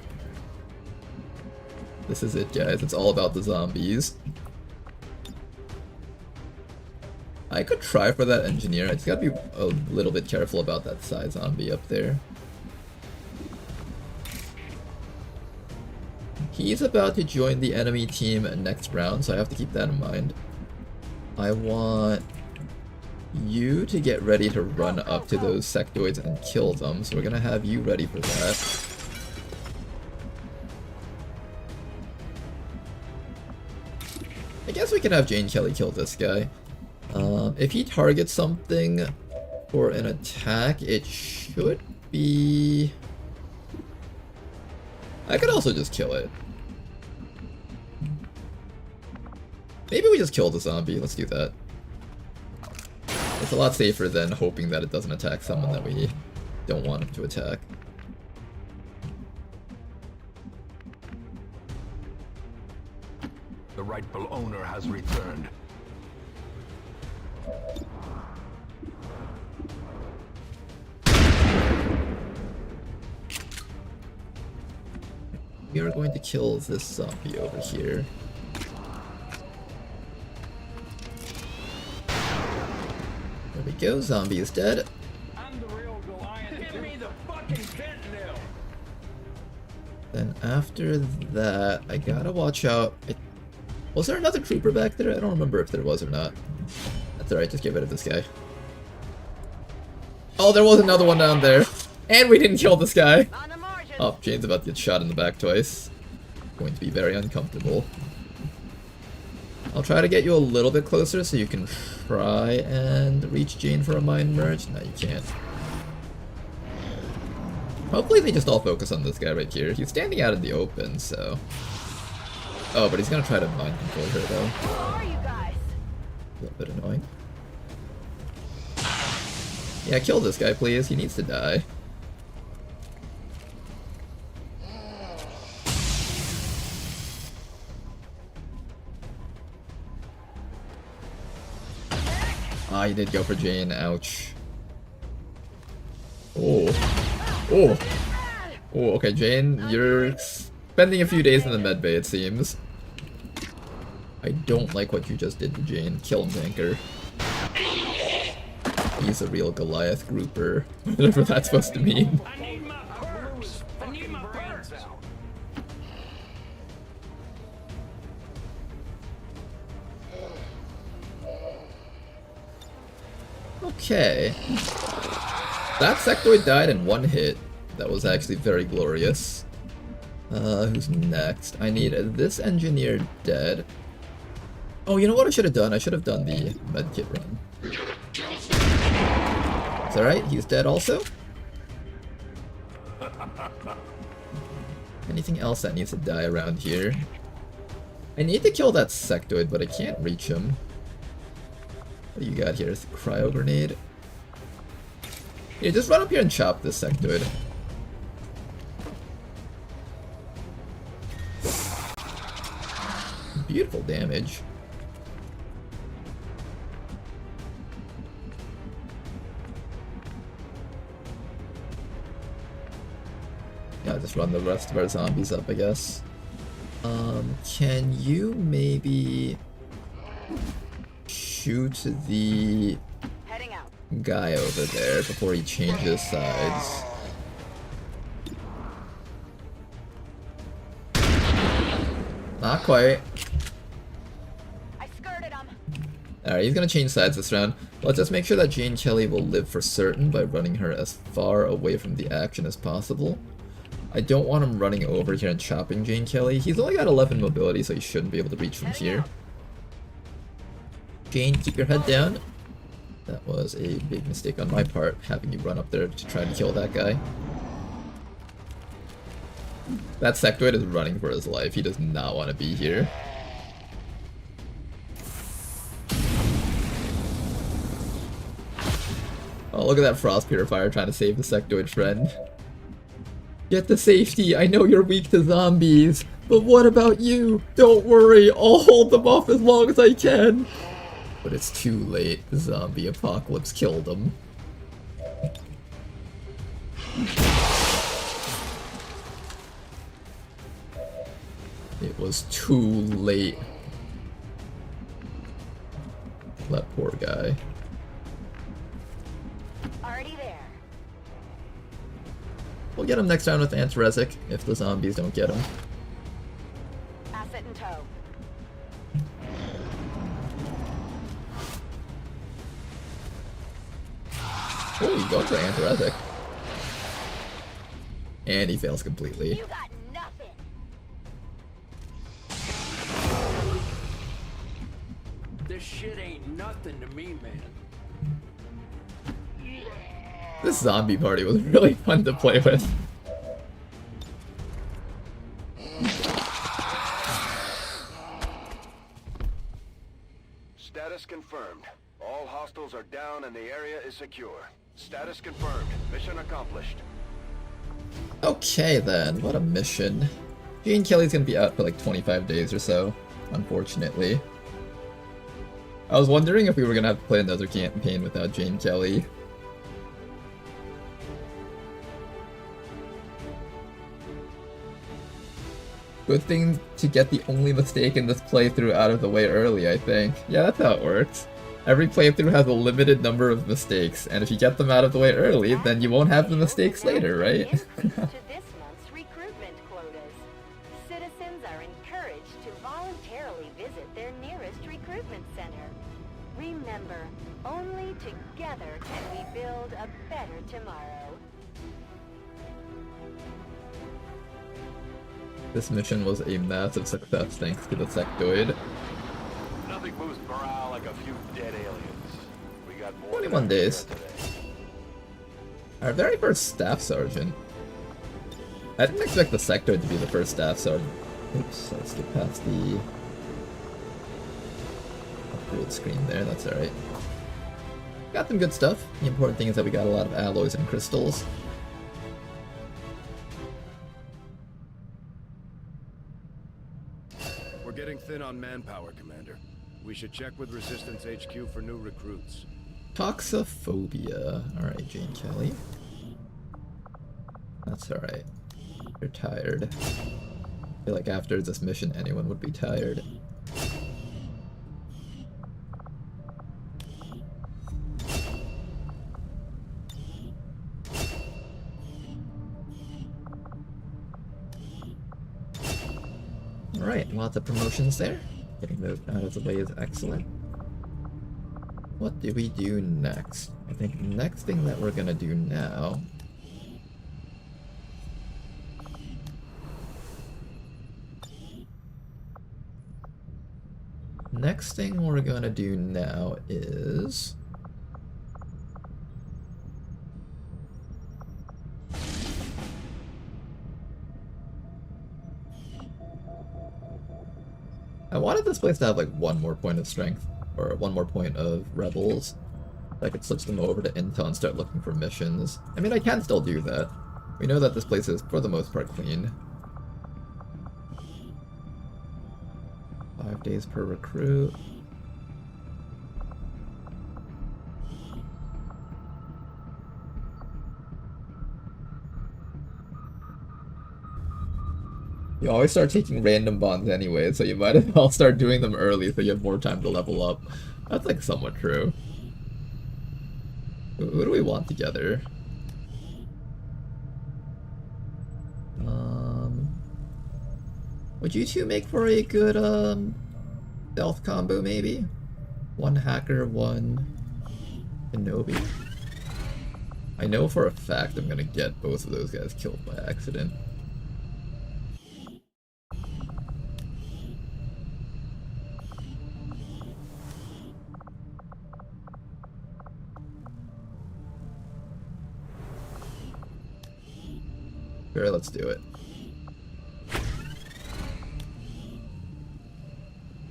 This is it, guys. It's all about the zombies. I could try for that engineer. I just gotta be a little bit careful about that psi zombie up there. He's about to join the enemy team next round, so I have to keep that in mind. I want you to get ready to run up to those sectoids and kill them, so we're gonna have you ready for that. I guess we can have Jane Kelly kill this guy. If he targets something for an attack, it should be... I could also just kill it. Maybe we just kill the zombie. Let's do that. It's a lot safer than hoping that it doesn't attack someone that we don't want him to attack.
The rightful owner has returned.
We are going to kill this zombie over here. There we go, zombie is dead.
I'm the real Goliath. Give me the fucking fentanyl.
Then after that, I gotta watch out. Was there another trooper back there? I don't remember if there was or not. That's alright, just get rid of this guy. Oh, there was another one down there. And we didn't kill this guy.
On the margin.
Oh, Jane's about to get shot in the back twice. Going to be very uncomfortable. I'll try to get you a little bit closer so you can try and reach Jane for a mind merge. No, you can't. Hopefully they just all focus on this guy right here. He's standing out in the open, so... Oh, but he's gonna try to mind control her, though.
Who are you guys?
A little bit annoying. Yeah, kill this guy, please. He needs to die. Ah, he did go for Jane. Ouch. Oh. Oh. Oh, okay, Jane, you're spending a few days in the medbay, it seems. I don't like what you just did to Jane. Kill him, Tanker. He's a real Goliath grouper. Whatever that's supposed to mean.
I need my perks. I need my perks.
Okay. That sectoid died in one hit. That was actually very glorious. Who's next? I need this engineer dead. Oh, you know what I should have done? I should have done the medkit run. It's alright, he's dead also. Anything else that needs to die around here? I need to kill that sectoid, but I can't reach him. What do you got here? It's a cryo grenade. Yeah, just run up here and chop this sectoid. Beautiful damage. Yeah, just run the rest of our zombies up, I guess. Can you maybe shoot the guy over there before he changes sides? Not quite. Alright, he's gonna change sides this round. Let's just make sure that Jane Kelly will live for certain by running her as far away from the action as possible. I don't want him running over here and chopping Jane Kelly. He's only got 11 mobility, so he shouldn't be able to reach from here. Jane, keep your head down. That was a big mistake on my part, having you run up there to try to kill that guy. That sectoid is running for his life. He does not want to be here. Oh, look at that Frost Purifier trying to save the sectoid friend. Get to safety. I know you're weak to zombies, but what about you? Don't worry, I'll hold them off as long as I can. But it's too late. The zombie apocalypse killed him. It was too late. That poor guy.
Already there.
We'll get him next round with Antiresic if the zombies don't get him.
Asset in tow.
Oh, he's going for Antiresic. And he fails completely.
You got nothing.
This shit ain't nothing to me, man.
This zombie party was really fun to play with.
Status confirmed. All hostiles are down and the area is secure. Status confirmed. Mission accomplished.
Okay then, what a mission. Jane Kelly's gonna be out for like 25 days or so, unfortunately. I was wondering if we were gonna have to play another campaign without Jane Kelly. Good thing to get the only mistake in this playthrough out of the way early, I think. Yeah, that's how it works. Every playthrough has a limited number of mistakes, and if you get them out of the way early, then you won't have the mistakes later, right?
To this month's recruitment quotas. Citizens are encouraged to voluntarily visit their nearest recruitment center. Remember, only together can we build a better tomorrow.
This mission was a massive success thanks to the sectoid.
Nothing boosts morale like a few dead aliens. We got more
21 days. Our very first staff sergeant. I didn't expect the sectoid to be the first staff sergeant. Oops, let's get past the upgrade screen there, that's alright. Got some good stuff. The important thing is that we got a lot of alloys and crystals.
We're getting thin on manpower, Commander. We should check with Resistance HQ for new recruits.
Toxophobia. Alright, Jane Kelly. That's alright. You're tired. I feel like after this mission anyone would be tired. Alright, lots of promotions there. Getting those out of the way is excellent. What do we do next? I think the next thing that we're gonna do now... Next thing we're gonna do now is... I wanted this place to have like one more point of strength, or one more point of rebels. So I could switch them over to intel and start looking for missions. I mean, I can still do that. We know that this place is, for the most part, clean. 5 days per recruit. You always start taking random bonds anyway, so you might as well start doing them early so you have more time to level up. That's like somewhat true. Who do we want together? Would you two make for a good stealth combo maybe? One hacker, one Kenobi. I know for a fact I'm gonna get both of those guys killed by accident. Sure, let's do it.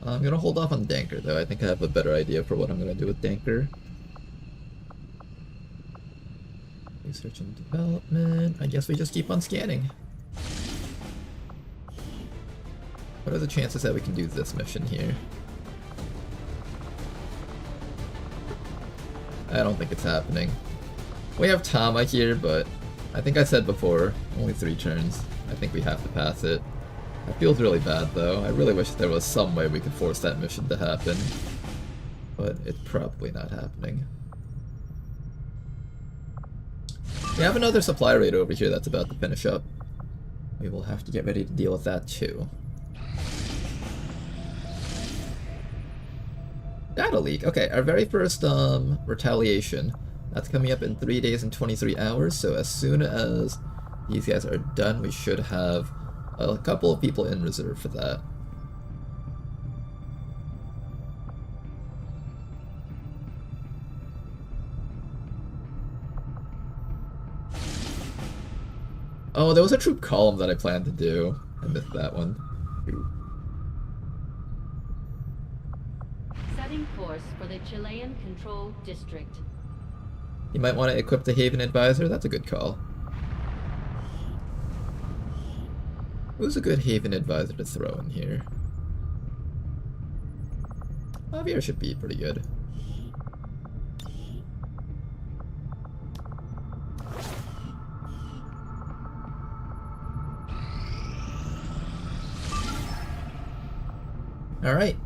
I'm gonna hold off on Danker though. I think I have a better idea for what I'm gonna do with Danker. Research and development. I guess we just keep on scanning. What are the chances that we can do this mission here? I don't think it's happening. We have Tama here, but I think I said before, only 3 turns. I think we have to pass it. That feels really bad though. I really wish there was some way we could force that mission to happen. But it's probably not happening. We have another supply raid over here that's about to finish up. We will have to get ready to deal with that too. Data leak. Okay, our very first retaliation. That's coming up in 3 days and 23 hours, so as soon as these guys are done, we should have a couple of people in reserve for that. Oh, there was a troop column that I planned to do. I missed that one. Ooh.
Setting course for the Chilean Control District.
You might want to equip the Haven Advisor. That's a good call. Who's a good Haven Advisor to throw in here? Javier should be pretty good. Alright.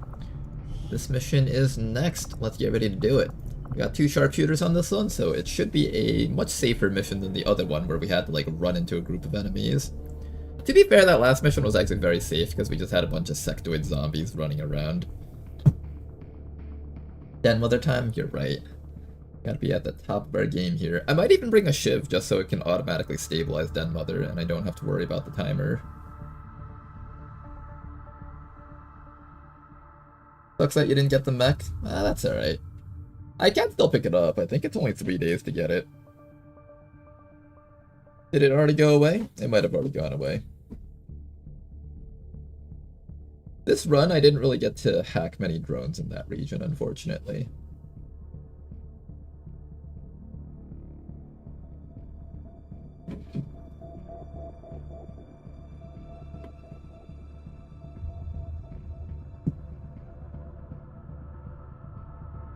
This mission is next. Let's get ready to do it. We got 2 sharpshooters on this one, so it should be a much safer mission than the other one where we had to like run into a group of enemies. To be fair, that last mission was actually very safe because we just had a bunch of sectoid zombies running around. Den Mother time? You're right. Gotta be at the top of our game here. I might even bring a Shiv just so it can automatically stabilize Den Mother and I don't have to worry about the timer. Sucks that you didn't get the mech. Ah, that's alright. I can still pick it up. I think it's only 3 days to get it. Did it already go away? It might have already gone away. This run, I didn't really get to hack many drones in that region, unfortunately.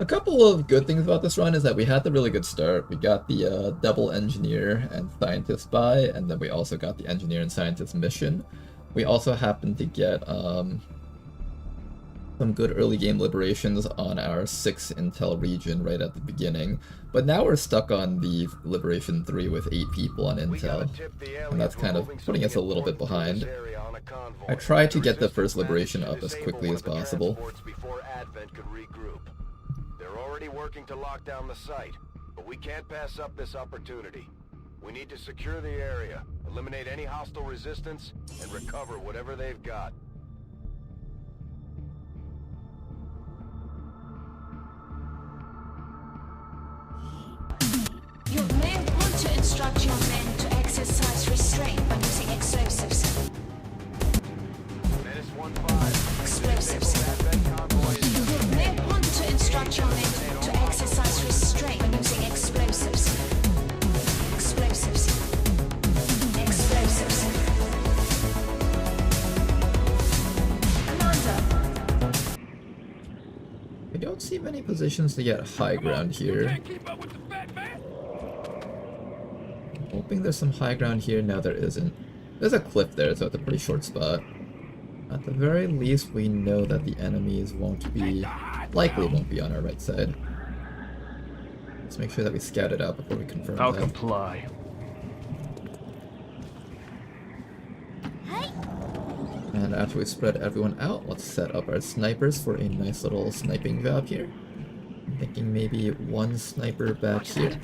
A couple of good things about this run is that we had the really good start. We got the double engineer and scientist buy, and then we also got the engineer and scientist mission. We also happened to get some good early game liberations on our 6 intel region right at the beginning, but now we're stuck on the liberation 3 with 8 people on intel, and that's kind of putting us a little bit behind. I tried to get the first liberation up as quickly as possible.
They're already working to lock down the site, but we can't pass up this opportunity. We need to secure the area, eliminate any hostile resistance, and recover whatever they've got.
You may want to instruct your men to exercise restraint when using explosives.
Menace 1-5.
Explosives. You may want to instruct your men to exercise restraint when using explosives. Explosives. Explosives. Commander.
I don't see many positions to get high ground here. Hoping there's some high ground here. No, there isn't. There's a cliff there, so it's a pretty short spot. At the very least, we know that the enemies likely won't be on our right side. Let's make sure that we scout it out before we confirm that.
I'll comply.
And after we spread everyone out, let's set up our snipers for a nice little sniping job here. I'm thinking maybe one sniper back here.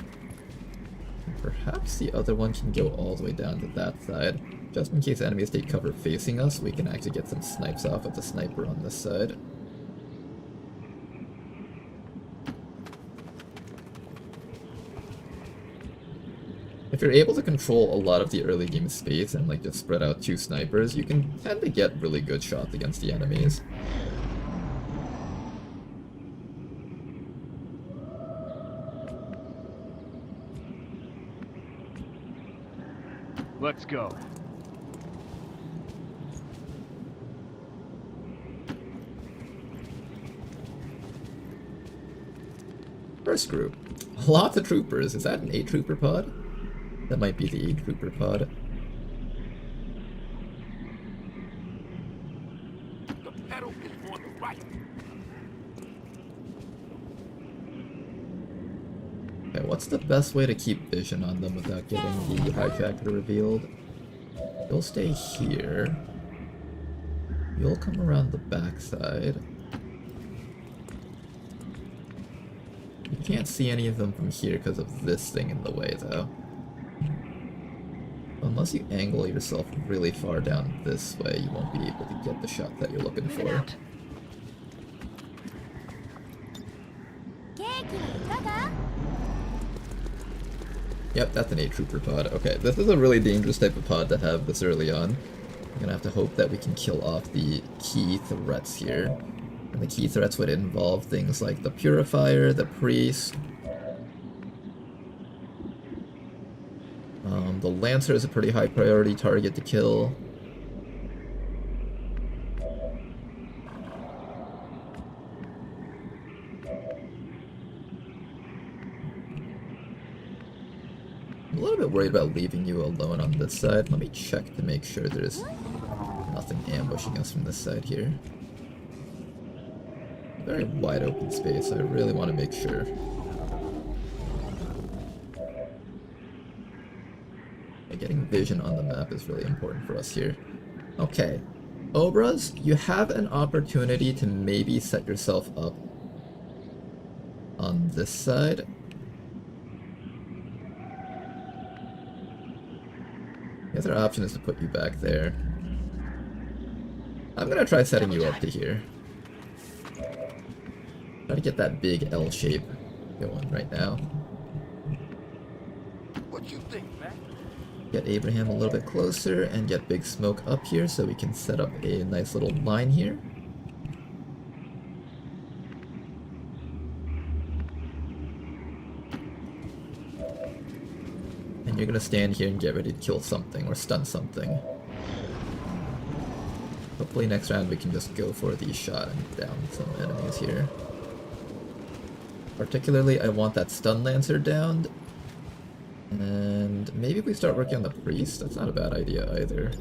Perhaps the other one can go all the way down to that side. Just in case enemies take cover facing us, we can actually get some snipes off with the sniper on this side. If you're able to control a lot of the early game space and like just spread out 2 snipers, you can tend to get really good shots against the enemies.
Let's go.
First group. Lots of troopers. Is that an 8-trooper pod? That might be the 8-trooper pod.
The pedal is on the right.
Okay, what's the best way to keep vision on them without getting the hijacker revealed? You'll stay here. You'll come around the backside. You can't see any of them from here because of this thing in the way, though. Unless you angle yourself really far down this way, you won't be able to get the shot that you're looking for. Yep, that's an 8-trooper pod. Okay, this is a really dangerous type of pod to have this early on. I'm gonna have to hope that we can kill off the key threats here. And the key threats would involve things like the Purifier, the Priest. The Lancer is a pretty high priority target to kill. I'm a little bit worried about leaving you alone on this side. Let me check to make sure there's nothing ambushing us from this side here. Very wide open space, I really want to make sure. Getting vision on the map is really important for us here. Okay, Obras, you have an opportunity to maybe set yourself up on this side. The other option is to put you back there. I'm gonna try setting you up to here. to get that big L shape going right now.
What you think, man?
Get Abraham a little bit closer and get Big Smoke up here so we can set up a nice little line here. And you're gonna stand here and get ready to kill something or stun something. Hopefully next round we can just go for the shot and down some enemies here. Particularly, I want that stun lancer downed. And maybe we start working on the priest. That's not a bad idea either.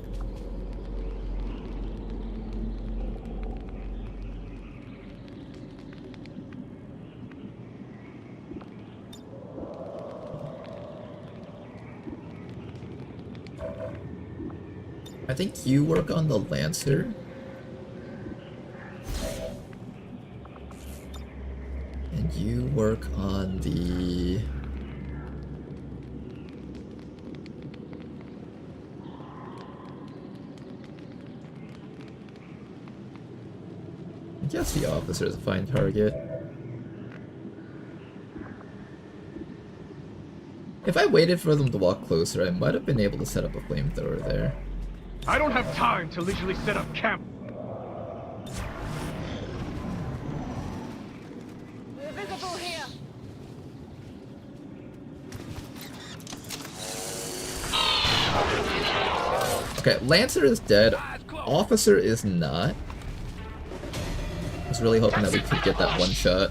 I think you work on the lancer. And you work on the... I guess the officer is a fine target. If I waited for them to walk closer, I might have been able to set up a flamethrower there.
I don't have time to leisurely set up camp.
We're visible here.
Okay, Lancer is dead. Officer is not. I was really hoping that we could get that one shot.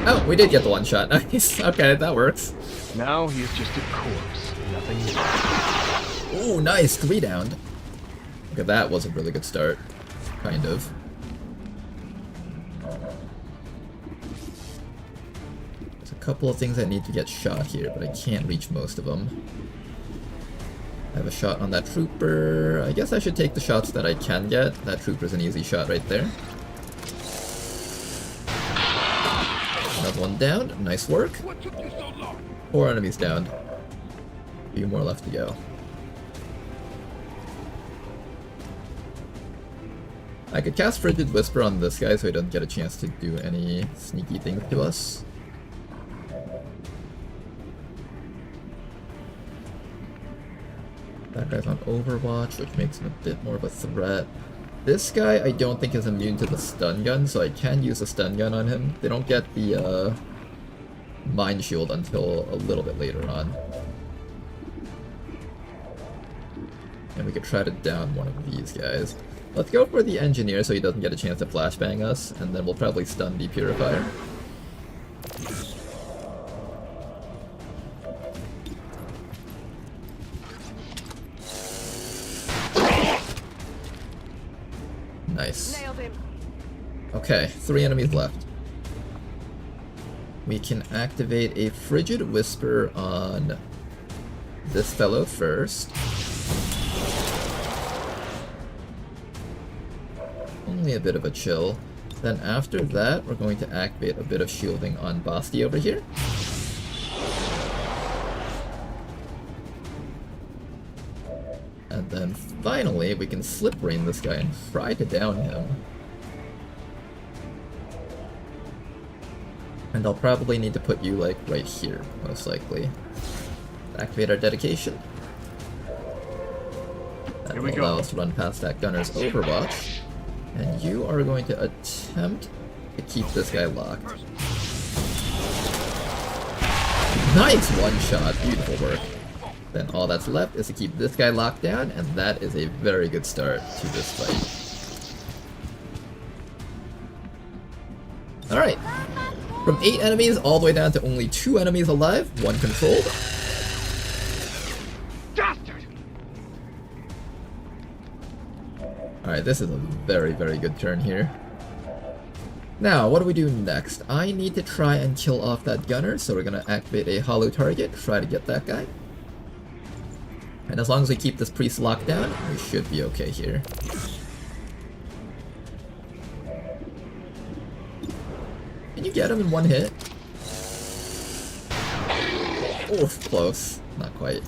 Oh, we did get the one shot. Nice. Okay, that works.
Now he's just a corpse. Nothing more.
Ooh, nice. 3 downed. Okay, that was a really good start. Kind of. There's a couple of things that need to get shot here, but I can't reach most of them. I have a shot on that trooper. I guess I should take the shots that I can get. That trooper's an easy shot right there. Another one down. Nice work. 4 enemies down. A few more left to go. I could cast Frigid Whisper on this guy so he doesn't get a chance to do any sneaky things to us. That guy's on Overwatch, which makes him a bit more of a threat. This guy I don't think is immune to the stun gun, so I can use a stun gun on him. They don't get the Mind Shield until a little bit later on. And we could try to down one of these guys. Let's go for the engineer so he doesn't get a chance to flashbang us, and then we'll probably stun the purifier. Nice. Okay, 3 enemies left. We can activate a Frigid Whisper on this fellow first. Only a bit of a chill. Then after that, we're going to activate a bit of shielding on Basti over here. And then finally, we can slip rain this guy and try to down him. And I'll probably need to put you, like, right here, most likely. Activate our dedication. That will allow us to run past that gunner's Overwatch. And you are going to attempt to keep this guy locked. Nice one shot, beautiful work. Then all that's left is to keep this guy locked down, and that is a very good start to this fight. Alright. From 8 enemies all the way down to only 2 enemies alive, 1 controlled. Alright, this is a very, very good turn here. Now, what do we do next? I need to try and kill off that gunner, so we're going to activate a hollow target, try to get that guy. And as long as we keep this priest locked down, we should be okay here. Can you get him in 1 hit? Oof, close. Not quite.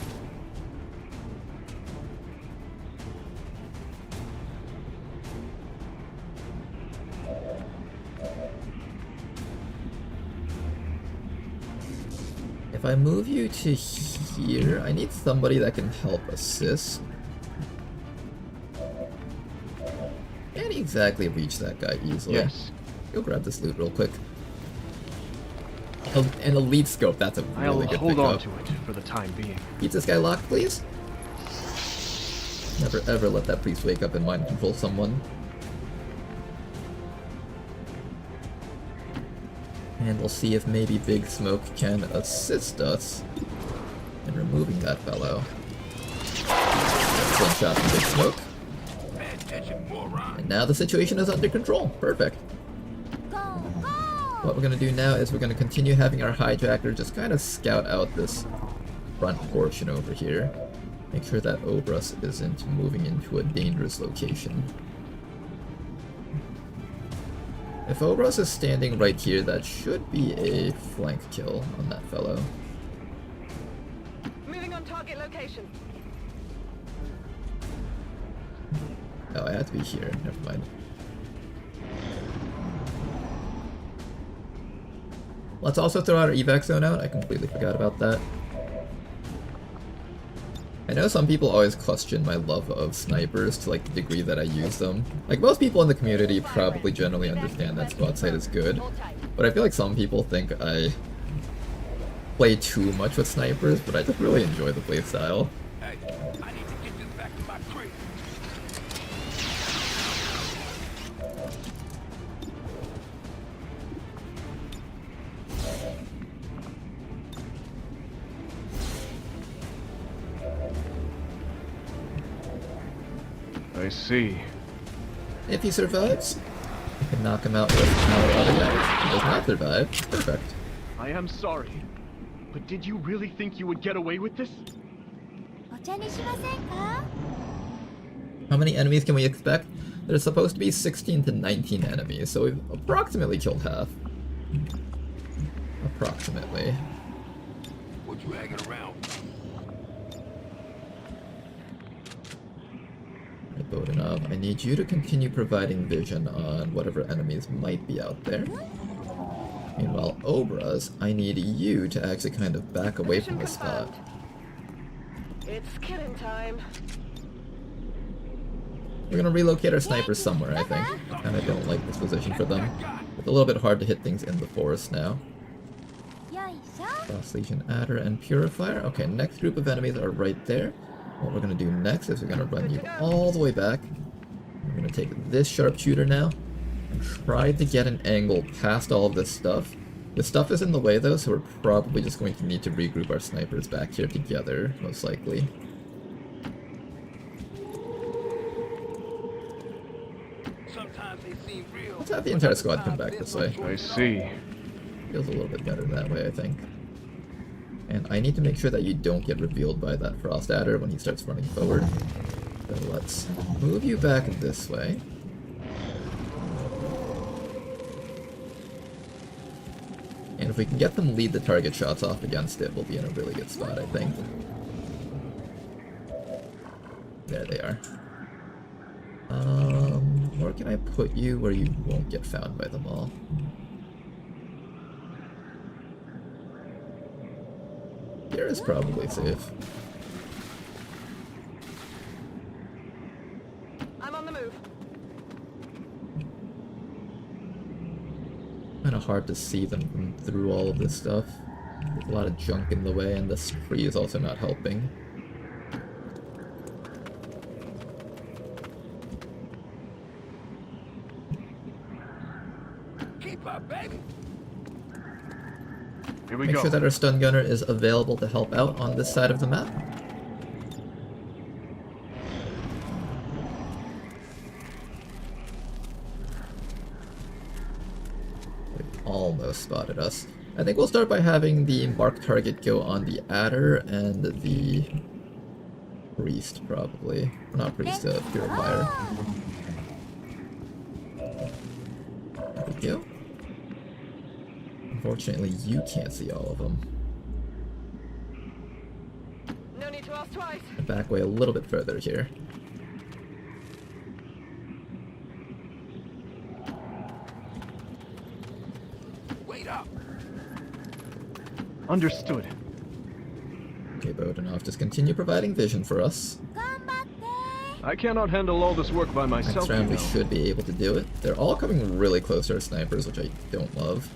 If I move you to here, I need somebody that can help assist. Can't exactly reach that guy easily.
Yes.
Go grab this loot real quick. An elite scope, that's a really good
hold
pickup.
on to it for the time being.
Keep this guy locked, please. Never ever let that priest wake up and mind control someone. And we'll see if maybe Big Smoke can assist us in removing that fellow. Excellent shot from Big Smoke. And now the situation is under control. Perfect. What we're going to do now is we're going to continue having our hijacker just kind of scout out this front portion over here. Make sure that Obras isn't moving into a dangerous location. If Obras is standing right here, that should be a flank kill on that fellow.
Moving on target location.
Oh, I have to be here. Never mind. Let's also throw our evac zone out. I completely forgot about that. I know some people always question my love of snipers to like the degree that I use them. Like most people in the community probably generally understand that squad sight is good, but I feel like some people think I play too much with snipers, but I just really enjoy the playstyle.
Hey, I need to get this back to my crib.
I see.
If he survives, we can knock him out with our other guy. If he does not survive, perfect.
I am sorry, but did you really think you would get away with this?
How many enemies can we expect? There's supposed to be 16 to 19 enemies, so we've approximately killed half. Approximately.
What you hanging around?
Right, Bodinov, I need you to continue providing vision on whatever enemies might be out there. Meanwhile, Obras, I need you to actually kind of back away from the spot.
It's killing time.
We're gonna relocate our snipers somewhere, I think. I kinda don't like this position for them. It's a little bit hard to hit things in the forest now. Frost Legion Adder and Purifier. Okay, next group of enemies are right there. What we're gonna do next is we're gonna run you all the way back. We're gonna take this sharpshooter now and try to get an angle past all of this stuff. This stuff is in the way though, so we're probably just going to need to regroup our snipers back here together, most likely. Let's have the entire squad come back this way.
I see.
Feels a little bit better that way, I think. And I need to make sure that you don't get revealed by that Frost Adder when he starts running forward. So let's move you back this way. And if we can get them lead the target shots off against it, we'll be in a really good spot, I think. There they are. Where can I put you where you won't get found by them all? Here is probably safe.
I'm on the move.
Kind of hard to see them from through all of this stuff. There's a lot of junk in the way, and this tree is also not helping.
Keep up, baby.
Here we
Make
go.
sure that our stun gunner is available to help out on this side of the map. They've almost spotted us. I think we'll start by having the marked target go on the Adder and the Priest, probably. Not Priest, Purifier. There we go. Unfortunately, you can't see all of them.
No need to ask twice.
Back way a little bit further here.
Wait up.
Understood.
Okay, Bodenoff, just continue providing vision for us.
I cannot handle all this work by myself.
Next round we should be able to do it. They're all coming really close to our snipers, which I don't love.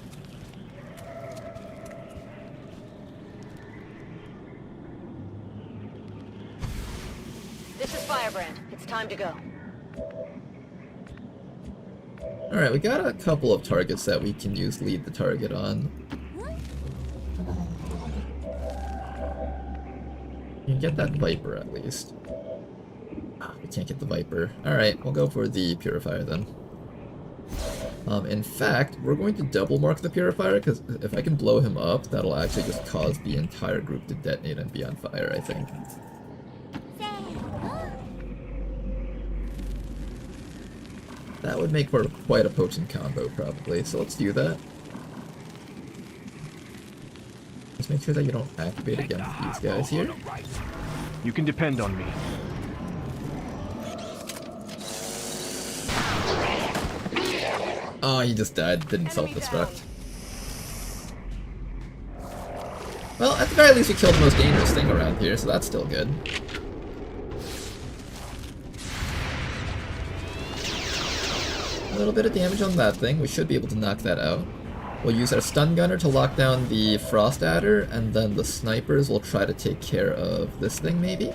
This is Firebrand. It's time to go.
Alright, we got a couple of targets that we can use lead the target on. You can get that Viper at least. Ah, we can't get the Viper. Alright, we'll go for the Purifier then. In fact, we're going to double mark the Purifier, because if I can blow him up, that'll actually just cause the entire group to detonate and be on fire, I think. That would make for quite a potent combo, probably, so let's do that. Just make sure that you don't activate against these guys here.
You can depend on me.
Oh, he just died, didn't self-destruct. Well, at the very least we killed the most dangerous thing around here, so that's still good. A little bit of damage on that thing, we should be able to knock that out. We'll use our stun gunner to lock down the frost adder, and then the snipers will try to take care of this thing, maybe?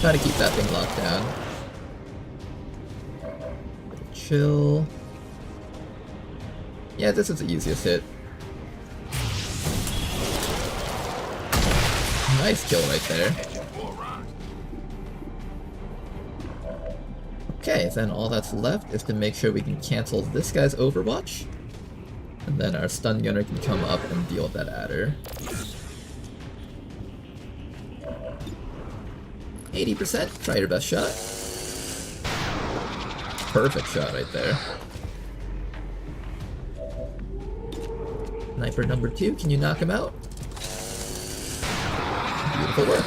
Try to keep that thing locked down. Chill. Yeah, this is the easiest hit. Nice kill right there. Okay, then all that's left is to make sure we can cancel this guy's Overwatch. And then our stun gunner can come up and deal with that adder. 80%, try your best shot. Perfect shot right there. Sniper number 2, can you knock him out? Beautiful work.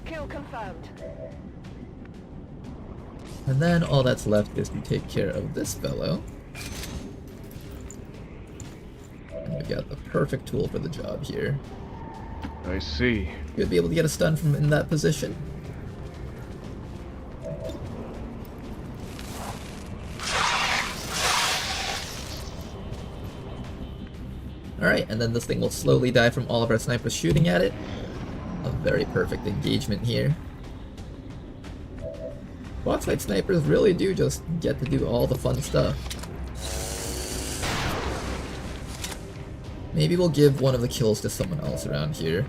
Kill confirmed.
And then all that's left is to take care of this fellow. And we've got the perfect tool for the job here.
I see.
You'd be able to get a stun from in that position. Alright, and then this thing will slowly die from all of our snipers shooting at it. A very perfect engagement here. Box fight snipers really do just get to do all the fun stuff. Maybe we'll give one of the kills to someone else around here.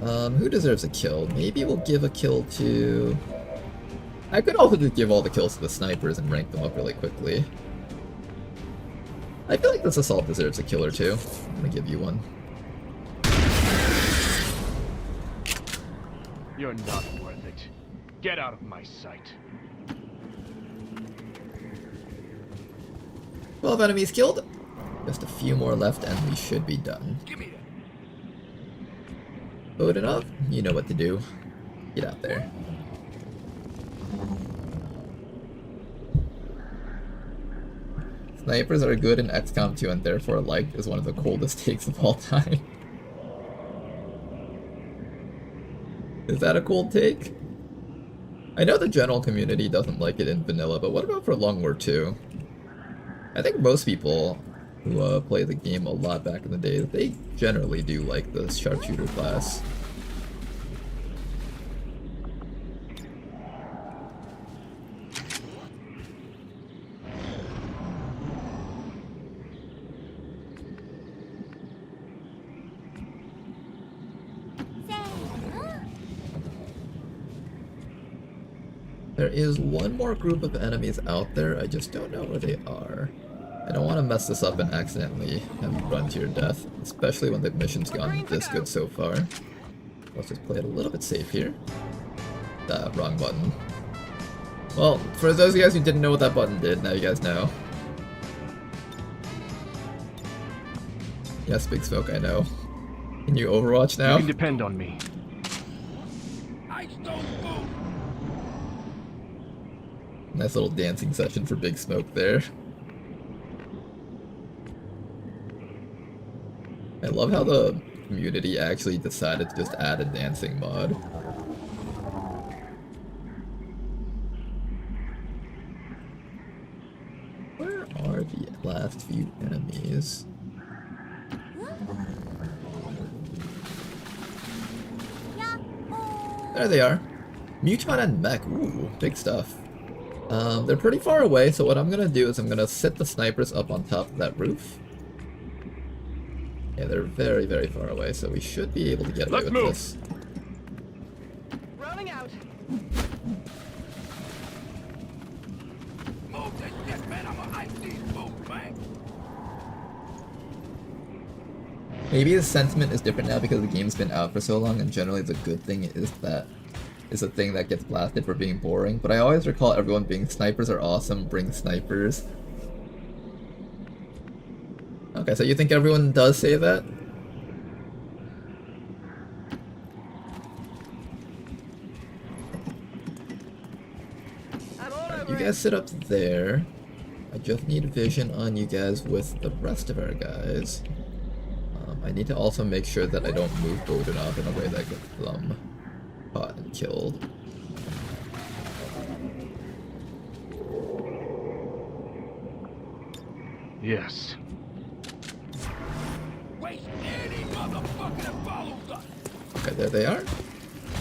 Who deserves a kill? Maybe we'll give a kill to... I could also just give all the kills to the snipers and rank them up really quickly. I feel like this assault deserves a kill or two. I'm gonna give you one.
You're not worth it. Get out of my sight.
12 enemies killed. Just a few more left and we should be done. Bodenoff, you know what to do. Get out there. Snipers are good in XCOM 2 and therefore liked as one of the coldest takes of all time. Is that a cold take? I know the general community doesn't like it in vanilla, but what about for Long War 2? I think most people who play the game a lot back in the day, they generally do like the sharpshooter class. There is one more group of enemies out there, I just don't know where they are. I don't want to mess this up and accidentally have you run to your death, especially when the mission's gone this good so far. Let's just play it a little bit safe here. Wrong button. Well, for those of you guys who didn't know what that button did, now you guys know. Yes, Big Smoke, I know. Can you Overwatch now?
You can depend on me.
Nice little dancing session for Big Smoke there. I love how the community actually decided to just add a dancing mod. Where are the last few enemies? There they are. Muton and Mech. Ooh, big stuff. They're pretty far away, so what I'm gonna do is I'm gonna set the snipers up on top of that roof. Yeah, they're very, very far away, so we should be able to get away with this.
Rolling out.
Maybe the sentiment is different now because the game's been out for so long, and generally the good thing is that is a thing that gets blasted for being boring. But I always recall everyone being snipers are awesome, bring snipers. Okay, so you think everyone does say that? You guys sit up there. I just need vision on you guys with the rest of our guys. I need to also make sure that I don't move Bodinov in a way that gets them caught and killed.
Yes.
Okay, there they are.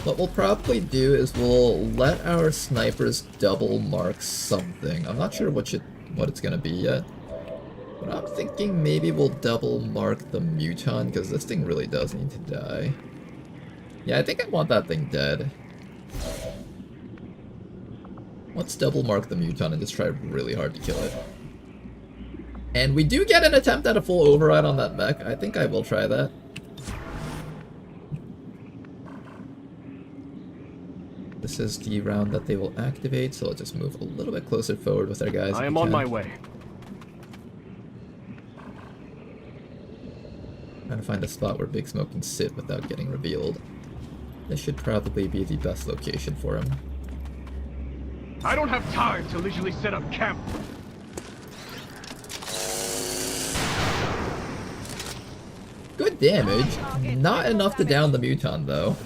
What we'll probably do is we'll let our snipers double mark something. I'm not sure what it's gonna be yet. But I'm thinking maybe we'll double mark the Muton, because this thing really does need to die. Yeah, I think I want that thing dead. Let's double mark the Muton and just try really hard to kill it. And we do get an attempt at a full override on that mech. I think I will try that. This is the round that they will activate, so let's just move a little bit closer forward with our guys.
I am on my way.
Trying to find a spot where Big Smoke can sit without getting revealed. This should probably be the best location for him.
I don't have time to leisurely set up camp.
Good damage. Not enough to down the Muton, though.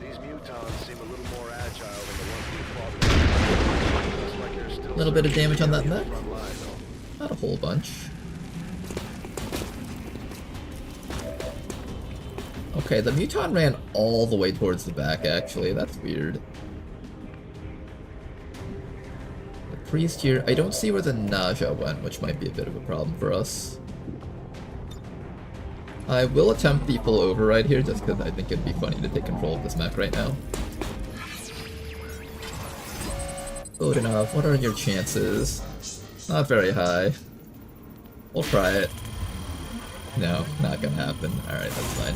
These Mutons seem a little more agile than the ones we fought. Looks like they're still
A little bit of damage on that
serving
mech.
the front line, though.
Not a whole bunch. Okay, the Muton ran all the way towards the back, actually. That's weird. The priest here, I don't see where the Naja went, which might be a bit of a problem for us. I will attempt the full override here, just because I think it'd be funny to take control of this mech right now. Bodinov, what are your chances? Not very high. We'll try it. No, not gonna happen. Alright, that's fine.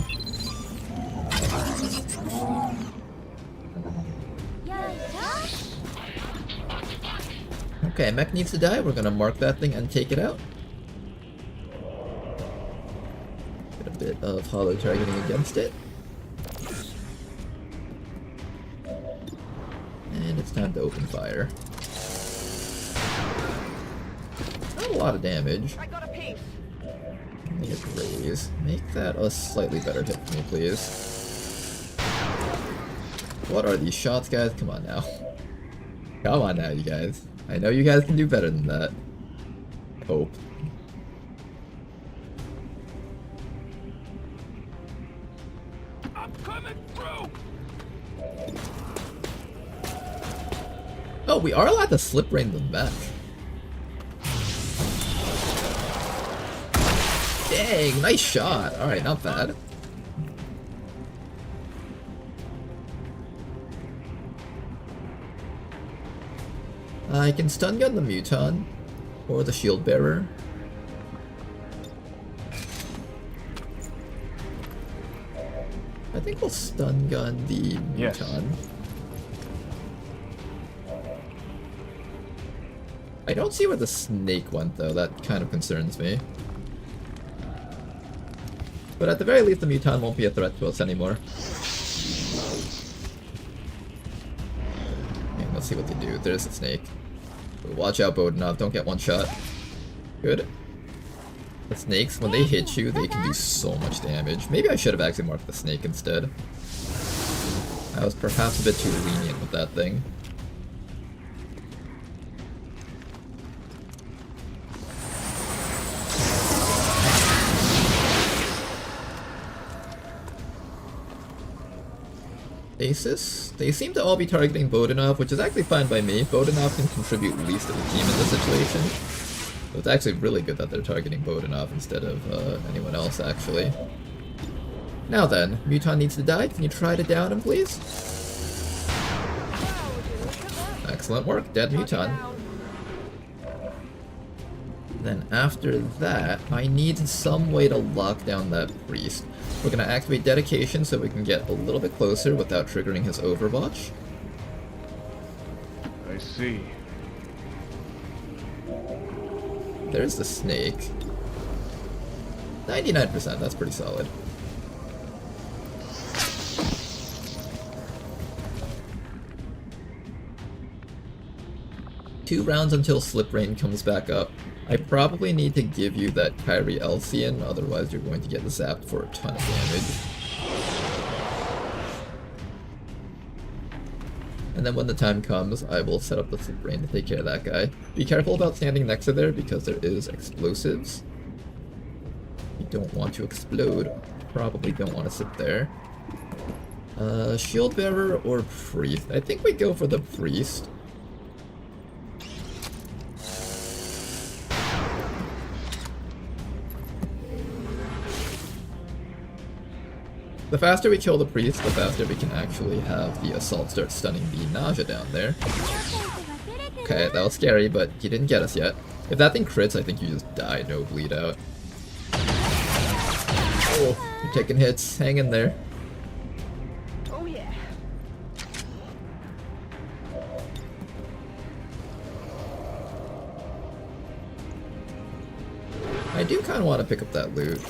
Okay, mech needs to die. We're gonna mark that thing and take it out. Get a bit of hollow targeting against it. And it's time to open fire. Not a lot of damage.
I got a piece.
Make it raise. Make that a slightly better hit for me, please. What are these shots, guys? Come on now. Come on now, you guys. I know you guys can do better than that. Hope.
I'm coming through.
Oh, we are allowed to slip rain the mech. Dang, nice shot. Alright, not bad. I can stun gun the Muton or the shield bearer. I think we'll stun gun the Muton.
Yes.
I don't see where the snake went though, that kind of concerns me. But at the very least the Muton won't be a threat to us anymore. see what they do. There's a snake. Watch out, Bodinov. Don't get one shot. Good. The snakes, when they hit you, they can do so much damage. Maybe I should have actually marked the snake instead. I was perhaps a bit too lenient with that thing. Aces? They seem to all be targeting Bodinov, which is actually fine by me. Bodinov can contribute least to the team in this situation. So it's actually really good that they're targeting Bodinov instead of anyone else, actually. Now then, Muton needs to die. Can you try to down him, please? Excellent work, dead Muton. Then after that, I need some way to lock down that priest. We're gonna activate dedication so we can get a little bit closer without triggering his overwatch.
I see.
There's the snake. 99%, that's pretty solid. Two rounds until Slip Rain comes back up. I probably need to give you that Kyrie Elsian, otherwise you're going to get zapped for a ton of damage. And then when the time comes, I will set up the Slip Rain to take care of that guy. Be careful about standing next to there because there is explosives. You don't want to explode. Probably don't want to sit there. Shield Bearer or Priest? I think we go for the Priest. The faster we kill the priest, the faster we can actually have the assault start stunning the nausea down there. Okay, that was scary, but he didn't get us yet. If that thing crits, I think you just die, no bleed out. Oh, you're taking hits. Hang in there.
Oh yeah.
I do kind of want to pick up that loot.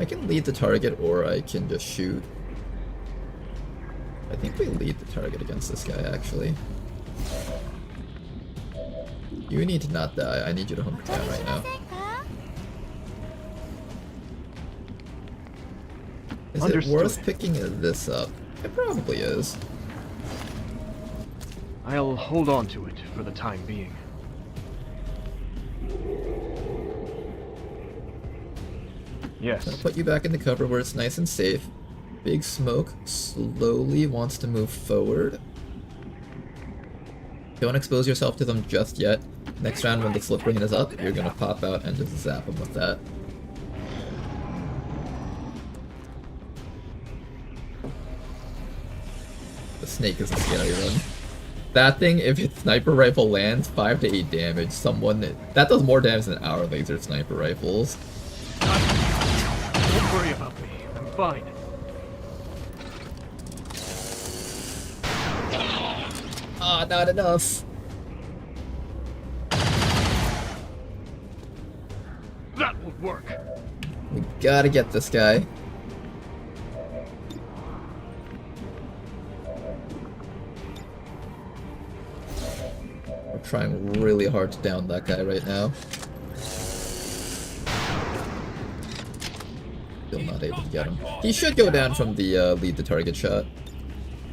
I can lead the target or I can just shoot. I think we lead the target against this guy, actually. You need to not die. I need you to hunker down right now. Is it worth picking this up? It probably is.
I'll hold on to it for the time being. Yes.
Gonna put you back in the cover where it's nice and safe. Big Smoke slowly wants to move forward. Don't expose yourself to them just yet. Next round when the Slip Rain is up, you're gonna pop out and just zap them with that. The snake is a scary one. That thing, if its sniper rifle lands, 5 to 8 damage. That does more damage than our laser sniper rifles.
Don't worry about me. I'm fine.
Ah, not enough.
That won't work.
We gotta get this guy. We're trying really hard to down that guy right now. Still not able to get him. He should go down from the lead the target shot.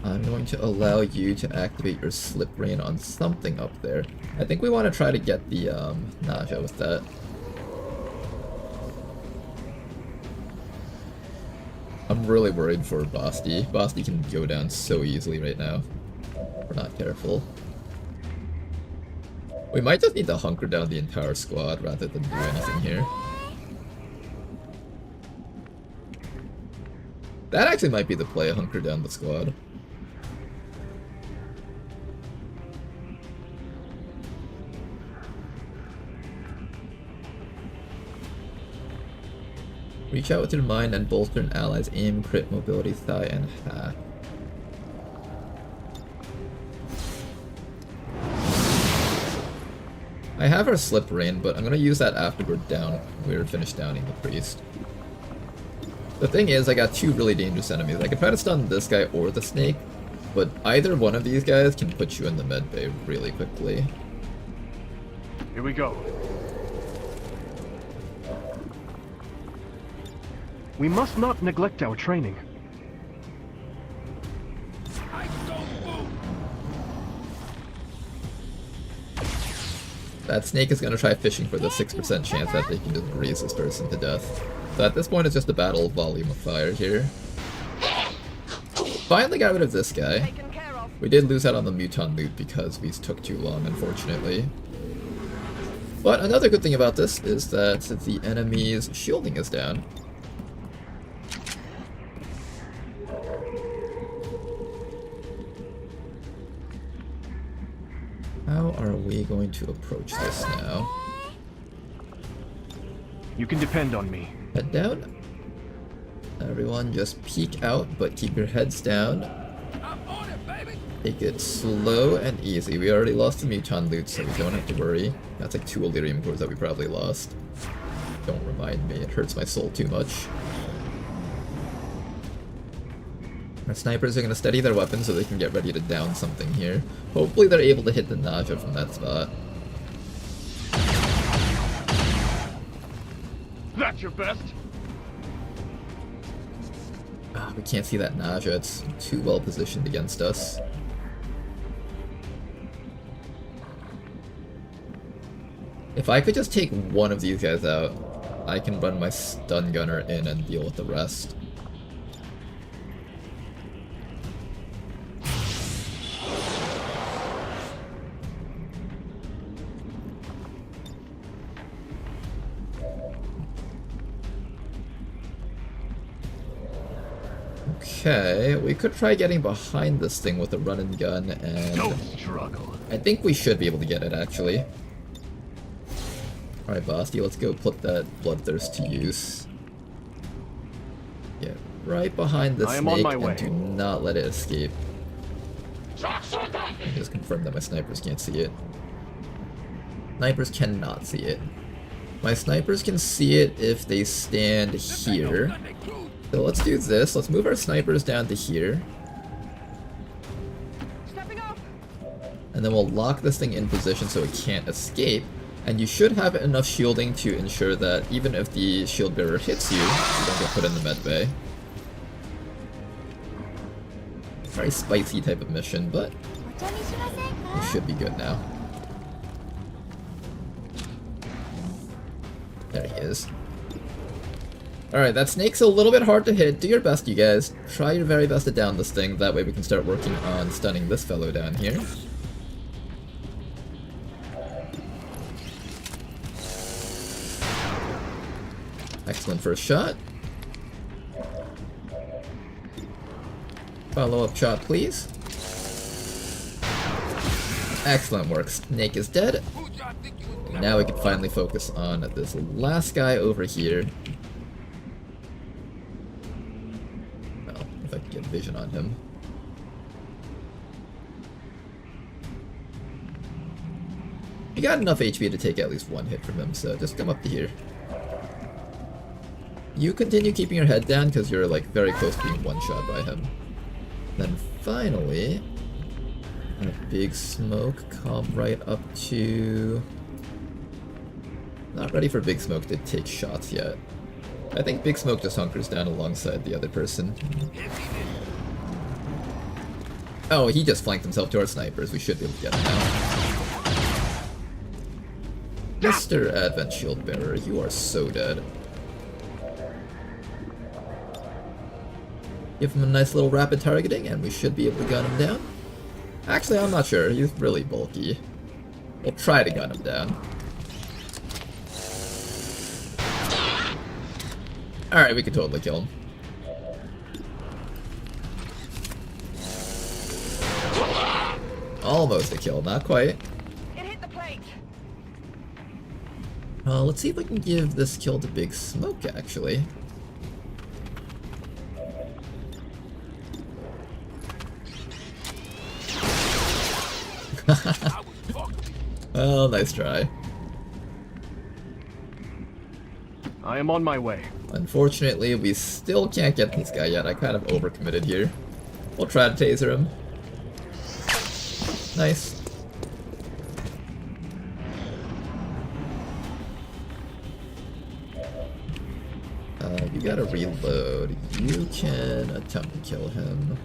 I'm going to allow you to activate your Slip Rain on something up there. I think we want to try to get the nausea with that. I'm really worried for Basti. Basti can go down so easily right now. If we're not careful. We might just need to hunker down the entire squad rather than do anything here. That actually might be the play, hunker down the squad. Reach out with your mind and bolster an ally's aim, crit, mobility, thigh, and hack. I have our Slip Rain, but I'm gonna use that after we're finished downing the priest. The thing is, I got two really dangerous enemies. I could try to stun this guy or the snake, but either one of these guys can put you in the med bay really quickly.
Here we go. We must not neglect our training.
That snake is going to try fishing for the 6% chance that they can just raise this person to death. So at this point, it's just a battle of volume of fire here. Finally got rid of this guy. We did lose out on the muton loot because we took too long, unfortunately. But another good thing about this is that the enemy's shielding is down. How are we going to approach this now?
You can depend on me.
Head down. Everyone just peek out, but keep your heads down. Take it slow and easy. We already lost the muton loot, so we don't have to worry. That's like 2 Illyrium cores that we probably lost. Don't remind me, it hurts my soul too much. Our snipers are going to steady their weapons so they can get ready to down something here. Hopefully they're able to hit the nausea from that spot.
That's your best.
We can't see that nausea, it's too well positioned against us. If I could just take one of these guys out, I can run my stun gunner in and deal with the rest. Okay, we could try getting behind this thing with a run and gun, and
Don't struggle.
I think we should be able to get it, actually. Alright, Basti, let's go put that bloodthirst to use. Get right behind the snake and do not let it escape. Just confirm that my snipers can't see it. Snipers cannot see it. My snipers can see it if they stand here. So let's do this. Let's move our snipers down to here. And then we'll lock this thing in position so it can't escape. And you should have enough shielding to ensure that even if the shield bearer hits you, you don't get put in the med bay. Very spicy type of mission, but we should be good now. There he is. Alright, that snake's a little bit hard to hit. Do your best, you guys. Try your very best to down this thing. That way we can start working on stunning this fellow down here. Excellent first shot. Follow-up shot, please. Excellent work. Snake is dead. Now we can finally focus on this last guy over here. Well, if I can get vision on him. You got enough HP to take at least one hit from him, so just come up to here. You continue keeping your head down because you're like very close to being one-shot by him. Then finally, a big smoke come right up to... Not ready for Big Smoke to take shots yet. I think Big Smoke just hunkers down alongside the other person. Oh, he just flanked himself to our snipers. We should be able to get him now. Mr. Advent Shield Bearer, you are so dead. Give him a nice little rapid targeting, and we should be able to gun him down. Actually, I'm not sure. He's really bulky. We'll try to gun him down. Alright, we can totally kill him. Almost a kill, not quite.
It hit the plate.
Let's see if we can give this kill to Big Smoke, actually. Well, nice try.
I am on my way.
Unfortunately, we still can't get this guy yet. I kind of overcommitted here. We'll try to taser him. Nice. You gotta reload. You can attempt to kill him.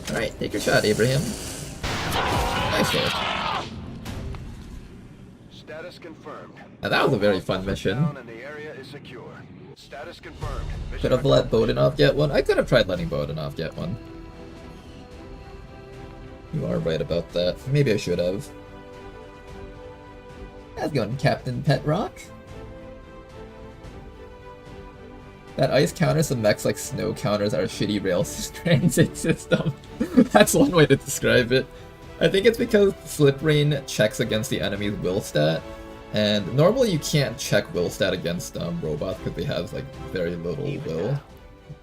Alright, take your shot, Abraham. Nice work.
Status confirmed.
Now that was a very fun mission.
And the area is secure. Status confirmed.
Could have let Bodenov get one. I could have tried letting Bodenov get one. You are right about that. Maybe I should have. How's it going, Captain Petrock? That ice counters some mechs like snow counters our shitty rail transit system. That's one way to describe it. I think it's because Slip Rain checks against the enemy's will stat, and normally you can't check will stat against robots because they have like very little will.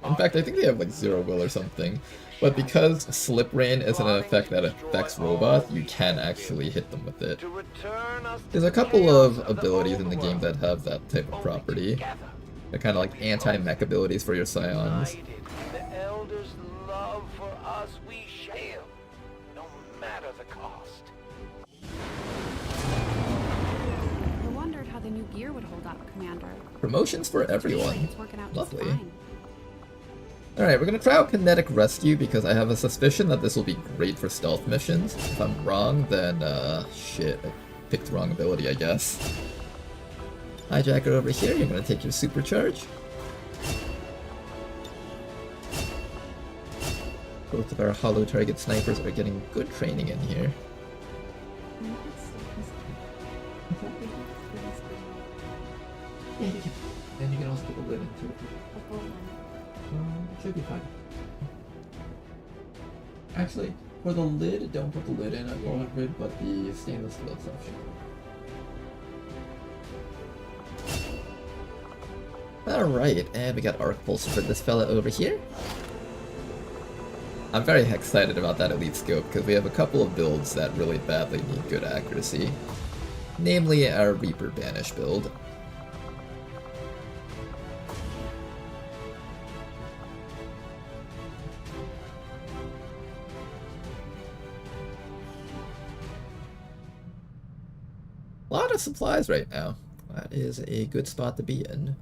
In fact, I think they have like 0 will or something. But because Slip Rain is an effect that affects robots, you can actually hit them with it. There's a couple of abilities in the game that have that type of property. They're kind of like anti-mech abilities for your scions.
The Elders' love for us we share, no matter the cost.
I wondered how the new gear would hold up, Commander.
Promotions for everyone.
It's working out just
Lovely.
fine.
Alright, we're gonna try out Kinetic Rescue because I have a suspicion that this will be great for stealth missions. If I'm wrong, then, shit, I picked the wrong ability, I guess. Hijacker over here, you're gonna take your supercharge. Both of our hollow target snipers are getting good training in here. And you can also put the lid into it. It should be fine. Actually, for the lid, don't put the lid in at 400, but the stainless steel stuff should. Alright, and we got Arc Pulse for this fella over here. I'm very excited about that Elite Scope because we have a couple of builds that really badly need good accuracy. Namely, our Reaper Banish build. A lot of supplies right now. That is a good spot to be in.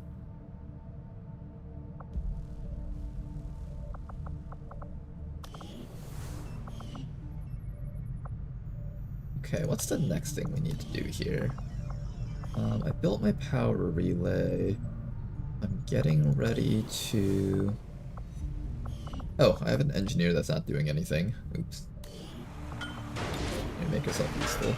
Okay, what's the next thing we need to do here? I built my power relay. I'm getting ready to... Oh, I have an engineer that's not doing anything. Oops. Make yourself useful.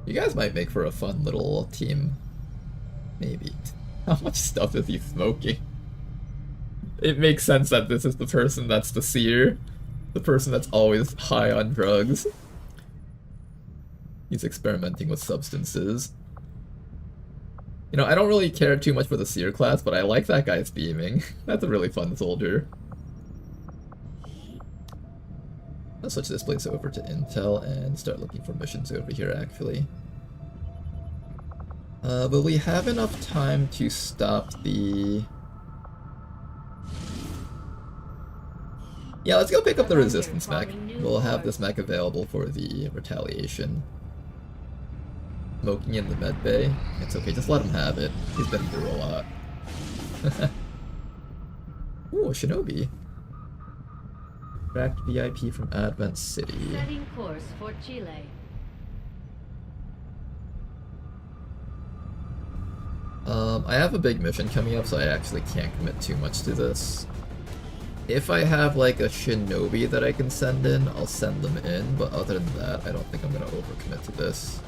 You guys might make for a fun little team. Maybe. How much stuff is he smoking? It makes sense that this is the person that's the seer. The person that's always high on drugs. He's experimenting with substances. You know, I don't really care too much for the seer class, but I like that guy's beaming. That's a really fun soldier. I'll switch this place over to Intel and start looking for missions over here, actually. Will we have enough time to stop the... Yeah, let's go pick up the resistance mech. We'll have this mech available for the retaliation. Smoking in the med bay. It's okay, just let him have it. He's been through a lot. Ooh, a Shinobi. Tracked VIP from Advent City.
Setting course for Chile.
I have a big mission coming up, so I actually can't commit too much to this. If I have like a Shinobi that I can send in, I'll send them in, but other than that, I don't think I'm gonna overcommit to this.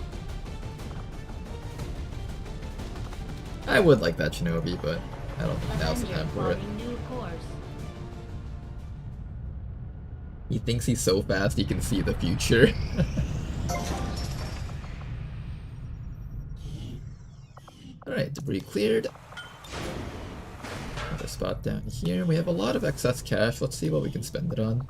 I would like that Shinobi, but I don't think now's the time for it. He thinks he's so fast he can see the future. Alright, debris cleared. The spot down here. We have a lot of excess cash. Let's see what we can spend it on.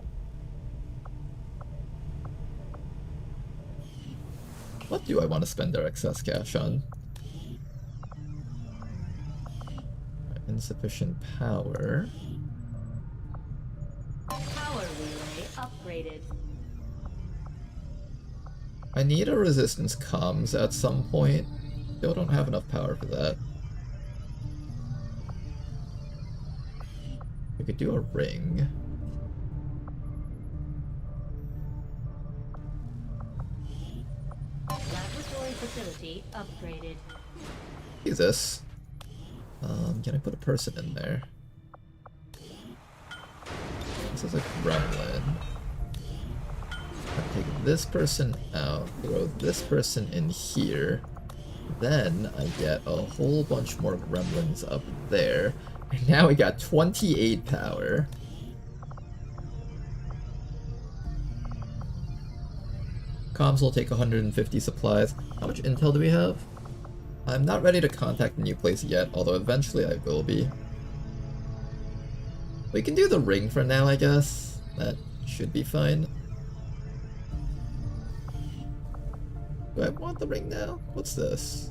What do I want to spend our excess cash on? Insufficient power.
Power relay upgraded.
I need a resistance comms at some point. Still don't have enough power for that. We could do a ring.
Laboratory facility upgraded.
Use this. Can I put a person in there? This is a gremlin. Take this person out, throw this person in here. Then I get a whole bunch more gremlins up there. And now we got 28 power. Comms will take 150 supplies. How much intel do we have? I'm not ready to contact the new place yet, although eventually I will be. We can do the ring for now, I guess. That should be fine. Do I want the ring now? What's this?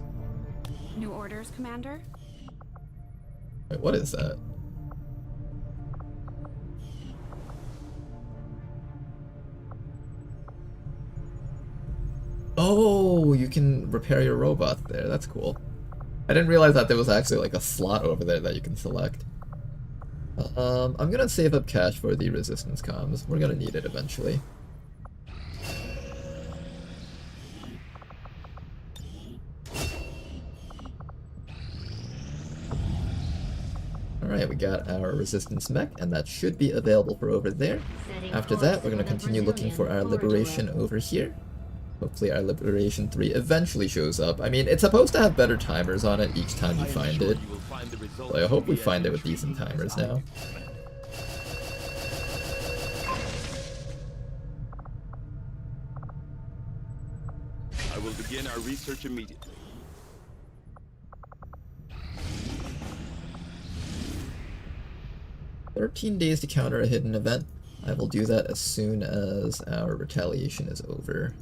New orders, Commander?
Wait, what is that? Oh, you can repair your robot there. That's cool. I didn't realize that there was actually like a slot over there that you can select. I'm gonna save up cash for the resistance comms. We're gonna need it eventually. Alright, we got our resistance mech, and that should be available for over there. After that, we're gonna continue looking for our liberation over here. Hopefully our Liberation 3 eventually shows up. I mean, it's supposed to have better timers on it each time you find it. So I hope we find it with decent timers now.
I will begin our research immediately.
"13 days to counter a hidden event. I will do that as soon as our retaliation is over."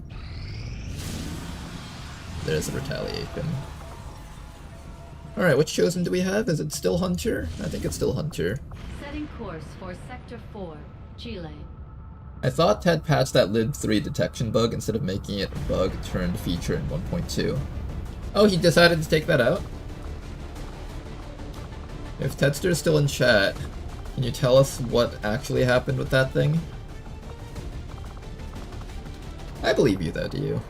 There's a retaliation. Alright, which chosen do we have? Is it still Hunter? I think it's still Hunter.
Setting course for Sector 4, Chile.
I thought Ted patched that lib3 detection bug instead of making it a bug turned feature in 1.2. Oh, he decided to take that out? If Tedster's still in chat, can you tell us what actually happened with that thing? I believe you though, do you?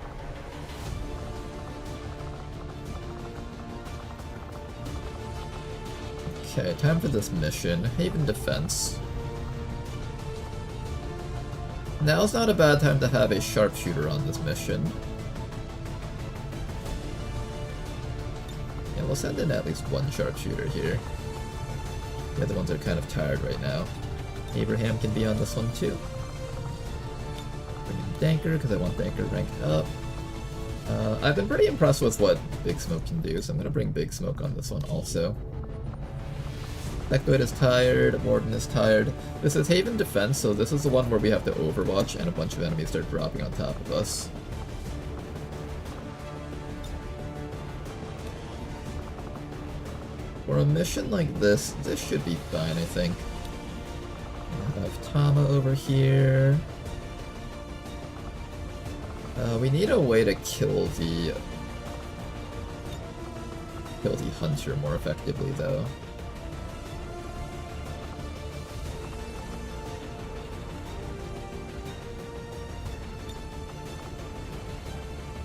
Okay, time for this mission. Haven Defense. Now's not a bad time to have a sharpshooter on this mission. Yeah, we'll send in at least one sharpshooter here. The other ones are kind of tired right now. Abraham can be on this one too. Bring in Danker, because I want Danker ranked up. I've been pretty impressed with what Big Smoke can do, so I'm going to bring Big Smoke on this one also. Beckwith is tired, Morden is tired. This is Haven Defense, so this is the one where we have to overwatch and a bunch of enemies start dropping on top of us. For a mission like this should be fine, I think. I have Tama over here. We need a way to kill the Hunter more effectively, though.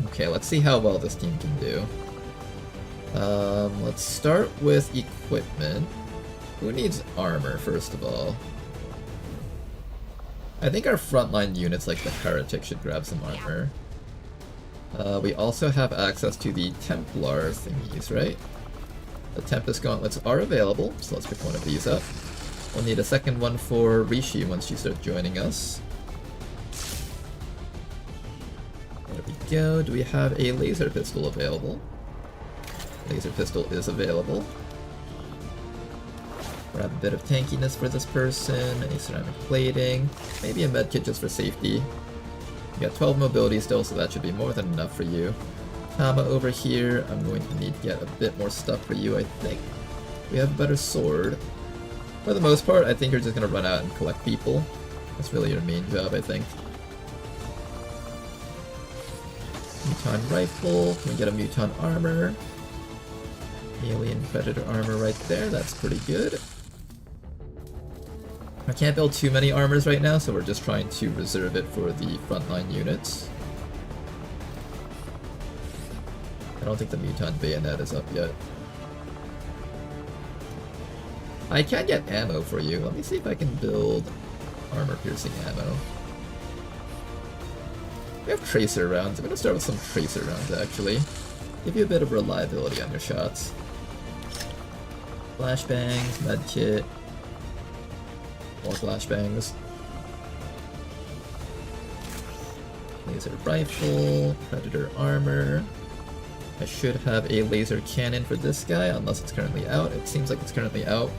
Okay, let's see how well this team can do. Let's start with equipment. Who needs armor, first of all? I think our frontline units, like the Heretic, should grab some armor. We also have access to the Templar thingies, right? The Tempest Gauntlets are available, so let's pick one of these up. We'll need a second one for Rishi once she starts joining us. There we go. Do we have a laser pistol available? Laser pistol is available. Grab a bit of tankiness for this person, a ceramic plating, maybe a medkit just for safety. You got 12 mobility still, so that should be more than enough for you. Tama over here, I'm going to need to get a bit more stuff for you, I think. We have a better sword. For the most part, I think you're just going to run out and collect people. That's really your main job, I think. Muton rifle, can we get a Muton armor? Alien Predator armor right there, that's pretty good. I can't build too many armors right now, so we're just trying to reserve it for the frontline units. I don't think the Mutant Bayonet is up yet. I can get ammo for you. Let me see if I can build armor-piercing ammo. We have tracer rounds. I'm going to start with some tracer rounds, actually. Give you a bit of reliability on your shots. Flashbangs, medkit. More flashbangs. Laser rifle, predator armor. I should have a laser cannon for this guy, unless it's currently out. It seems like it's currently out.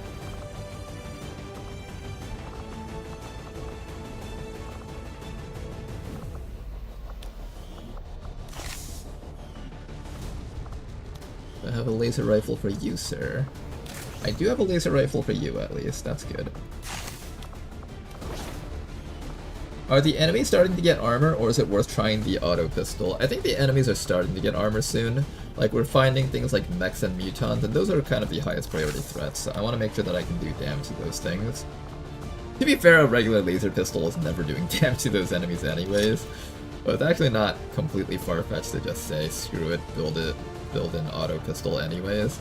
I have a laser rifle for you, sir. I do have a laser rifle for you, at least. That's good. Are the enemies starting to get armor, or is it worth trying the auto pistol? I think the enemies are starting to get armor soon. Like, we're finding things like mechs and mutons, and those are kind of the highest priority threats, so I want to make sure that I can do damage to those things. To be fair, a regular laser pistol is never doing damage to those enemies anyways, but it's actually not completely far-fetched to just say, screw it, build an auto pistol anyways.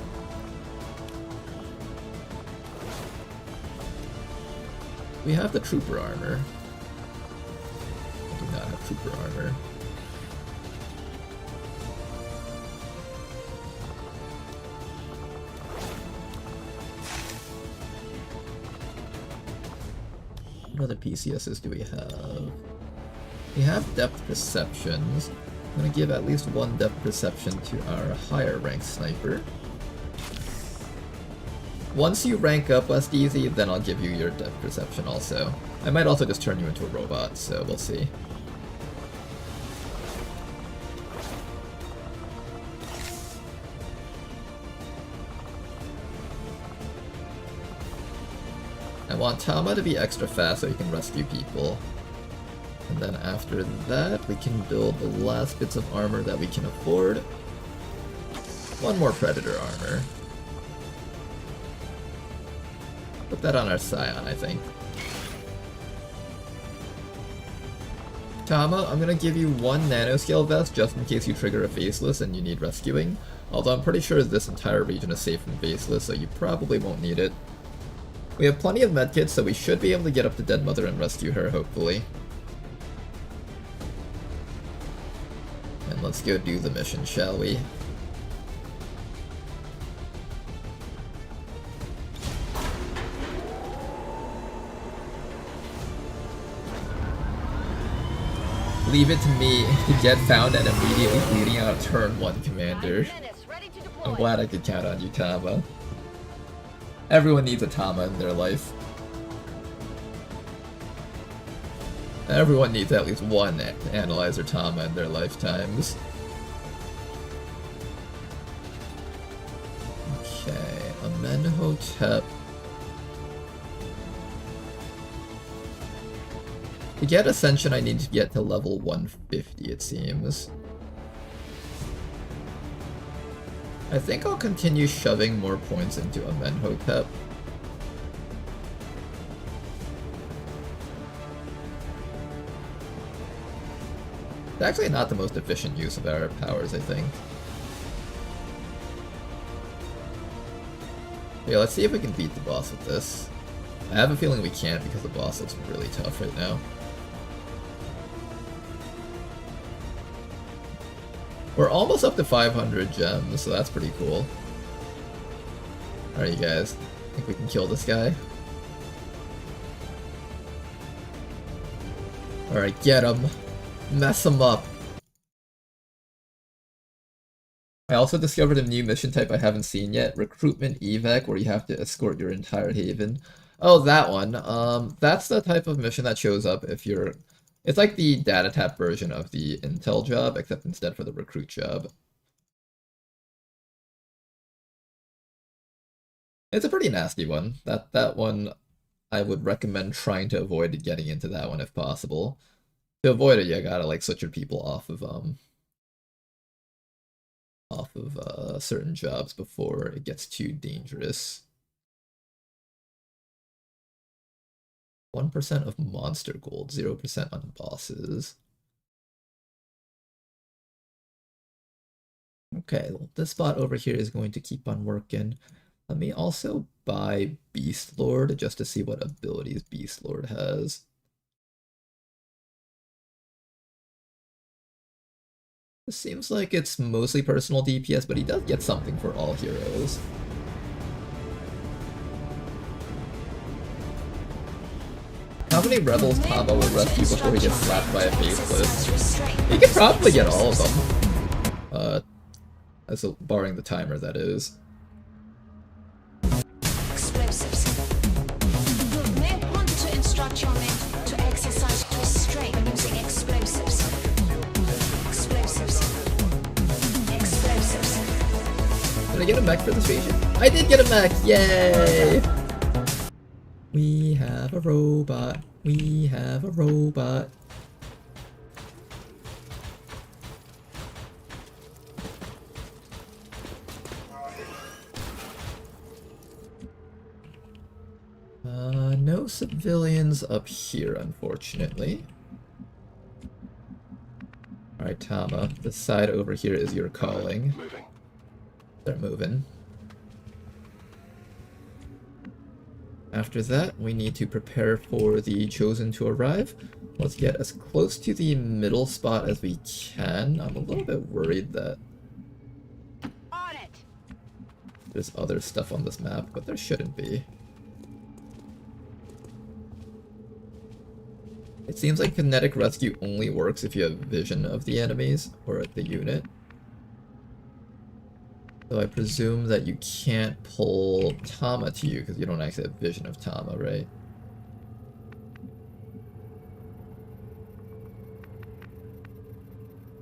We have the trooper armor. I do not have trooper armor. What other PCSs do we have? We have depth perceptions. I'm gonna give at least one depth perception to our higher ranked sniper. Once you rank up West Easy, then I'll give you your depth perception also. I might also just turn you into a robot, so we'll see. I want Tama to be extra fast so he can rescue people. And then after that, we can build the last bits of armor that we can afford. One more Predator armor. Put that on our Scion, I think. Tama, I'm gonna give you one nanoscale vest just in case you trigger a faceless and you need rescuing. Although I'm pretty sure this entire region is safe from faceless, so you probably won't need it. We have plenty of medkits, so we should be able to get up to Dead Mother and rescue her, hopefully. And let's go do the mission, shall we? Leave it to me to get found and immediately bleeding out turn 1, Commander. I'm glad I could count on you, Tama. Everyone needs a Tama in their life. Everyone needs at least one Analyzer Tama in their lifetimes. Okay, Amenhotep. To get Ascension, I need to get to level 150, it seems. I think I'll continue shoving more points into Amenhotep. It's actually not the most efficient use of our powers, I think. Yeah, let's see if we can beat the boss with this. I have a feeling we can't because the boss looks really tough right now. We're almost up to 500 gems, so that's pretty cool. Alright, you guys. Think we can kill this guy? Alright, get him. Mess him up. I also discovered a new mission type I haven't seen yet, recruitment evac, where you have to escort your entire haven. Oh, that one. That's the type of mission that shows up if you're... It's like the data tap version of the intel job, except instead for the recruit job. It's a pretty nasty one. That one, I would recommend trying to avoid getting into that one if possible. To avoid it, you gotta like switch your people off of certain jobs before it gets too dangerous. 1% of monster gold, 0% on bosses. Okay, well, this spot over here is going to keep on working. Let me also buy Beast Lord just to see what abilities Beast Lord has. It seems like it's mostly personal DPS, but he does get something for all heroes. How many rebels Tama will rescue before he gets slapped by a faceless? He could probably get all of them. Barring the timer, that is.
Explosives. You may want to instruct your men to exercise restraint when using explosives. Explosives. Explosives.
Did I get a mech for this region? I did get a mech! Yay! We have a robot. We have a robot. No civilians up here, unfortunately. Alright, Tama, this side over here is your calling. Start moving. After that, we need to prepare for the Chosen to arrive. Let's get as close to the middle spot as we can. I'm a little bit worried that there's other stuff on this map, but there shouldn't be. It seems like kinetic rescue only works if you have vision of the enemies or the unit. So I presume that you can't pull Tama to you because you don't actually have vision of Tama, right?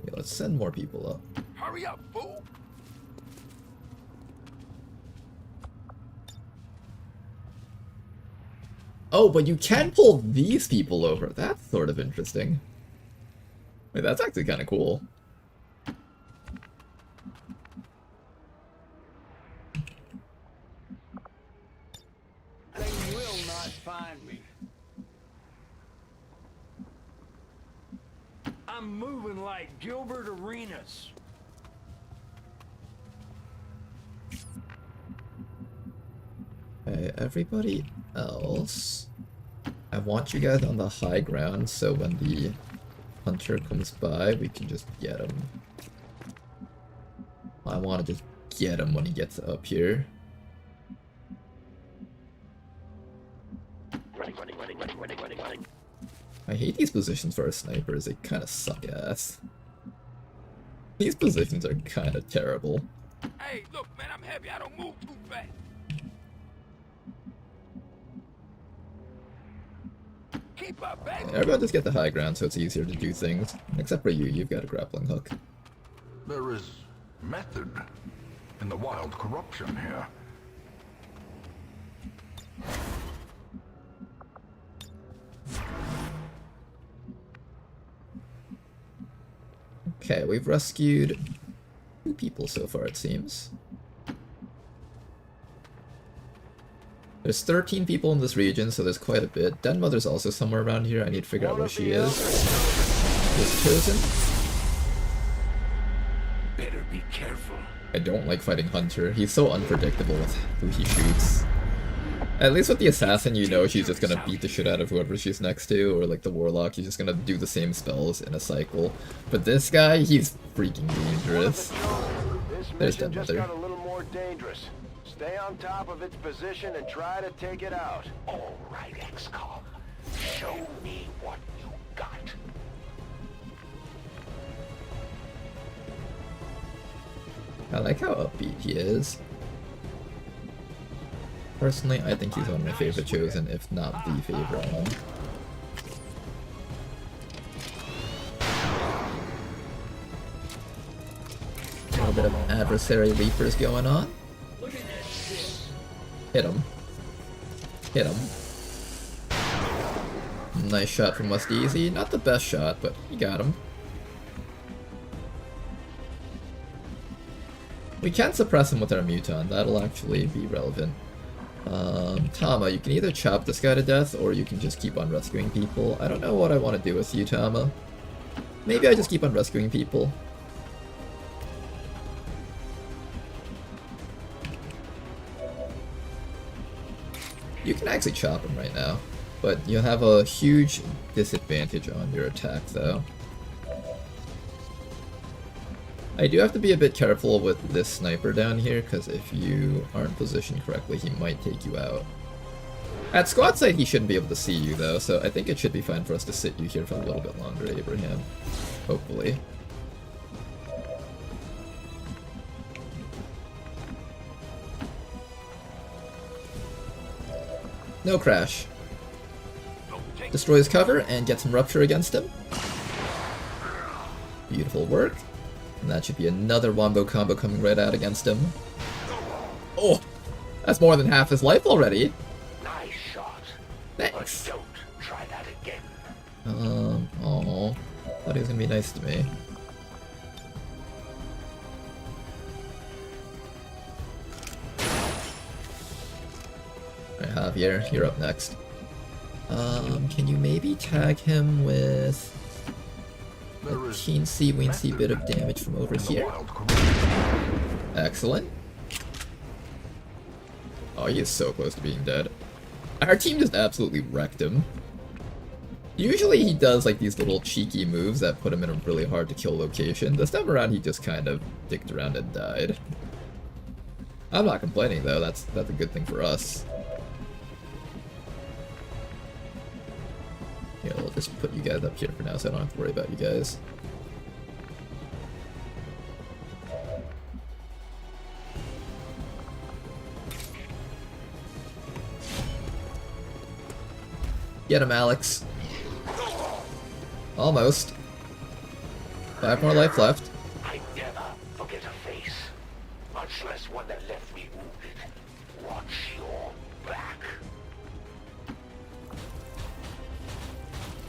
Yeah, let's send more people up.
Hurry up, fool!
Oh, but you can pull these people over. That's sort of interesting. Wait, that's actually kind of cool.
They will not find me. I'm moving like Gilbert Arenas.
Okay, everybody else, I want you guys on the high ground so when the hunter comes by, we can just get him. I want to just get him when he gets up here.
Running.
I hate these positions for our snipers, they kind of suck ass. These positions are kind of terrible.
Hey, look, man, I'm happy I don't move too fast. Keep up, baby.
Everyone just get the high ground so it's easier to do things. Except for you, you've got a grappling hook.
There is method in the wild corruption here.
Okay, we've rescued 2 people so far, it seems. There's 13 people in this region, so there's quite a bit. Den Mother's also somewhere around here. I need to figure out where she is. Is Chosen.
Better be careful.
I don't like fighting Hunter. He's so unpredictable with who he shoots. At least with the Assassin, you know she's just gonna beat the shit out of whoever she's next to, or like the Warlock, he's just gonna do the same spells in a cycle. But this guy, he's freaking dangerous. There's Den
Just
Mother.
got a little more dangerous. Stay on top of its position and try to take it out.
All right, XCOM. Show me what you got.
I like how upbeat he is. Personally, I think he's one of my favorite chosen, if not the favorite one. A little bit of adversary leapers going on. Hit him. Hit him. Nice shot from West Easy. Not the best shot, but he got him. We can suppress him with our Muton. That'll actually be relevant. Tama, you can either chop this guy to death, or you can just keep on rescuing people. I don't know what I want to do with you, Tama. Maybe I just keep on rescuing people. You can actually chop him right now, but you have a huge disadvantage on your attack, though. I do have to be a bit careful with this sniper down here, because if you aren't positioned correctly, he might take you out. At squad sight, he shouldn't be able to see you, though, so I think it should be fine for us to sit you here for a little bit longer, Abraham. Hopefully. No crash. Destroys cover and get some rupture against him. Beautiful work. And that should be another wombo combo coming right out against him. Oh! That's more than half his life already!
Nice shot.
Thanks.
But don't try that again.
Oh. Thought he was gonna be nice to me. Alright, Javier, you're up next. Can you maybe tag him with a teensy-weensy bit of damage from over here? Excellent. Oh, he is so close to being dead. Our team just absolutely wrecked him. Usually he does like these little cheeky moves that put him in a really hard to kill location. This time around he just kind of dicked around and died. I'm not complaining though, that's a good thing for us. Yeah, we'll just put you guys up here for now so I don't have to worry about you guys. Get him, Alex. Almost. 5 more life left.
I never forget a face, much less one that left me wounded. Watch your back.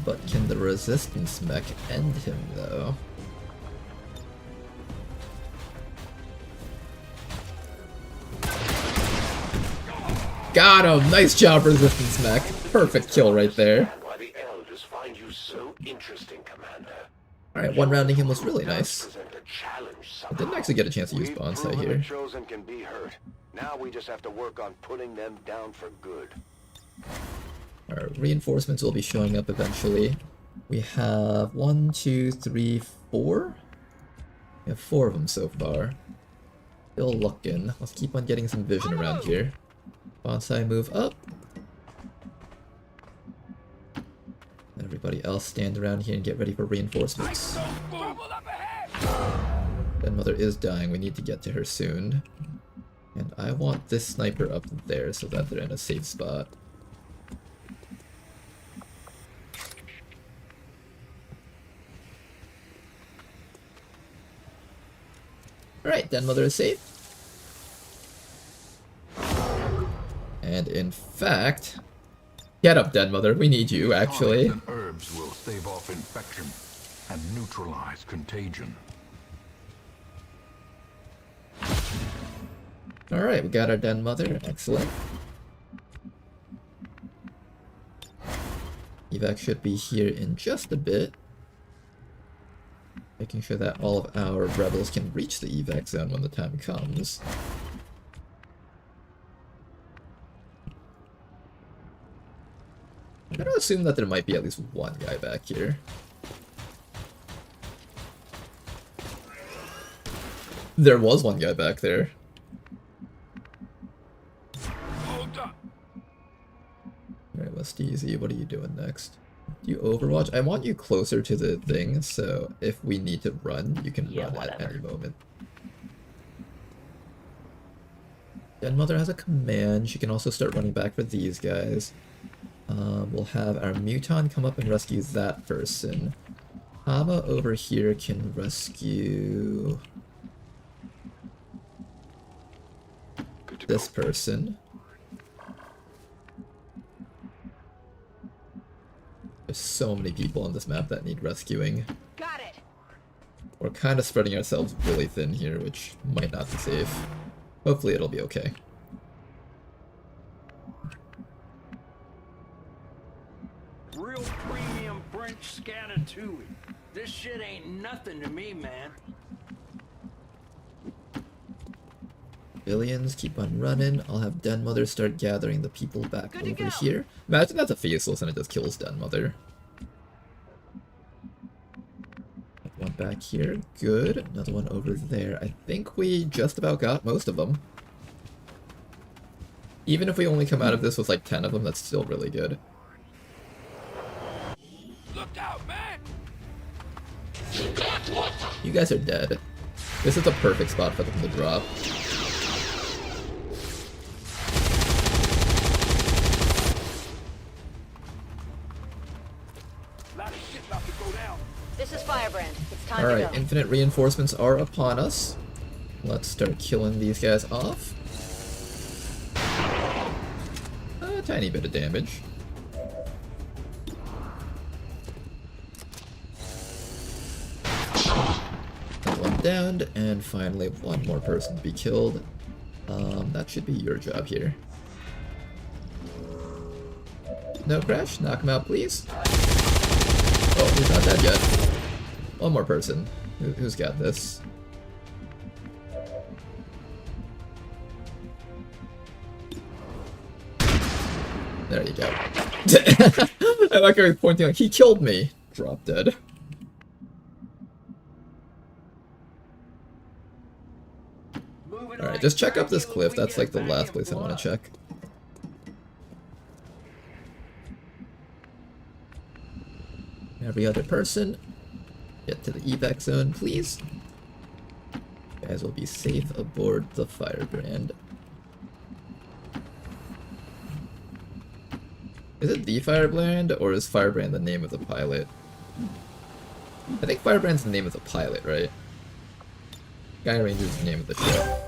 But can the resistance mech end him, though? Got him! Nice job, resistance mech. Perfect kill right there.
Why the elders find you so interesting, Commander.
Alright, one rounding him was really nice. I didn't actually get a chance to use bonsai
The
here.
chosen can be hurt. Now we just have to work on putting them down for good.
Our reinforcements will be showing up eventually. We have 1, 2, 3, 4? We have 4 of them so far. Still looking. Let's keep on getting some vision around here. Bonsai move up. Everybody else stand around here and get ready for reinforcements. Then Mother is dying, we need to get to her soon. And I want this sniper up there so that they're in a safe spot. Alright, Den Mother is safe. And in fact, get up, Den Mother. We need you, actually.
Tonics and herbs will stave off infection and neutralize contagion.
Alright, we got our Den Mother. Excellent. Evac should be here in just a bit. Making sure that all of our rebels can reach the evac zone when the time comes. I'm gonna assume that there might be at least one guy back here. There was one guy back there. Alright, West Easy, what are you doing next? Do you Overwatch? I want you closer to the thing, so if we need to run, you can run at any moment. Den Mother has a command. She can also start running back for these guys. We'll have our Muton come up and rescue that person. Hama over here can rescue this person. There's so many people on this map that need rescuing.
Got it.
We're kind of spreading ourselves really thin here, which might not be safe. Hopefully it'll be okay.
Real premium French scatatouille. This shit ain't nothing to me, man.
Billions, keep on running. I'll have Den Mother start gathering the people back over here. Imagine that's a faceless and it just kills Den Mother. One back here, good. Another one over there. I think we just about got most of them. Even if we only come out of this with like 10 of them, that's still really good.
Look out, man!
You guys are dead. This is a perfect spot for them to drop.
This is Firebrand. It's time to
Alright,
go.
infinite reinforcements are upon us. Let's start killing these guys off. A tiny bit of damage. One downed, and finally one more person to be killed. That should be your job here. No crash, knock him out please. Oh, he's not dead yet. One more person. Who's got this? There you go. I like how he's pointing like, he killed me. Drop dead. Alright, just check up this cliff. That's like the last place I want to check. Every other person, get to the evac zone, please. You guys will be safe aboard the Firebrand. Is it the Firebrand, or is Firebrand the name of the pilot? I think Firebrand's the name of the pilot, right? Guy Ranger's the name of the ship.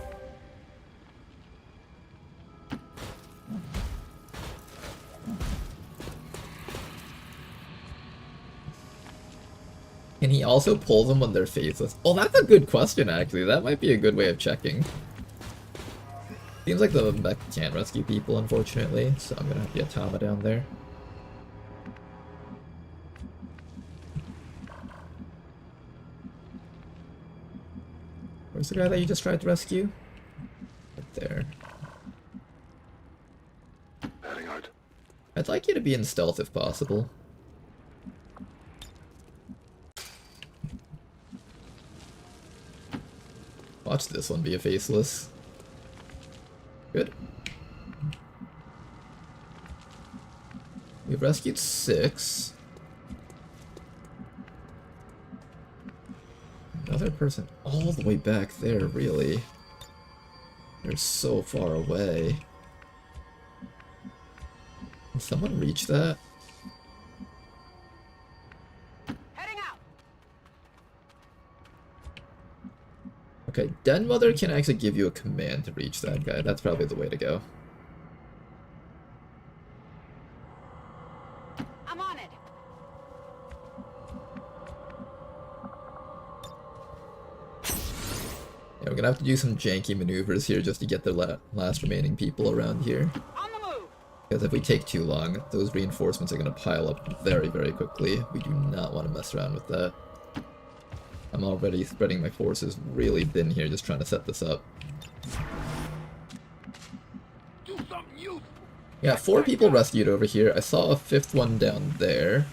Can he also pull them when they're faceless? Oh, that's a good question, actually. That might be a good way of checking. Seems like the mech can't rescue people, unfortunately, so I'm gonna have to get Tama down there. Where's the guy that you just tried to rescue? Right there.
Heading out.
I'd like you to be in stealth if possible. Watch this one be a faceless. Good. We've rescued 6. Another person all the way back there, really. They're so far away. Can someone reach that? Okay, Den Mother can actually give you a command to reach that guy. That's probably the way to go.
I'm on it.
Yeah, we're gonna have to do some janky maneuvers here just to get the last remaining people around here.
On the move.
Because if we take too long, those reinforcements are gonna pile up very, very quickly. We do not want to mess around with that. I'm already spreading my forces really thin here, just trying to set this up. Yeah, 4 people rescued over here. I saw a 5th one down there.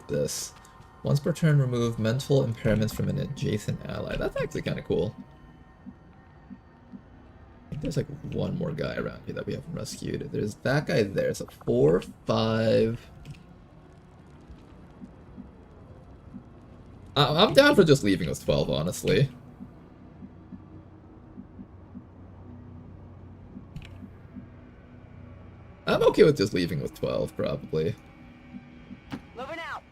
This. Once per turn, remove mental impairments from an adjacent ally. That's actually kind of cool. I think there's like one more guy around here that we haven't rescued. There's that guy there. So 4, 5. I'm down for just leaving with 12, honestly. I'm okay with just leaving with 12, probably.
Moving out.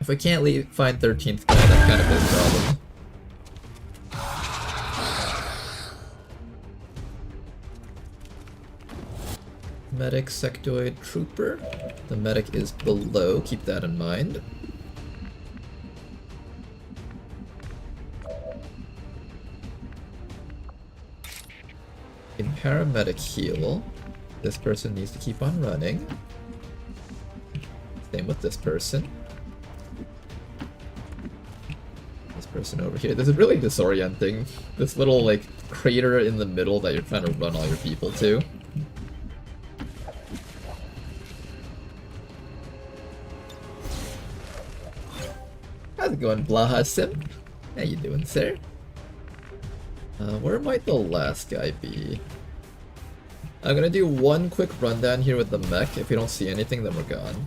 If we can't find 13th guy, that's kind of his problem. Medic, sectoid, trooper. The medic is below, keep that in mind. In paramedic heal, this person needs to keep on running. Same with this person. This person over here. This is really disorienting. This little, like, crater in the middle that you're trying to run all your people to. How's it going, Blaha Sim? How you doing, sir? Where might the last guy be? I'm gonna do one quick rundown here with the mech. If we don't see anything, then we're gone.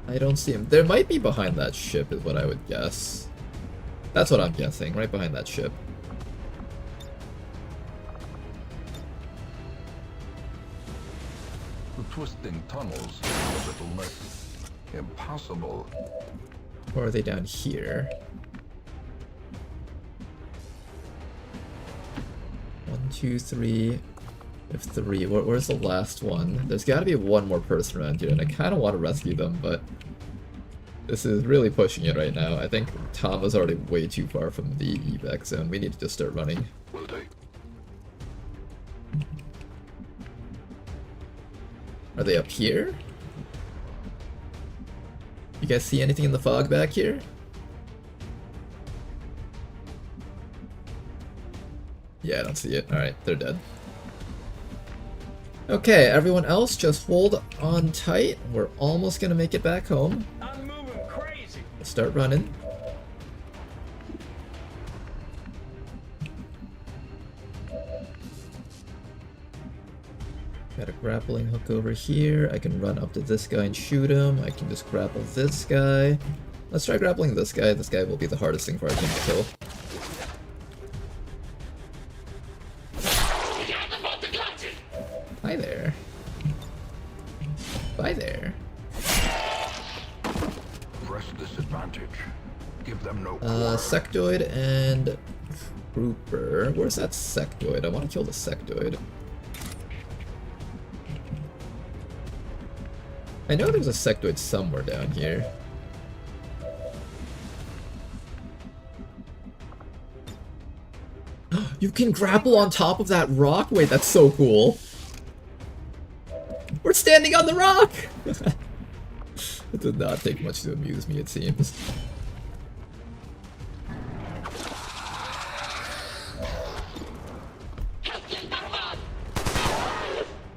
I don't see him. There might be behind that ship, is what I would guess. That's what I'm guessing, right behind that ship.
The twisting tunnels are a little less impossible.
Or are they down here? 1, 2, 3. If 3. Where's the last one? There's gotta be one more person around here, and I kinda want to rescue them, but this is really pushing it right now. I think Tom is already way too far from the evac zone. We need to just start running. Are they up here? You guys see anything in the fog back here? Yeah, I don't see it. Alright, they're dead. Okay, everyone else, just hold on tight. We're almost gonna make it back home.
I'm moving crazy.
Let's start running. Got a grappling hook over here. I can run up to this guy and shoot him. I can just grapple this guy. Let's try grappling this guy. This guy will be the hardest thing for our team to kill. Hi there. Bye there.
Press disadvantage. Give them no
Sectoid and Trooper. Where's that Sectoid? I want to kill the Sectoid. I know there's a Sectoid somewhere down here. You can grapple on top of that rock? Wait, that's so cool. We're standing on the rock! It did not take much to amuse me, it seems.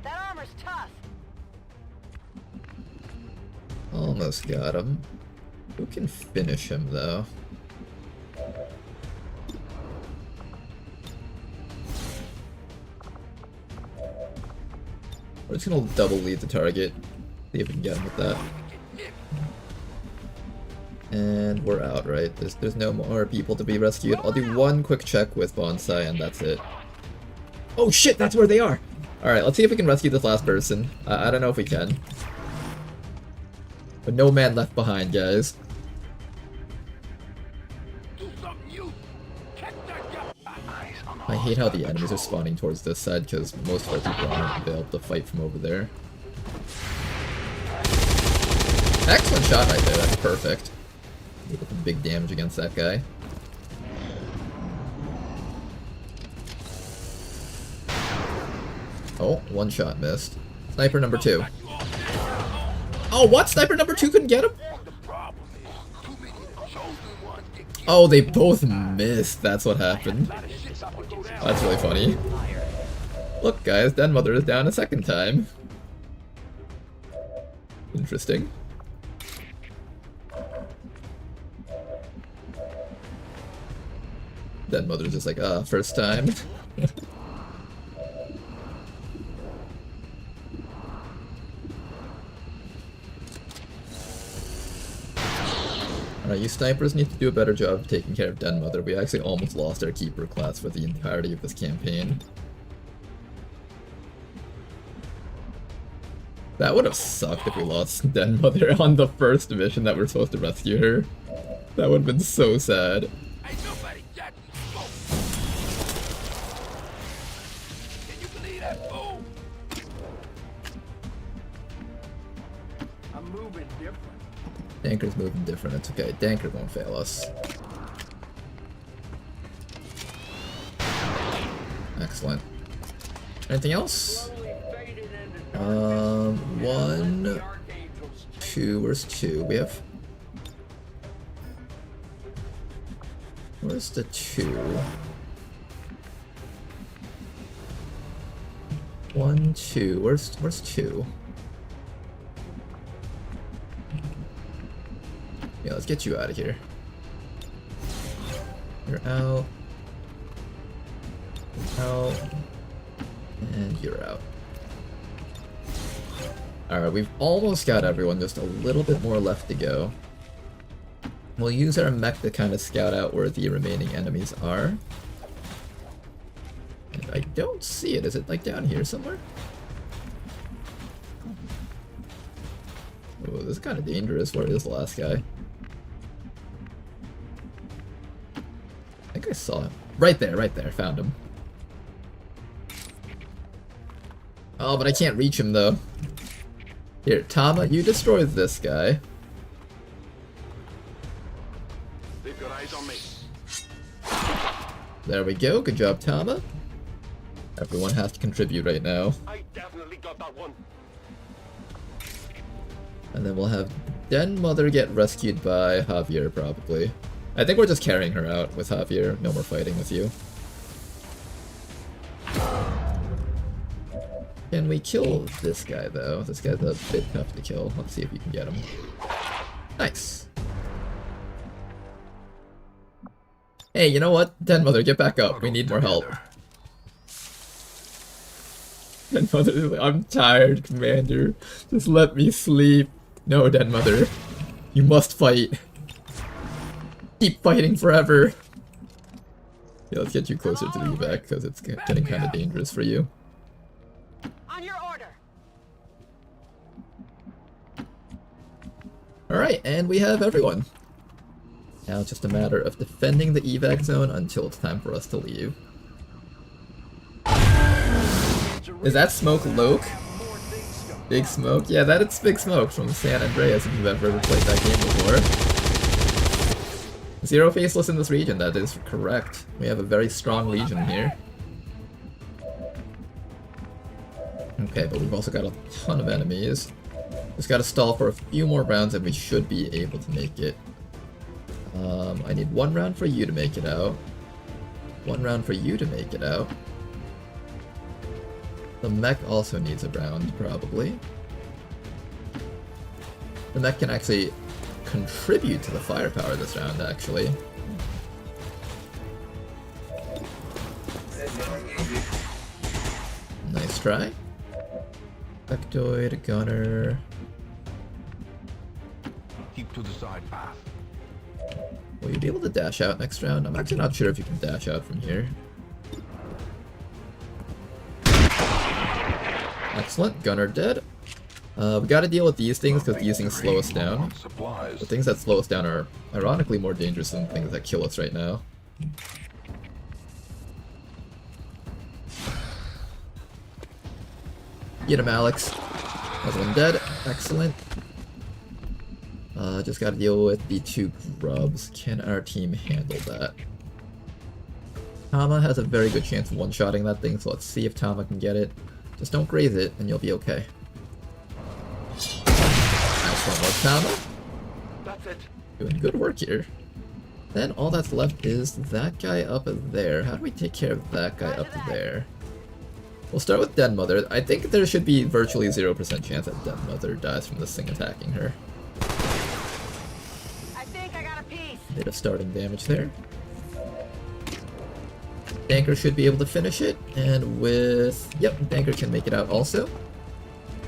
That armor's tough.
Almost got him. Who can finish him, though? We're just gonna double lead the target. See if we can get him with that. And we're out, right? There's no more people to be rescued. I'll do one quick check with Bonsai and that's it. Oh shit, that's where they are! Alright, let's see if we can rescue this last person. I don't know if we can. But no man left behind, guys. I hate how the enemies are spawning towards this side because most of our people aren't able to fight from over there. Excellent shot right there, that's perfect. Big damage against that guy. Oh, one shot missed. Sniper number 2. Oh, what? Sniper number 2 couldn't get him? Oh, they both missed. That's what happened. That's really funny. Look, guys, Den Mother is down a second time. Interesting. Den Mother's just like, first time. Alright, you snipers need to do a better job of taking care of Den Mother. We actually almost lost our keeper class for the entirety of this campaign. That would have sucked if we lost Den Mother on the first mission that we're supposed to rescue her. That would have been so sad.
Ain't nobody got smoke. Can you believe that fool?
I'm moving different.
Danker's moving different, it's okay. Danker won't fail us. Excellent. Anything else? 1, 2, where's 2? We have... Where's the 2? 1, 2, where's 2? Yeah, let's get you out of here. You're out. Out. And you're out. Alright, we've almost got everyone, just a little bit more left to go. We'll use our mech to kind of scout out where the remaining enemies are. And I don't see it. Is it like down here somewhere? Oh, this is kind of dangerous. Where is the last guy? I think I saw him. Right there, found him. Oh, but I can't reach him though. Here, Tama, you destroy this guy.
They've got eyes on me.
There we go, good job, Tama. Everyone has to contribute right now.
I definitely got that one.
And then we'll have Den Mother get rescued by Javier, probably. I think we're just carrying her out with Javier. No more fighting with you. Can we kill this guy, though? This guy's a bit tough to kill. Let's see if we can get him. Nice. Hey, you know what? Den Mother, get back up. We need more help. Den Mother, I'm tired, Commander. Just let me sleep. No, Den Mother. You must fight. Keep fighting forever. Yeah, let's get you closer to the evac, because it's getting kind of dangerous for you.
On your order.
Alright, and we have everyone. Now it's just a matter of defending the evac zone until it's time for us to leave. Is that Smoke Loke? Big Smoke? Yeah, that is Big Smoke from San Andreas if you've ever played that game before. Zero Faceless in this region, that is correct. We have a very strong legion here. Okay, but we've also got a ton of enemies. Just gotta stall for a few more rounds and we should be able to make it. I need 1 round for you to make it out. 1 round for you to make it out. The mech also needs a round, probably. The mech can actually contribute to the firepower this round, actually. Nice try. Sectoid, gunner.
Keep to the side path.
Will you be able to dash out next round? I'm actually not sure if you can dash out from here. Excellent, gunner dead. We gotta deal with these things because these things slow us down. The things that slow us down are ironically more dangerous than things that kill us right now. Get him, Alex. Another one dead. Excellent. Just gotta deal with the 2 grubs. Can our team handle that? Tama has a very good chance of one-shotting that thing, so let's see if Tama can get it. Just don't graze it, and you'll be okay. Nice one more, Tama.
That's it.
Doing good work here. Then all that's left is that guy up there. How do we take care of that guy up there? We'll start with Den Mother. I think there should be virtually 0% chance that Den Mother dies from this thing attacking her.
I think I got a piece.
Bit of starting damage there. Danker should be able to finish it, and with... Yep, Danker can make it out also.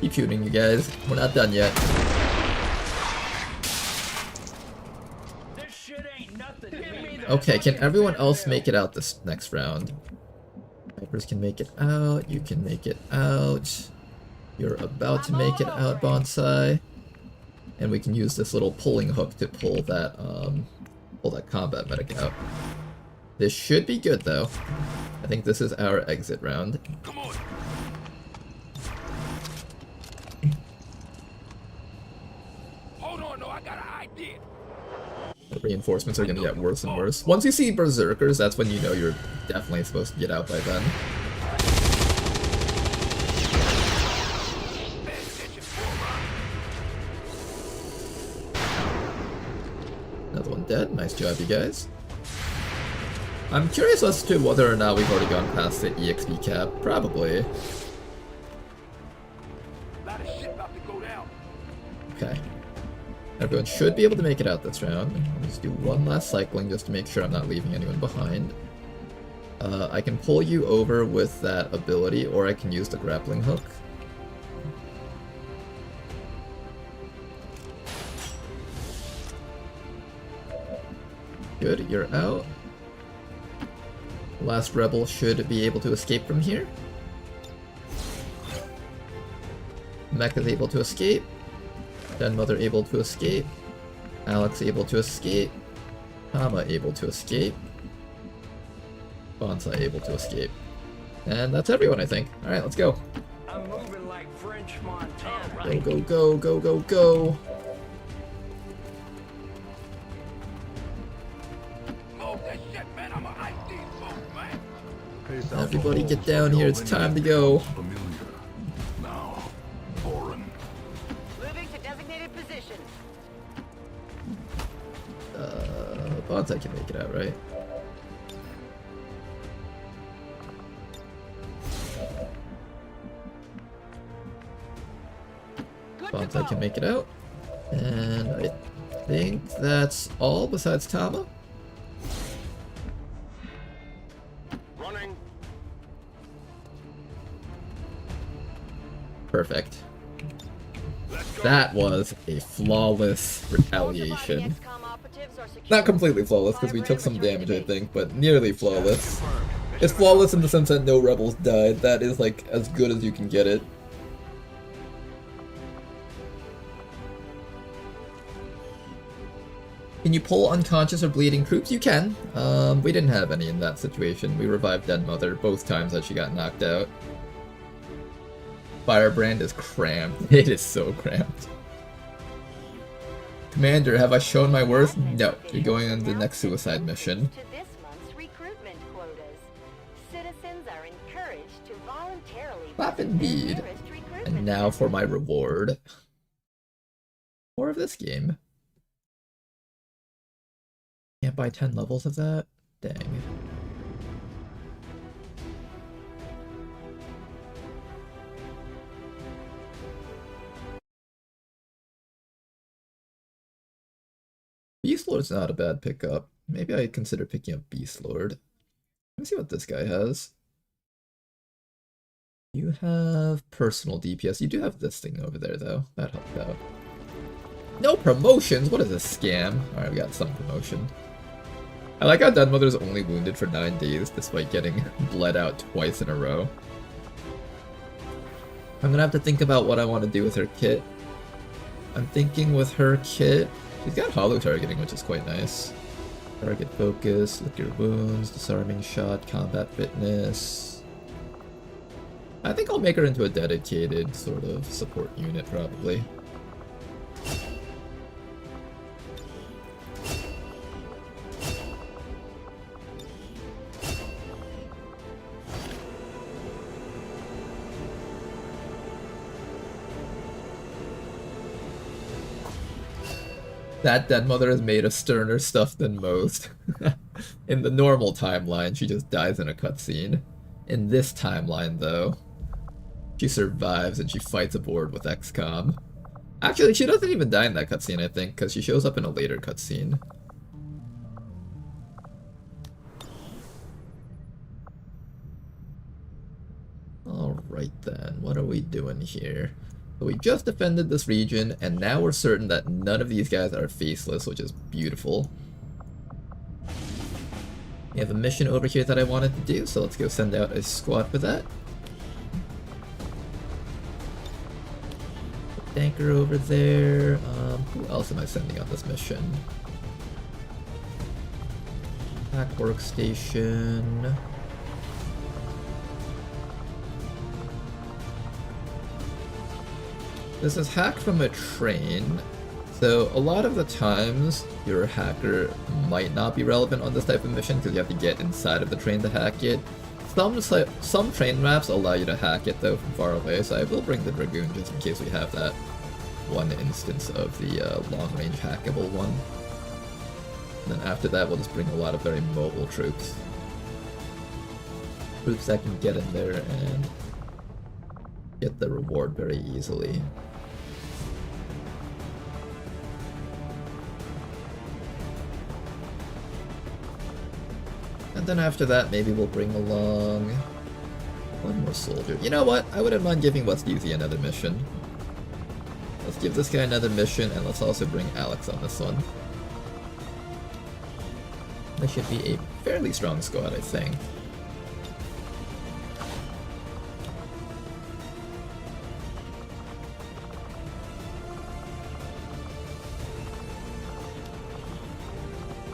Keep shooting, you guys. We're not done yet. Okay, can everyone else make it out this next round? Vipers can make it out, you can make it out. You're about to make it out, Bonsai. And we can use this little pulling hook to pull that combat medic out. This should be good though. I think this is our exit round.
Come on. Hold on, no, I got an idea.
The reinforcements are gonna get worse and worse. Once you see berserkers, that's when you know you're definitely supposed to get out by then. Another one dead. Nice job, you guys. I'm curious as to whether or not we've already gone past the EXP cap. Probably. Okay. Everyone should be able to make it out this round. Let's do one last cycling just to make sure I'm not leaving anyone behind. I can pull you over with that ability, or I can use the grappling hook. Good, you're out. Last rebel should be able to escape from here. Mech is able to escape. Den Mother able to escape. Alex able to escape. Tama able to escape. Bonsai able to escape. And that's everyone, I think. Alright, let's go.
I'm moving like French Montana.
Go, go, go, go, go, go. Everybody get down here, it's time to go.
Now, Orin.
Moving to designated position.
Bonsai can make it out, right? Bonsai can make it out. And I think that's all besides Tama.
Running.
Perfect. That was a flawless retaliation. Not completely flawless, because we took some damage, I think, but nearly flawless. It's flawless in the sense that no rebels died. That is, like, as good as you can get it. Can you pull unconscious or bleeding troops? You can. We didn't have any in that situation. We revived Den Mother both times that she got knocked out. Firebrand is cramped. It is so cramped. Commander, have I shown my worth? No. You're going on the next suicide mission.
To this month's recruitment quotas. Citizens are encouraged to voluntarily
Clap indeed. And now for my reward. More of this game. Can't buy 10 levels of that? Dang. Beast Lord's not a bad pickup. Maybe I consider picking up Beast Lord. Let me see what this guy has. You have personal DPS. You do have this thing over there, though. That helped out. No promotions? What is this scam? Alright, we got some promotion. I like how Den Mother's only wounded for 9 days, despite getting bled out twice in a row. I'm gonna have to think about what I want to do with her kit. I'm thinking with her kit, she's got hollow targeting, which is quite nice. Target focus, lick your wounds, disarming shot, combat fitness. I think I'll make her into a dedicated sort of support unit, probably. That Den Mother is made of sterner stuff than most. In the normal timeline, she just dies in a cutscene. In this timeline, though, she survives and she fights aboard with XCOM. Actually, she doesn't even die in that cutscene, I think, because she shows up in a later cutscene. Alright then, what are we doing here? So we just defended this region, and now we're certain that none of these guys are faceless, which is beautiful. We have a mission over here that I wanted to do, so let's go send out a squad for that. Tanker over there. Who else am I sending on this mission? Hack workstation. This is hacked from a train, so a lot of the times your hacker might not be relevant on this type of mission because you have to get inside of the train to hack it. Some train maps allow you to hack it though from far away, so I will bring the Dragoon just in case we have that one instance of the long-range hackable one. And then after that we'll just bring a lot of very mobile troops. Troops that can get in there and get the reward very easily. And then after that, maybe we'll bring along one more soldier. You know what? I wouldn't mind giving WOTC another mission. Let's give this guy another mission, and let's also bring Alex on this one. This should be a fairly strong squad, I think.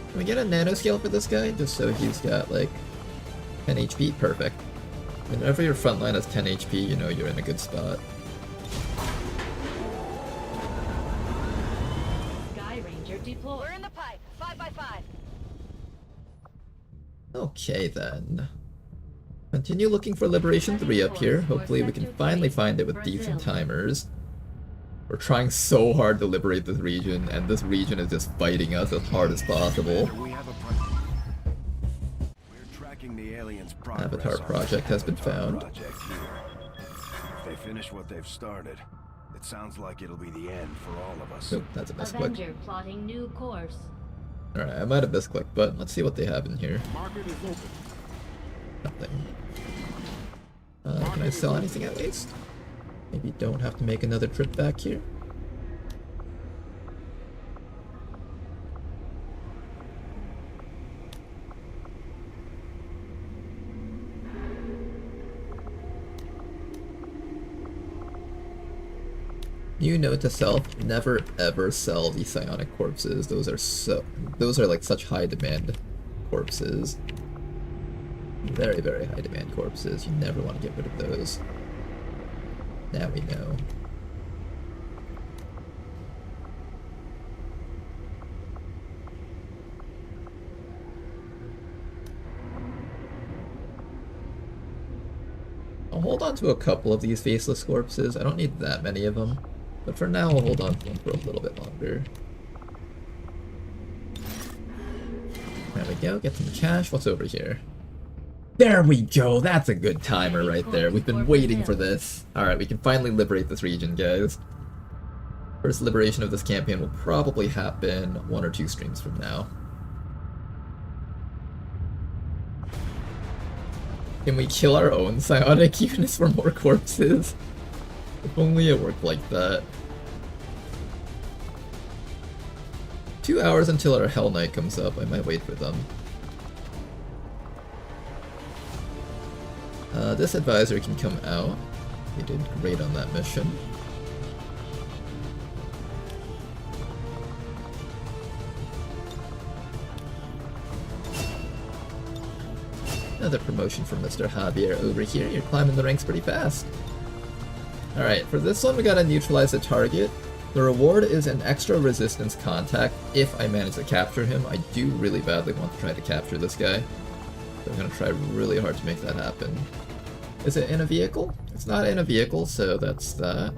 Can we get a nanoscale for this guy? Just so he's got like 10 HP? Perfect. Whenever your front line has 10 HP, you know you're in a good spot.
Sky Ranger deployed.
We're in the pipe. 5x5.
Okay then. Continue looking for Liberation 3 up here. Hopefully we can finally find it with decent timers. We're trying so hard to liberate this region, and this region is just fighting us as hard as possible. Avatar project has been found.
If they finish what they've started, it sounds like it'll be the end for all of us.
Nope, that's a misclick.
Avenger plotting new course.
Alright, I might have misclicked, but let's see what they have in here.
Market is open.
Nothing. Can I sell anything at least? Maybe don't have to make another trip back here. New note to self, never ever sell the psionic corpses. Those are like such high demand corpses. Very, very high demand corpses. You never want to get rid of those. Now we know. I'll hold on to a couple of these faceless corpses. I don't need that many of them. But for now, I'll hold on to them for a little bit longer. There we go, get some cash. What's over here? There we go, that's a good timer right there. We've been waiting for this. Alright, we can finally liberate this region, guys. First liberation of this campaign will probably happen 1 or 2 streams from now. Can we kill our own psionic units for more corpses? If only it worked like that. 2 hours until our Hell Knight comes up. I might wait for them. This advisor can come out. He did great on that mission. Another promotion from Mr. Javier over here. You're climbing the ranks pretty fast. Alright, for this one we gotta neutralize the target. The reward is an extra resistance contact if I manage to capture him. I do really badly want to try to capture this guy. So I'm gonna try really hard to make that happen. Is it in a vehicle? It's not in a vehicle, so that's that.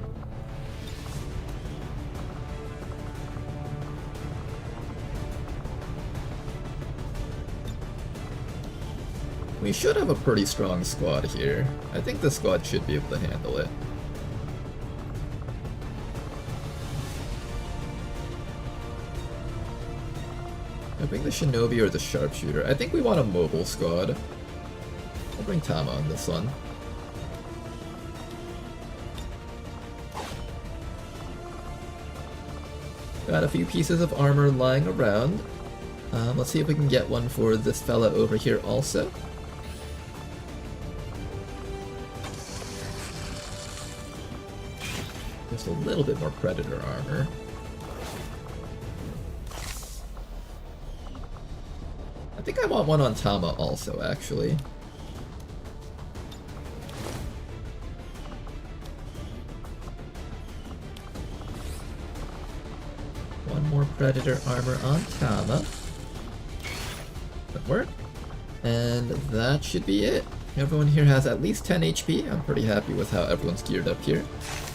We should have a pretty strong squad here. I think the squad should be able to handle it. I bring the Shinobi or the Sharpshooter. I think we want a mobile squad. I'll bring Tama on this one. Got a few pieces of armor lying around. Let's see if we can get one for this fella over here also. Just a little bit more Predator armor. I think I want one on Tama also, actually. One more Predator armor on Tama. That work. And that should be it. Everyone here has at least 10 HP. I'm pretty happy with how everyone's geared up here.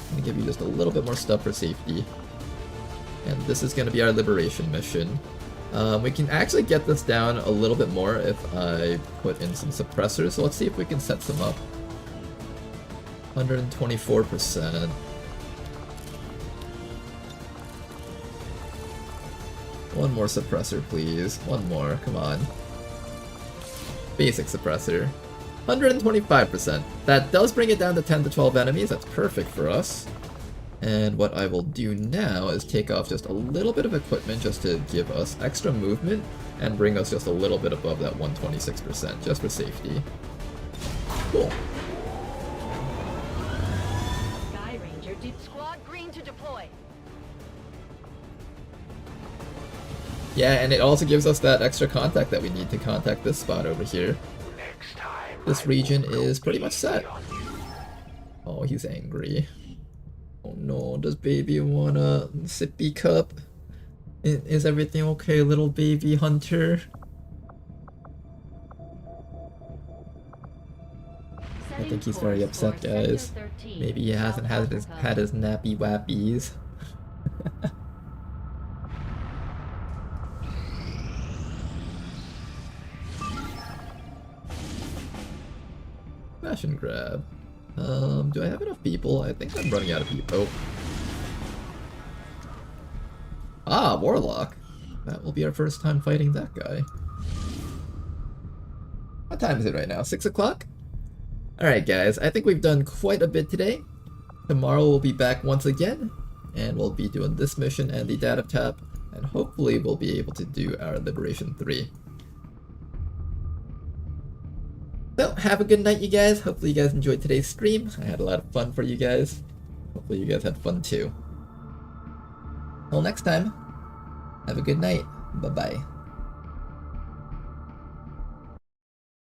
I'm gonna give you just a little bit more stuff for safety. And this is gonna be our liberation mission. We can actually get this down a little bit more if I put in some suppressors, so let's see if we can set some up. 124%. One more suppressor, please. One more, come on. Basic suppressor. 125%. That does bring it down to 10 to 12 enemies, that's perfect for us. And what I will do now is take off just a little bit of equipment just to give us extra movement and bring us just a little bit above that 126%, just for safety. Cool.
Sky Ranger did Squad Green to deploy.
Yeah, and it also gives us that extra contact that we need to contact this spot over here. This region is pretty much set. Oh, he's angry. Oh no, does baby want a sippy cup? Is everything okay, little baby hunter? I think he's very upset, guys. Maybe he hasn't had his nappy wappies. Smash and grab. Do I have enough people? I think I'm running out of people. Ah, Warlock. That will be our first time fighting that guy. What time is it right now? 6 o'clock? Alright guys, I think we've done quite a bit today. Tomorrow we'll be back once again, and we'll be doing this mission and the data tap, and hopefully we'll be able to do our Liberation 3. So, have a good night, you guys. Hopefully you guys enjoyed today's stream. I had a lot of fun for you guys. Hopefully you guys had fun too. Till next time, have a good night. Bye-bye.